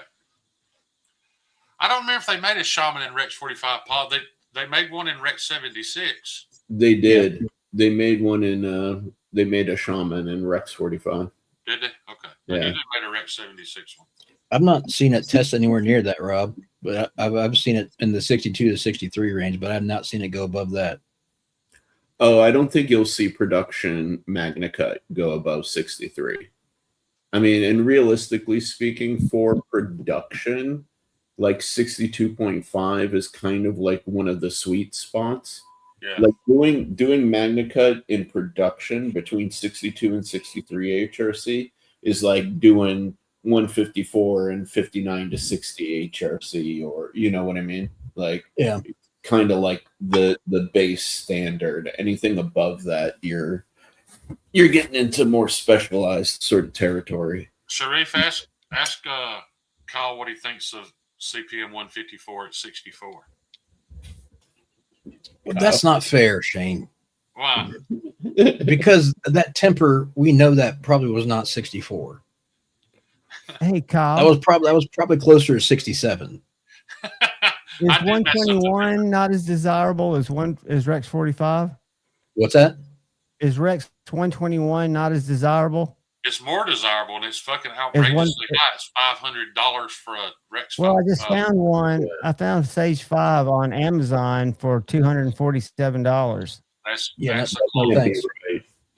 I don't remember if they made a Shaman in Rex 45, Paul. They made one in Rex 76. They did. Yeah. They made one in. They made a Shaman in Rex 45. Did they? Okay. Yeah. They made a Rex 76 one. I've not seen it test anywhere near that, Rob. But I've seen it in the 62 to 63 range, but I've not seen it go above that. Oh, I don't think you'll see production Magna Cut go above 63. I mean, and realistically speaking, for production, like 62.5 is kind of like one of the sweet spots. Yeah. Like doing Magna Cut in production between 62 and 63 HRC is like doing 154 and 59 to 60 HRC, or you know what I mean? Like, yeah, kind of like the base standard. Anything above that, you're getting into more specialized sort of territory. Sharif, ask Kyle what he thinks of CPM 154 at 64. Well, that's not fair, Shane. Why? Because that temper, we know that probably was not 64. Hey, Kyle. That was probably closer to 67. Is 121 not as desirable as Rex 45? What's that? Is Rex 121 not as desirable? It's more desirable, and it's fucking outrageously high. It's $500 for a Rex. Well, I just found one. I found Sage 5 on Amazon for $247. That's thanks.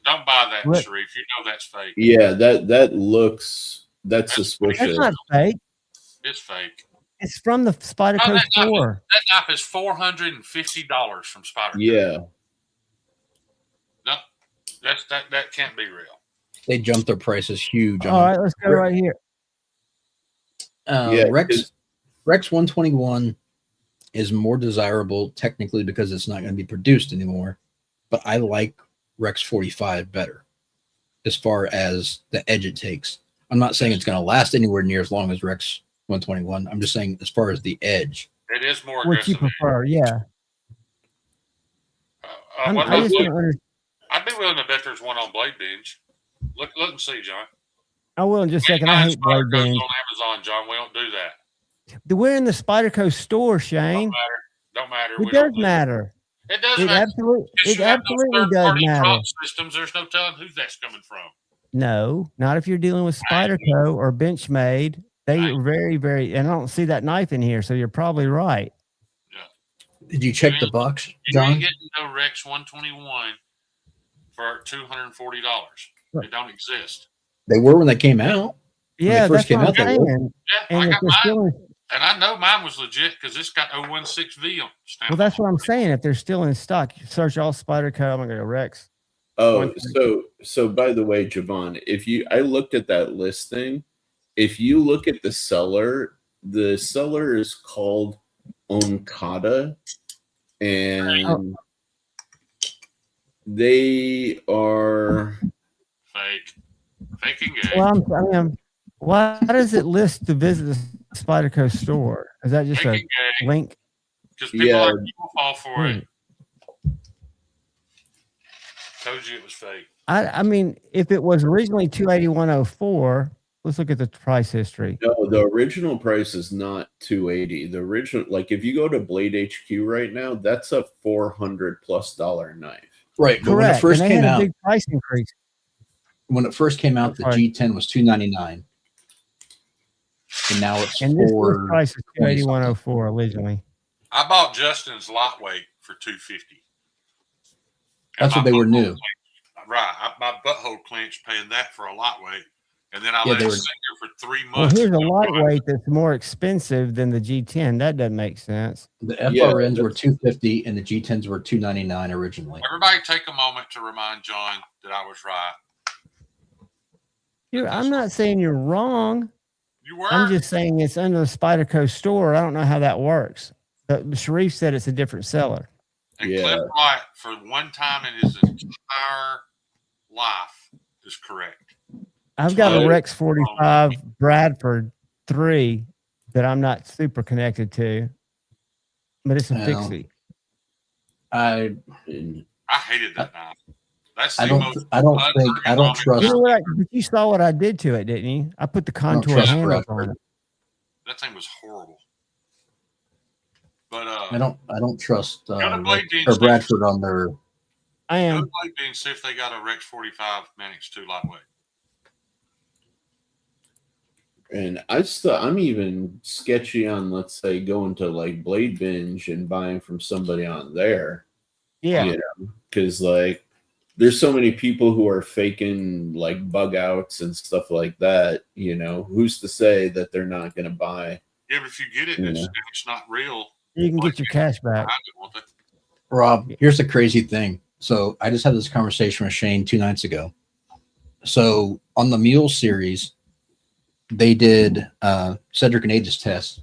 Don't buy that, Sharif. You know that's fake. Yeah, that's suspicious. That's not fake. It's fake. It's from the Spyderco store. That knife is $450 from Spyderco. Yeah. No, that can't be real. They jumped their prices huge. All right, let's go right here. Rex 121 is more desirable technically because it's not going to be produced anymore. But I like Rex 45 better as far as the edge it takes. I'm not saying it's going to last anywhere near as long as Rex 121. I'm just saying as far as the edge. It is more What aggressive. you prefer, yeah. I'd be willing to bet there's one on Blade Binge. Look and see, John. I will in just a second. I hate Blade Binge. On Amazon, John. We don't do that. We're in the Spyderco store, Shane. Don't matter. It does matter. It does matter. It absolutely does matter. Systems, there's no telling who that's coming from. No, not if you're dealing with Spyderco or Benchmade. They are very, very, and I don't see that knife in here, so you're probably right. Yeah. Did you check the box, John? You ain't getting no Rex 121 for $240. They don't exist. They were when they came out. Yeah, first came out. Yeah, I got mine. And I know mine was legit because it's got 016V on. Well, that's what I'm saying. If they're still in stock, search all Spyderco. I'm gonna go Rex. Oh, so by the way, Javon, I looked at that listing. If you look at the seller is called Onkata, and they are fake. Fake and gay. Well, I mean, why does it list to visit the Spyderco store? Is that just Fake a and gay. link? Because people like you will fall for it. Told you it was fake. I mean, if it was originally 281.04, let's look at the price history. No, the original price is not 280. The original, like if you go to Blade HQ right now, that's a $400+ knife. Right. But Correct. when it first and they came had out, a big price increase. when it first came out, the G10 was $299, and now it's And this price is 281.04 originally. I bought Justin's lightweight for $250. That's what they were new. Right. My butthole clenched paying that for a lightweight. And then I let it sit there for 3 Well, months. here's a lightweight that's more expensive than the G10. That doesn't make sense. The FRNs were $250 and the G10s were $299 originally. Everybody take a moment to remind John that I was right. I'm not saying you're wrong. You were? I'm just saying it's under the Spyderco store. I don't know how that works. But Sharif said it's a different seller. And Cliff Wright, for one time in his entire life, is correct. I've got a Rex 45 Bradford 3 that I'm not super connected to, but it's a fixie. I hated that knife. That's I don't trust. You know what you saw what I did to it, didn't you? I put the contour handles on it. That thing was horrible. But I don't trust Bradford on their. I am. Go to Blade Bean, see if they got a Rex 45 Manix 2 lightweight. And I'm even sketchy on, let's say, going to like Blade Binge and buying from somebody on there. Yeah. You know, because like there's so many people who are faking like bug outs and stuff like that. You know, who's to say that they're not going to buy? Yeah, but if you get it and it's not real, you can get your cash back. Rob, here's the crazy thing. So I just had this conversation with Shane 2 nights ago. So on the Mule series, they did Cedric and Age's test.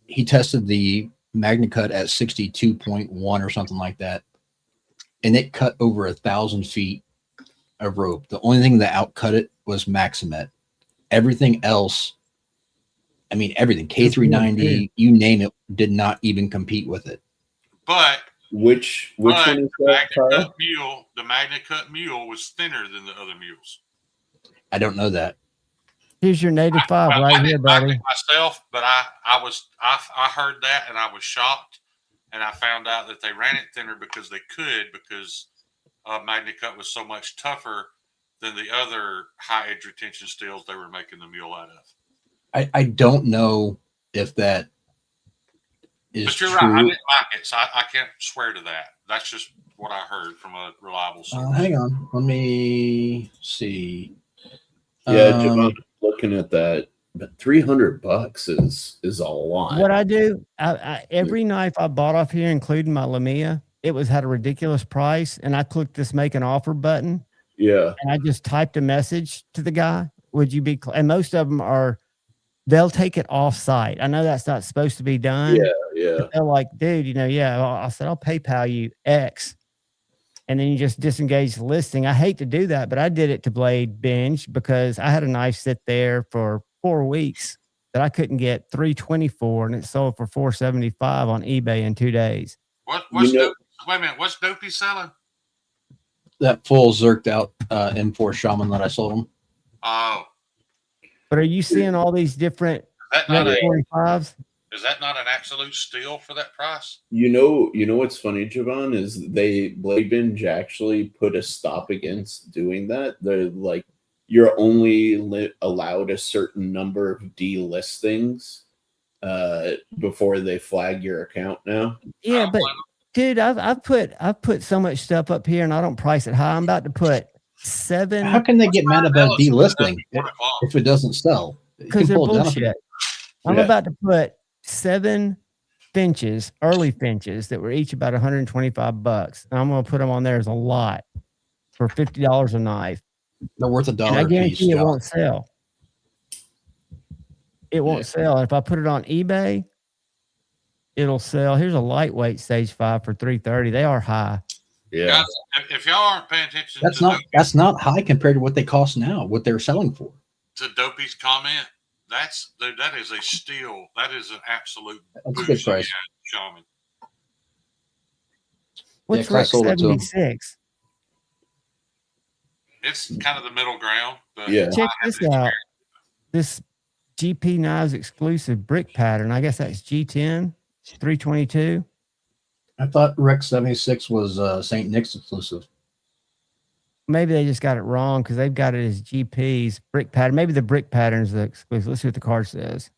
He tested the Magna Cut at 62.1 or something like that, and it cut over 1,000 feet of rope. The only thing that outcut it was Maximet. Everything else, I mean, everything, K390, you name it, did not even compete with it. But which one is that? The Magna Cut Mule was thinner than the other mules. I don't know that. Here's your native 5 right here, buddy. Myself, but I heard that and I was shocked, and I found out that they ran it thinner because they could, because Magna Cut was so much tougher than the other high edge retention steels they were making the mule out of. I don't know if that is but you're true. right. I didn't like it, so I can't swear to that. That's just what I heard from a reliable source. Hang on, let me see. Yeah, Javon, looking at that, but $300 is a lot. What I do, every knife I bought off here, including my Lamia, it had a ridiculous price, and I clicked this make an offer button. Yeah, and I just typed a message to the guy. Would you be? And most of them they'll take it off site. I know that's not supposed to be done. Yeah. They're like, dude, I said I'll PayPal you X. And then you just disengage the listing. I hate to do that, but I did it to Blade Binge because I had a knife sit there for 4 weeks that I couldn't get $324, and it sold for $475 on eBay in 2 days. Wait a minute, what's Dopey selling? That full zerked out M4 Shaman that I sold him. Oh. But are you seeing all these different 45s? Is that not an absolute steal for that price? You know what's funny, Javon, is Blade Binge actually put a stop against doing that. They're like, you're only allowed a certain number of delistings before they flag your account now. Yeah, but dude, I've put so much stuff up here and I don't price it high. I'm about to put 7. How can they get mad about delisting if it doesn't sell? Because they're bullshit. I'm about to put 7 finches, early finches that were each about $125, and I'm going to put them on there as a lot for $50 a knife. They're worth $1 I guarantee piece, it won't sell. It won't sell. And if I put it on eBay, it'll sell. Here's a lightweight stage 5 for $330. They are high. Yeah. Guys, if y'all aren't paying attention That's not high compared to what they cost now, what they're selling for. to Dopey's comment, that is a steal. That is an absolute That's a good price. Shaman. What's 'cause I Rex sold it to 76? It's kind of the middle ground, but Yeah. Check this out. This GP Knives exclusive brick pattern. I guess that's G10 322. I thought Rex 76 was St. Nick's exclusive. Maybe they just got it wrong because they've got it as GP's brick pattern. Maybe the brick pattern is the exclusive. Let's see what the card says.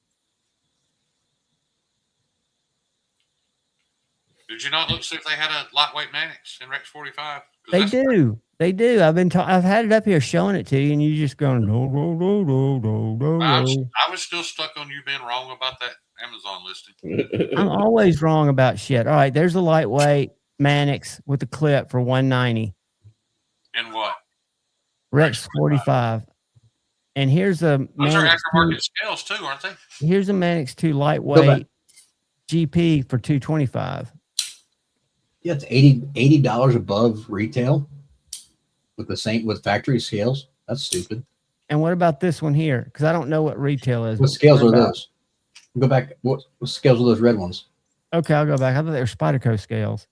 did you not look to see if they had a lightweight Mannix in Rex 45? They do. They do. I've had it up here showing it to you, and you just going no. I was still stuck on you being wrong about that Amazon listing. I'm always wrong about shit. All right, there's a lightweight Mannix with the clip for $190. And what? Rex 45. And here's a Those are Mannix aftermarket 2, scales too, aren't they? here's a Mannix 2 lightweight GP for $225. Yeah, it's $80 above retail with factory scales. That's stupid. And what about this one here? Because I don't know what retail is. What scales are those? Go back. What scales are those red ones? Okay, I'll go back. I thought they were Spyderco scales.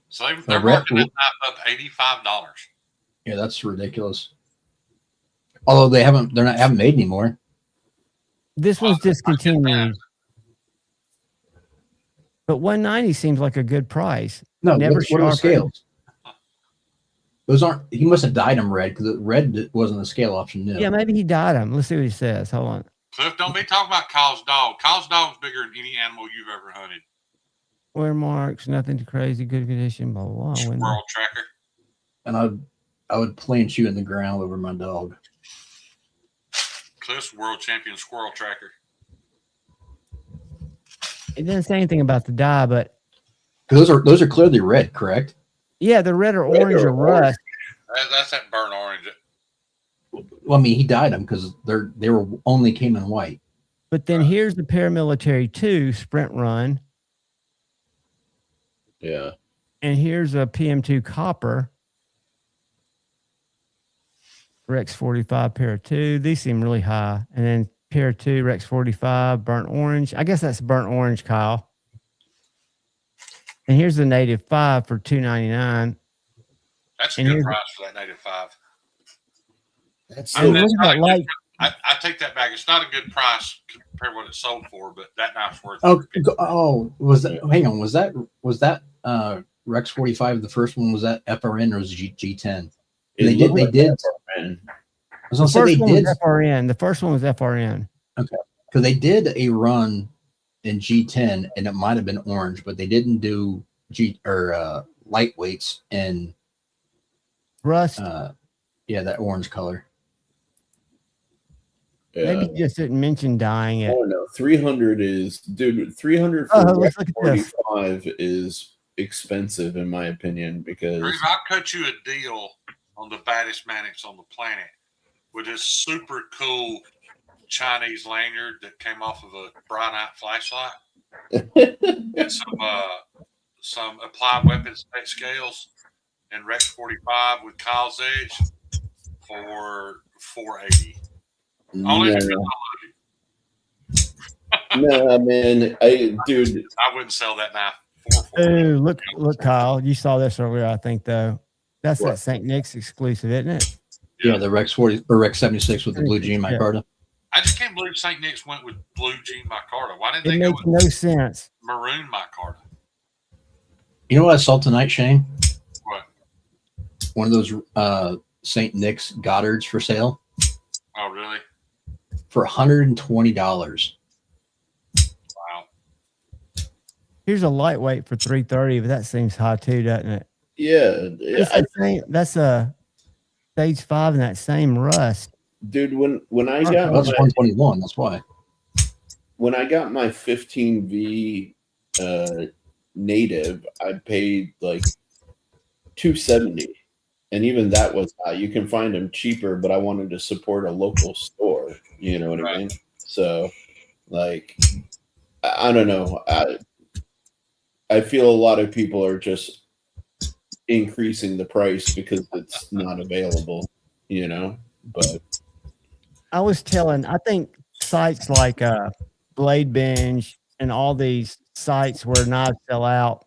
So they're marking that up $85. Yeah, that's ridiculous. Although they haven't made anymore. This one's discontinued. But $190 seems like a good price. No, never what are the scales? Those aren't. He must have dyed them red because red wasn't a scale option. No. Yeah, maybe he dyed them. Let's see what he says. Hold on. Cliff, don't be talking about Kyle's dog. Kyle's dog's bigger than any animal you've ever hunted. Wear marks, nothing too crazy, good condition, blah, blah, blah. Squirrel tracker. And I would plant you in the ground over my dog. Cliff's world champion squirrel tracker. It doesn't say anything about the dye, but those are clearly red, correct? Yeah, the red or orange or rust. That's that burnt orange. Well, I mean, he dyed them because they were only came in white. But then here's the Paramilitary 2 Sprint Run. Yeah. And here's a PM2 Copper. Rex 45 pair 2. These seem really high. And then pair 2 Rex 45 burnt orange. I guess that's burnt orange, Kyle. And here's the native 5 for $299. That's a good price for that native 5. I take that back. It's not a good price compared to what it's sold for, but that knife's worth it. Was that? Hang on. Was that Rex 45? The first one was that FRN or was it G10? They did. FRN. I was gonna say they did FRN. The first one was FRN. Okay, because they did a run in G10 and it might have been orange, but they didn't do lightweights in rust. Yeah, that orange color. Yeah. Maybe he just didn't mention dyeing it. Oh no, 300 is 300 for Rex 45 is expensive in my opinion because I'll cut you a deal on the baddest Mannix on the planet with this super cool Chinese lanyard that came off of a Bright Night flashlight and some applied weapons scales and Rex 45 with Kyle's edge for $480. No, man, I wouldn't sell that knife. Oh, look, Kyle, you saw this earlier, I think, though. That's that St. Nick's exclusive, isn't it? Yeah, the Rex 40 or Rex 76 with the blue jean micarta. I just can't believe St. Nick's went with blue jean micarta. Why didn't they go with no sense. Maroon micarta? You know what I saw tonight, Shane? What? One of those St. Nick's Goddards for sale. Oh, really? For $120. Wow. Here's a lightweight for $330, but that seems high too, doesn't it? Yeah. That's a stage 5 in that same rust. Dude, when I got that's 121, that's why. When I got my 15V native, I paid like $270. And even that was you can find them cheaper, but I wanted to support a local store. You know what I mean? So, like, I don't know. I feel a lot of people are just increasing the price because it's not available, you know. But I think sites like Blade Binge and all these sites where knives sell out.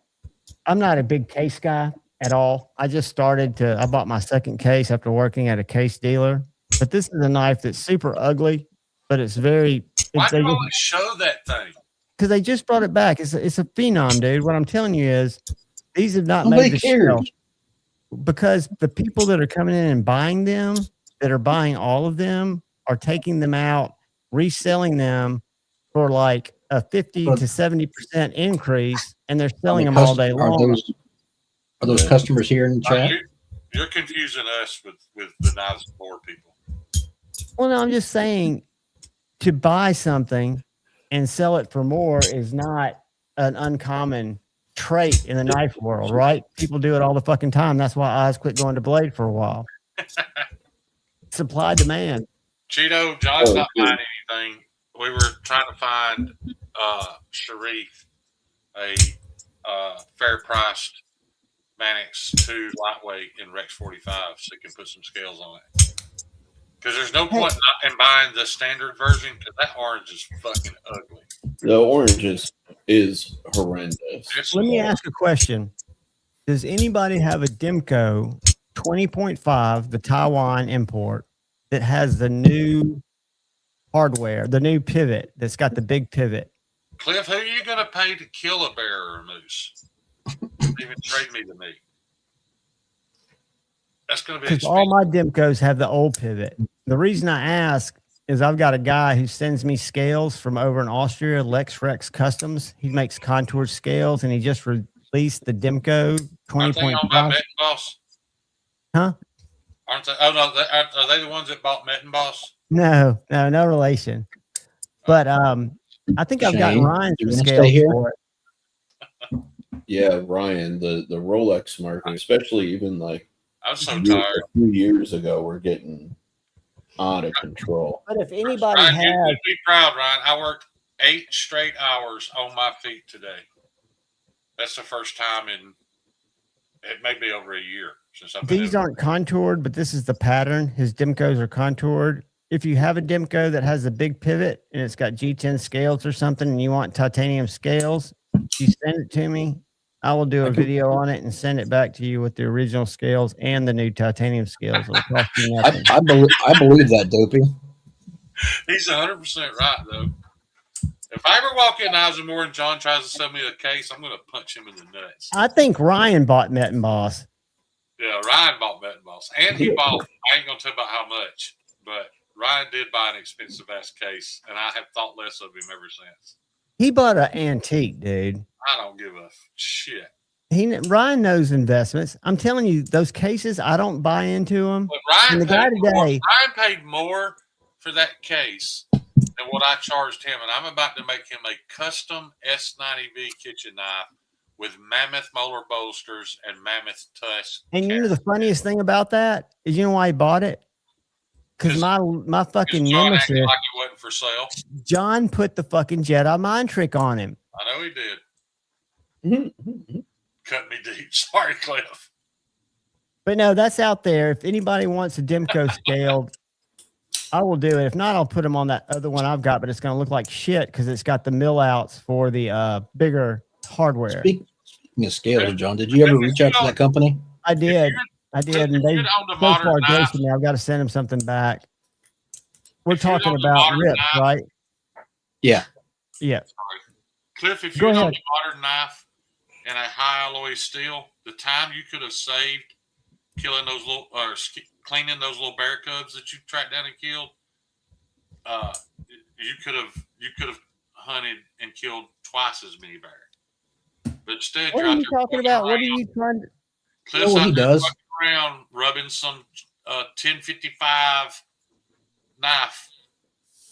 I'm not a big case guy at all. I bought my second case after working at a case dealer. But this is a knife that's super ugly, but it's very. Why do you always show that thing? Because they just brought it back. It's a phenom, dude. What I'm telling you is, these have not Nobody made the cares. shelf because the people that are coming in and buying them, that are buying all of them, are taking them out, reselling them for like a 50 to 70% increase, and they're selling them all day long. Are those customers here in the chat? You're confusing us with the knives and board people. Well, no, I'm just saying to buy something and sell it for more is not an uncommon trait in the knife world, right? People do it all the fucking time. That's why Oz quit going to Blade for a while. Supply demand. Cheeto, John's not buying anything. We were trying to find Sharif a fair priced Mannix 2 lightweight in Rex 45 so he can put some scales on it. Because there's no point in buying the standard version because that orange is fucking ugly. The orange is horrendous. Let me ask a question. Does anybody have a Demco 20.5, the Taiwan import, that has the new hardware, the new pivot that's got the big pivot? Cliff, who are you going to pay to kill a bear or a moose? Even trade me the meat. That's going to be because all my Demcos have the old pivot. The reason I ask is I've got a guy who sends me scales from over in Austria, Lex Rex Customs. He makes contoured scales, and he just released the Demco 20.5. Boss? Huh? Aren't they? Oh no, are they the ones that bought Metin Boss? No relation. But I think I've gotten Ryan some scales for it. Yeah, Ryan, the Rolex market, especially even like I was so tired. A few years ago, we're getting out of control. But if anybody Ryan, has, you'd be proud, Ryan. I worked 8 straight hours on my feet today. That's the first time in it may be over a year since I've been. These aren't contoured, but this is the pattern. His Demcos are contoured. If you have a Demco that has a big pivot and it's got G10 scales or something, and you want titanium scales, you send it to me. I will do a video on it and send it back to you with the original scales and the new titanium scales. It'll cost you nothing. I believe that, Dopey. He's 100% right, though. If I ever walk in Eisenmore and John tries to sell me a case, I'm going to punch him in the nuts. I think Ryan bought Metin Boss. Yeah, Ryan bought Metin Boss. And he bought, I ain't going to tell about how much, but Ryan did buy an expensive-ass case, and I have thought less of him ever since. He bought an antique, dude. I don't give a shit. Ryan knows investments. I'm telling you, those cases, I don't buy into them. But Ryan paid more for that case than what I charged him, and I'm about to make him a custom S90V kitchen knife with mammoth molar bolsters and mammoth tusk. And you know the funniest thing about that is, you know why he bought it? Because my fucking John nemesis, acted like it wasn't for sale. John put the fucking Jedi mind trick on him. I know he did. Cut me deep. Sorry, Cliff. But no, that's out there. If anybody wants a Demco scaled, I will do it. If not, I'll put them on that other one I've got, but it's going to look like shit because it's got the mill outs for the bigger hardware. Speaking of scales, John, did you ever reach out to that company? I did. And they so far ghosted me. I've got to send them something back. We're talking about rips, right? Yeah. Yeah. Sorry. Cliff, if you're on a modern knife and a high alloy steel, the time you could have saved killing those little or cleaning those little bear cubs that you tracked down and killed, you could have hunted and killed twice as many bears. But instead, what are you talking about? What are you trying to? Cliff's out there fucking around rubbing some 1055 knife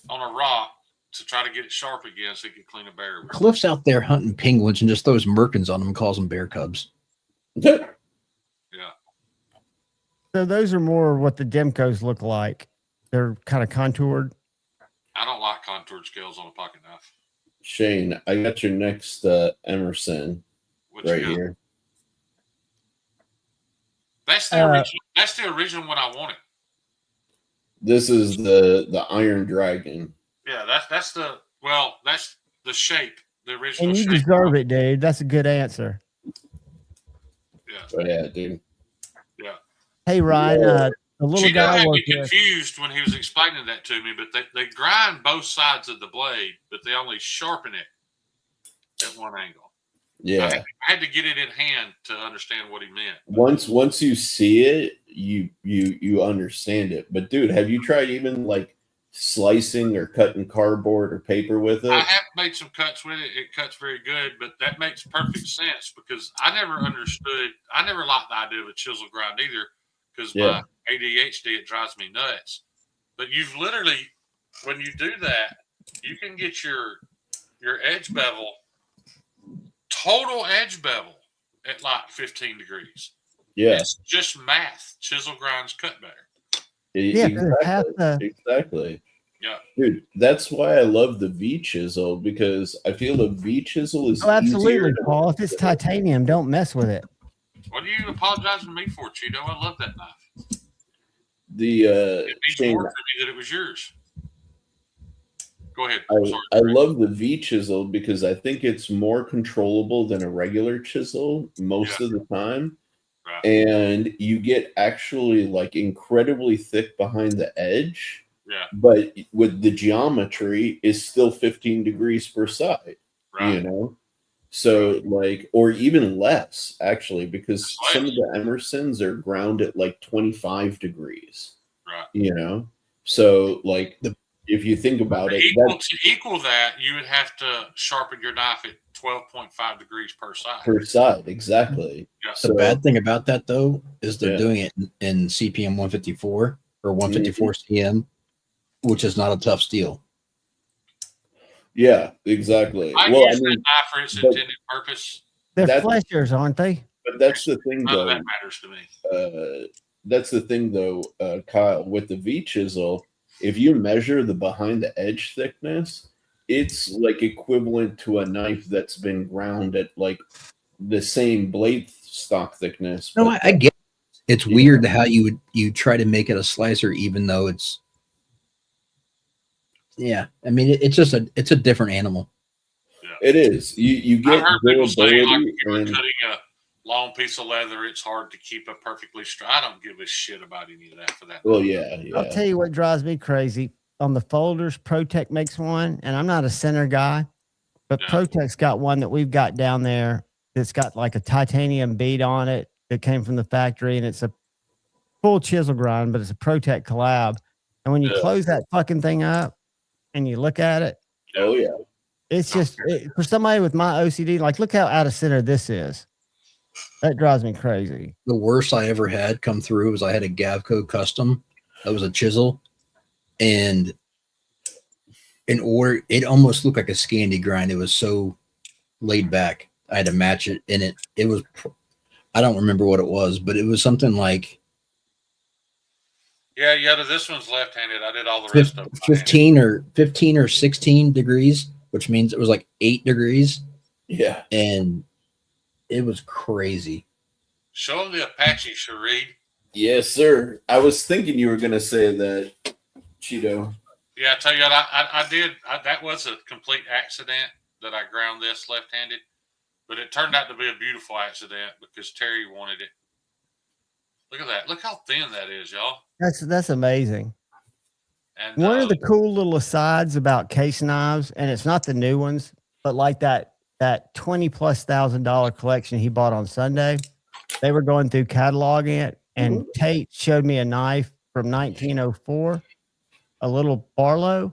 on a rock to try to get it sharp again so he can clean a bear with. Cliff's out there hunting penguins and just throws merkins on them and calls them bear cubs. Yeah. So those are more what the Demcos look like. They're kind of contoured. I don't like contoured scales on a pocket knife. Shane, I got your next Emerson right here. That's the original. That's the original one I wanted. This is the Iron Dragon. Yeah, that's the shape, the original And you shape. deserve it, dude. That's a good answer. Yeah. Yeah, dude. Yeah. Hey, Ryan, the little Cheeto guy had me worked with. confused when he was explaining that to me, but they grind both sides of the blade, but they only sharpen it at one angle. Yeah. I had to get it in hand to understand what he meant. Once you see it, you understand it. But dude, have you tried even like slicing or cutting cardboard or paper with it? I have made some cuts with it. It cuts very good, but that makes perfect sense because I never understood. I never liked the idea of a chisel grind either because my ADHD, it drives me nuts. But you've literally, when you do that, you can get your edge bevel, total edge bevel at like 15 degrees. Yeah. It's just math. Chisel grinds cut better. Yeah, exactly. Yeah. Dude, that's why I love the V chisel because I feel the V chisel is absolutely, easier Paul. If it's titanium, don't mess with it. What are you apologizing to me for, Cheeto? I love that knife. It means more to me that it was yours. Go ahead. I love the V chisel because I think it's more controllable than a regular chisel most of the time. Right. And you get actually like incredibly thick behind the edge. Yeah. But with the geometry is still 15 degrees per side. Right. You know? So like, or even less actually, because some of the Emersons are ground at like 25 degrees. Right. You know? So like if you think about it, to equal that, you would have to sharpen your knife at 12.5 degrees per side. Per side, exactly. Yeah. The bad thing about that, though, is they're Yeah. doing it in CPM 154 or 154 CM, which is not a tough steel. Yeah, exactly. I Well, use I mean, that knife for its intended purpose. They're That's- fleshers, aren't they? but that's the thing, None of though. that matters to me. That's the thing, though, Kyle. With the V chisel, if you measure the behind the edge thickness, it's like equivalent to a knife that's been ground at like the same blade stock thickness. No, but I get it. It's weird how you try to make it a slicer, even though it's. Yeah, I mean it's a different animal. it is. You I get heard people say like durability if you were and cutting a long piece of leather, it's hard to keep it perfectly straight. I don't give a shit about any of that for that. well, yeah. I'll tell you what drives me crazy. On the folders, ProTech makes one, and I'm not a center guy, but ProTech's got one that we've got down there that's got like a titanium bead on it that came from the factory, and it's a full chisel grind, but it's a ProTech collab. And when you close that fucking thing up and you look at it, Oh yeah. it's just for somebody with my OCD, like look how out of center this is. That drives me crazy. The worst I ever had come through was I had a Gavco custom that was a chisel, and in order, it almost looked like a Scandi grind. It was so laid back. I had to match it, and it was. I don't remember what it was, but it was something like This one's left-handed. I did all the rest of them. 15 or 16 degrees, which means it was like 8 degrees. Yeah. And it was crazy. Show them the Apache, Shareed. Yes, sir. I was thinking you were gonna say that, Cheeto. Yeah, I tell you what, I did. That was a complete accident that I ground this left-handed, but it turned out to be a beautiful accident because Terry wanted it. Look at that. Look how thin that is, y'all. That's amazing. And one of the cool little asides about case knives, and it's not the new ones, but like that $20,000+ collection he bought on Sunday, they were going through cataloging it, and Tate showed me a knife from 1904, a little Barlow,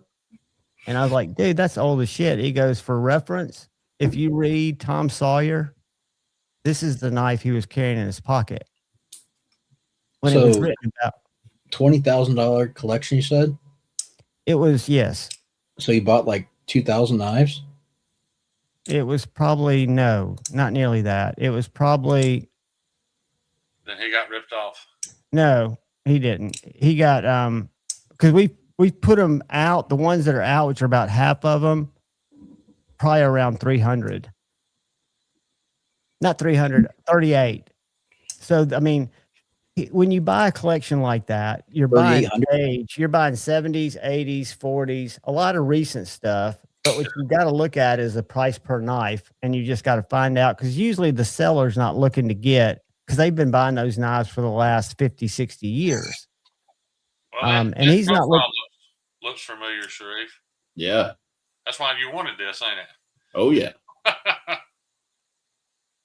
and I was like, dude, that's old as shit. He goes, for reference, if you read Tom Sawyer, this is the knife he was carrying in his pocket when it was written about. $20,000 collection, you said? It was, yes. So you bought like 2,000 knives? It was probably, no, not nearly that. It was probably. Then he got ripped off. No, he didn't. He got, because we put them out, the ones that are out, which are about half of them, probably around 300. Not 300, 38. So, I mean, when you buy a collection like that, you're buying 3,800. age, you're buying 70s, 80s, 40s, a lot of recent stuff. But what you got to look at is the price per knife, and you just got to find out because usually the seller's not looking to get because they've been buying those knives for the last 50, 60 years. Well, And that he's not profile looking. looks familiar, Sharif. Yeah. That's why you wanted this, ain't it? Oh yeah.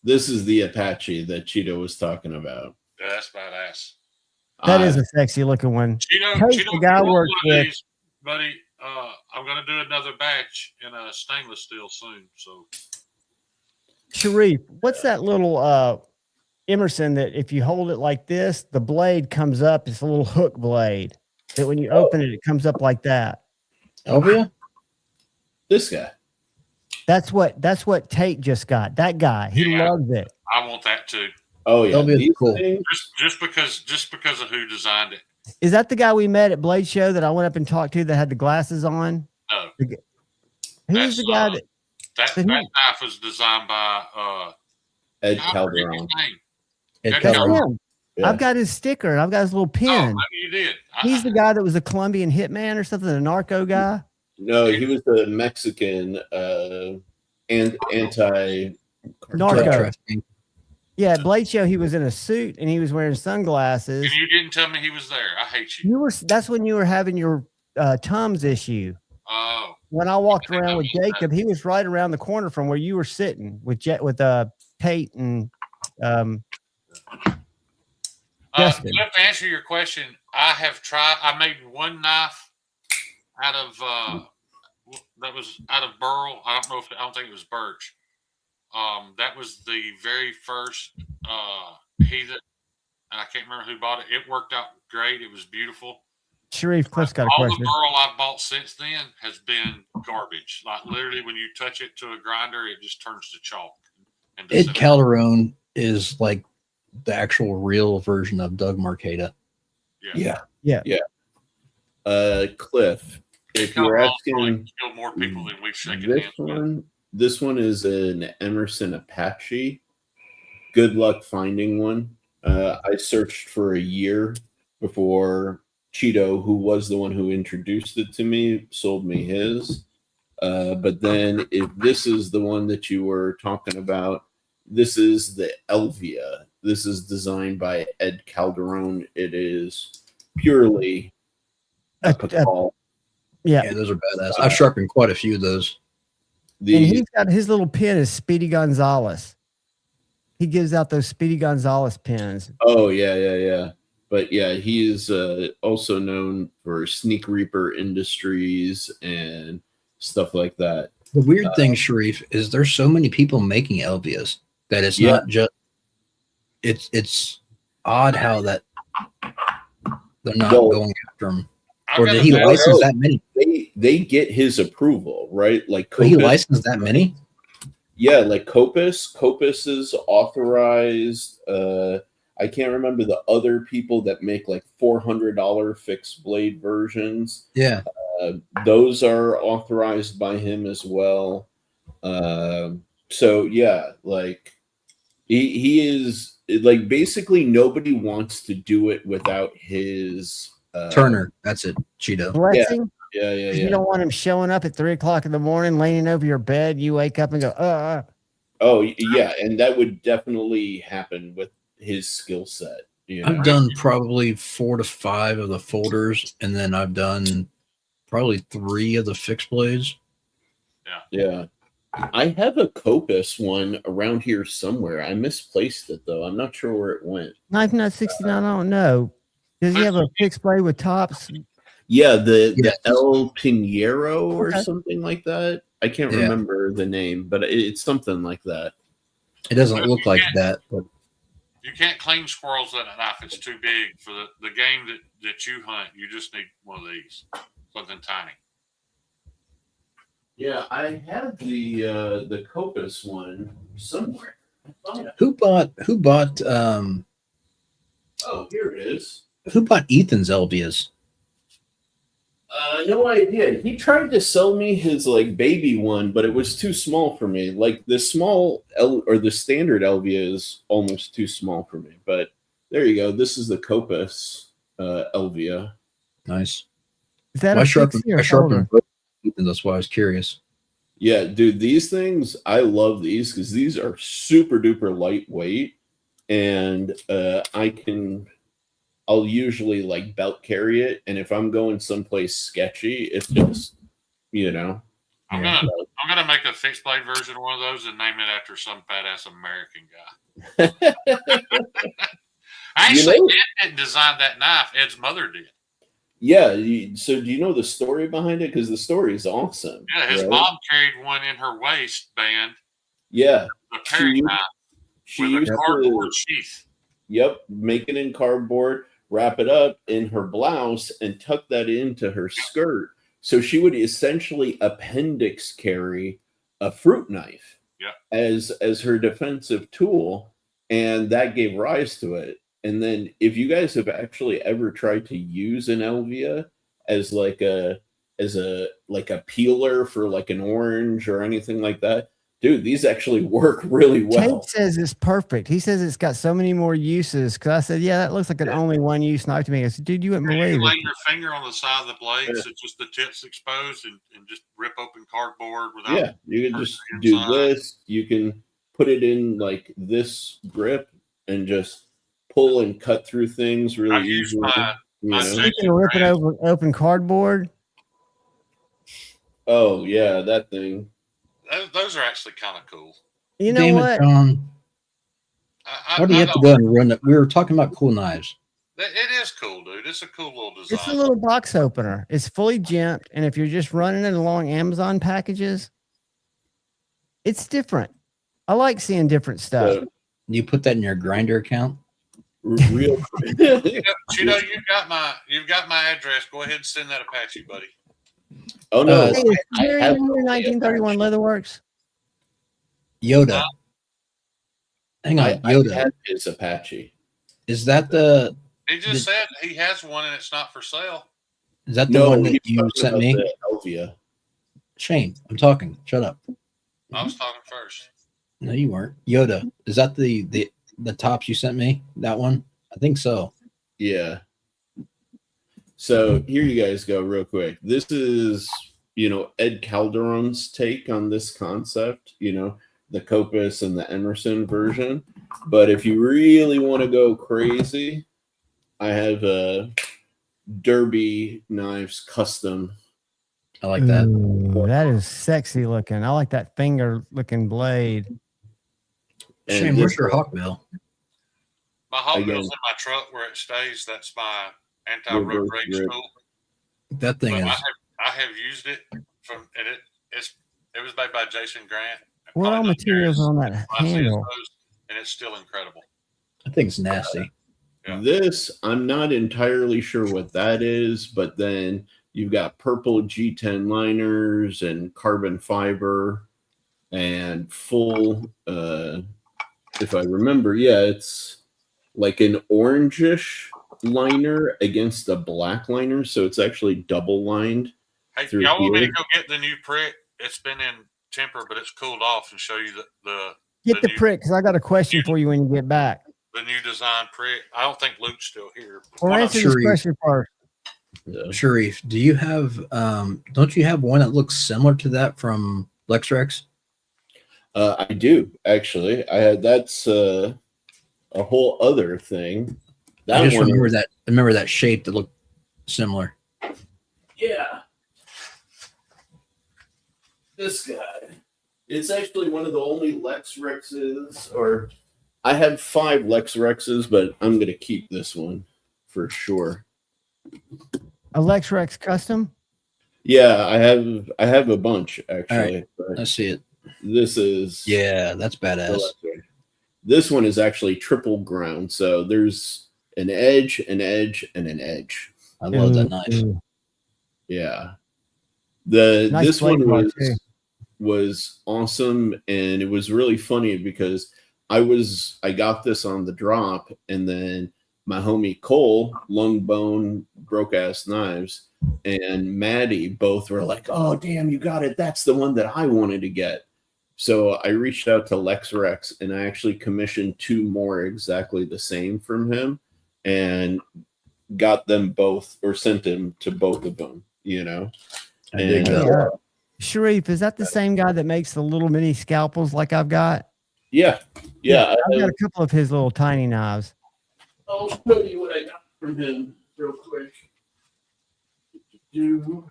This is the Apache that Cheeto was talking about. Yeah, that's badass. That is a sexy looking one. Cheeto, The guy works with. these, buddy. I'm gonna do another batch in a stainless steel soon. So, Sharif, what's that little Emerson that if you hold it like this, the blade comes up? It's a little hook blade that when you open it, it comes up like that. Elvia? This guy. That's what Tate just got. That guy, he loves it. I want that too. Oh yeah, Elvia's cool. Just because of who designed it. Is that the guy we met at Blade Show that I went up and talked to that had the glasses on? No. Who's the guy that knife was designed by Ed Calderon. Ed That's Calderon. him. I've got his sticker and I've got his little pin. Oh, maybe you did. He's the guy that was a Colombian hitman or something, a narco guy. No, he was a Mexican and anti narco. Yeah, at Blade Show, he was in a suit and he was wearing sunglasses. And you didn't tell me he was there. I hate you. That's when you were having your Tums issue. Oh. When I walked around with Jacob, he was right around the corner from where you were sitting with Tate and Justin. To answer your question, I made one knife out of that was out of burl. I don't think it was birch. That was the very first heathen, and I can't remember who bought it. It worked out great. It was beautiful. Sharif, Cliff's got a All question. the burl I've bought since then has been garbage. Like literally, when you touch it to a grinder, it just turns to chalk. Ed Calderon is like the actual real version of Doug Marcada. Yeah. Cliff, if you're asking, kill more people than we've shaken hands with. This one is an Emerson Apache. Good luck finding one. I searched for a year before Cheeto, who was the one who introduced it to me, sold me his. But then if this is the one that you were talking about, this is the Elvia. This is designed by Ed Calderon. It is purely a Pakal. Yeah, those are badass. I've sharpened quite a few of those. And he's got his little pin is Speedy Gonzalez. He gives out those Speedy Gonzalez pins. Oh, yeah. But yeah, he is also known for Sneak Reaper Industries and stuff like that. The weird thing, Sharif, is there's so many people making Elvias that it's not just. It's odd how that they're not going after him. Or did he license that many? They get his approval, right? Like he licensed that many? Yeah, like Copus is authorized. I can't remember the other people that make like $400 fixed blade versions. Yeah. Those are authorized by him as well. So yeah, like he is like basically nobody wants to do it without his Turner. That's it. Cheeto. Blessing. Yeah. You don't want him showing up at 3:00 in the morning, leaning over your bed. You wake up and go, Oh yeah, and that would definitely happen with his skill set. You know? I've done probably 4 to 5 of the folders, and then I've done probably 3 of the fixed blades. Yeah. I have a Copus one around here somewhere. I misplaced it though. I'm not sure where it went. Knife Nut 69. I don't know. Does he have a fixed blade with tops? Yeah, the El Pinheiro or something like that. I can't remember the name, but it's something like that. It doesn't look like that, but you can't claim squirrels with a knife. It's too big for the game that you hunt. You just need one of these, something tiny. Yeah, I had the Copus one somewhere. Who bought oh, here it is. Who bought Ethan's Elvias? No idea. He tried to sell me his like baby one, but it was too small for me. Like the small the standard Elvia is almost too small for me. But There you go. This is the Copus Elvia. Nice. Is that Well, a fixie or shoulder? That's why I was curious. Yeah, dude, these things, I love these because these are super duper lightweight, and I'll usually like belt carry it, and if I'm going someplace sketchy, it's just, you know. I'm gonna make a fixed blade version of one of those and name it after some badass American guy. Actually, Ed didn't design that knife. Ed's mother did. Yeah. So do you know the story behind it? Because the story is awesome. Yeah, his mom carried one in her waistband. Yeah. A paring knife with a cardboard sheath. Yep. Make it in cardboard, wrap it up in her blouse, and tuck that into her skirt. So she would essentially appendix carry a fruit knife as her defensive tool, and that gave rise to it. And then if you guys have actually ever tried to use an Elvia as like a peeler for like an orange or anything like that, dude, these actually work really well. Tate says it's perfect. He says it's got so many more uses. Because I said, yeah, that looks like an only one use knife to me. I said, dude, you wouldn't believe You lay it. your finger on the side of the blade, so just the tips exposed, and just rip open cardboard without. Yeah, you can just do this. You can put it in like this grip and just pull and cut through things really easily. You can rip it over open cardboard. Oh yeah, that thing. Those are actually kind of cool. You know what? Why do you have to go and run that? We were talking about cool knives. It is cool, dude. It's a cool little design. It's a little box opener. It's fully geмкed, and if you're just running it along Amazon packages, it's different. I like seeing different stuff. You put that in your Grinder account? Real Cheeto, you've got my address. Go ahead and send that Apache, buddy. Oh no, hey, is Jerry in here 1931 Leatherworks? Yoda. Hang on, Yoda. I had his Apache. Is that the? He just said he has one and it's not for sale. Is that the one that you sent me? Elvia. Shane, I'm talking. Shut up. I was talking first. No, you weren't. Yoda. Is that the tops you sent me? That one? I think so. Yeah. So here you guys go real quick. This is, Ed Calderon's take on this concept, the Copus and the Emerson version. But if you really want to go crazy, I have a Derby Knives custom. I like that. Ooh, that is sexy looking. I like that finger looking blade. Shane, where's your Hawkbill? My Hawkbill's in my truck where it stays. That's my anti-road rage tool. That thing is. I have used it it was made by Jason Grant. What all materials on that handle? And it's still incredible. I think it's nasty. This, I'm not entirely sure what that is, but then you've got purple G10 liners and carbon fiber and full, if I remember, it's like an orangish liner against a black liner, so it's actually double lined. Hey, y'all want me to go get the new prick? It's been in temper, but it's cooled off, and show you the Get the prick, because I got a question for you when you get back. The new design prick. I don't think Luke's still here. Well, answer this question first. Sharif, do you have don't you have one that looks similar to that from LexRex? I do, actually. That's a whole other thing. I just remember that shape that looked similar. Yeah. This guy. It's actually one of the only LexRexes, or I have 5 LexRexes, but I'm going to keep this one for sure. A LexRex custom? Yeah, I have a bunch actually. Right. Let's see it. This is that's badass. This one is actually triple ground, so there's an edge, an edge, and an edge. I love that knife. Yeah. Nice this one blade was awesome, and it was really funny because I got this on the drop, and then my homie Cole, Lung Bone, Broke Ass Knives, and Maddie both were like, "Oh damn, you got it! That's the one that I wanted to get." So I reached out to LexRex and I actually commissioned 2 more exactly the same from him and got them both or sent them to both of them, you know. And Sharif, is that the same guy that makes the little mini scalpels like I've got? yeah. I've got a couple of his little tiny knives. I'll show you what I got from him real quick. And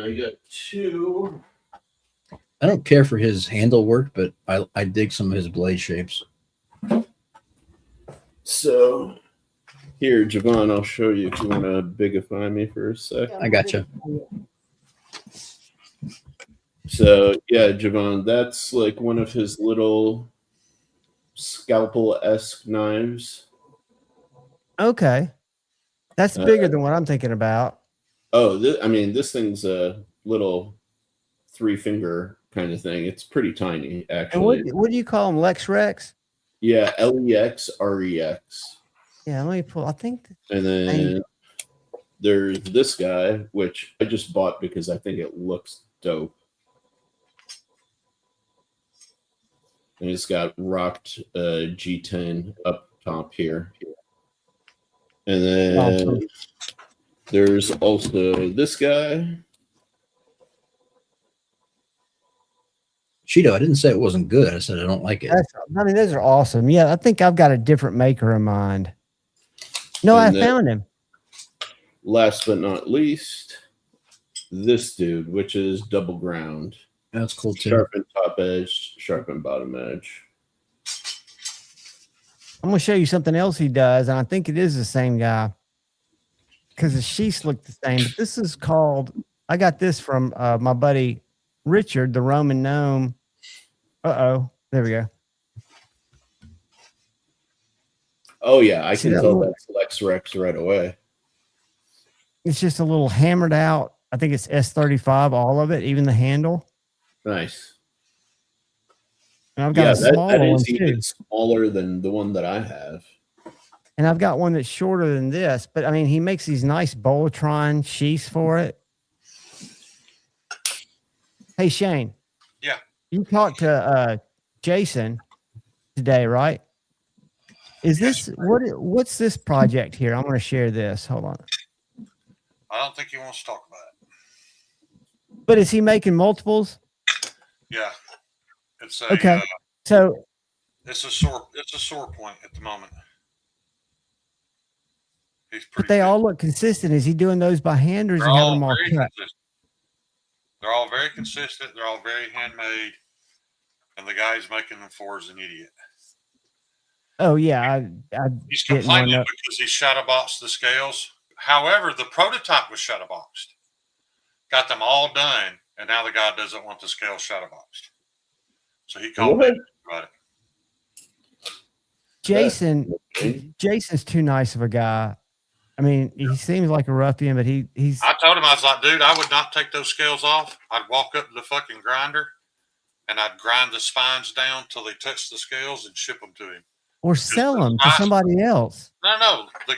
I got 2. I don't care for his handle work, but I dig some of his blade shapes. So here, Javon, I'll show you if you want to bigify me for a sec. I gotcha. So yeah, Javon, that's like one of his little scalpel-esque knives. Okay. That's bigger than what I'm thinking about. Oh, I mean, this thing's a little 3-finger kind of thing. It's pretty tiny, actually. And what do you call them? LexRex? Yeah, LEX-REX. Yeah, let me pull. I think. And then there's this guy, which I just bought because I think it looks dope. And it's got rocked G10 up top here. And then there's also this guy. Cheeto, I didn't say it wasn't good. I said I don't like it. I mean, those are awesome. Yeah, I think I've got a different maker in mind. No, And I found him. Last but not least, this dude, which is double ground. That's cool too. Sharpen top edge, sharpen bottom edge. I'm going to show you something else he does, and I think it is the same guy because the sheaths look the same. But this is called, I got this from my buddy Richard, the Roman Gnome. Uh-oh. There we go. Oh, yeah. I can tell that's LexRex right away. It's just a little hammered out. I think it's S35, all of it, even the handle. Nice. And I've got a smaller that one is too. even smaller than the one that I have. And I've got one that's shorter than this, but I mean, he makes these nice Boltron sheaths for it. Hey, Shane. Yeah. You talked to Jason today, right? Is this what's this project here? I'm going to share this. Hold on. I don't think he wants to talk about it. But is he making multiples? Yeah. It's a, okay. So it's a sore point at the moment. But they all look consistent. Is he doing those by hand or is he having them all cut? Consistent. They're all very consistent. They're all very handmade. And the guy he's making them for is an idiot. Oh, yeah. He's complaining because he shadowboxed the scales. However, the prototype was shadowboxed. Got them all done, and now the guy doesn't want the scale shadowboxed. So he called me about it. Jason's too nice of a guy. I mean, he seems like a ruffian, but he's. I told him, I was like, dude, I would not take those scales off. I'd walk up to the fucking grinder, and I'd grind the spines down till they touch the scales and ship them to him. Or sell them to somebody else. No. The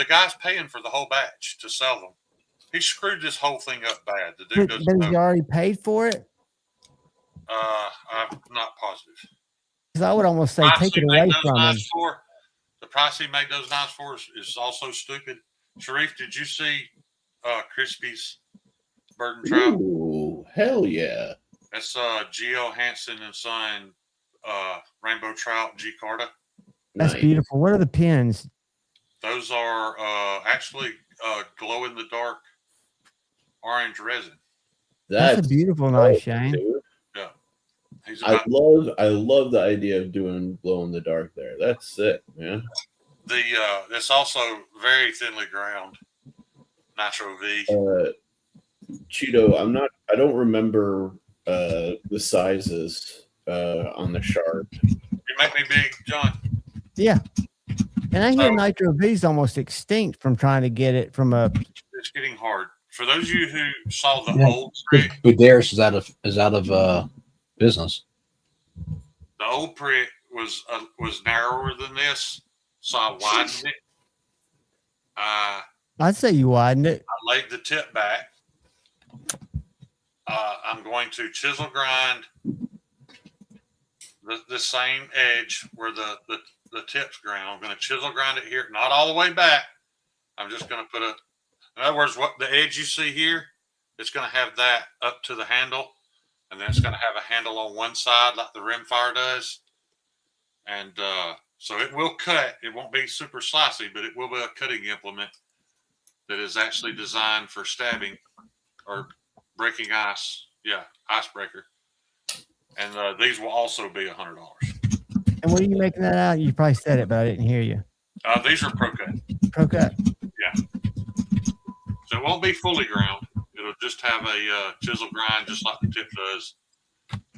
guy's paying for the whole batch to sell them. He screwed this whole thing up bad. The dude doesn't know. But he already paid for it? I'm not positive. Because I would almost say take it away from him. The price he made those knives for is also stupid. Sharif, did you see Crispy's Bird and Trout? Ooh, hell yeah. That's Geo Hansen and Son Rainbow Trout G Carta. That's beautiful. What are the pins? Those are actually glow in the dark orange resin. That's a beautiful knife, Shane. Dude. Yeah. I love the idea of doing glow in the dark there. That's sick, man. It's also very thinly ground Nitro V. Cheeto, I don't remember the sizes on the sharp. You make me big, John. Yeah. And I hear Nitro V is almost extinct from trying to get it from a. It's getting hard. For those of you who saw the old Prick, Buderis is out of business. The old Prick was narrower than this, so I widened it. I'd say you widened it. I laid the tip back. I'm going to chisel grind the same edge where the tip's ground. I'm going to chisel grind it here, not all the way back. I'm just going to put in other words, what the edge you see here, it's going to have that up to the handle, and then it's going to have a handle on one side like the rimfire does. And so it will cut. It won't be super slicey, but it will be a cutting implement that is actually designed for stabbing or breaking ice. Yeah, icebreaker. And these will also be $100. And what are you making that out? You probably said it, but I didn't hear you. These are Pro Cut. Pro Cut. Yeah. So it won't be fully ground. It'll just have a chisel grind, just like the tip does.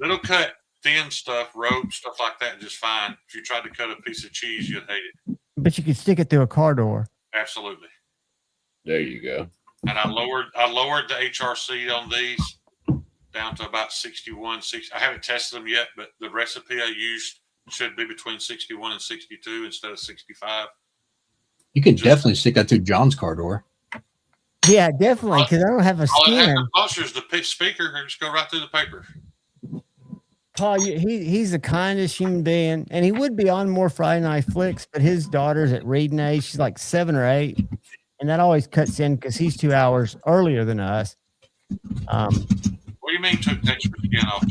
It'll cut thin stuff, rope, stuff like that, just fine. If you tried to cut a piece of cheese, you'd hate it. But you could stick it through a car door. Absolutely. There you go. And I lowered the HRC on these down to about 61, 60. I haven't tested them yet, but the recipe I used should be between 61 and 62 instead of 65. You can definitely stick that through John's car door. Yeah, definitely, because I don't have a skin. Monsters, the speaker, and just go right through the paper. Paul, he's the kindest human being, and he would be on more Friday Night Flicks, but his daughter's at reading age. She's like 7 or 8, and that always cuts in because he's 2 hours earlier than us. What do you mean took the extra skin off?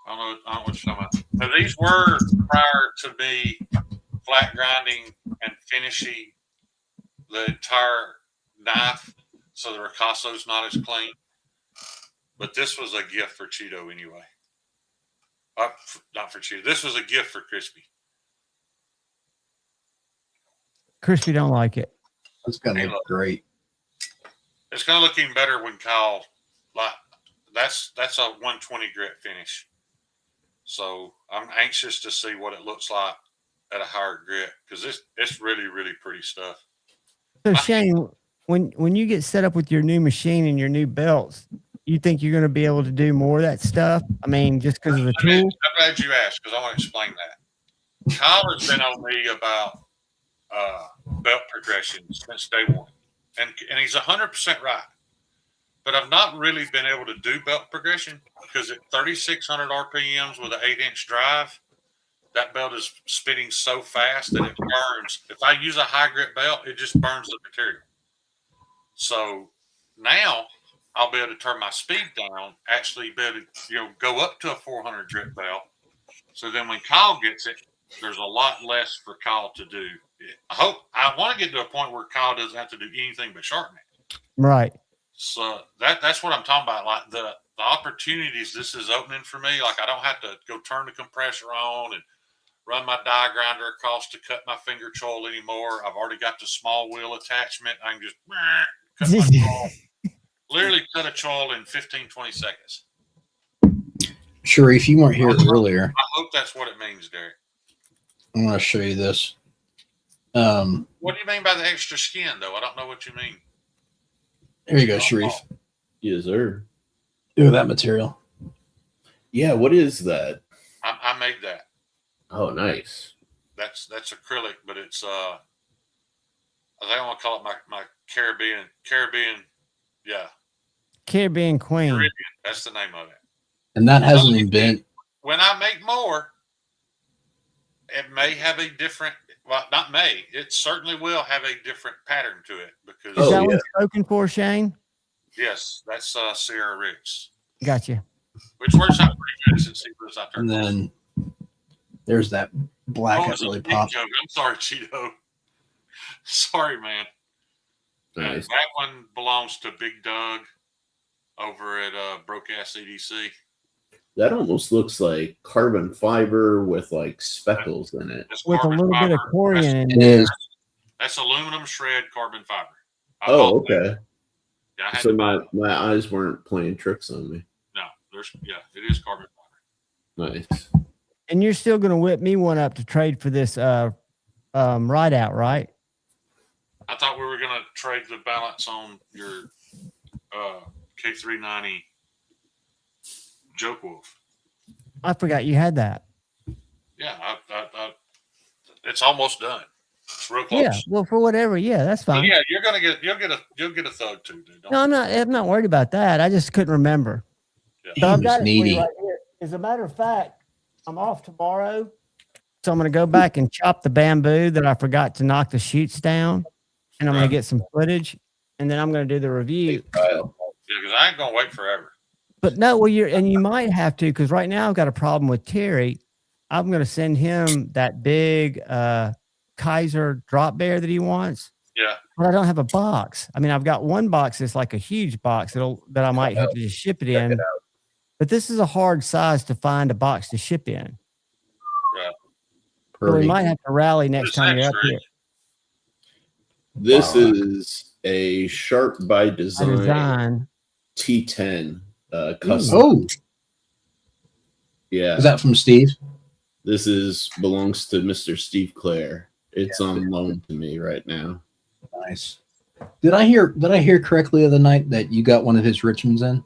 I don't know what you're talking about. Now, these were prior to me flat grinding and finishing the entire knife, so the ricasso's not as clean. But this was a gift for Cheeto anyway. Not for Cheeto. This was a gift for Crispy. Crispy don't like it. It's gonna look great. It's gonna look even better when Kyle that's a 120 grit finish. So I'm anxious to see what it looks like at a higher grit because it's really, really pretty stuff. So Shane, when you get set up with your new machine and your new belts, you think you're going to be able to do more of that stuff? I mean, just because of the tool? I'm glad you asked because I want to explain that. Kyle has been on me about belt progression since day one. And he's 100% right. But I've not really been able to do belt progression because at 3,600 RPMs with an 8-inch drive, that belt is spinning so fast that it burns. If I use a high grit belt, it just burns the material. So now I'll be able to turn my speed down, actually be able to go up to a 400 grit belt. So then when Kyle gets it, there's a lot less for Kyle to do. I want to get to a point where Kyle doesn't have to do anything but sharpen it. Right. So that's what I'm talking about. Like the opportunities this is opening for me. Like I don't have to go turn the compressor on and run my die grinder across to cut my finger choil anymore. I've already got the small wheel attachment. I can just cut my choil. Literally cut a choil in 15, 20 seconds. Sharif, you weren't here earlier. I hope that's what it means, Derek. I'm going to show you this. What do you mean by the extra skin, though? I don't know what you mean. Here you go, Sharif. Yes, sir. Look at that material. Yeah, what is that? I made that. Oh, nice. That's acrylic, but it's I think I want to call it my Caribbean, yeah. Caribbean Queen. Caribbean, that's the name of it. And that hasn't even been. When I make more, it may have a different. Well, not may. It certainly will have a different pattern to it because. Is that what it's spoken for, Shane? Yes, that's Sierra Ricks. Gotcha. Which works out pretty good since he lives out there. And then there's that black that really pops. I'm sorry, Cheeto. Sorry, man. Nice. That one belongs to Big Doug over at Broke Ass EDC. That almost looks like carbon fiber with like speckles in it. With a little bit of corian in it. Is. That's aluminum shred carbon fiber. Oh, okay. Yeah, so my eyes weren't playing tricks on me. No, it is carbon fiber. Nice. And you're still going to whip me one up to trade for this ride out, right? I thought we were going to trade the balance on your K390 Joke Wolf. I forgot you had that. Yeah, it's almost done. It's real close. Yeah, well, for whatever, yeah, that's fine. But yeah, you'll get a thug too, dude. No, I'm not worried about that. I just couldn't remember. Yeah. So I've got it for you right here. As a matter of fact, I'm off tomorrow, so I'm going to go back and chop the bamboo that I forgot to knock the shoots down, and I'm going to get some footage, and then I'm going to do the review. Yeah, because I ain't gonna wait forever. But no, well, you might have to, because right now I've got a problem with Terry. I'm going to send him that big Kaiser drop bear that he wants. Yeah. But I don't have a box. I mean, I've got one box that's like a huge box that I might have to just ship it in. But this is a hard size to find a box to ship in. Yeah. So we might have to rally next time you're up here. This is a Sharp by Design T10 custom. Oh, yeah. Is that from Steve? This belongs to Mr. Steve Clare. It's on loan to me right now. Nice. Did I hear correctly the other night that you got one of his Richmonds in?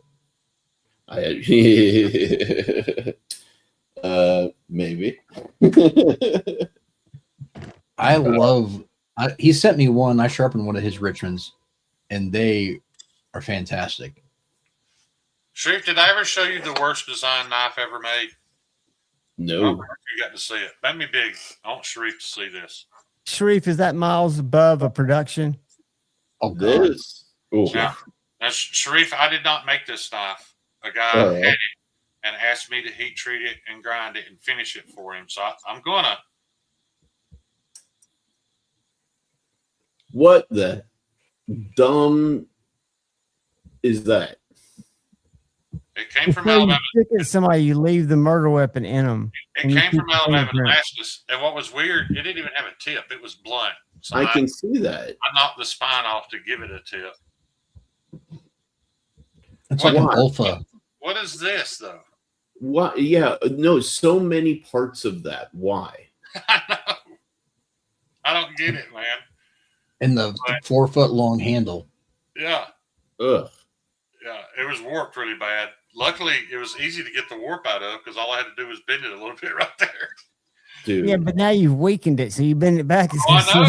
Maybe. He sent me one. I sharpened one of his Richmonds, and they are fantastic. Sharif, did I ever show you the worst design knife ever made? No. You got to see it. Bend me big. I want Sharif to see this. Sharif, is that miles above a production? Oh, this. Oh. Now, Sharif, I did not make this knife. A guy had it and asked me to heat treat it and grind it and finish it for him. So I'm gonna. What the dumb is that? It came from Alabama. You stick at somebody, you leave the murder weapon in them. It came from Alabama, Damascus, and what was weird, it didn't even have a tip. It was blunt. So I can see that. I knocked the spine off to give it a tip. It's like an Alpha. What is this, though? What? Yeah, no, so many parts of that. Why? I know. I don't get it, man. And the 4 foot long handle. Yeah. Ugh. Yeah, it was warped really bad. Luckily, it was easy to get the warp out of because all I had to do was bend it a little bit right there. Dude. Yeah, but now you've weakened it, so you bend it back. I know.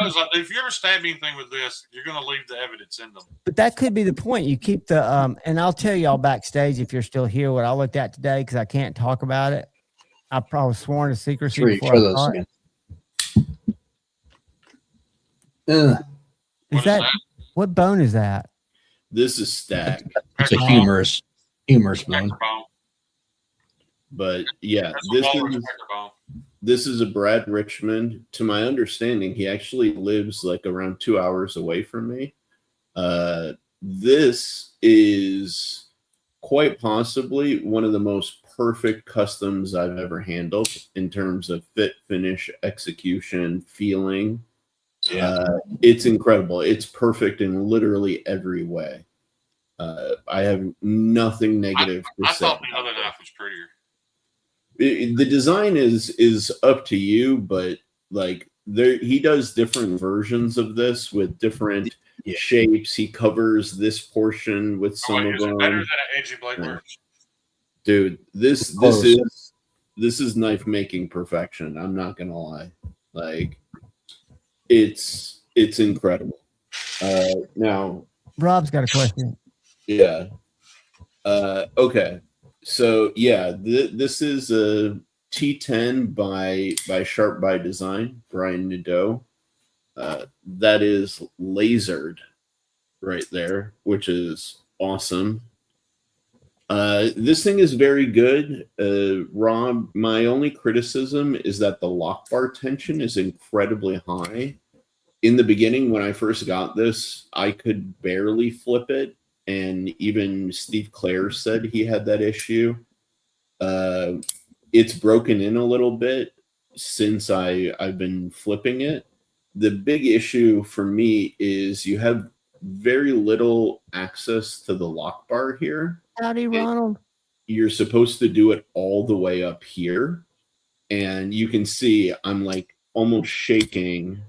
It's like, if you ever stab anything with this, you're going to leave the evidence in them. But that could be the point. You keep the and I'll tell y'all backstage if you're still here what I looked at today because I can't talk about it. I probably sworn to secrecy before I saw it. Is that what bone is that? This is stack. It's a humorous bone. But yeah, this is a Brad Richmond. To my understanding, he actually lives like around 2 hours away from me. This is quite possibly one of the most perfect customs I've ever handled in terms of fit, finish, execution, feeling. Yeah, it's incredible. It's perfect in literally every way. I have nothing negative to say. I thought the other knife was prettier. The design is up to you, but like he does different versions of this with different shapes. He covers this portion with some of them. Better than an edgy blade works. Dude, this is knife making perfection. I'm not gonna lie. Like it's incredible. Now Rob's got a question. Yeah. Okay. So yeah, this is a T10 by Sharp by Design, Brian Nadeau. That is lasered right there, which is awesome. This thing is very good. Rob, my only criticism is that the lock bar tension is incredibly high. In the beginning, when I first got this, I could barely flip it. And even Steve Clare said he had that issue. It's broken in a little bit since I've been flipping it. The big issue for me is you have very little access to the lock bar here. Howdy, Ronald. You're supposed to do it all the way up here. And you can see I'm like almost shaking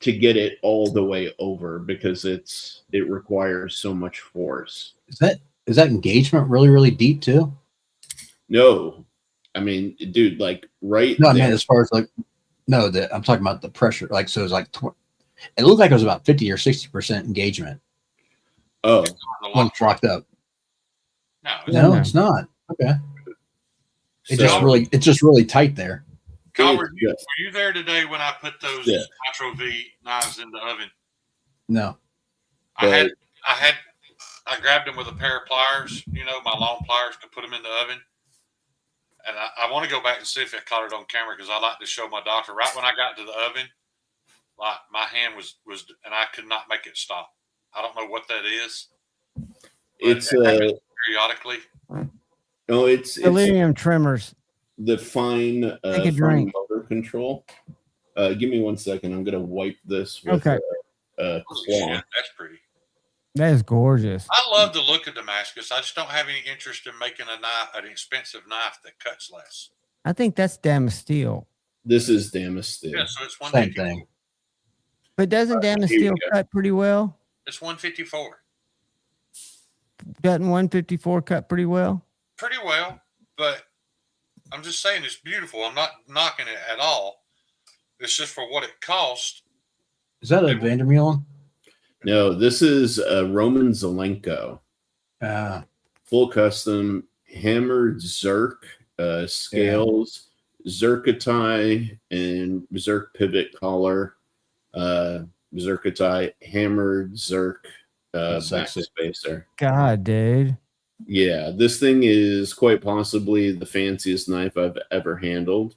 to get it all the way over because it requires so much force. Is that engagement really, really deep too? No. I mean, dude, like right No, I there. mean, as far as like, no, I'm talking about the pressure. Like, so it's like, it looked like it was about 50 or 60% engagement. Oh. When it's locked up. No, it's not. Okay. It's just really tight there. Kyle, were you there today when I put those Nitro V knives in the oven? No. I grabbed them with a pair of pliers, my long pliers to put them in the oven. And I want to go back and see if I caught it on camera because I like to show my doctor. Right when I got to the oven, like my hand was, and I could not make it stop. I don't know what that is. It's periodically. No, it's delirium tremors. The fine, fine motor control. Give me 1 second. I'm gonna wipe this with okay. Claw. Shit, that's pretty. That is gorgeous. I love the look of Damascus. I just don't have any interest in making an expensive knife that cuts less. I think that's Damas steel. This is Damas steel. Yeah, so it's same thing. But doesn't Damas steel cut pretty well? It's 154. Doesn't 154 cut pretty well? Pretty well, but I'm just saying it's beautiful. I'm not knocking it at all. It's just for what it cost. Is that a Vandermeulen? No, this is Roman Zelenko. Full custom, hammered Zerk, scales, Zerkatai, and Zerk pivot collar, Zerkatai, hammered Zerk backspacer. God, dude. Yeah, this thing is quite possibly the fanciest knife I've ever handled,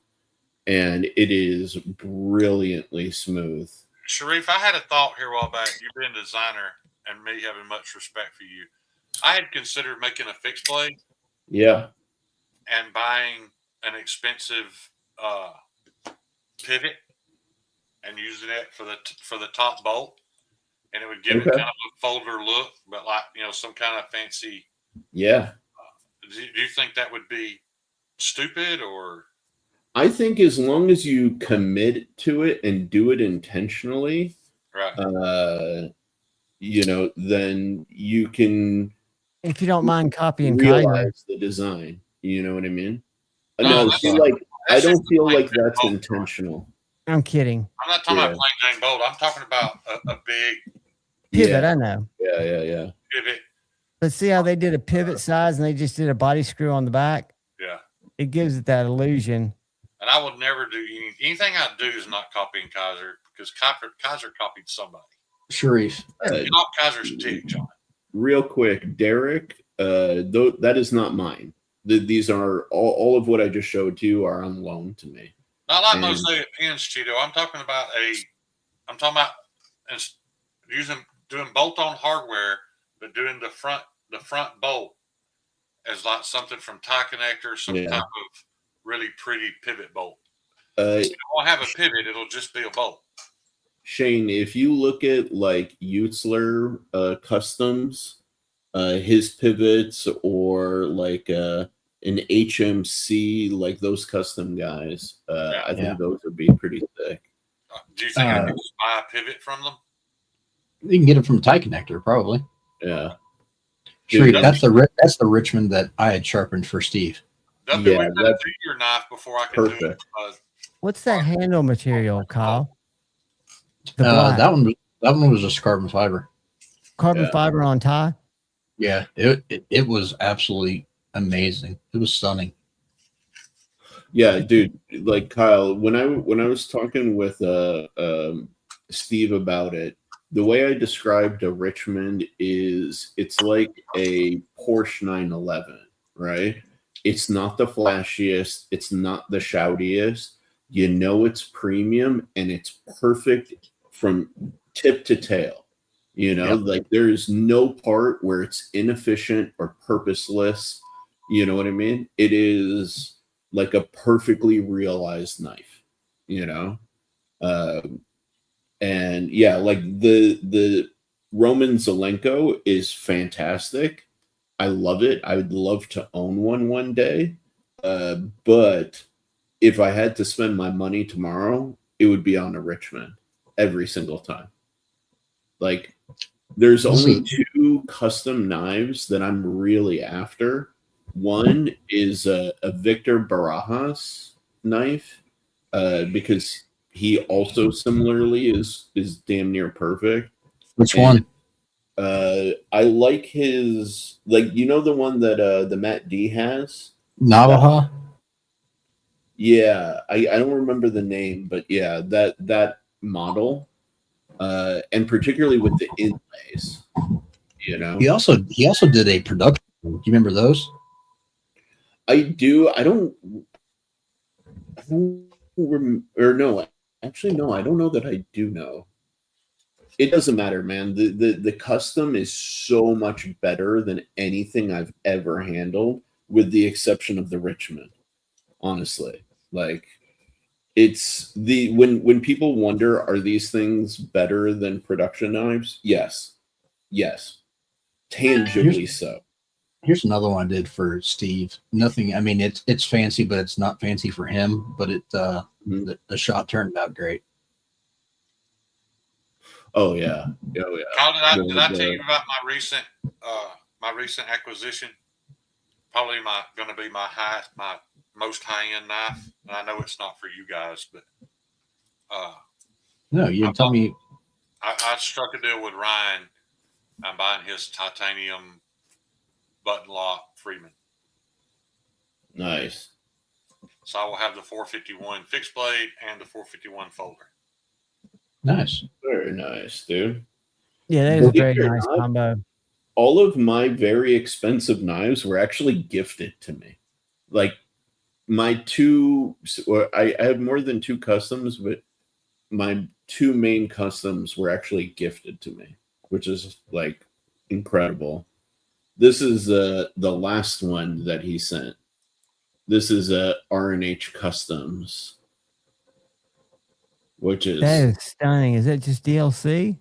and it is brilliantly smooth. Sharif, I had a thought here a while back. You've been a designer, and me having much respect for you. I had considered making a fixed blade. Yeah. And buying an expensive pivot and using it for the top bolt, and it would give it kind of a folder look, but like some kind of fancy. Yeah. Do you think that would be stupid or? I think as long as you commit to it and do it intentionally, right? Then you can. If you don't mind copying realize the design, you know what I mean? No, I don't feel like that's intentional. I'm kidding. I'm not talking about plain Jane bolt. I'm talking about a big pivot. I know. Yeah. Pivot. But see how they did a pivot size and they just did a body screw on the back? Yeah. It gives it that illusion. And I would never do anything I do is not copying Kaiser because Kaiser copied somebody. Sharif. Get off Kaiser's dick, John. Real quick, Derek, that is not mine. These are all of what I just showed to you are on loan to me. Not like Mosaic pins, Cheeto. I'm talking about doing bolt-on hardware, but doing the front bolt as like something from tie connector, some type of really pretty pivot bolt. It won't have a pivot; it'll just be a bolt. Shane, if you look at like Utzler Customs, his pivots, or like an HMC, like those custom guys, I think those would be pretty thick. Do you think I can just buy a pivot from them? You can get it from a tie connector, probably. Yeah. Sure, that's the Richmond that I had sharpened for Steve. That's do your knife before I can do it. What's that handle material, Kyle? That one was just carbon fiber. Carbon fiber on tie? Yeah, it was absolutely amazing. It was stunning. Yeah, dude. Like Kyle, when I was talking with Steve about it, the way I described a Richmond is it's like a Porsche 911, right? It's not the flashiest, it's not the shoutiest. You know it's premium and it's perfect from tip to tail. Like there's no part where it's inefficient or purposeless. You know what I mean? It is like a perfectly realized knife, and yeah, like the Roman Zelenko is fantastic. I love it. I would love to own one day. But if I had to spend my money tomorrow, it would be on a Richmond every single time. Like there's only two custom knives that I'm really after. One is a Victor Barajas knife, because he also similarly is damn near perfect. Which one? I like his, like, the one that the Matt D has? Navaja? Yeah, I don't remember the name, but yeah, that model, and particularly with the inlays, you know. He also did a production. Do you remember those? I do. I don't or no, actually, no, I don't know that I do know. It doesn't matter, man. The custom is so much better than anything I've ever handled, with the exception of the Richmond. Honestly, like it's the when people wonder, are these things better than production knives? Yes, yes, tangibly so. Here's another one I did for Steve. Nothing. I mean, it's fancy, but it's not fancy for him. But the shot turned out great. Oh yeah, oh yeah. Carl, did I tell you about my recent acquisition? Probably going to be my most high end knife, and I know it's not for you guys, but no, you tell me. I struck a deal with Ryan. I'm buying his titanium button lock Freeman. Nice. So I will have the 451 fixed blade and the 451 folder. Nice. Very nice, dude. Yeah, that is a very nice combo. All of my very expensive knives were actually gifted to me. Like my two, I have more than two customs, but my two main customs were actually gifted to me, which is like incredible. This is the last one that he sent. This is a R&H Customs, which is that is stunning. Is that just DLC?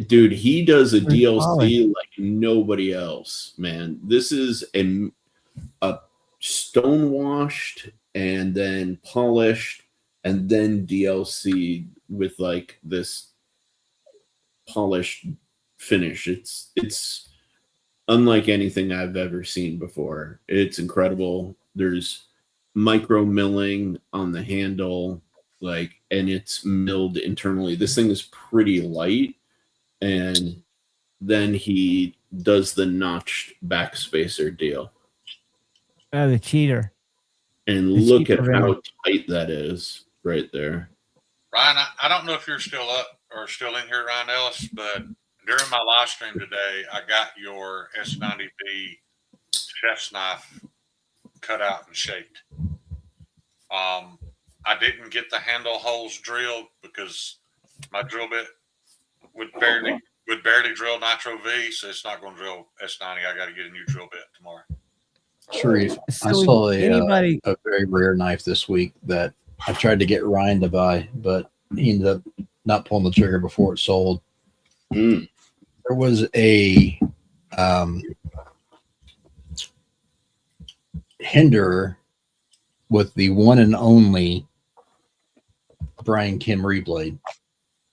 Dude, he does a DLC like nobody else, man. This is a stone washed and then polished and then DLC with like this polished finish. It's unlike anything I've ever seen before. It's incredible. There's micro milling on the handle, like, and it's milled internally. This thing is pretty light, and then he does the notched backspacer deal. Oh, the cheater. And look at how tight that is right there. Ryan, I don't know if you're still up or still in here, Ryan Ellis, but during my live stream today, I got your S90B chef's knife cut out and shaped. I didn't get the handle holes drilled because my drill bit would barely drill Nitro V, so it's not going to drill S90. I got to get a new drill bit tomorrow. Sharif, I saw a very rare knife this week that I tried to get Ryan to buy, but he ended up not pulling the trigger before it sold. Mm. There was a Hinderer with the one and only Brian Kim reblade.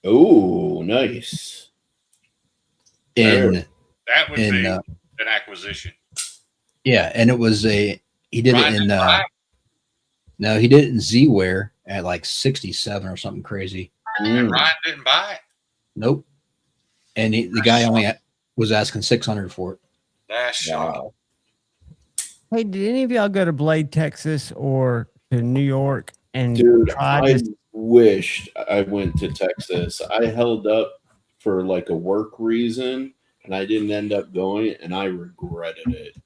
Oh, nice. And that would be an acquisition. Yeah, and it was he did Ryan it in no, he did it in Z-Wear at like 67 or something crazy. And Ryan didn't buy it. Nope. And the guy only was asking $600 for it. That's shocking. Hey, did any of y'all go to Blade, Texas, or to New York and try I wished I went to Texas. I held up for like a work reason, and I didn't end up going, and I regretted it.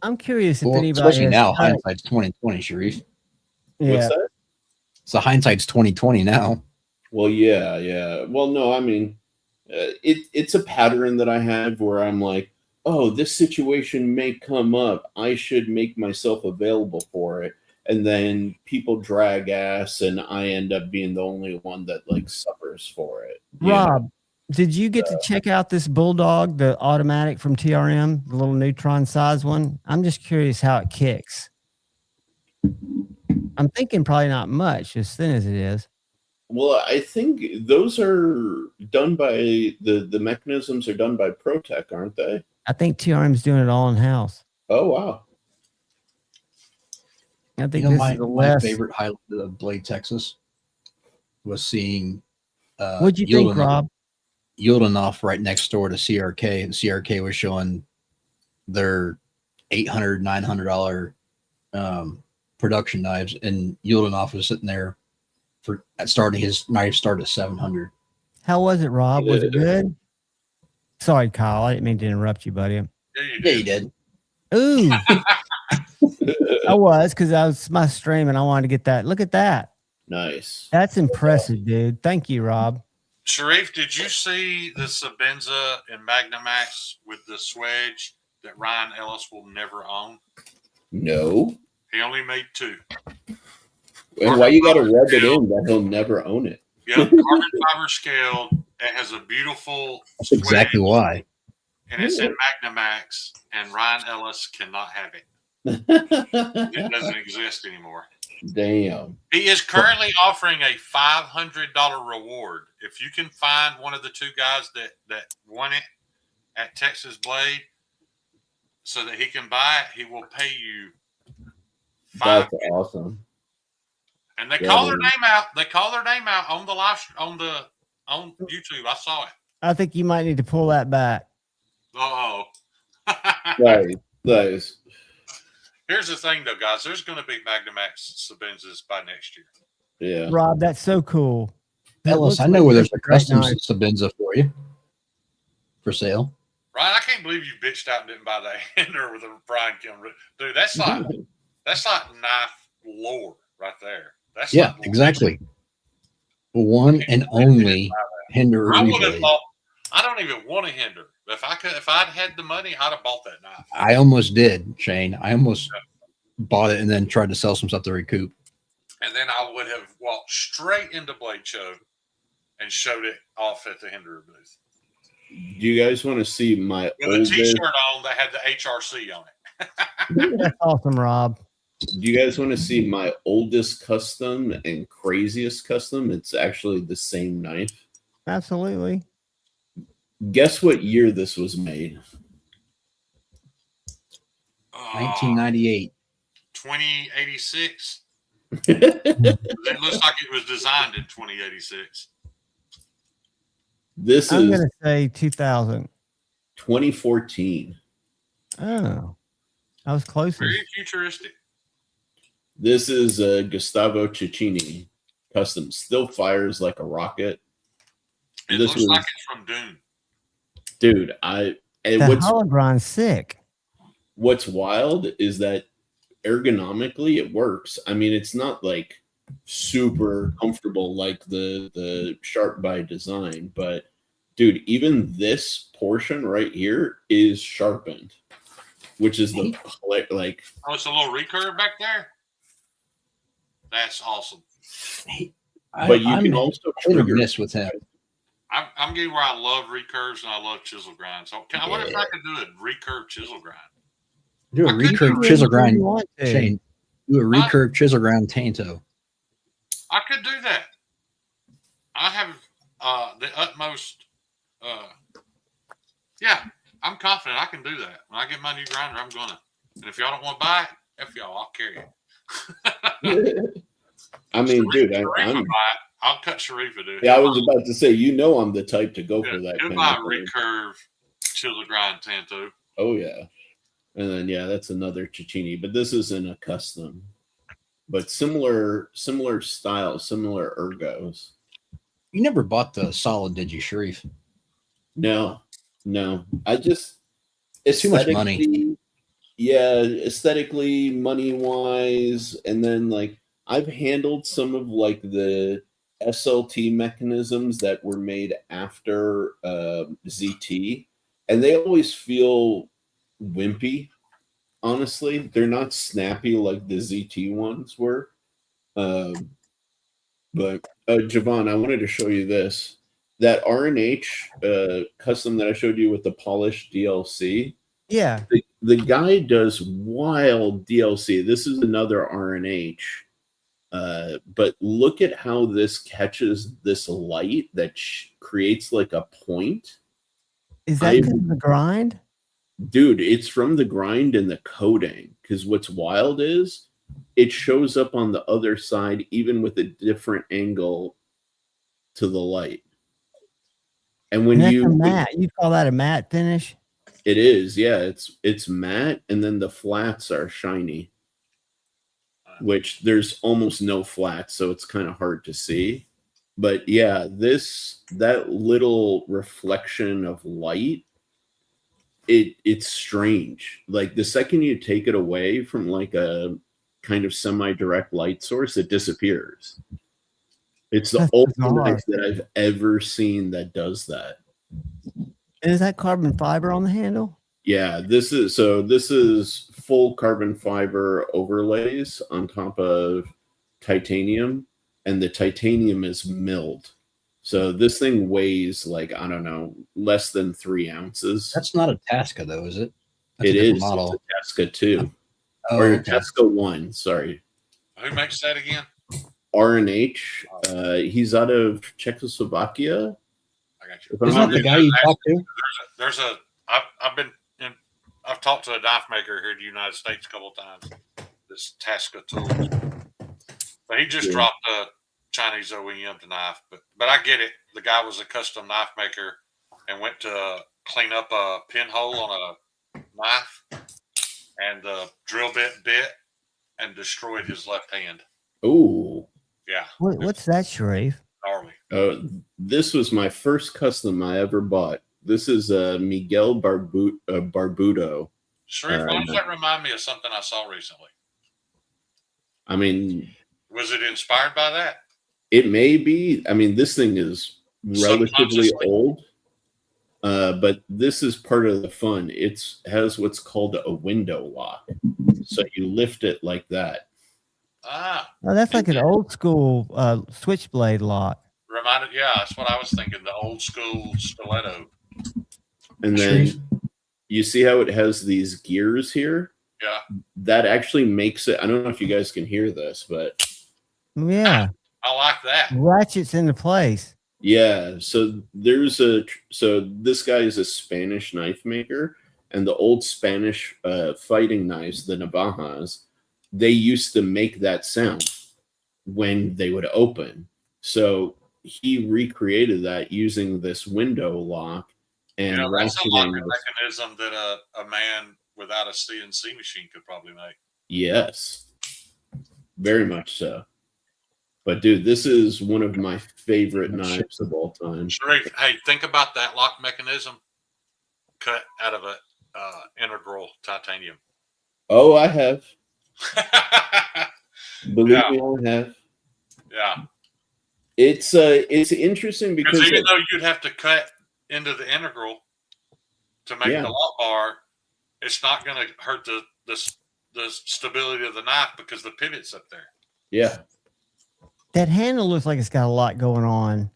I'm curious if anybody, especially now, hindsight's 2020, Sharif. Yeah. What's that? So hindsight's 2020 now. Well, yeah. Well, no, I mean, it's a pattern that I have where I'm like, oh, this situation may come up. I should make myself available for it. And then people drag ass, and I end up being the only one that like suffers for it. Rob, did you get to check out this Bulldog, the automatic from TRM, the little neutron size one? I'm just curious how it kicks. I'm thinking probably not much, as thin as it is. Well, I think those are done by the mechanisms are done by ProTech, aren't they? I think TRM's doing it all in house. Oh wow! I think my favorite highlight of Blade Texas was seeing. What'd you think, Rob? Yieldenoff right next door to CRK, and CRK was showing their $800, $900 production knives, and Yuldenhoff was sitting there for starting his knife started at 700. How was it, Rob? Was it good? Sorry, Kyle. I didn't mean to interrupt you, buddy. Yeah, you did. Ooh. I was, because I was my stream and I wanted to get that. Look at that. Nice. That's impressive, dude. Thank you, Rob. Sharif, did you see the Sabenza in Magnamax with the swedge that Ryan Ellis will never own? No. He only made 2. And why you got to rub it in that he'll never own it? Yeah, carbon fiber scaled. It has a beautiful That's exactly why. And it's in Magnamax, and Ryan Ellis cannot have it. It doesn't exist anymore. Damn. He is currently offering a $500 reward. If you can find one of the 2 guys that won it at Texas Blade so that he can buy it, he will pay you That's awesome. And they call their name out. They call their name out on the live on YouTube. I saw it. I think you might need to pull that back. Oh. Nice. Here's the thing, though, guys. There's going to be Magnamax Sabenzas by next year. Yeah. Rob, that's so cool. Ellis, I know where there's a custom Sabenza for you for sale. Ryan, I can't believe you bitched out and didn't buy that hander with a Brian Kilmer. Dude, that's like knife lore right there. That's exactly. One and only hinder. I don't even want a hinder. If I'd had the money, I'd have bought that knife. I almost did, Shane. I almost bought it and then tried to sell some stuff to recoup. And then I would have walked straight into Blade Show and showed it off at the hinder booth. Do you guys want to see my oldest T-shirt on that had the HRC on it? That's awesome, Rob. Do you guys want to see my oldest custom and craziest custom? It's actually the same knife. Absolutely. Guess what year this was made? 1998. 2086. It looks like it was designed in 2086. I'm going to say 2000. 2014. Oh, I was close. Very futuristic. This is Gustavo Cecchini custom. Still fires like a rocket. It looks like it's from Dune. Dude, the hologron's sick. What's wild is that ergonomically it works. I mean, it's not like super comfortable like the Sharp by Design, but dude, even this portion right here is sharpened, which is the like. Oh, it's a little recurve back there. That's awesome. But you can also trigger this with him. I'm getting where I love recurves and I love chisel grind. So I wonder if I could do a recurve chisel grind. Do a recurve chisel grind, Shane. Do a recurve chisel grind Tanto. I could do that. I have the utmost. Yeah, I'm confident I can do that. When I get my new grinder, I'm gonna. And if y'all don't want to buy it, F y'all, I'll carry it. I mean, dude, I'll cut Sharif a dude. Yeah, I was about to say, I'm the type to go for that. He'll buy a recurve chisel grind Tanto. Oh yeah, and then that's another Cecchini, but this isn't a custom, but similar style, similar ergos. You never bought the solid, did you, Sharif? No. I just it's too much money. Yeah, aesthetically, money wise, and then like I've handled some of like the SLT mechanisms that were made after ZT, and they always feel wimpy. Honestly, they're not snappy like the ZT ones were. But Javon, I wanted to show you this. That RNH custom that I showed you with the polished DLC. Yeah. The guy does wild DLC. This is another RNH. But look at how this catches this light that creates like a point. Is that from the grind? Dude, it's from the grind and the coating. Because what's wild is it shows up on the other side, even with a different angle to the light. And when you call that a matte finish? It is, yeah. It's matte, and then the flats are shiny. which there's almost no flat, so it's kind of hard to see. But yeah, that little reflection of light, it's strange. Like the second you take it away from like a kind of semi-direct light source, it disappears. It's the That's only bizarre. knife that I've ever seen that does that. And is that carbon fiber on the handle? Yeah, this is full carbon fiber overlays on top of titanium, and the titanium is milled. So this thing weighs like, I don't know, less than 3 ounces. That's not a Tasca though, is it? That's It a different is. model. It's a Tasca 2. Oh, or okay. Tasca 1, sorry. Who makes that again? R&H. He's out of Czechoslovakia. I got you. If I'm Isn't not that the guy you talked to? I've talked to a knife maker here in the United States a couple of times. This Tasca Tools, but he just dropped a Chinese OEM to knife. But I get it. The guy was a custom knife maker and went to clean up a pinhole on a knife, and the drill bit bit and destroyed his left hand. Oh. Yeah. What's that, Sharif? Gnarly. This was my first custom I ever bought. This is Miguel Barbudo. Sharif, why does that remind me of something I saw recently? I mean, was it inspired by that? It may be. I mean, this thing is relatively old, but this is part of the fun. It has what's called a window lock. So you lift it like that. Ah. Oh, that's like an old school switchblade lock. Yeah, that's what I was thinking. The old school stiletto. And then you see how it has these gears here? Yeah. That actually makes it. I don't know if you guys can hear this, but yeah, I like that. Ratchets into place. Yeah. So this guy is a Spanish knife maker, and the old Spanish fighting knives, the navajas, they used to make that sound when they would open. So he recreated that using this window lock and that's a locking ratcheting. mechanism that a man without a CNC machine could probably make. Yes, very much so. But dude, this is one of my favorite knives of all time. Sharif, hey, think about that lock mechanism cut out of a integral titanium. Oh, I have. Believe me, I have. Yeah. It's interesting because even though you'd have to cut into the integral to make the lock bar, it's not going to hurt the stability of the knife because the pivot's up there. Yeah. That handle looks like it's got a lot going on.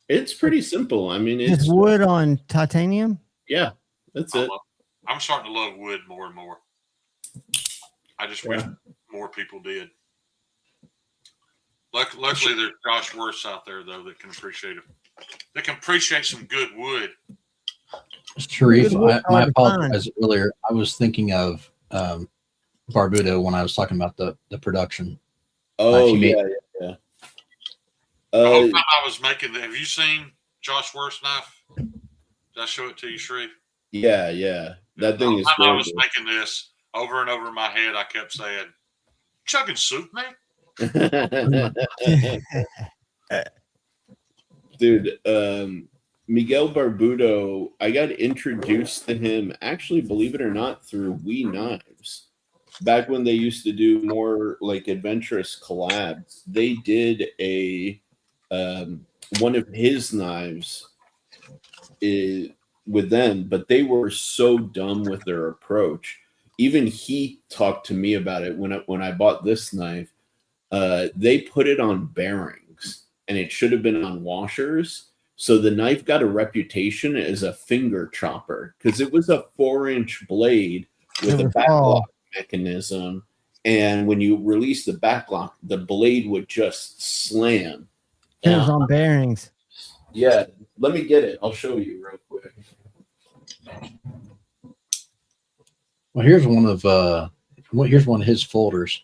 It's pretty simple. I mean, it's wood on titanium. Yeah, that's it. I'm starting to love wood more and more. I just wish more people did. Luckily, there's Josh Worths out there though that can appreciate it. They can appreciate some good wood. Sharif, I apologize earlier. I was thinking of Barbudo when I was talking about the production. Oh, yeah. The whole time I was making have you seen Josh Worth's knife? Did I show it to you, Sharif? Yeah, yeah. That thing is I was making this over and over in my head. I kept saying, chugging soup, man. Dude, Miguel Barbudo, I got introduced to him, actually, believe it or not, through We Knives. Back when they used to do more like adventurous collabs, they did a one of his knives with them, but they were so dumb with their approach. Even he talked to me about it when I bought this knife. They put it on bearings, and it should have been on washers. So the knife got a reputation as a finger chopper because it was a 4-inch blade with a backlock mechanism, and when you release the backlock, the blade would just slam. It was on bearings. Yeah, let me get it. I'll show you real quick. Well, here's one of his folders.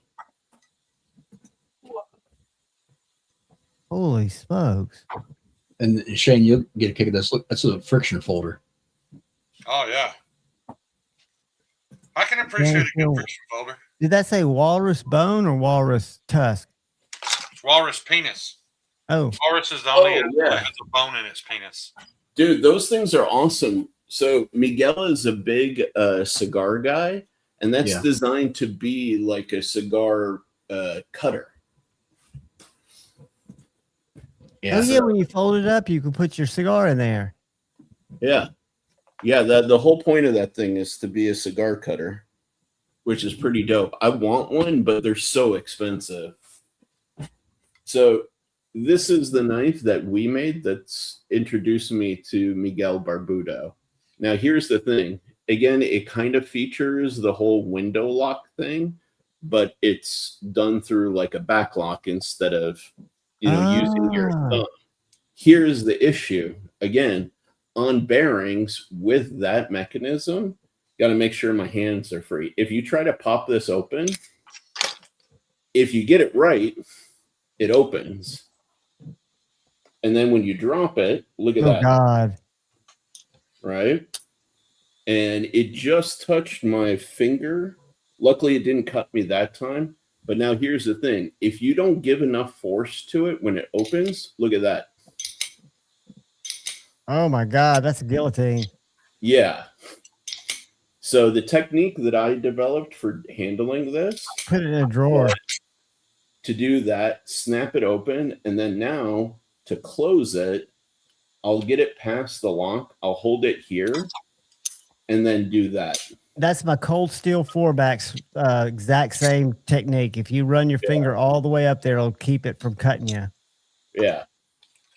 Holy smokes! And Shane, you'll get a kick of this. Look, that's a friction folder. Oh yeah, I can appreciate a good friction folder. Did that say walrus bone or walrus tusk? It's walrus penis. Oh, Walrus is the only animal yeah. that has a bone in its penis. Dude, those things are awesome. So Miguel is a big cigar guy, and that's Yeah. designed to be like a cigar cutter. Yeah. oh yeah. When you fold it up, you can put your cigar in there. Yeah. Yeah, the whole point of that thing is to be a cigar cutter, which is pretty dope. I want one, but they're so expensive. So this is the knife that we made that's introduced me to Miguel Barbudo. Now, here's the thing. Again, it kind of features the whole window lock thing, but it's done through like a back lock instead of, using your thumb. Here's the issue. Again, on bearings with that mechanism, got to make sure my hands are free. If you try to pop this open, if you get it right, it opens. And then when you drop it, look at that. Oh God. Right? And it just touched my finger. Luckily, it didn't cut me that time. But now here's the thing. If you don't give enough force to it when it opens, look at that. Oh my God, that's a guillotine. Yeah. So the technique that I developed for handling this, Put it in a drawer. to do that, snap it open, and then now to close it, I'll get it past the lock. I'll hold it here and then do that. That's my cold steel 4-backs exact same technique. If you run your finger all the way up there, it'll keep it from cutting you. Yeah.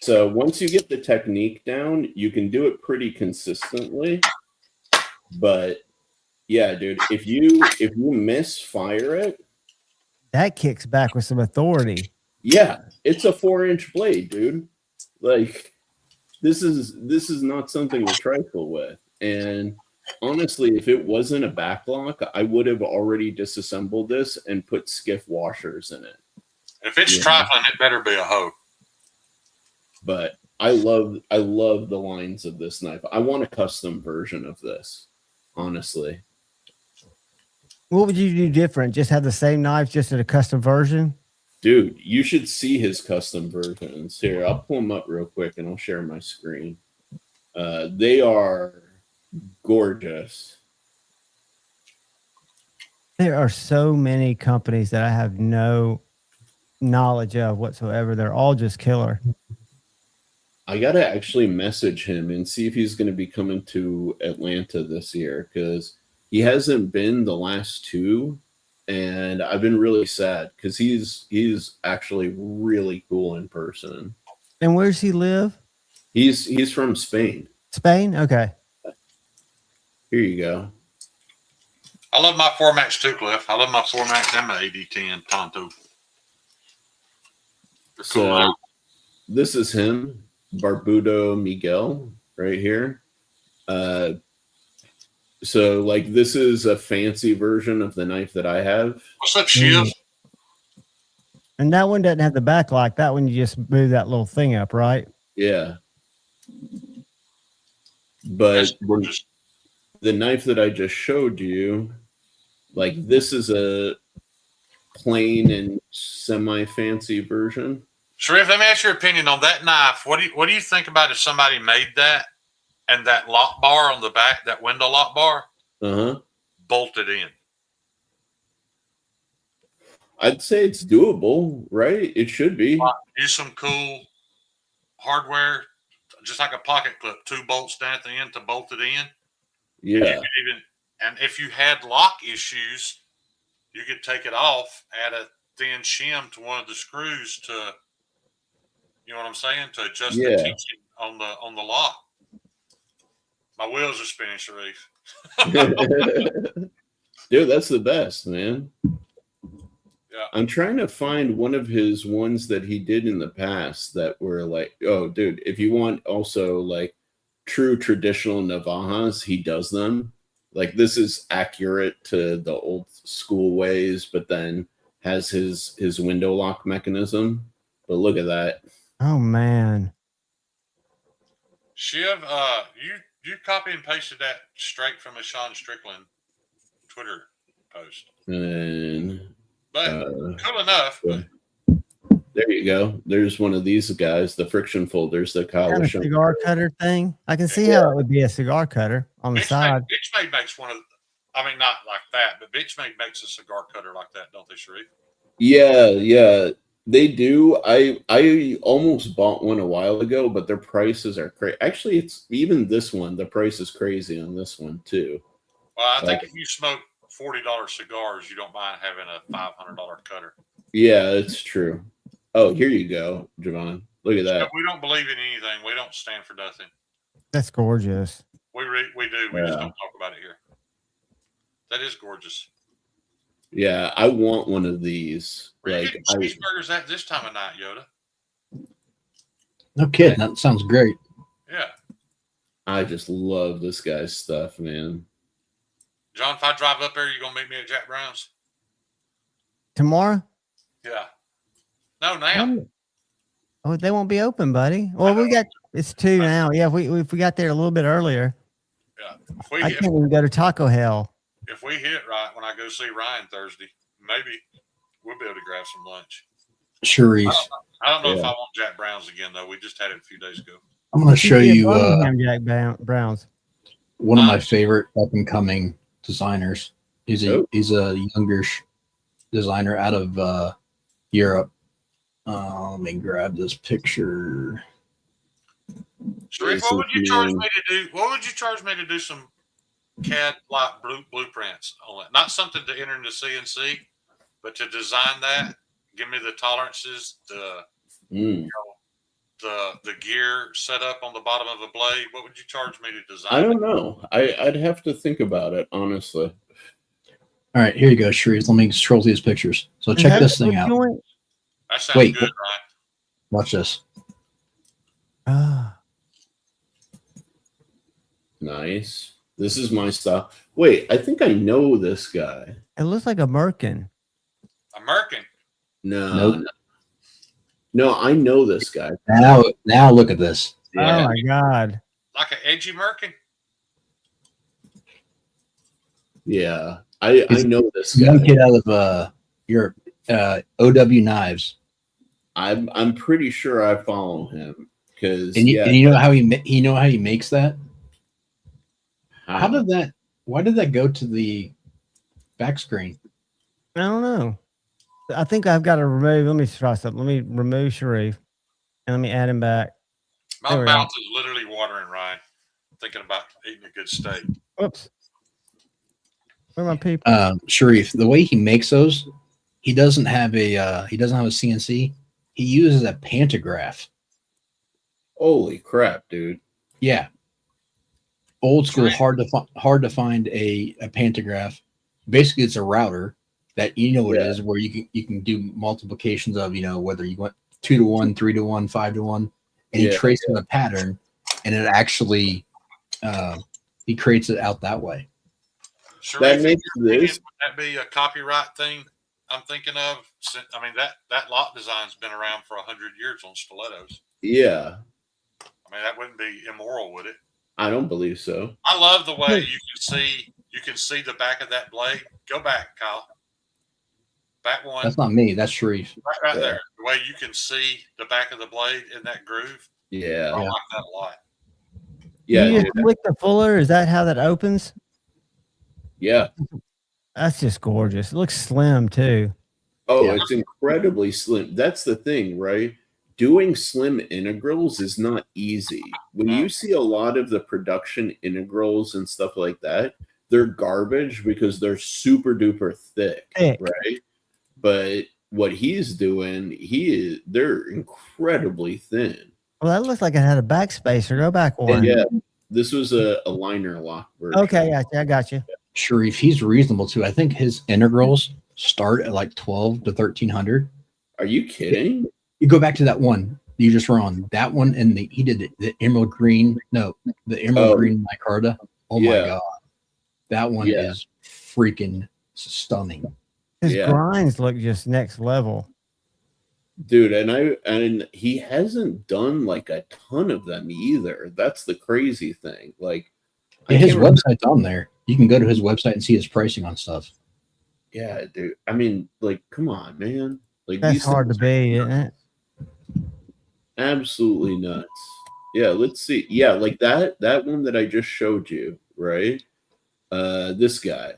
So once you get the technique down, you can do it pretty consistently. But yeah, dude, if you misfire it, that kicks back with some authority. Yeah, it's a 4-inch blade, dude. Like this is not something to trifle with. And honestly, if it wasn't a backlock, I would have already disassembled this and put skiff washers in it. If it's trifling, it better be a hoe. But I love the lines of this knife. I want a custom version of this, honestly. What would you do different? Just have the same knife, just in a custom version? Dude, you should see his custom versions. Here, I'll pull them up real quick and I'll share my screen. They are gorgeous. There are so many companies that I have no knowledge of whatsoever. They're all just killer. I got to actually message him and see if he's going to be coming to Atlanta this year, because he hasn't been the last two. And I've been really sad because he's actually really cool in person. And where's he live? He's from Spain. Spain? Okay. Here you go. I love my 4-max too, Cliff. I love my 4-max and my AD10 Tonto. So this is him, Barbudo Miguel, right here. So like this is a fancy version of the knife that I have. What's up, Shiv? And that one doesn't have the back lock. That one you just move that little thing up, right? Yeah. But the knife that I just showed you, like this is a plain and semi-fancy version. Sharif, let me ask your opinion on that knife. What do you think about if somebody made that and that lock bar on the back, that window lock bar, bolted in? I'd say it's doable, right? It should be. Use some cool hardware, just like a pocket clip, 2 bolts down at the end to bolt it in. Yeah. And if you had lock issues, you could take it off, add a thin shim to one of the screws to, you know what I'm saying, to adjust the tension on the lock. My wheels are spinning, Sharif. Dude, that's the best, man. Yeah. I'm trying to find one of his ones that he did in the past that were like, oh, dude, if you want also like true traditional Navajas, he does them. Like this is accurate to the old school ways, but then has his window lock mechanism. But look at that. Oh man. Shiv, you copy and pasted that straight from a Sean Strickland Twitter post. And But cool enough. But there you go. There's one of these guys, the friction folders that Kyle Kind was of showing. cigar cutter thing. I can see how it would be a cigar cutter on the side. Bitchmade makes one of. I mean, not like that, but Bitchmade makes a cigar cutter like that, don't they, Sharif? Yeah, they do. I almost bought one a while ago, but their prices are crazy. Actually, it's even this one. The price is crazy on this one too. Well, I think if you smoke $40 cigars, you don't mind having a $500 cutter. Yeah, it's true. Oh, here you go, Javon. Look at that. We don't believe in anything. We don't stand for nothing. That's gorgeous. We do. We just don't talk about it here. That is gorgeous. Yeah, I want one of these. Where you getting cheeseburgers at this time of night, Yoda? No kidding. That sounds great. Yeah. I just love this guy's stuff, man. John, if I drive up there, you gonna meet me at Jack Brown's? Tomorrow? Yeah. No, now. Oh, they won't be open, buddy. Well, it's 2 now. Yeah, if we got there a little bit earlier. Yeah. I can't even go to Taco Hell. If we hit right when I go see Ryan Thursday, maybe we'll be able to grab some lunch. Sharif. I don't know if I want Jack Brown's again, though. We just had it a few days ago. I'm going to show you Jack Brown's. One of my favorite up and coming designers. He's a youngish designer out of Europe. Let me grab this picture. Sharif, what would you charge me to do? What would you charge me to do some CAD like blueprints on it? Not something to enter into CNC, but to design that. Give me the tolerances, the gear set up on the bottom of a blade. What would you charge me to design? I don't know. I'd have to think about it, honestly. All right, here you go, Sharif. Let me scroll through these pictures. So check this thing out. That sounds good, right? Watch this. Nice. This is my style. Wait, I think I know this guy. It looks like a merkin. A merkin? No. No, I know this guy. Now look at this. Yeah. Oh my God. Like an edgy merkin? Yeah. I know this guy. Young kid out of Europe. OW Knives. I'm pretty sure I follow him because and you know how he makes that? How did that? Why did that go to the back screen? I don't know. I think I've got to remove. Let me try something. Let me remove Sharif and let me add him back. My mouth is literally watering, Ryan. Thinking about eating a good steak. Whoops. Where are my people? Sharif, the way he makes those, he doesn't have a CNC. He uses a pantograph. Holy crap, dude! Yeah, old school, hard to find a pantograph. Basically, it's a router that it is, where you can do multiplications of whether you want 2 to 1, 3 to 1, 5 to 1, and he traces a pattern, and it actually he creates it out that way. Sure, that makes this. Would that be a copyright thing? I'm thinking of. I mean that lock design's been around for 100 years on stilettos. Yeah. I mean that wouldn't be immoral, would it? I don't believe so. I love the way you can see the back of that blade. Go back, Kyle. Back one. That's not me. That's Sharif. Right there. The way you can see the back of the blade in that groove. Yeah. I like that a lot. Yeah. You just click the fuller. Is that how that opens? Yeah. That's just gorgeous. It looks slim too. Oh, it's incredibly slim. That's the thing, right? Doing slim integrals is not easy. When you see a lot of the production integrals and stuff like that, they're garbage because they're super duper thick. Right? But what he's doing, they're incredibly thin. Well, that looks like it had a backspacer. Go back one. Yeah, this was a liner lock version. Okay, I got you. Sharif, he's reasonable too. I think his integrals start at like 12 to 1300. Are you kidding? You go back to that one you just were on. That one, and he did the emerald green. No, the emerald green micarta. Oh my god, that one is freaking stunning. His grinds look just next level, dude. And he hasn't done like a ton of them either. That's the crazy thing. Like, his website's on there. You can go to his website and see his pricing on stuff. Yeah, dude. I mean, like, come on, man. Like That's these hard to things are beat, isn't it? absolutely nuts. Yeah, let's see. Yeah, like that one that I just showed you, right? This guy.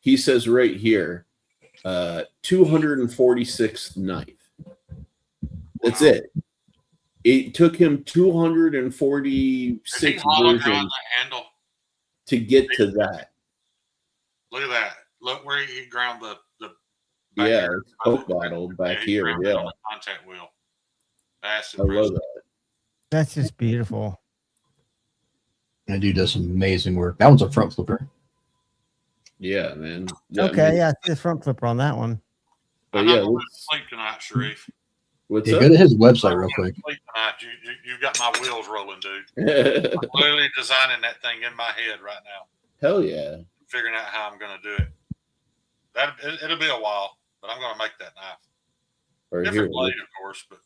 He says right here, 246th knife. That's it. It took him 246 hollow grind versions the handle? to get to that. Look at that. Look where he ground the Yeah, here. it's Coke bottle back he here. ground it Yeah, on the contact wheel. That's I love impressive. that. That's just beautiful. That dude does some amazing work. That one's a front flipper. Yeah, man. Yeah, Okay, yeah, I see the front flipper on that one. But I'm yeah, not going to let's, sleep tonight, Sharif. what's Yeah, up? go to his website real quick. Sleep tonight. You got my wheels rolling, dude. I'm literally designing that thing in my head right now. Hell yeah. Figuring out how I'm going to do it. It'll be a while, but I'm going to make that knife. Or Different here, blade, of course, but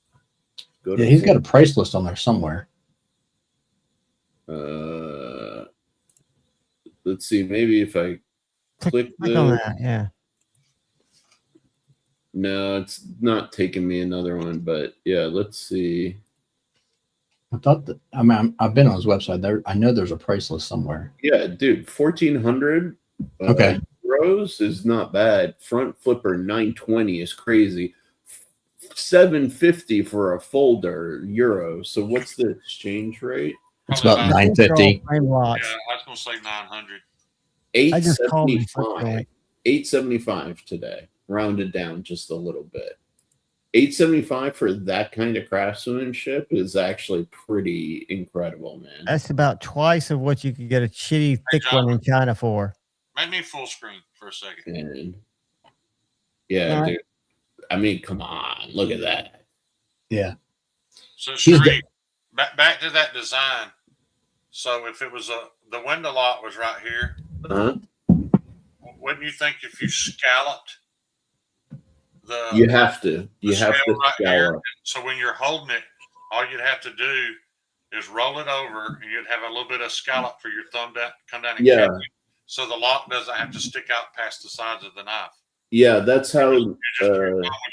go Yeah, he's got a price list on there somewhere. Let's see. Maybe if I click on that, yeah. No, it's not taking me another one, but yeah, let's see. I thought that. I mean, I've been on his website. There, I know there's a price list somewhere. Yeah, dude, 1,400. Okay. Euros is not bad. Front flipper 920 is crazy. 750 for a folder euro. So what's the exchange rate? It's about 950. yeah, I was going to say 900. 875. 875 today. Rounded down just a little bit. 875 for that kind of craftsmanship is actually pretty incredible, man. That's about twice of what you could get a shitty thick one in China for. Make me full screen for a second. And yeah, All right. dude. I mean, come on, look at that. Yeah. So, Sharif, back to that design. So, if it was the window lock was right here, wouldn't you think if you scalloped you have to scale right here, scallop. so when you're holding it, all you'd have to do is roll it over, and you'd have a little bit of scallop for your thumb down, come down and catch it, so the lock doesn't have to stick out past the sides of the knife. Yeah, that's how. You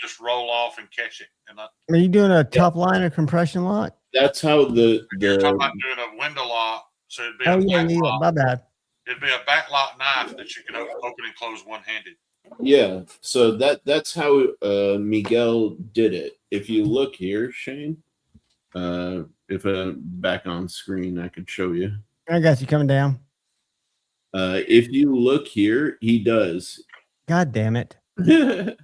just roll off and catch it. And Are you doing a top line or compression lock? That's how you're talking about doing a window lock, so it'd be a back lock. My bad. It'd be a back lock knife that you can open and close one handed. Yeah, so that's how Miguel did it. If you look here, Shane, if back on screen, I could show you. I got you coming down. If you look here, he does. God damn it. There's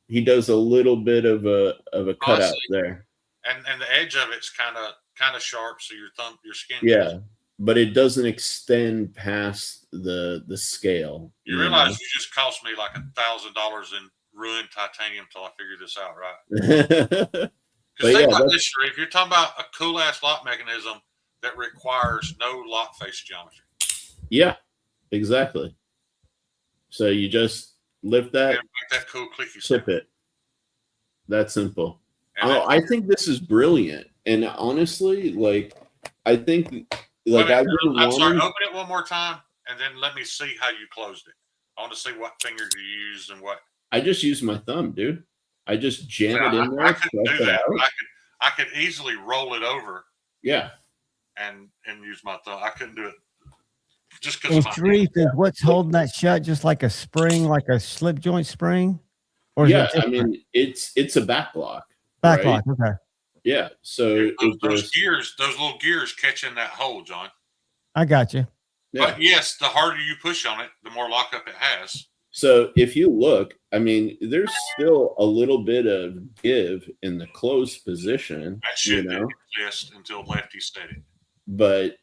he does a little bit of a cutout there. And the edge of it's kind of sharp, so your skin. Yeah, but it doesn't extend past the scale. You realize you just cost me like $1,000 in ruined titanium till I figure this out, right? Because think about this, Sharif. You're talking about a cool ass lock mechanism that requires no lock face geometry. Yeah, exactly. So you just lift that, make that cool clicky tip it. That simple. I think this is brilliant. And honestly, like, I think, like, I'm sorry, open it one more time and then let me see how you closed it. I want to see what finger you used and what. I just use my thumb, dude. I just jam it in there. I couldn't do that. I could easily roll it over. Yeah. And use my thumb. I couldn't do it. Just because Sharif, is what's holding that shut just like a spring, like a slip joint spring? Or yeah, I mean, it's a back lock. Back lock, okay. Yeah, so those little gears catch in that hole, John. I got you. Yeah. But yes, the harder you push on it, the more lockup it has. So if you look, I mean, there's still a little bit of give in the closed position. That shouldn't exist until lefty steady. But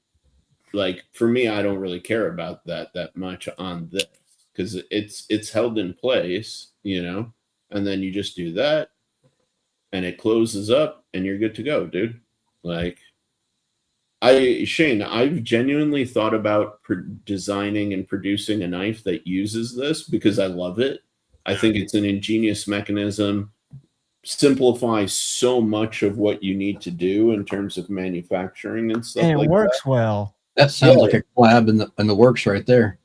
like for me, I don't really care about that much on this because it's held in place, and then you just do that and it closes up and you're good to go, dude. Like Shane, I've genuinely thought about designing and producing a knife that uses this because I love it. I think it's an ingenious mechanism, simplifies so much of what you need to do in terms of manufacturing and stuff. And it like works that. well. That sounds like a collab in the works right there.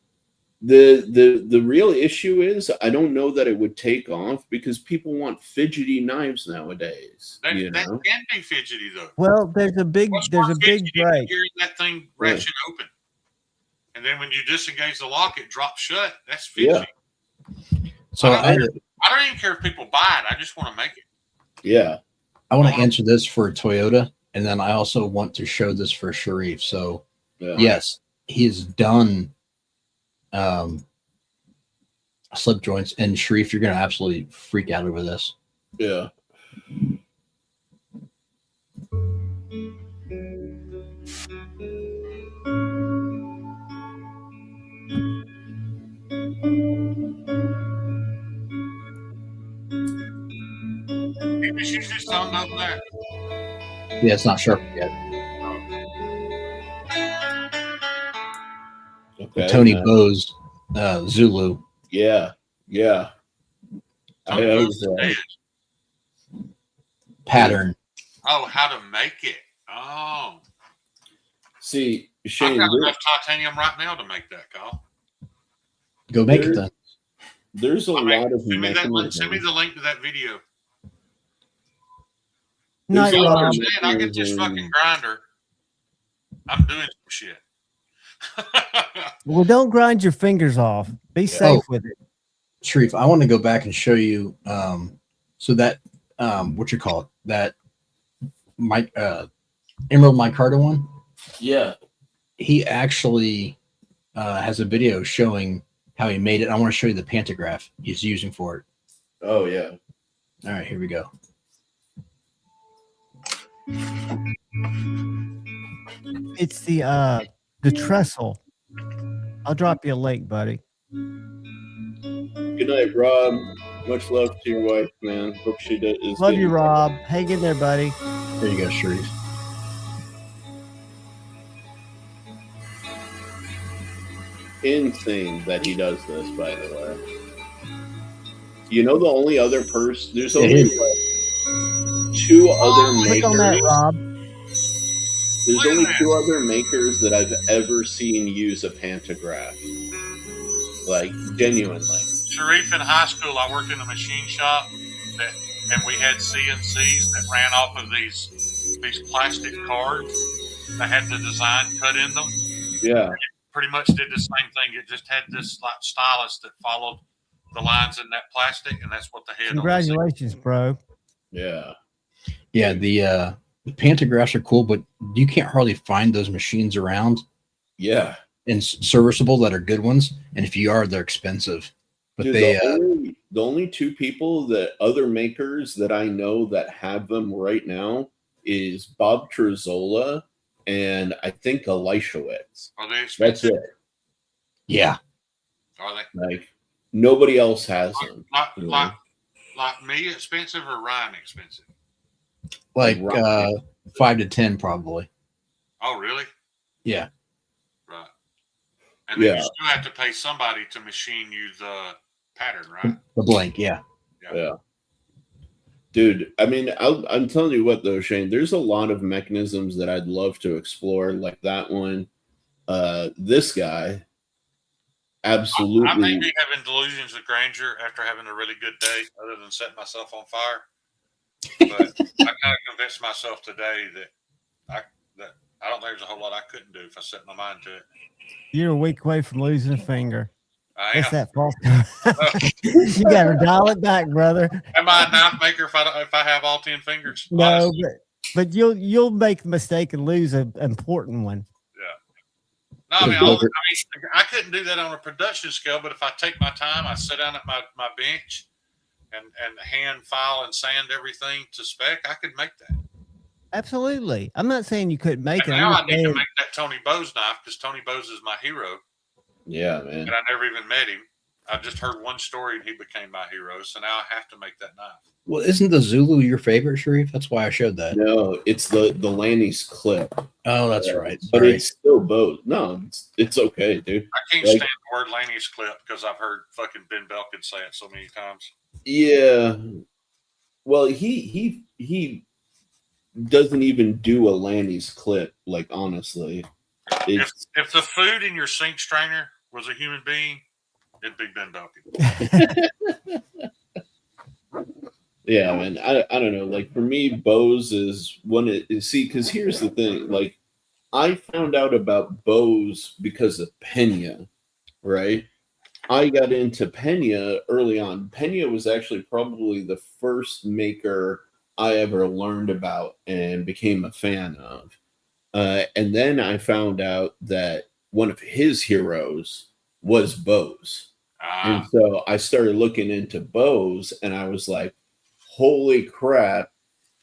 The real issue is I don't know that it would take off because people want fidgety knives nowadays. That You know? can be fidgety though. Well, there's a big What's more fidgety than break. hearing that thing ratchet open, and then when you disengage the lock, it drops shut. That's fidgety. So I don't even care if people buy it. I just want to make it. Yeah. I want to answer this for Toyota, and then I also want to show this for Sharif. So, yes, he's done slip joints, and Sharif, you're going to absolutely freak out over this. Yeah. It's usually tongue up there. Yeah, it's not sharp yet. Okay, Tony Bowes, Zulu. Yeah. Yeah. I was pattern. Oh, how to make it. Oh. See, Shane, I've got enough titanium right now to make that, Kyle. Go make it then. There's a lot of send me the link to that video. Not Rob. I get this fucking grinder. I'm doing some shit. Well, don't grind your fingers off. Be safe with it. Sharif, I want to go back and show you so that what you call it, that Emerald Micarta one. Yeah. He actually has a video showing how he made it. I want to show you the pantograph he's using for it. Oh yeah. All right, here we go. It's the trestle. I'll drop you a link, buddy. Good night, Rob. Much love to your wife, man. Hope she is. Love you, Rob. Hang in there, buddy. There you go, Sharif. Insane that he does this, by the way. You know, the only other person, there's only like 2 other makers. Click on that, Rob. There's only 2 other makers that I've ever seen use a pantograph. Like, genuinely. Sharif, in high school, I worked in a machine shop, and we had CNCs that ran off of these plastic cards that had the design cut in them. Yeah. It pretty much did the same thing. It just had this like stylus that followed the lines in that plastic, and that's what the head. Congratulations, bro. Yeah. Yeah, the pantographs are cool, but you can't hardly find those machines around. Yeah. And serviceable that are good ones. And if you are, they're expensive. But dude, the only 2 people that other makers that I know that have them right now is Bob Trezzola and I think Elishowitz. Are they expensive? That's it. Yeah. Are they? Like nobody else has them. Like me expensive or Ryan expensive? Like 5 to 10 probably. Oh, really? Yeah. Right. And then you still have to pay somebody to machine you the pattern, right? The blank, yeah. Dude, I mean, I'm telling you what, though, Shane, there's a lot of mechanisms that I'd love to explore, like that one. This guy, absolutely. I may be having delusions of grandeur after having a really good day, other than setting myself on fire. But I kind of convinced myself today that I don't think there's a whole lot I couldn't do if I set my mind to it. You're a week away from losing a finger. What's that false? You got to dial it back, brother. Am I a knife maker if I have all 10 fingers? No, but you'll make the mistake and lose an important one. Yeah. No, I mean, I couldn't do that on a production scale, but if I take my time, I sit down at my bench and hand file and sand everything to spec, I could make that. Absolutely. I'm not saying you couldn't make it. Now I need to make that Tony Bowes knife because Tony Bowes is my hero. Yeah, man. And I never even met him. I just heard one story and he became my hero. So now I have to make that knife. Well, isn't the Zulu your favorite, Sharif? That's why I showed that. No, it's the Lanny's clip. Oh, that's right. But it's still Bowes. No, it's okay, dude. I can't stand the word Lanny's clip because I've heard fucking Ben Belkin say it so many times. Yeah. Well, he doesn't even do a Lanny's clip, like, honestly. If the food in your sink strainer was a human being, it'd be Ben Dawkins. Yeah, man. I don't know. Like for me, Bose is one. See, because here's the thing. Like I found out about Bose because of Pena, right? I got into Pena early on. Pena was actually probably the first maker I ever learned about and became a fan of. And then I found out that one of his heroes was Bose. And so I started looking into Bose and I was like, holy crap,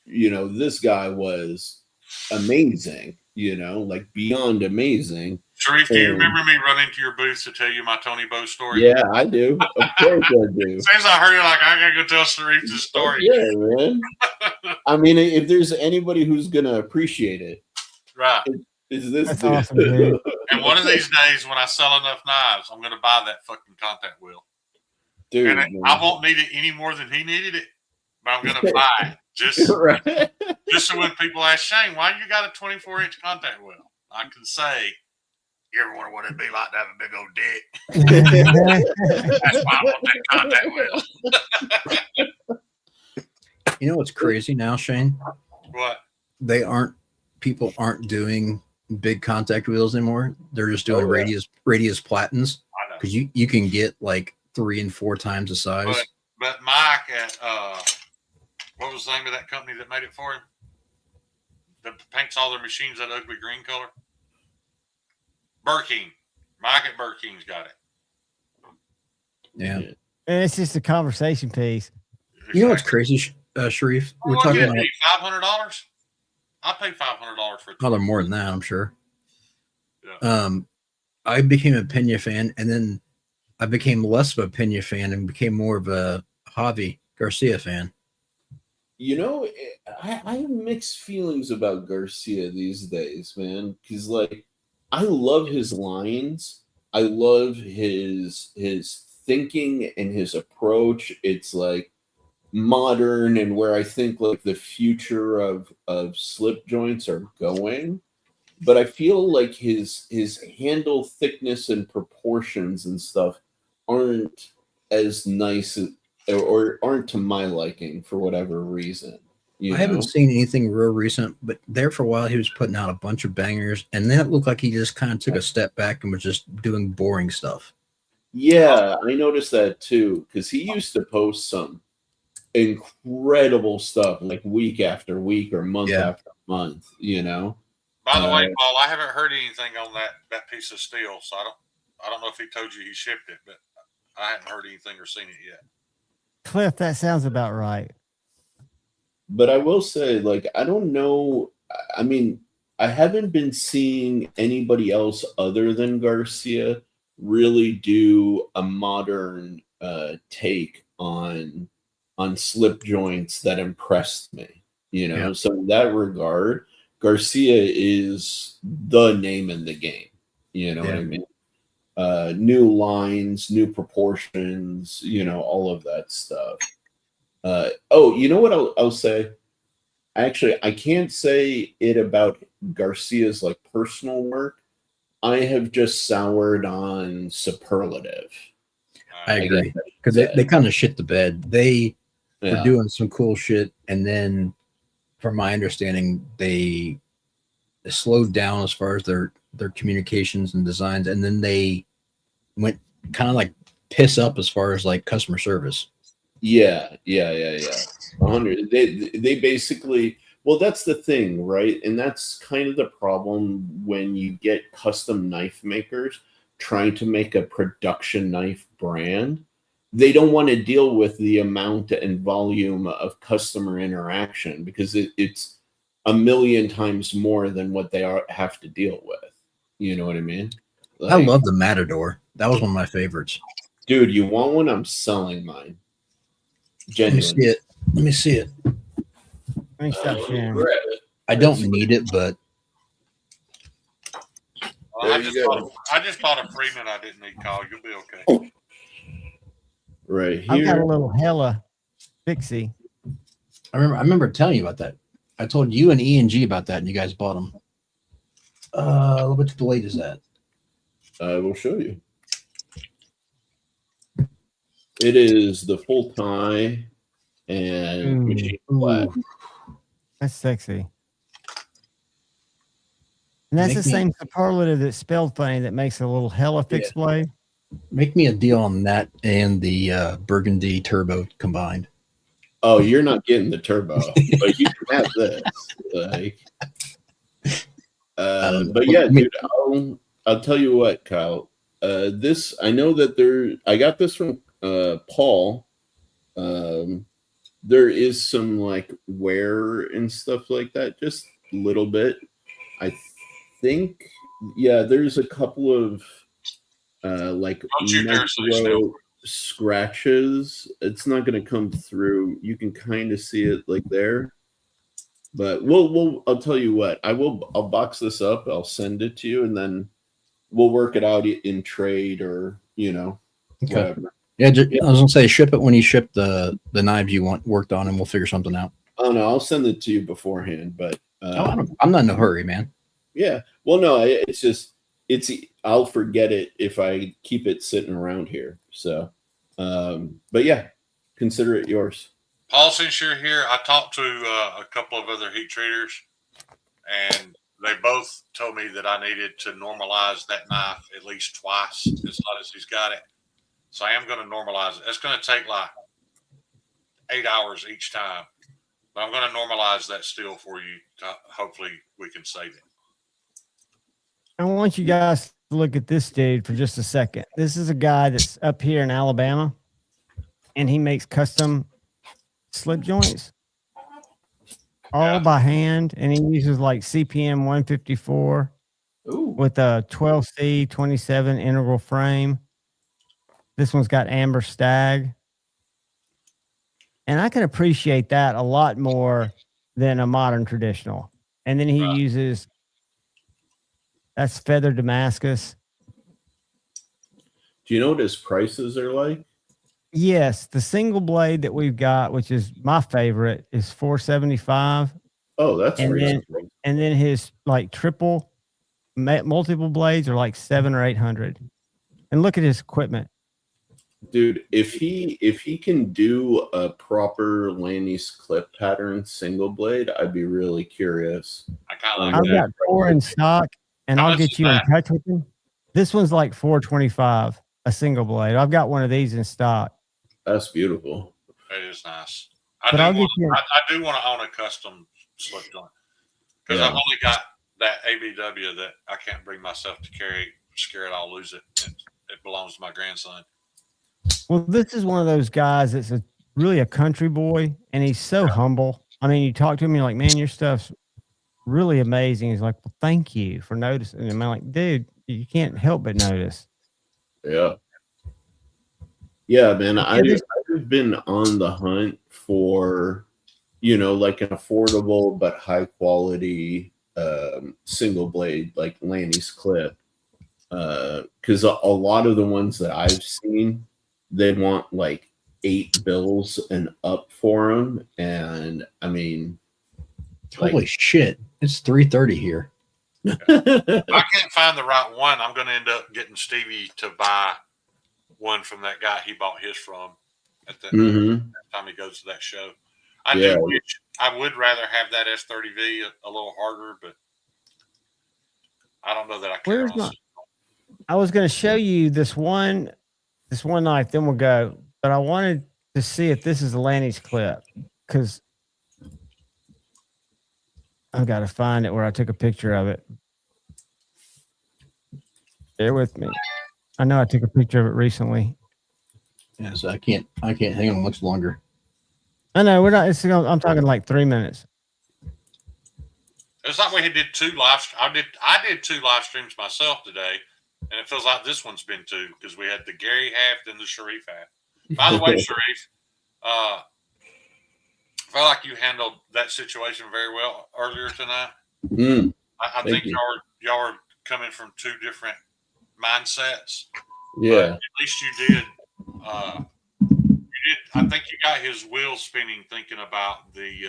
this guy was amazing, like beyond amazing. Sharif, do you remember me running to your booth to tell you my Tony Bose story? Yeah, I do. Of course I do. As soon as I heard it, like, I got to go tell Sharif this story. Yeah, man. I mean, if there's anybody who's going to appreciate it, right. Is this That's dude. awesome, dude. And one of these days, when I sell enough knives, I'm going to buy that fucking contact wheel. Dude, and I won't need it any more than he needed it, but I'm going to buy it. Just so when people ask, Shane, why you got a 24-inch contact wheel? I can say, you ever wonder what it'd be like to have a big old dick? That's why I want that contact wheel. You know what's crazy now, Shane? What? People aren't doing big contact wheels anymore. They're just doing radius platens. I know. Because you can get like 3 and 4 times the size. But Mike at what was the name of that company that made it for him? That paints all their machines that ugly green color. Burking. Mike at Burking's got it. Yeah. And it's just a conversation piece. You know what's crazy, Sharif? We're talking about $500. I paid $500 for it. Oh, they're more than that, I'm sure. Yeah. I became a Pena fan, and then I became less of a Pena fan and became more of a Javi Garcia fan. I have mixed feelings about Garcia these days, man. Because like, I love his lines. I love his thinking and his approach. It's like modern and where I think like the future of slip joints are going. But I feel like his handle thickness and proportions and stuff aren't as nice or aren't to my liking for whatever reason. I haven't seen anything real recent, but there for a while he was putting out a bunch of bangers, and then it looked like he just kind of took a step back and was just doing boring stuff. Yeah, I noticed that too, because he used to post some incredible stuff like week after week or month after month, By the way, Paul, I haven't heard anything on that piece of steel, so I don't know if he told you he shipped it, but I haven't heard anything or seen it yet. Cliff, that sounds about right. But I will say, like, I don't know. I mean, I haven't been seeing anybody else other than Garcia really do a modern take on slip joints that impressed me. So in that regard, Garcia is the name in the game. You know what I mean? New lines, new proportions, all of that stuff. You know what I'll say? Actually, I can't say it about Garcia's like personal work. I have just soured on Superlative. I agree, because they kind of shit the bed. They were doing some cool shit, and then, from my understanding, they slowed down as far as their communications and designs, and then they went kind of like piss up as far as like customer service. Yeah. 100. They basically, well, that's the thing, right? And that's kind of the problem when you get custom knife makers trying to make a production knife brand. They don't want to deal with the amount and volume of customer interaction because it's a million times more than what they have to deal with. You know what I mean? I love the Matador. That was one of my favorites. Dude, you want one? I'm selling mine. Genuine. Let me see it. Let me stop sharing. I don't need it, but I just bought a Freeman I didn't need, Carl. You'll be okay. Right here. I've got a little hella fixie. I remember telling you about that. I told you and E and G about that, and you guys bought them. Which blade is that? I will show you. It is the full tie and machine flat. That's sexy. And that's Make the same superlative that's spelled funny that makes it a little hella fixed blade. Make me a deal on that and the Burgundy Turbo combined. Oh, you're not getting the turbo, but you can have this. Like, but yeah, dude, I'll tell you what, Kyle. This I know that I got this from Paul. There is some like wear and stuff like that, just a little bit. I think, yeah, there's a couple of like micro scratches. It's not going to come through. You can kind of see it like there, but I'll tell you what. I'll box this up. I'll send it to you, and then we'll work it out in trade or whatever. Yeah, I was gonna say ship it when you ship the knives you want worked on, and we'll figure something out. Oh no, I'll send it to you beforehand. But I'm not in a hurry, man. Yeah, well, no, it's just I'll forget it if I keep it sitting around here. So, but yeah, consider it yours. Paul, since you're here, I talked to a couple of other heat treaters, and they both told me that I needed to normalize that knife at least twice as hot as he's got it. So I am going to normalize it. It's going to take like 8 hours each time, but I'm going to normalize that steel for you. Hopefully we can save it. I want you guys to look at this dude for just a second. This is a guy that's up here in Alabama, and he makes custom slip joints all by hand, and he uses like CPM 154 with a 12C 27 integral frame. This one's got amber stag, and I can appreciate that a lot more than a modern traditional. And then he uses that's feather Damascus. Do you know what his prices are like? Yes, the single blade that we've got, which is my favorite, is $475. Oh, that's reasonable. And then his like multiple blades are like $700 or $800. And look at his equipment, dude. If he can do a proper Lanny's clip pattern single blade, I'd be really curious. I've got 4 in stock, and I'll get you in touch with him. This one's like $425 a single blade. I've got one of these in stock. That's beautiful. It is nice. I do want to own a custom slip joint because I've only got that ABW that I can't bring myself to carry. Scared I'll lose it. It belongs to my grandson. Well, this is one of those guys that's really a country boy, and he's so humble. I mean, you talk to him, and you're like, man, your stuff's really amazing. He's like, well, thank you for noticing. And I'm like, dude, you can't help but notice. Yeah. Yeah, man. I've been on the hunt for, like an affordable but high quality single blade like Lanny's clip. Because a lot of the ones that I've seen, they want like 8 bills and up for them. And I mean, holy shit, it's 3:30 here. If I can't find the right one, I'm going to end up getting Stevie to buy one from that guy he bought his from at the time he goes to that show. I would rather have that S30V a little harder, but I don't know that I can. I was going to show you this one knife, then we'll go. But I wanted to see if this is a Lanny's clip, because I've got to find it where I took a picture of it. Bear with me. I know I took a picture of it recently. Yeah, so I can't hang on much longer. I know we're not. I'm talking like 3 minutes. It's like we did 2 live. I did 2 live streams myself today, and it feels like this one's been 2 because we had the Gary half and the Sharif half. By the way, Sharif, I felt like you handled that situation very well earlier tonight. I think y'all are coming from 2 different mindsets. Yeah. At least you did. I think you got his wheels spinning thinking about the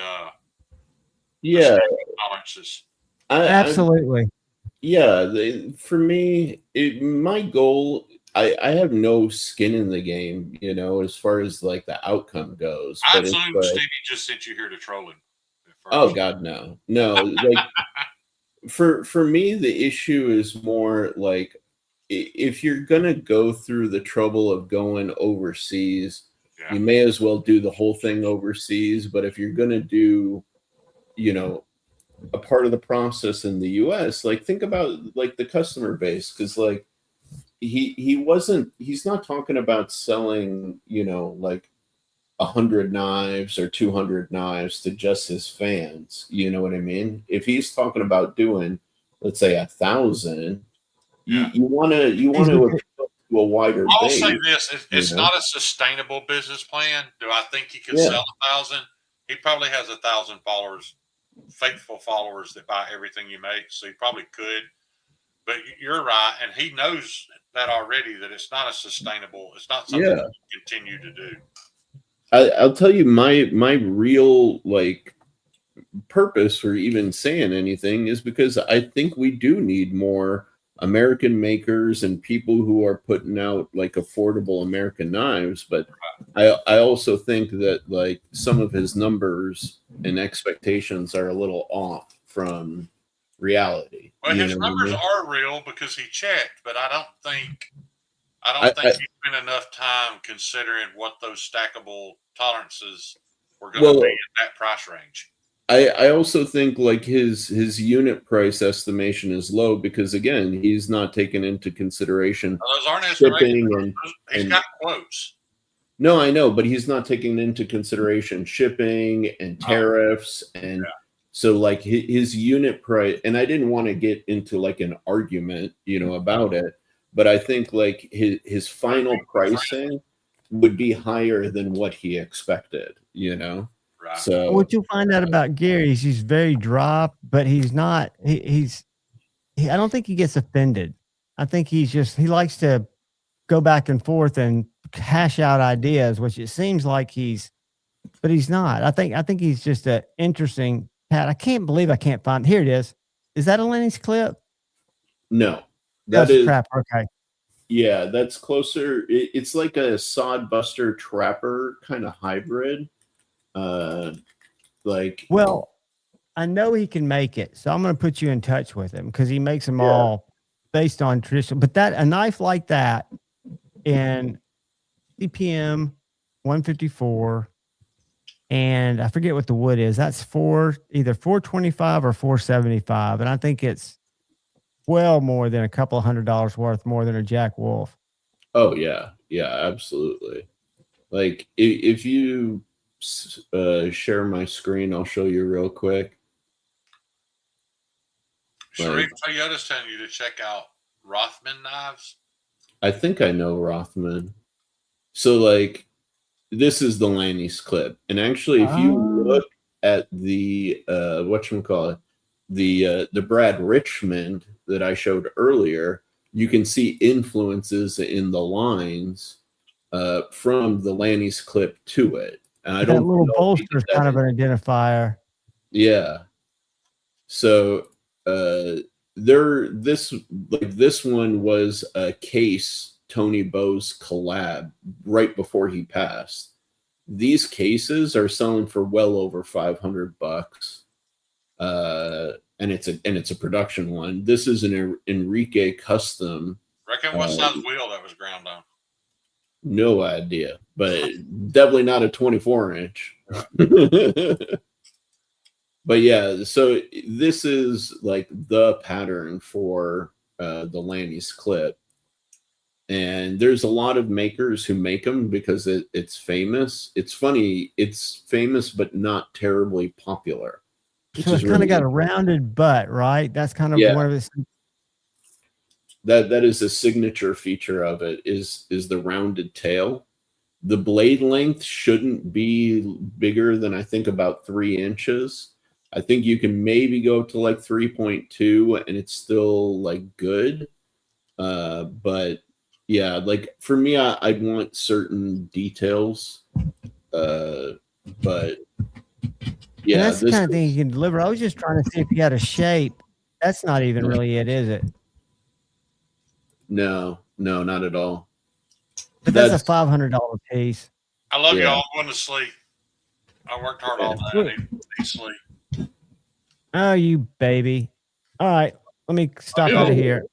tolerances. Absolutely. Yeah, for me, my goal, I have no skin in the game, as far as like the outcome goes. I But it's assume like, Stevie just sent you here to troll him at oh first. God, no, like for me, the issue is more like if you're gonna go through the trouble of going overseas, Yeah. you may as well do the whole thing overseas. But if you're gonna do, you know, a part of the process in the US, like think about like the customer base, because like he's not talking about selling, like 100 knives or 200 knives to just his fans. You know what I mean? If he's talking about doing, let's say, 1,000, Yeah. you want to appeal to a wider I'll base. say this: it's you know? not a sustainable business plan. Do I think he could Yeah. sell 1,000? He probably has 1,000 followers, faithful followers that buy everything you make. So he probably could. But you're right, and he knows that already. That it's not a sustainable. It's not something Yeah. he can continue to do. I'll tell you my real like purpose for even saying anything is because I think we do need more American makers and people who are putting out like affordable American knives. But I also think that like some of his numbers and expectations are a little off from reality. Well, You his know what I numbers mean? are real because he checked, but I don't think I he spent enough time considering what those stackable tolerances were going to well, be in that price range. I also think like his unit price estimation is low because again he's not taking into consideration Those aren't shipping estimations. He's got quotes. No, I know, but he's not taking into consideration shipping and tariffs and so like his unit price. And I didn't want to get into like an argument, about it, but I think like his final pricing would be higher than what he expected. Right. So What you'll find out about Gary is he's very dry, but he's not. I don't think he gets offended. I think he likes to go back and forth and hash out ideas, which it seems like but he's not. I think he's just an interesting cat. I can't believe I can't find. Here it is. Is that a Lenny's clip? no, That's that is crap. Okay. yeah, that's closer. It's like a sod buster trapper kind of hybrid. Like Well, I know he can make it, so I'm going to put you in touch with him because he makes them Yeah. all based on traditional. But a knife like that in CPM 154, and I forget what the wood is. That's either 425 or 475, and I think it's well more than a couple of $100 worth more than a Jack Wolf. Oh yeah, absolutely. Like if you share my screen, I'll show you real quick. Sharif Toyota's telling you to check out Rothman knives. I think I know Rothman. So like this is the Lanny's clip. And actually if you look at the whatchamacallit, the Brad Richmond that I showed earlier, you can see influences in the lines from the Lanny's clip to it. And I That don't little know bolster is kind of an identifier. Yeah. So this one was a case Tony Bowes collab right before he passed. These cases are selling for well over $500. And it's a production one. This is an Enrique custom. Reckon what size wheel that was ground on? No idea, but definitely not a 24-inch. But yeah, so this is like the pattern for the Lanny's clip. And there's a lot of makers who make them because it's famous. It's funny, it's famous, but not terribly popular. So it's kind of got a rounded butt, right? That's kind of one of its. That is a signature feature of it is the rounded tail. The blade length shouldn't be bigger than I think about 3 inches. I think you can maybe go to like 3.2 and it's still like good. But yeah, like for me, I'd want certain details. But yeah, that's the kind of thing you can deliver. I was just trying to see if you had a shape That's not even really it, is it? No, not at all. But that's a $500 piece. I love Yeah. y'all. I'm going to sleep. I worked hard all day. I need sleep. Oh, you baby. All right. Let me stop out of here.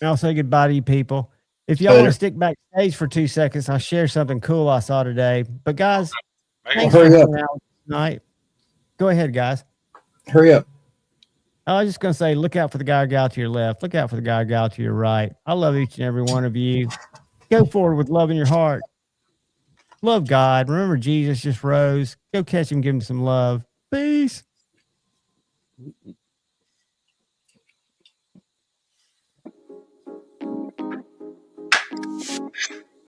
And I'll say goodbye to you people. If y'all want to stick backstage for 2 seconds, I'll share something cool I saw today. But guys, thanks for hanging out tonight. Go ahead, guys. Hurry up. I was just going to say, look out for the guy or gal to your left. Look out for the guy or gal to your right. I love each and every one of you. Go forward with love in your heart. Love God. Remember, Jesus just rose. Go catch him, give him some love. Peace.